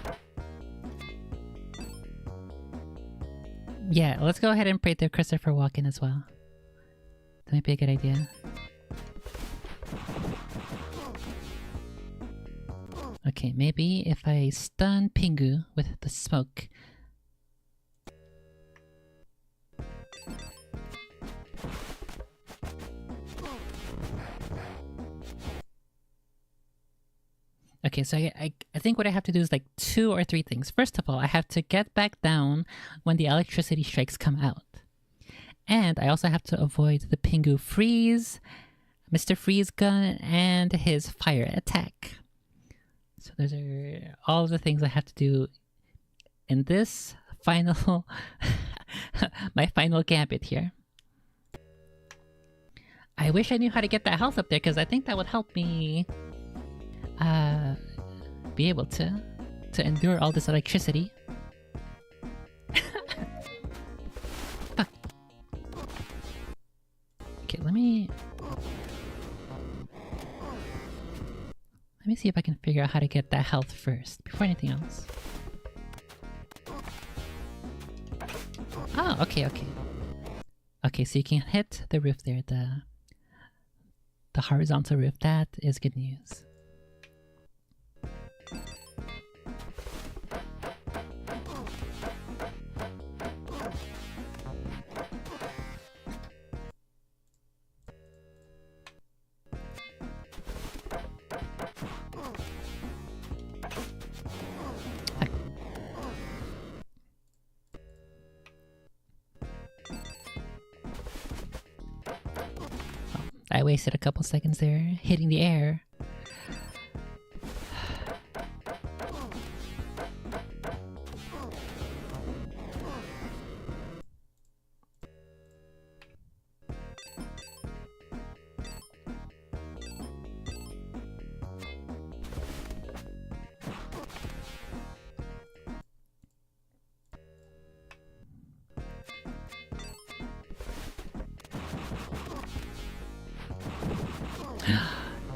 Yeah, let's go ahead and pray to Christopher Walken as well. That might be a good idea. Okay, maybe if I stun Pingu with the smoke. Okay, so I think what I have to do is like 2 or 3 things. First of all, I have to get back down when the electricity strikes come out. And I also have to avoid the Pingu freeze, Mr. Freeze gun, and his fire attack. So those are all the things I have to do in this final, my final gambit here. I wish I knew how to get that health up there, because I think that would help me be able to endure all this electricity. Fuck. Okay, let me see if I can figure out how to get that health first before anything else. Oh, okay. Okay, so you can hit the roof there, the horizontal roof. That is good news. I wasted a couple seconds there hitting the air.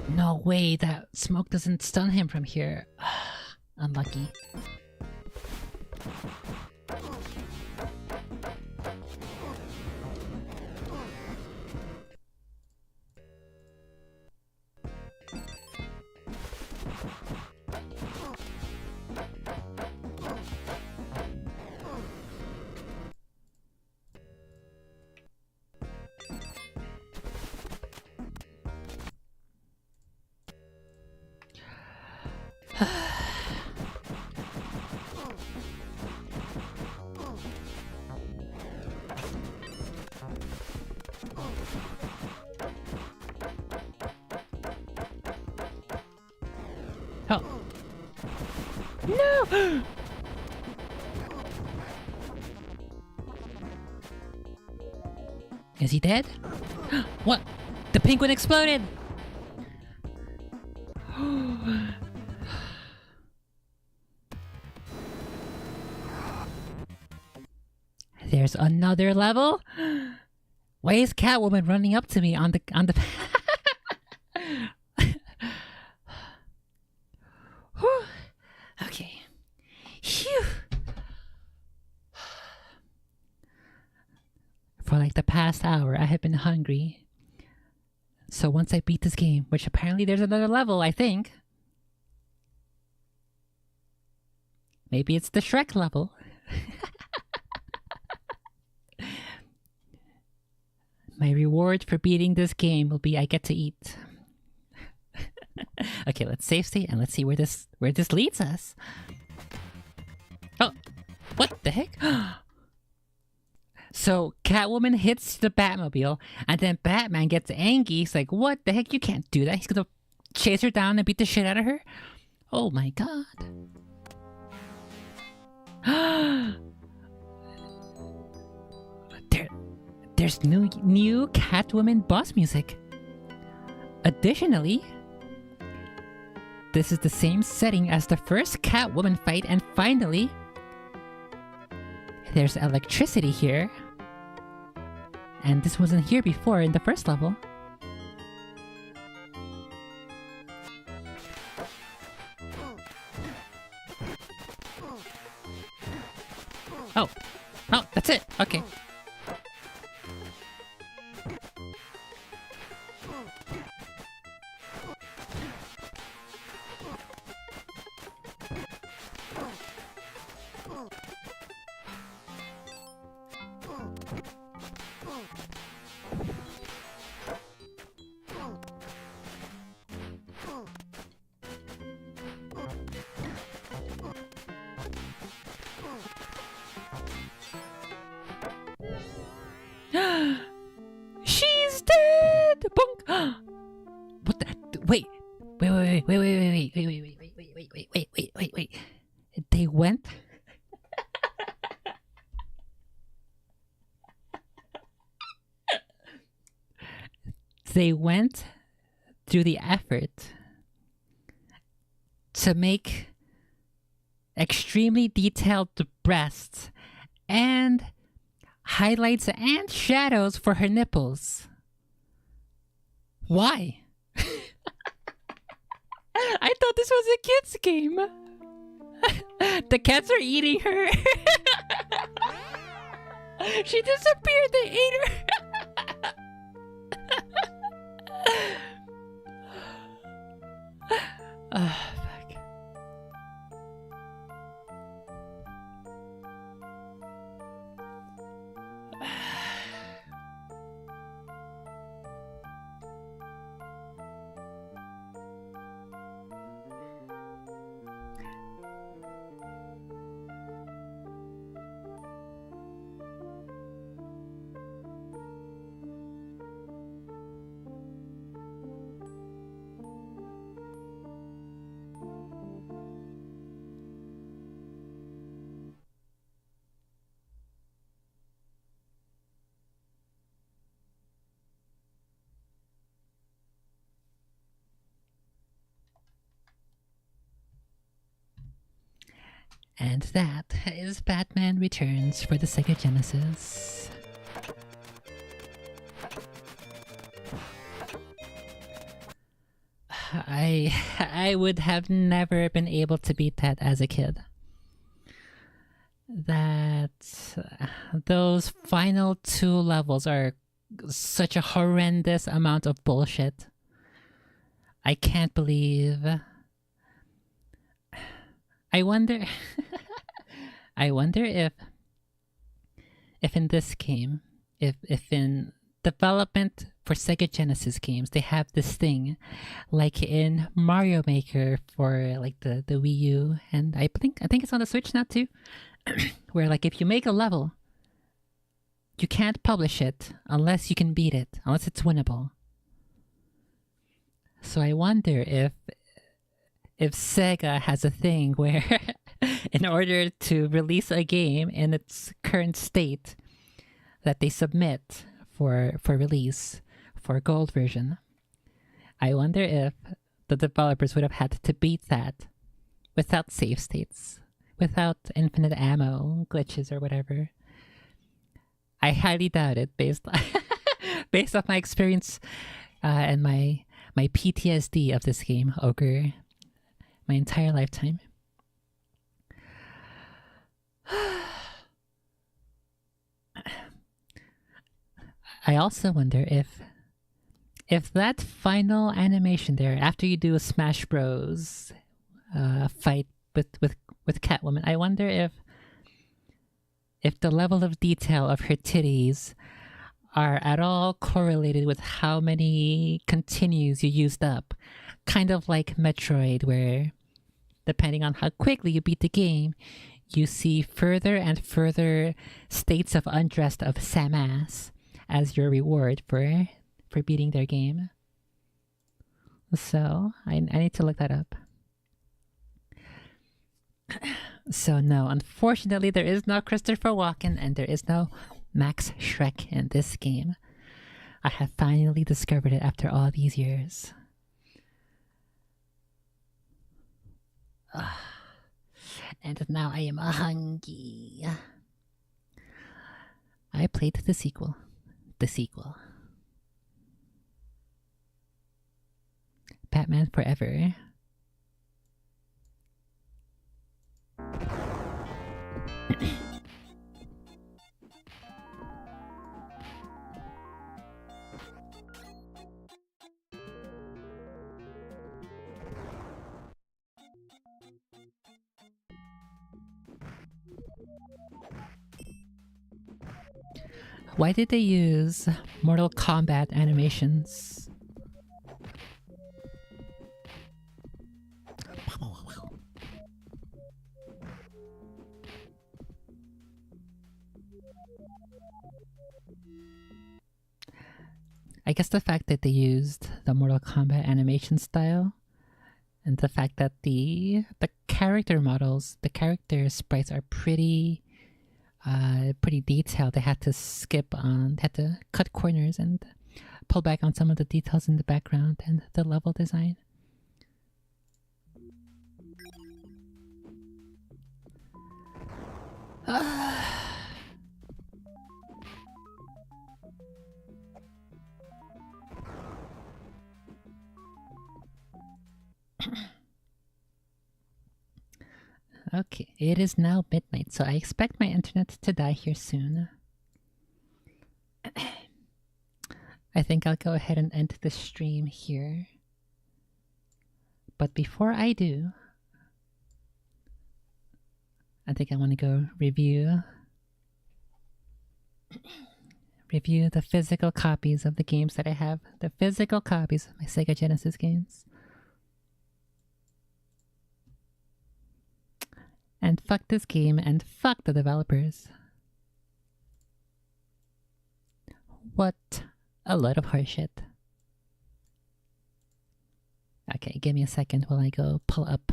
No way, that smoke doesn't stun him from here. Unlucky. Oh. No! Is he dead? What? The penguin exploded! There's another level? Why is Catwoman running up to me on the like the past hour, I have been hungry. So once I beat this game, which apparently there's another level, I think. Maybe it's the Shrek level. My reward for beating this game will be I get to eat. Okay, let's save state and let's see where this leads us. Oh, what the heck? So Catwoman hits the Batmobile, and then Batman gets angry. He's like, "What the heck? You can't do that." He's gonna chase her down and beat the shit out of her. Oh my god. There's new Catwoman boss music. Additionally, this is the same setting as the first Catwoman fight, and finally, there's electricity here. And this wasn't here before in the first level. Oh, that's it. Okay. She's dead! Bonk! What the? Wait. They went? They went through the effort to make extremely detailed breasts and highlights and shadows for her nipples. Why? I thought this was a kid's game. The cats are eating her. She disappeared. They ate her. Fuck. And that is Batman Returns for the Sega Genesis. I would have never been able to beat that as a kid. Those final 2 levels are such a horrendous amount of bullshit. I can't believe... I wonder if in this game, if in development for Sega Genesis games, they have this thing like in Mario Maker for like the Wii U, and I think it's on the Switch now too, where like if you make a level, you can't publish it unless you can beat it, unless it's winnable. So I wonder if Sega has a thing where in order to release a game in its current state that they submit for release for gold version, I wonder if the developers would have had to beat that without save states, without infinite ammo glitches or whatever. I highly doubt it based based on my experience and my PTSD of this game over my entire lifetime. I also wonder if that final animation there, after you do a Smash Bros. Fight with Catwoman, I wonder if the level of detail of her titties are at all correlated with how many continues you used up. Kind of like Metroid, where depending on how quickly you beat the game, you see further and further states of undressed of Samus as your reward for beating their game. So, I need to look that up. So no, unfortunately there is no Christopher Walken and there is no Max Schreck in this game. I have finally discovered it after all these years. And now I am hungry. I played the sequel. The sequel. Batman Forever. Why did they use Mortal Kombat animations? I guess the fact that they used the Mortal Kombat animation style and the fact that the character models, the character sprites are pretty detailed. They had to had to cut corners and pull back on some of the details in the background and the level design. Okay, it is now midnight, so I expect my internet to die here soon. I think I'll go ahead and end the stream here. But before I do, I think I want to go review the physical copies of the games that I have. The physical copies of my Sega Genesis games. And fuck this game and fuck the developers. What a load of horseshit. Okay, give me a second while I go pull up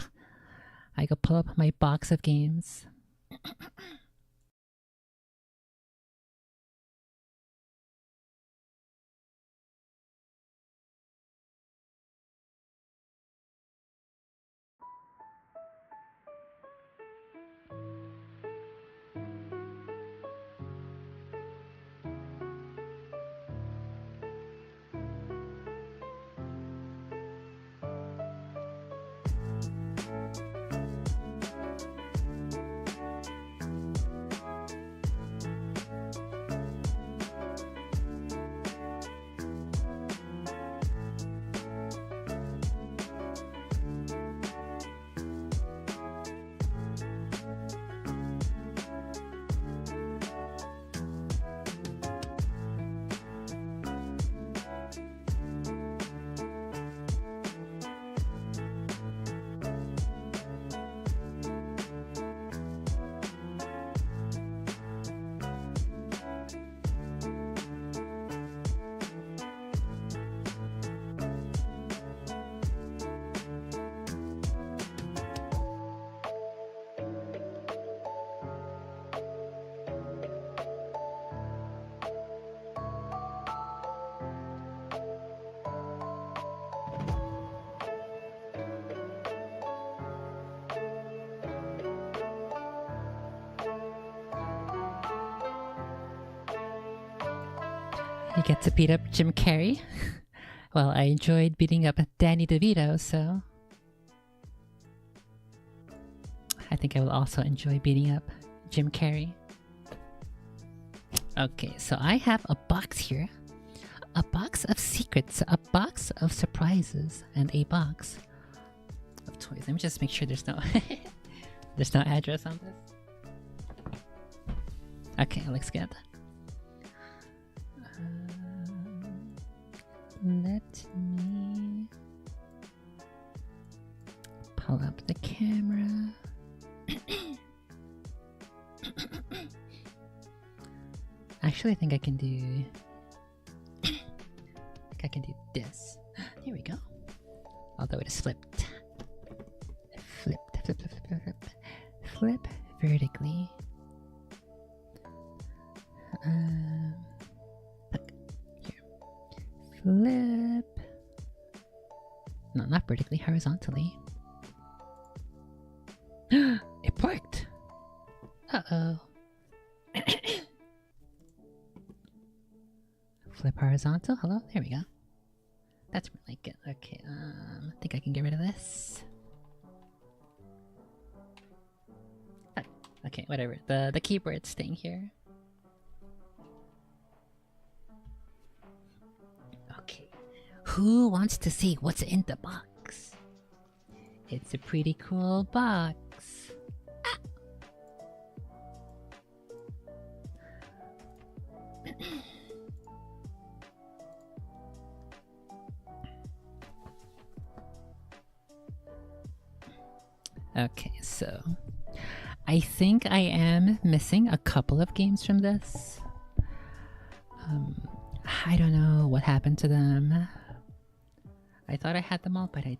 my box of games. You get to beat up Jim Carrey. Well, I enjoyed beating up Danny DeVito, so I think I will also enjoy beating up Jim Carrey. Okay, so I have a box here A box of secrets, a box of surprises, and a box of toys. Let me just make sure there's no there's no address on this. Okay, looks good. Let me pull up the camera. Actually, I think I can do. I can do this. Here we go. Although it is flipped. Flip vertically. Here. Flip. No, not vertically, horizontally. It worked! Uh-oh. Flip horizontal. Hello? There we go. That's more like it. Okay, I think I can get rid of this. Okay, whatever. The keyboard's staying here. Okay. Who wants to see what's in the box? It's a pretty cool box. Ah! Okay, so I think I am missing a couple of games from this. I don't know what happened to them. I thought I had them all, but I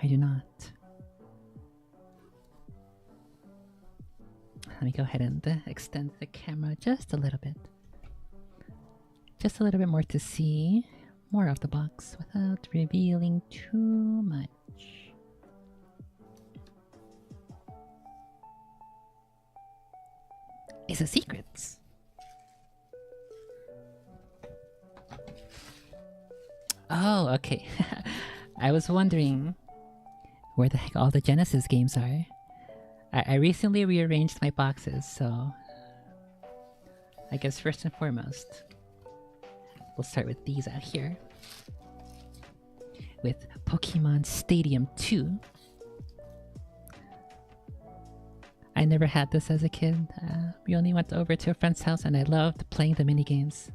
do not. Let me go ahead and extend the camera just a little bit. Just a little bit more to see more of the box without revealing too much. It's a secret. Oh, okay. I was wondering where the heck all the Genesis games are. I recently rearranged my boxes, so I guess first and foremost, we'll start with these out here. With Pokemon Stadium 2. I never had this as a kid. We only went over to a friend's house and I loved playing the minigames.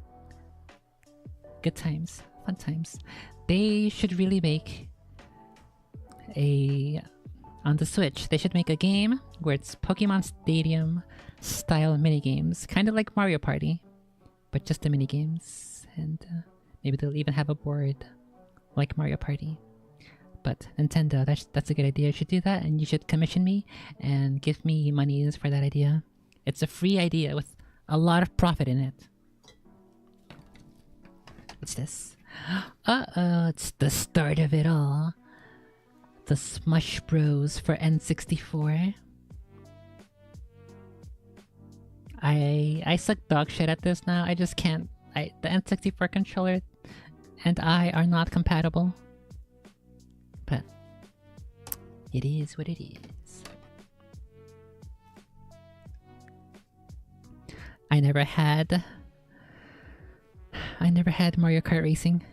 Good times. Fun times. They should really make on the Switch, they should make a game where it's Pokemon Stadium style minigames. Kind of like Mario Party, but just the minigames. And maybe they'll even have a board like Mario Party. But Nintendo, that's a good idea. You should do that, and you should commission me and give me monies for that idea. It's a free idea with a lot of profit in it. What's this? Uh-oh, it's the start of it all. The Smush Bros for N64. I suck dog shit at this now. I just can't. The N64 controller and I are not compatible. But it is what it is. I never had Mario Kart Racing.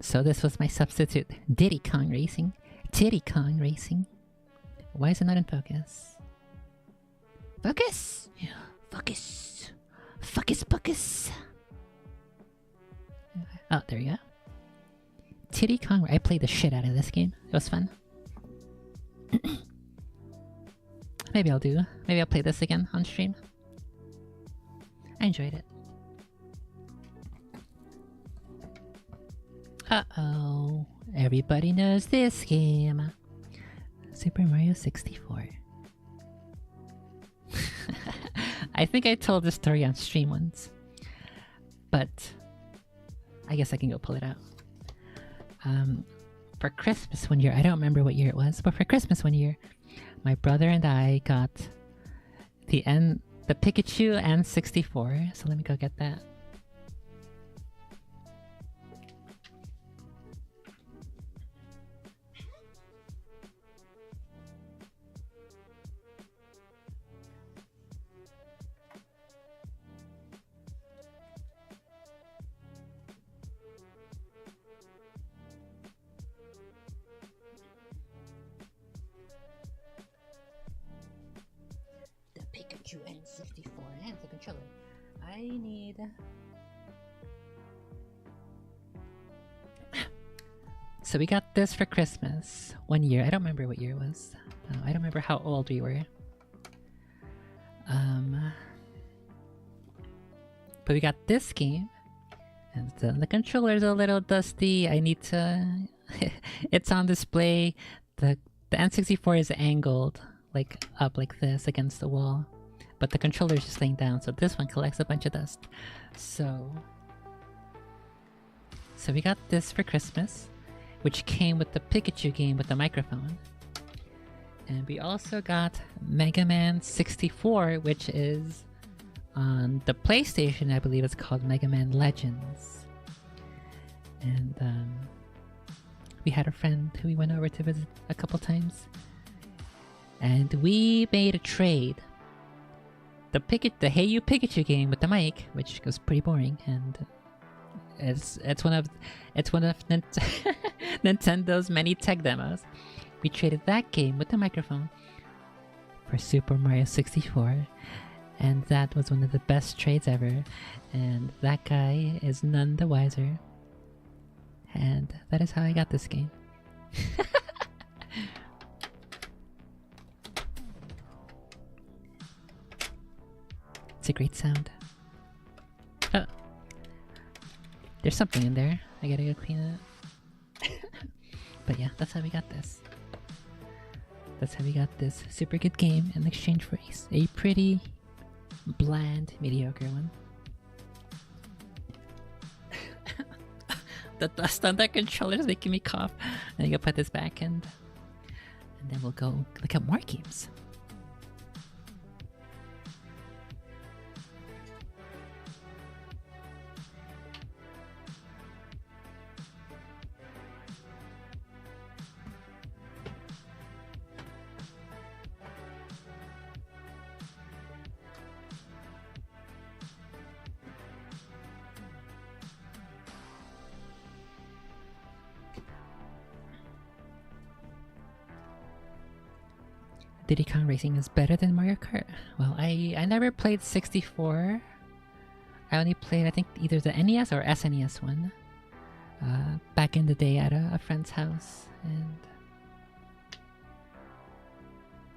So this was my substitute. Diddy Kong Racing. Titty Kong Racing. Why is it not in focus? Focus! Focus! Focus, focus! Oh, there you go. Titty Kong. I played the shit out of this game. It was fun. Maybe I'll play this again on stream. I enjoyed it. Uh-oh. Everybody knows this game. Super Mario 64. I think I told this story on stream once. But I guess I can go pull it out. For Christmas one year, I don't remember what year it was, but for Christmas one year, my brother and I got the Pikachu N64. So let me go get that. I need... So we got this for Christmas 1 year. I don't remember what year it was. I don't remember how old we were. But we got this game. And the controller's a little dusty. I need to... It's on display. The N64 is angled, like up like this against the wall. But the controller's just laying down, so this one collects a bunch of dust. So we got this for Christmas, which came with the Pikachu game with the microphone. And we also got Mega Man 64, which is on the PlayStation. I believe it's called Mega Man Legends. And we had a friend who we went over to visit a couple times. And we made a trade. The Hey You Pikachu game with the mic, which was pretty boring, and it's one of Nintendo's many tech demos. We traded that game with the microphone for Super Mario 64, and that was one of the best trades ever. And that guy is none the wiser. And that is how I got this game. It's a great sound. Oh. There's something in there. I gotta go clean it. But yeah, that's how we got this. That's how we got this super good game in exchange for a pretty bland, mediocre one. The dust on that controller is making me cough. I'm gonna put this back and then we'll go look at more games. Diddy Kong Racing is better than Mario Kart. Well, I never played 64. I only played, I think, either the NES or SNES one. Back in the day at a friend's house.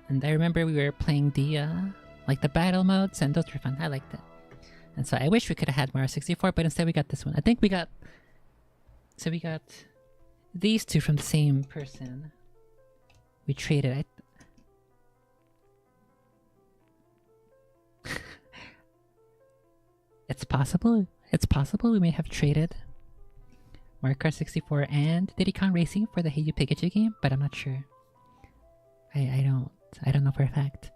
And I remember we were playing the battle modes, and those were fun. I liked it. And so I wish we could have had Mario 64, but instead we got this one. I think we got these two from the same person. We traded. It's possible. It's possible we may have traded Mario Kart 64 and Diddy Kong Racing for the Hey You Pikachu game, but I'm not sure. I don't know for a fact.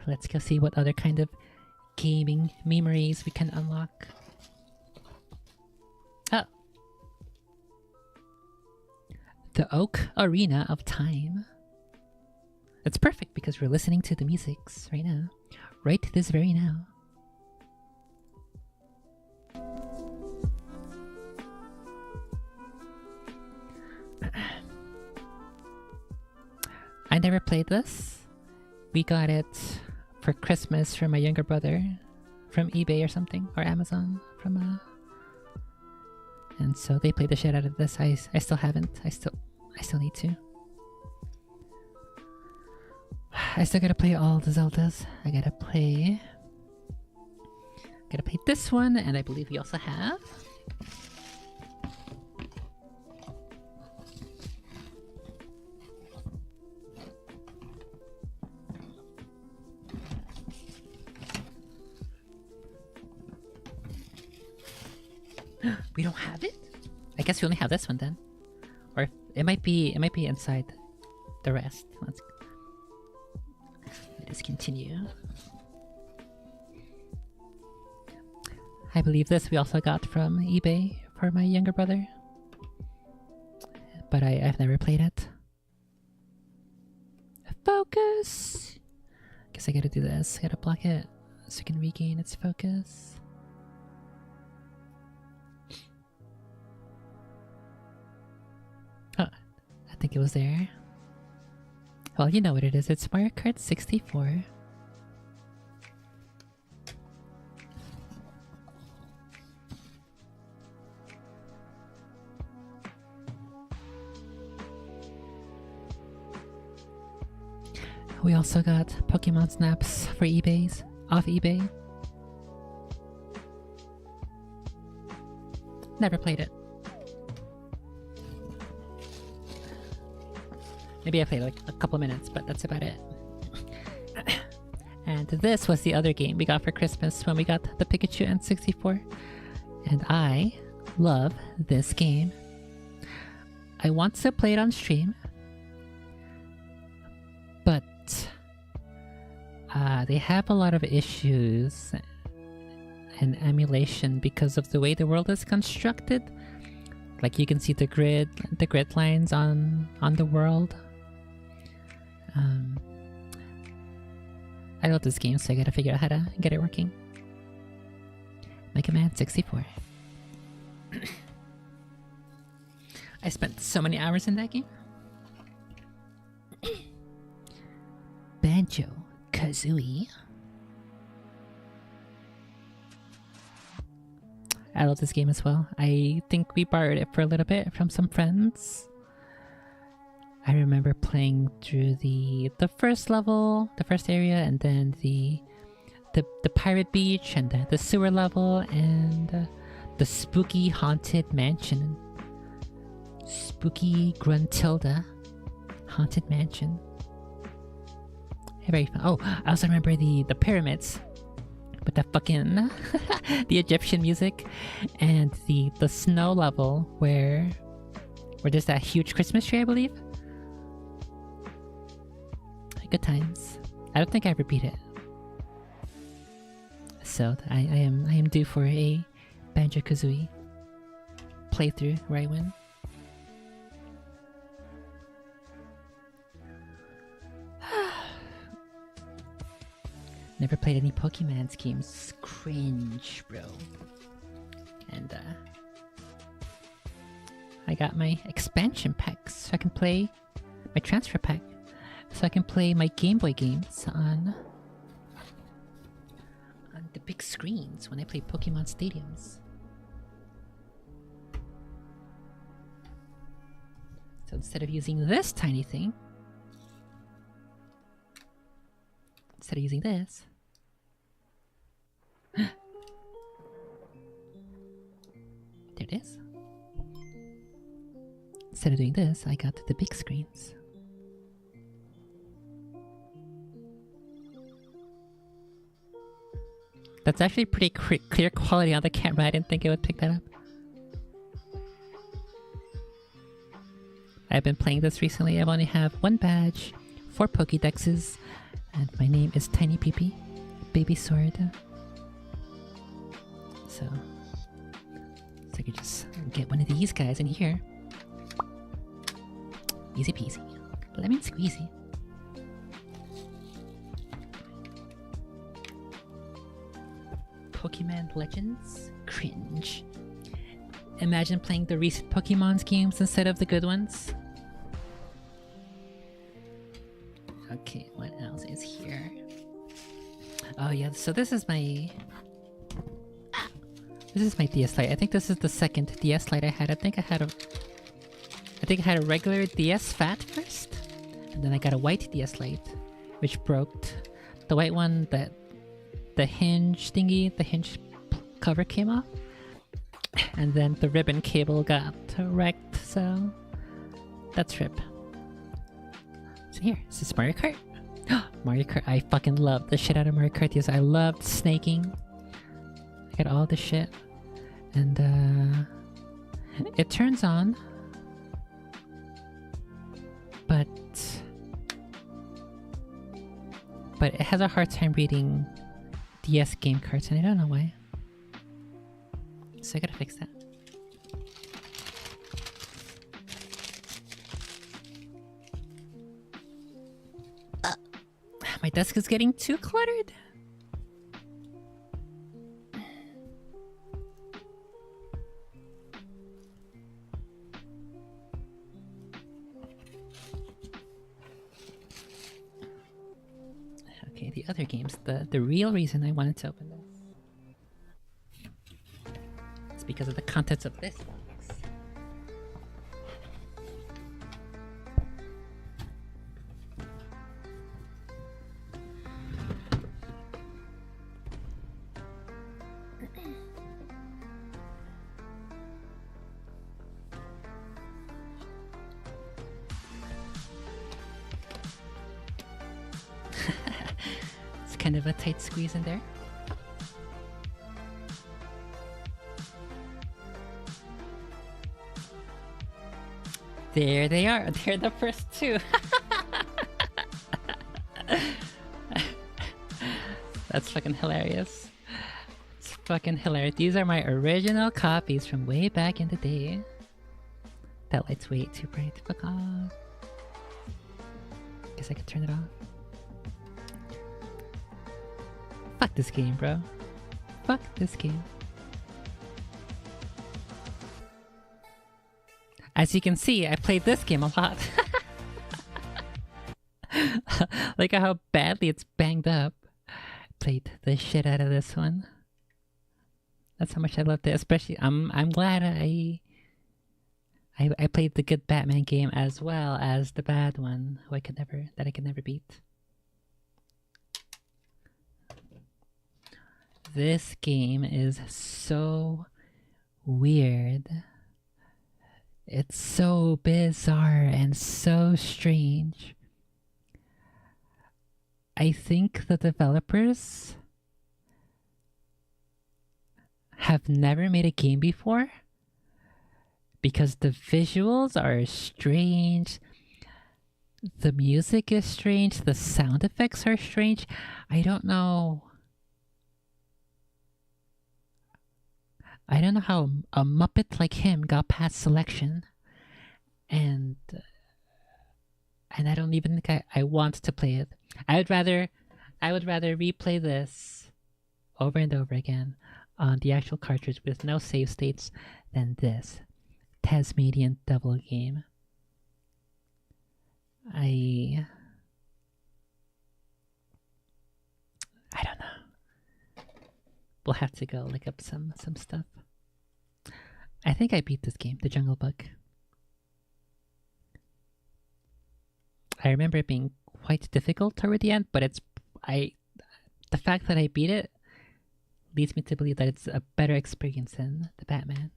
Let's go see what other kind of gaming memories we can unlock. Oh. The Oak Arena of Time. It's perfect because we're listening to the musics right now. Right this very now. I never played this. We got it for Christmas from my younger brother from eBay or something, or Amazon from and so they played the shit out of this. I still haven't. I still need to. I still gotta play all the Zeldas. I gotta play this one, and I believe we also have we don't have it? I guess we only have this one then. Or it might be inside the rest. Let's continue. I believe this we also got from eBay for my younger brother. But I've never played it. Focus! Guess I gotta do this. I gotta block it so it can regain its focus. Oh, I think it was there. Well, you know what it is. It's Mario Kart 64. We also got Pokemon Snaps for eBay's off eBay. Never played it. Maybe I played like a couple minutes, but that's about it. And this was the other game we got for Christmas when we got the Pikachu N64. And I love this game. I want to play it on stream, but they have a lot of issues in emulation because of the way the world is constructed. Like you can see the grid lines on the world. I love this game, so I gotta figure out how to get it working. Mega Man 64. I spent so many hours in that game. Banjo Kazooie. I love this game as well. I think we borrowed it for a little bit from some friends. I remember playing through the first level, the first area, and then the pirate beach, and the sewer level, and the spooky haunted mansion. Spooky Gruntilda haunted mansion. Very fun. Oh, I also remember the pyramids with the fucking the Egyptian music, and the snow level where there's that huge Christmas tree, I believe. Good times. I don't think I ever beat it, so I am due for a Banjo-Kazooie playthrough where I win. Never played any Pokemon games. Cringe, bro. And I got my expansion packs so I can play my transfer pack. So I can play my Game Boy games on the big screens when I play Pokemon Stadiums. So instead of using this tiny thing, instead of using this, there it is. Instead of doing this, I got the big screens. That's actually pretty clear quality on the camera. I didn't think it would pick that up. I've been playing this recently. I've only have 1 badge, 4 Pokédexes, and my name is Tiny Peepee, Baby Sword. So I could just get one of these guys in here. Easy peasy. Lemon squeezy. Pokemon Legends? Cringe. Imagine playing the recent Pokemon games instead of the good ones. Okay, what else is here? Oh yeah, so this is my... This is my DS Lite. I think this is the second DS Lite I had. I think I had a regular DS Fat first, and then I got a white DS Lite, which broke. The white one, that the hinge thingy, the hinge cover came off, and then the ribbon cable got wrecked, so that's rip. So here, this is Mario Kart. Mario Kart, I fucking love the shit out of Mario Kart. Yes, I loved snaking. I got all the shit, and it turns on, but it has a hard time reading DS game cards, and I don't know why. So I gotta fix that. My desk is getting too cluttered. Okay, the other games. The real reason I wanted to open this is because of the contents of this box. kind of a tight squeeze in there. There they are. They're the first two. That's fucking hilarious. It's fucking hilarious. These are my original copies from way back in the day. That light's way too bright. Fuck off. Guess I could turn it off. Fuck this game, bro. Fuck this game. As you can see, I played this game a lot. Look at how badly it's banged up. Played the shit out of this one. That's how much I loved it. Especially, I'm glad I played the good Batman game as well as the bad one, who I could never beat. This game is so weird. It's so bizarre and so strange. I think the developers have never made a game before because the visuals are strange, the music is strange, the sound effects are strange. I don't know how a Muppet like him got past selection, and I don't even think I want to play it. I would rather replay this over and over again on the actual cartridge with no save states than this Tasmanian Devil game. I don't know. We'll have to go look up some stuff. I think I beat this game, The Jungle Book. I remember it being quite difficult toward the end, but the fact that I beat it leads me to believe that it's a better experience than the Batman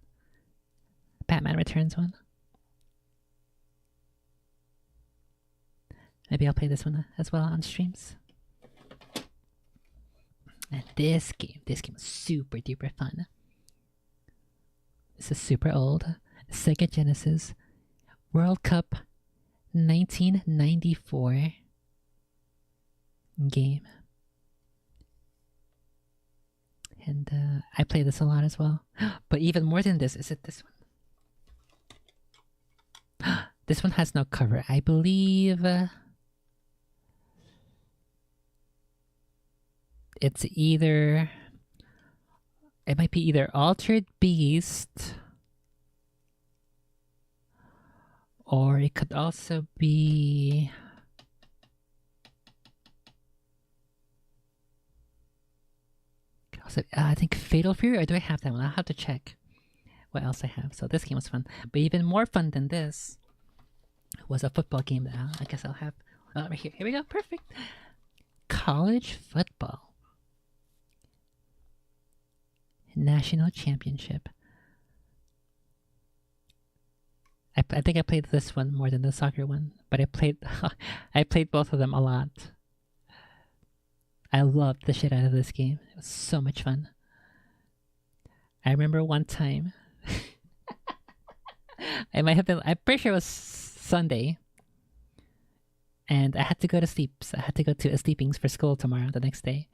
Returns one. Maybe I'll play this one as well on streams. And this game is super duper fun. This is super old. Sega Genesis World Cup 1994 game. And I play this a lot as well. But even more than this, is it this one? This one has no cover. I believe it's either... It might be either Altered Beast, or it could also be... I think Fatal Fury, or do I have that one? I'll have to check what else I have. So this game was fun. But even more fun than this was a football game that I guess I'll have right here. Here we go, perfect. College football. National Championship. I think I played this one more than the soccer one, but I played both of them a lot. I loved the shit out of this game. It was so much fun. I remember one time I'm pretty sure it was Sunday, and I had to go to sleep. So I had to go to sleepings for school tomorrow, the next day.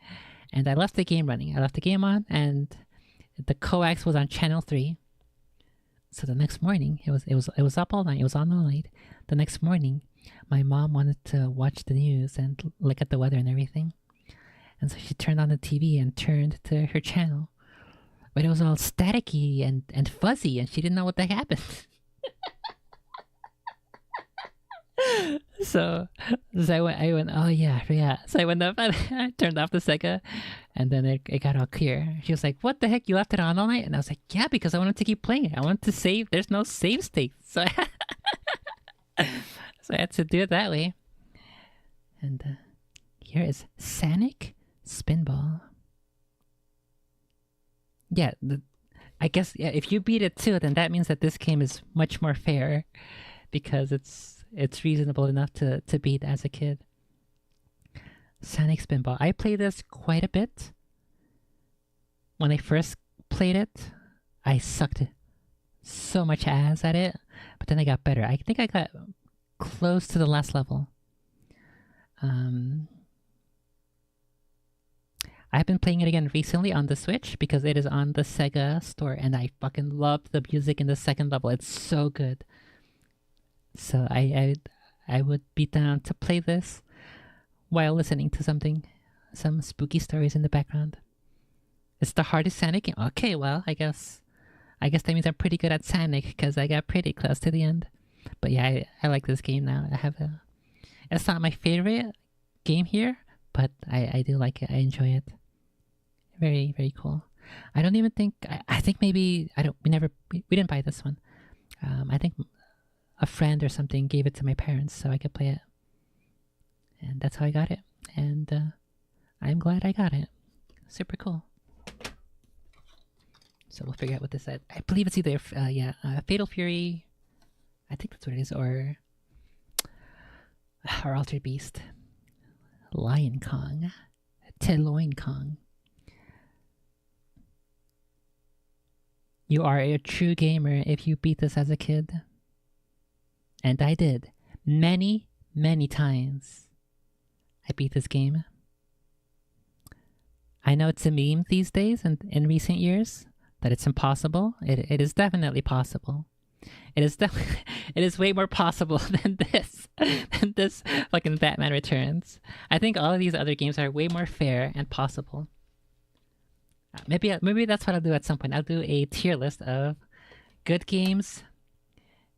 And I left the game running. I left the game on, and the coax was on channel 3. So the next morning, it was up all night. It was on all night. The next morning, my mom wanted to watch the news and look at the weather and everything. And so she turned on the TV and turned to her channel. But it was all staticky and fuzzy, and she didn't know what the heck happened. So I went, oh yeah, I forgot. So I went up and I turned off the Sega, and then it got all clear. She was like, what the heck, you left it on all night? And I was like, yeah, because I wanted to keep playing it. I wanted to save. There's no save state. So I had to do it that way. And here is Sonic Spinball. Yeah, I guess if you beat it too, then that means that this game is much more fair, because it's reasonable enough to beat as a kid. Sonic Spinball. I played this quite a bit. When I first played it, I sucked so much ass at it, but then I got better. I think I got close to the last level. I've been playing it again recently on the Switch because it is on the Sega store, and I fucking love the music in the second level. It's so good. So I would be down to play this while listening to some spooky stories in the background. It's the hardest Sonic game. Okay, well, I guess that means I'm pretty good at Sonic because I got pretty close to the end. But yeah, I like this game now. It's not my favorite game here, but I do like it. I enjoy it. Very, very cool. I don't even think, I think maybe, we didn't buy this one. I think a friend or something gave it to my parents so I could play it. And that's how I got it. And I'm glad I got it. Super cool. So we'll figure out what this is. I believe it's either, Fatal Fury, I think that's what it is, or Altered Beast. Lion Kong. Teloin Kong. You are a true gamer if you beat this as a kid. And I did. Many, many times. I beat this game. I know it's a meme these days and in recent years that it's impossible. It is definitely possible. It is way more possible than this fucking Batman Returns. I think all of these other games are way more fair and possible. Maybe that's what I'll do at some point. I'll do a tier list of good games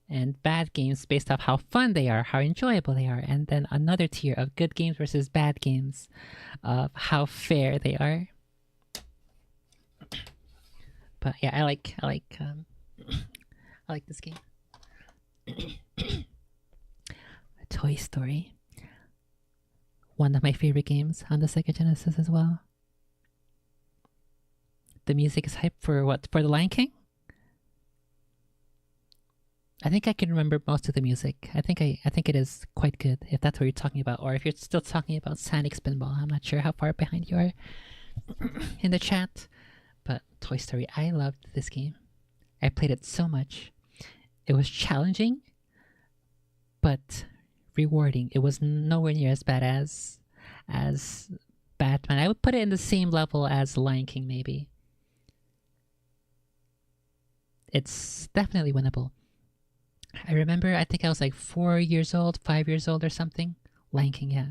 and bad games based off how fun they are, how enjoyable they are, and then another tier of good games versus bad games of how fair they are. But yeah, I like this game. Toy Story. One of my favorite games on the Sega Genesis as well. The music is hype for what? For The Lion King? I think I can remember most of the music. I think it is quite good, if that's what you're talking about. Or if you're still talking about Sonic Spinball. I'm not sure how far behind you are in the chat. But Toy Story, I loved this game. I played it so much. It was challenging, but rewarding. It was nowhere near as bad as Batman. I would put it in the same level as Lion King, maybe. It's definitely winnable. I remember, I think I was like 4 years old, 5 years old or something. Lion King, yeah.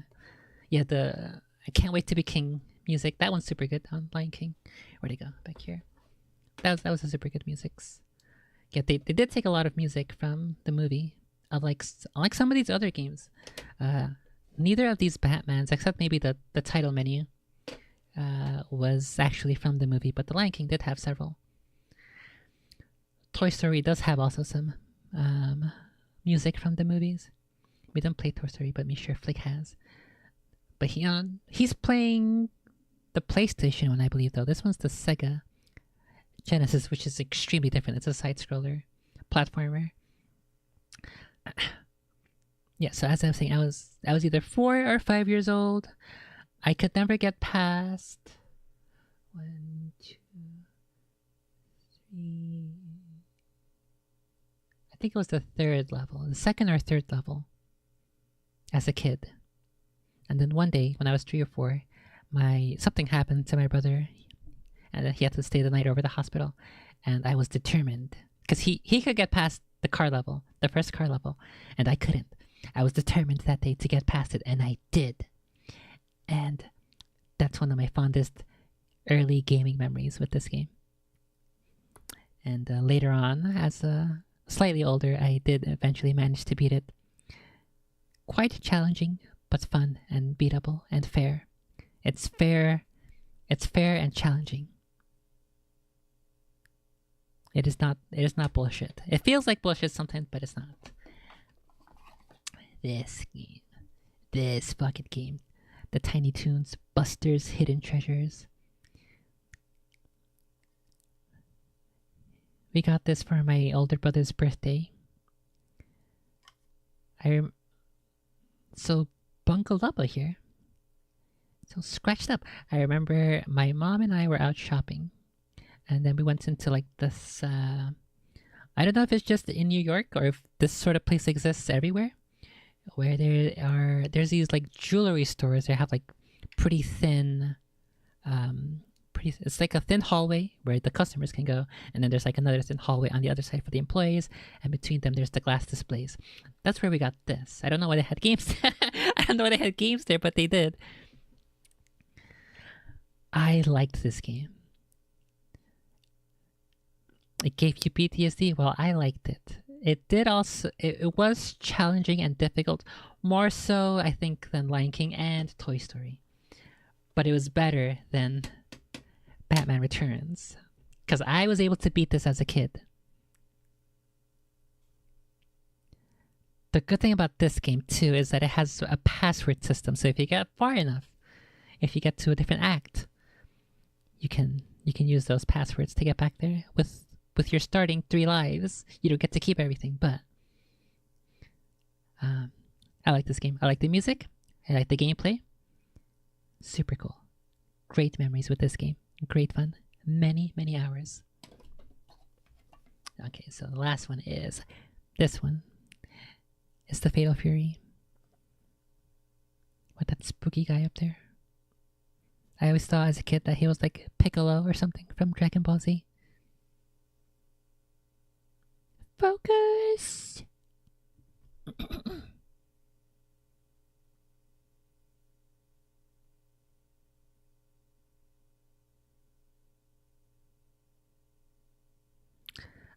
Yeah, I Can't Wait to Be King music. That one's super good on Lion King. Where'd it go? Back here. That was a super good music. Yeah, they did take a lot of music from the movie. Unlike some of these other games. Neither of these Batmans, except maybe the title menu, was actually from the movie, but the Lion King did have several. Toy Story does have also some music from the movies. We don't play Toy Story, but me sure Flick has. But he's playing the PlayStation one, I believe, though. This one's the Sega Genesis, which is extremely different. It's a side-scroller platformer. Yeah, so as I was saying, I was either 4 or 5 years old. I could never get past 1, 2, 3. I think it was the third level, the second or third level, as a kid. And then one day, when I was 3 or 4, something happened to my brother, and he had to stay the night over the hospital. And I was determined, because he could get past the car level, the first car level, and I couldn't. I was determined that day to get past it, and I did. And that's one of my fondest early gaming memories with this game. And later on, as slightly older, I did eventually manage to beat it. Quite challenging, but fun and beatable and fair. It's fair and challenging. It is not bullshit. It feels like bullshit sometimes, but it's not. This fucking game. The Tiny Toons, Buster's Hidden Treasures. We got this for my older brother's birthday. So bungled up here. So scratched up. I remember my mom and I were out shopping, and then we went into like this. I don't know if it's just in New York or if this sort of place exists everywhere, where there's these like jewelry stores that have like pretty thin, it's like a thin hallway where the customers can go, and then there's like another thin hallway on the other side for the employees, and between them there's the glass displays. That's where we got this. I don't know why they had games. I don't know why they had games there, but they did. I liked this game. It gave you PTSD. Well, I liked it. It did also. It was challenging and difficult, more so I think than Lion King and Toy Story. But it was better than Batman Returns, because I was able to beat this as a kid. The good thing about this game too is that it has a password system. So if you get far enough, if you get to a different act, you can use those passwords to get back there. With your starting 3 lives, you don't get to keep everything, but I like this game. I like the music. I like the gameplay. Super cool. Great memories with this game. Great fun. Many, many hours. Okay, so the last one is this one. It's the Fatal Fury. With that spooky guy up there. I always thought as a kid that he was like Piccolo or something from Dragon Ball Z. Focus!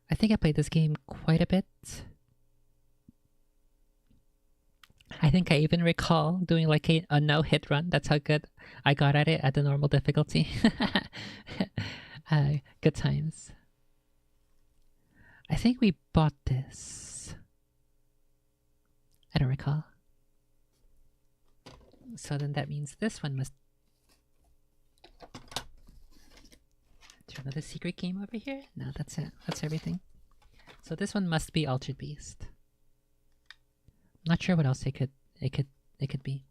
I think I played this game quite a bit. I think I even recall doing like a no-hit run. That's how good I got at it at the normal difficulty. Good times. I think we bought this. I don't recall. So then that means this one must... Is there another secret game over here? No, that's it. That's everything. So this one must be Altered Beast. Not sure what else it could be.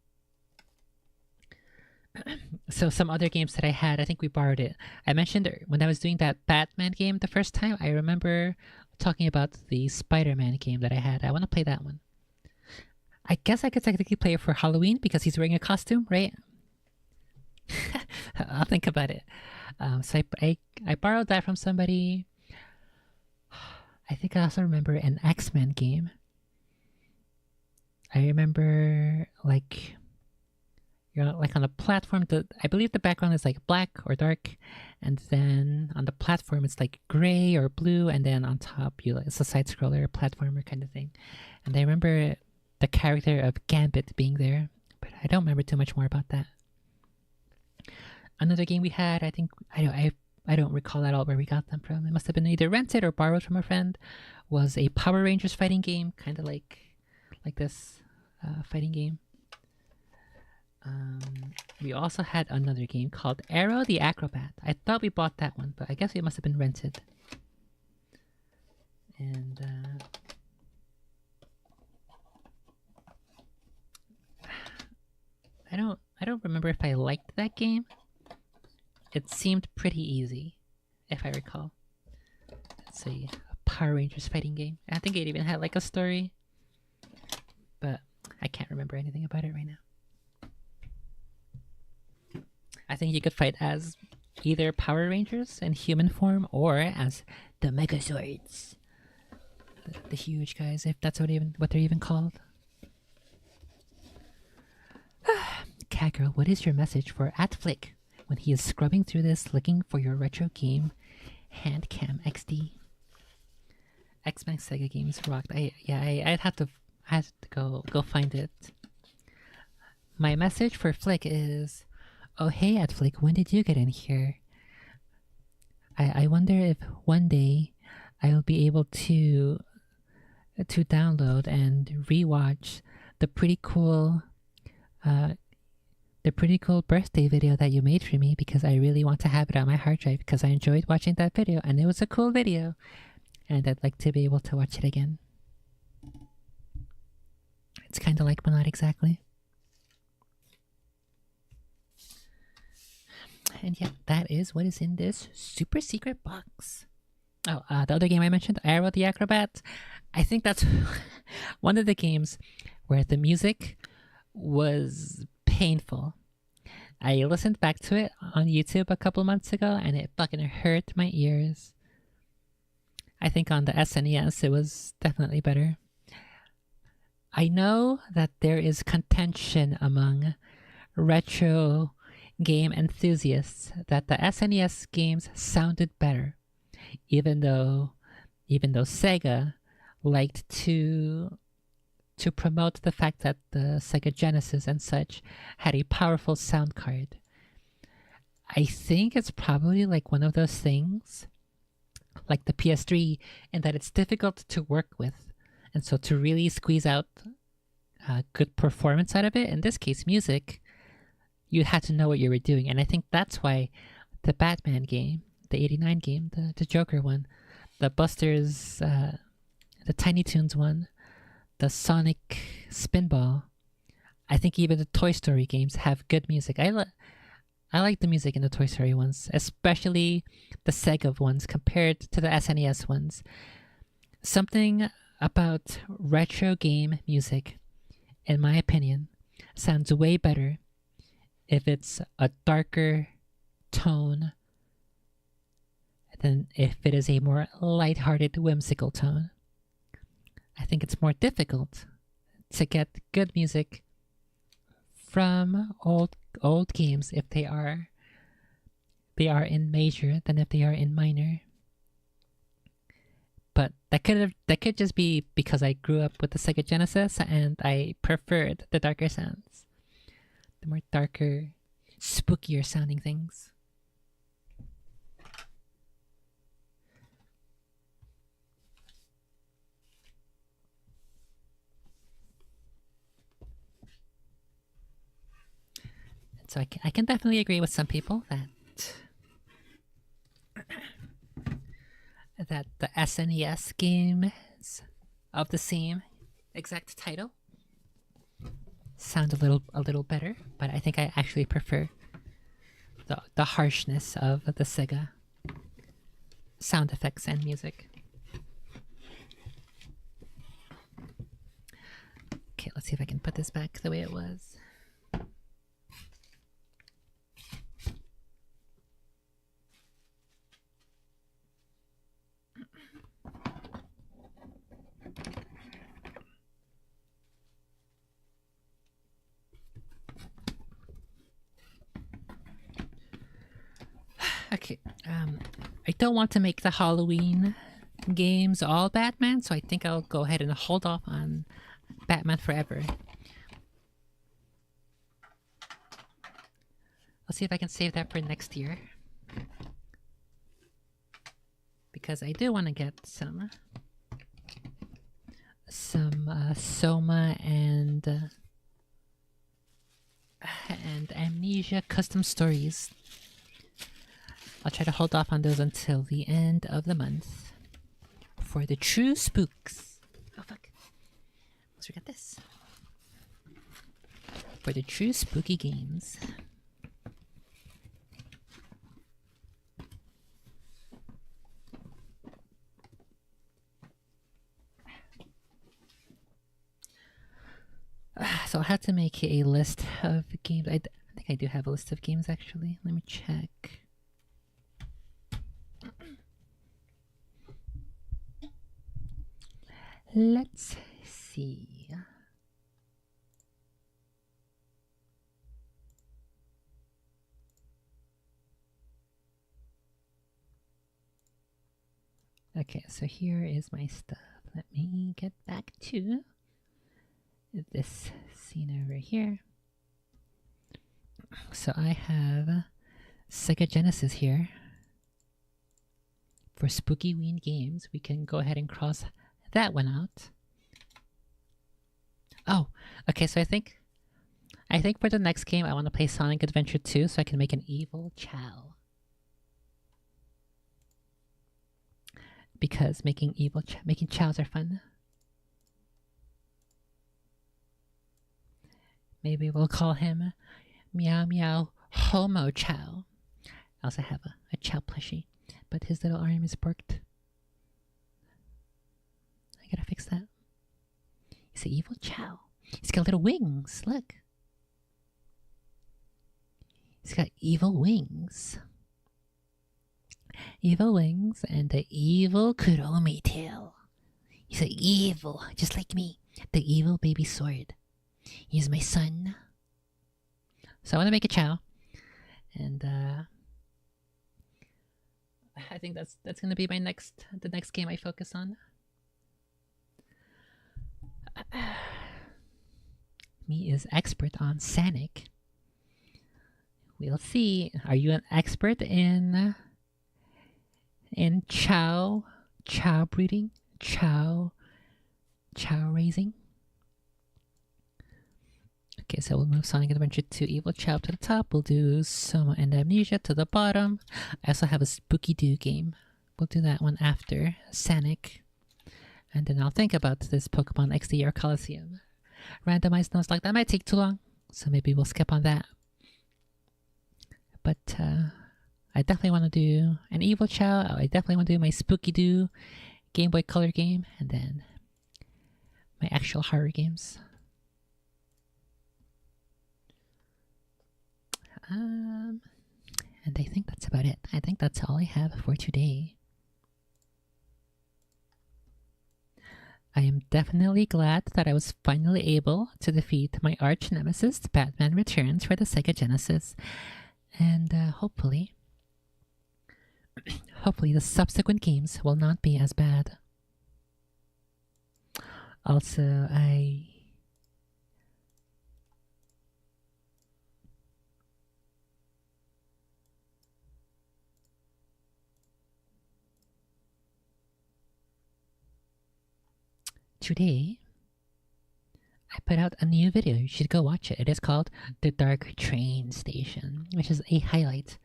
So some other games that I had, I think we borrowed it. I mentioned when I was doing that Batman game the first time, I remember talking about the Spider-Man game that I had. I want to play that one. I guess I could technically play it for Halloween because he's wearing a costume, right? I'll think about it. So I borrowed that from somebody. I think I also remember an X-Men game. I remember like you're like on a platform. I believe the background is like black or dark, and then on the platform it's like gray or blue, and then on top it's a side scroller platformer kind of thing. And I remember the character of Gambit being there, but I don't remember too much more about that. Another game we had, I think I don't recall at all where we got them from. It must have been either rented or borrowed from a friend. Was a Power Rangers fighting game, kind of like this fighting game. We also had another game called Arrow the Acrobat. I thought we bought that one, but I guess it must have been rented. And I don't remember if I liked that game. It seemed pretty easy, if I recall. It's a Power Rangers fighting game. I think it even had like a story, but I can't remember anything about it right now. I think you could fight as either Power Rangers in human form or as the Megazords. The huge guys, if that's what they're even called. Catgirl, what is your message for @Flick when he is scrubbing through this looking for your retro game Handcam XD? X-Men Sega games rocked. I'd have to go find it. My message for Flick is, oh hey @Flick, when did you get in here? I wonder if one day I will be able to download and rewatch the pretty cool birthday video that you made for me, because I really want to have it on my hard drive because I enjoyed watching that video and it was a cool video and I'd like to be able to watch it again. It's kind of like, but not exactly. And yeah, that is what is in this super secret box. Oh, the other game I mentioned, Arrow the Acrobat. I think that's one of the games where the music was painful. I listened back to it on YouTube a couple months ago and it fucking hurt my ears. I think on the SNES it was definitely better. I know that there is contention among retro game enthusiasts that the SNES games sounded better, even though Sega liked to promote the fact that the Sega Genesis and such had a powerful sound card. I think it's probably like one of those things, like the PS3, in that it's difficult to work with. And so to really squeeze out good performance out of it, in this case music, you had to know what you were doing. And I think that's why the Batman game, the 89 game, the Joker one, the Busters, the Tiny Toons one, the Sonic Spinball, I think even the Toy Story games have good music. I like the music in the Toy Story ones, especially the Sega ones compared to the SNES ones. Something about retro game music, in my opinion, sounds way better if it's a darker tone than if it is a more lighthearted, whimsical tone. I think it's more difficult to get good music from old games if they are in major than if they are in minor. But that could just be because I grew up with the Sega Genesis and I preferred the darker sounds, the more darker, spookier sounding things. So I can definitely agree with some people that the SNES games of the same exact title sound a little better, but I think I actually prefer the harshness of the Sega sound effects and music. Okay, let's see if I can put this back the way it was. Okay, I don't want to make the Halloween games all Batman, so I think I'll go ahead and hold off on Batman Forever. I'll see if I can save that for next year, because I do want to get some Soma and Amnesia custom stories. I'll try to hold off on those until the end of the month for the true spooks. Oh fuck! Let's forget this. For the true spooky games. So I'll have to make a list of games. I think I do have a list of games actually. Let me check. Let's see. Okay, so here is my stuff. Let me get back to this scene over here. So I have Sega Genesis here. For Spooky Ween games, we can go ahead and cross that one out. Oh, okay, so I think for the next game I want to play Sonic Adventure 2 so I can make an evil Chow. Because making chows are fun. Maybe we'll call him Meow Meow Homo Chow. I also have a Chow plushie, but his little arm is borked. I gotta fix that. He's an evil Chow. He's got little wings, look. He's got evil wings. Evil wings and the evil Kuromi tail. He's an evil, just like me. The evil baby sword. He's my son. So I want to make a Chow. And I think that's gonna be the next game I focus on. Me is expert on Sanic. We'll see. Are you an expert in Chow breeding? Chow raising? Okay, so we'll move Sonic Adventure 2 Evil Chow to the top. We'll do Soma and Amnesia to the bottom. I also have a Spooky Doo game. We'll do that one after Sanic. And then I'll think about this Pokemon XD or Coliseum. Randomized notes like that might take too long, so maybe we'll skip on that. But I definitely want to do an Evil Chow. I definitely want to do my Spooky Doo Game Boy Color game, and then my actual horror games. And I think that's about it. I think that's all I have for today. I am definitely glad that I was finally able to defeat my arch nemesis, Batman Returns, for the Sega Genesis. And hopefully the subsequent games will not be as bad. Also, today, I put out a new video. You should go watch it. It is called The Dark Train Station, which is a highlight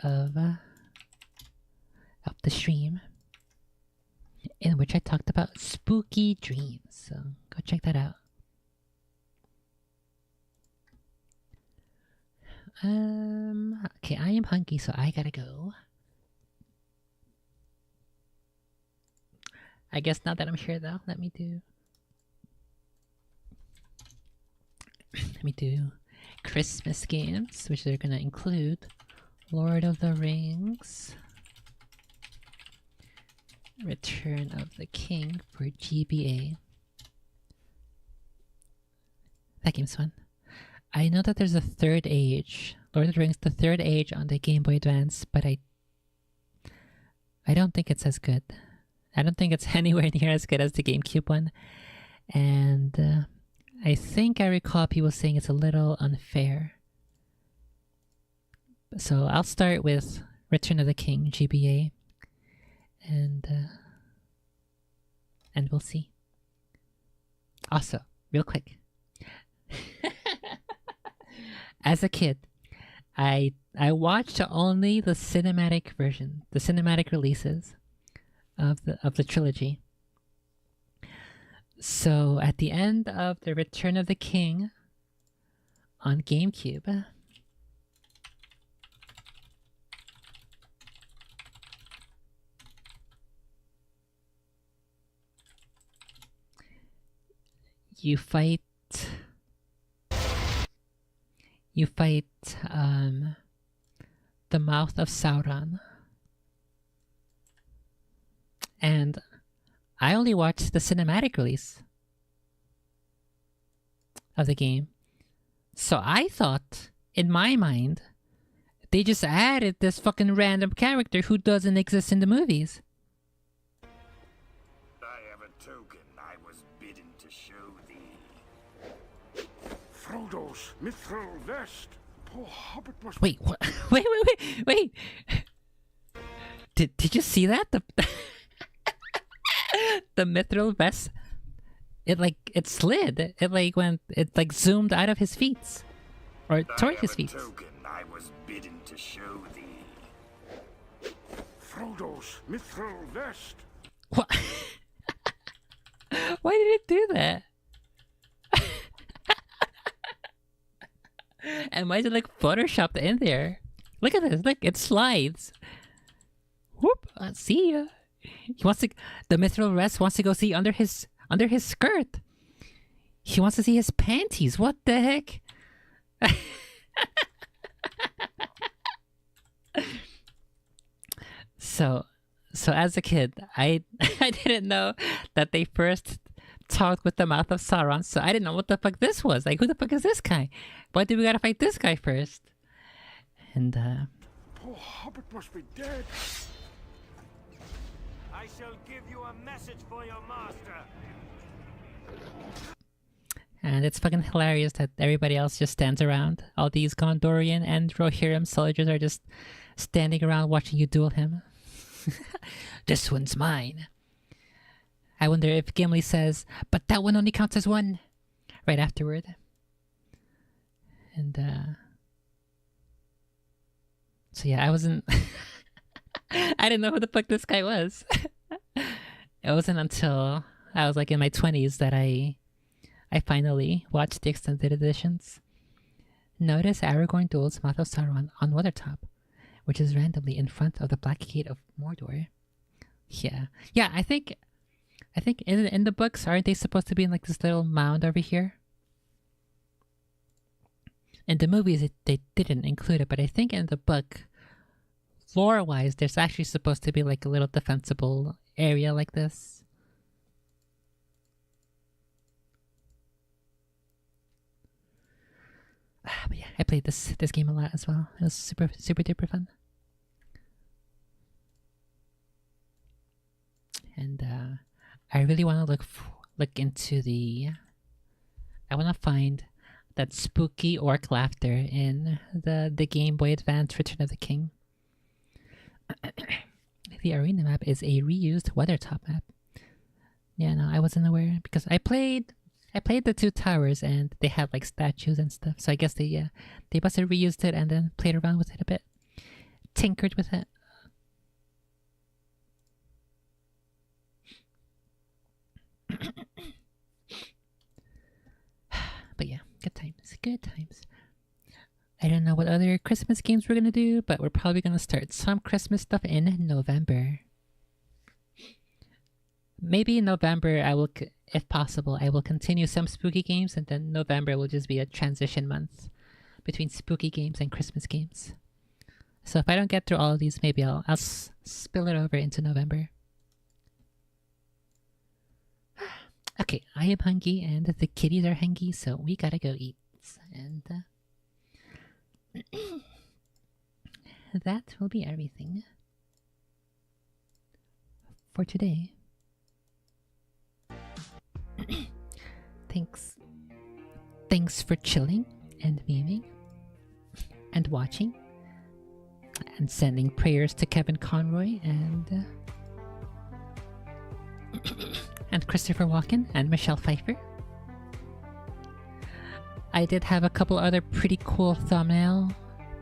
of the stream, in which I talked about spooky dreams. So go check that out. Okay, I am hungry, so I gotta go. I guess now that I'm here, though, let me do Christmas games, which are gonna include Lord of the Rings, Return of the King for GBA. That game's fun. I know that there's a Third Age, Lord of the Rings, the Third Age on the Game Boy Advance, but I don't think it's as good. I don't think it's anywhere near as good as the GameCube one. And I think I recall people saying it's a little unfair. So I'll start with Return of the King GBA. And we'll see. Also, real quick. As a kid, I watched only the cinematic version, the cinematic releases of the trilogy. So at the end of the Return of the King on GameCube, you fight the mouth of Sauron. And I only watched the cinematic release of the game. So I thought, in my mind, they just added this fucking random character who doesn't exist in the movies. I have a token I was bidden to show thee. Frodo's mithril vest. Poor hobbit must... Wait, what? Wait. Did you see that? The mithril vest, it slid. It zoomed out of his feet, or toward his feet. Token I was bidden to show thee. Frodo's mithril vest. What? Why did it do that? And why is it like photoshopped in there? Look at this. Look, it slides. Whoop! See ya. He wants to. The mithril rest wants to go see under his skirt. He wants to see his panties. What the heck? So as a kid, I didn't know that they first talked with the mouth of Sauron. So I didn't know what the fuck this was. Like, who the fuck is this guy? Why did we gotta fight this guy first? And Poor hobbit must be dead. I shall give you a message for your master. And it's fucking hilarious that everybody else just stands around. All these Gondorian and Rohirrim soldiers are just standing around watching you duel him. This one's mine. I wonder if Gimli says, but that one only counts as one, right afterward. And, so yeah, I wasn't... I didn't know who the fuck this guy was. It wasn't until I was like in my 20s that I finally watched the extended editions. Notice Aragorn duels Mouth of Sauron on Weathertop, which is randomly in front of the Black Gate of Mordor. Yeah. I think in the books, aren't they supposed to be in like this little mound over here? In the movies, they didn't include it, but I think in the book, lore-wise, there's actually supposed to be like a little defensible area like this. But yeah, I played this game a lot as well. It was super duper fun. And I really want to look into the... I want to find that spooky orc laughter in the Game Boy Advance Return of the King. The arena map is a reused Weathertop map. Yeah, no, I wasn't aware because I played the two towers and they had like statues and stuff. So I guess they must have reused it and then played around with it a bit, tinkered with it. But yeah, good times. I don't know what other Christmas games we're gonna do, but we're probably gonna start some Christmas stuff in November. Maybe in November, if possible, I will continue some spooky games, and then November will just be a transition month between spooky games and Christmas games. So if I don't get through all of these, maybe I'll spill it over into November. Okay, I am hungry, and the kitties are hungry, so we gotta go eat. And that will be everything for today. Thanks for chilling and memeing and watching and sending prayers to Kevin Conroy and Christopher Walken and Michelle Pfeiffer. I did have a couple other pretty cool thumbnail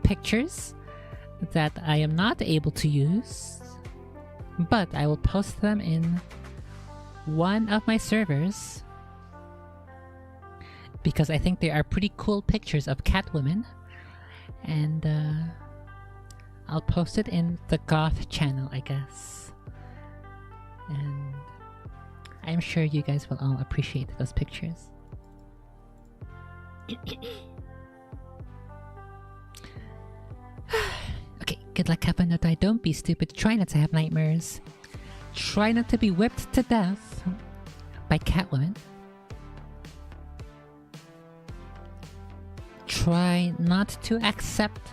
pictures that I am not able to use, but I will post them in one of my servers because I think they are pretty cool pictures of Catwoman, and I'll post it in the Goth channel, I guess, and I'm sure you guys will all appreciate those pictures. Okay, good luck, have fun, not die, don't be stupid, try not to have nightmares, try not to be whipped to death by Catwoman, try not to accept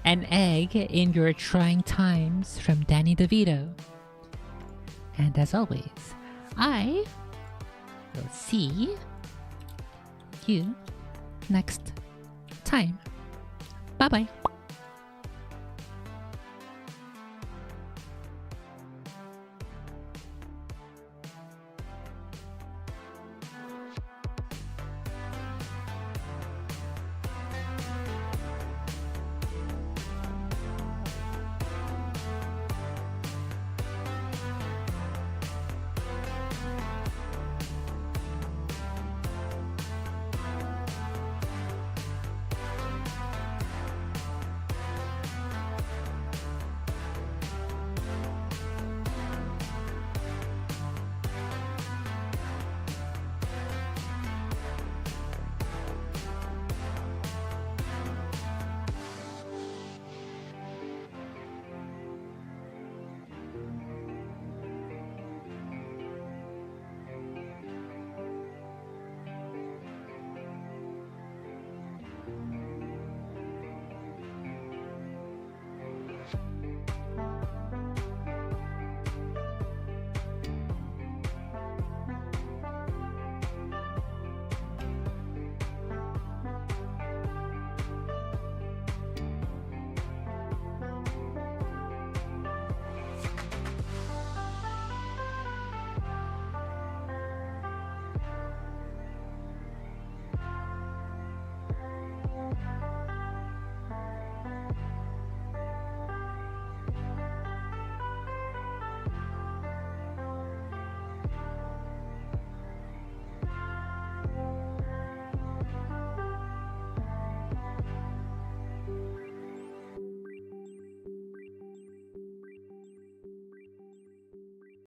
an egg in your trying times from Danny DeVito, and as always, I will see you next time. Bye bye.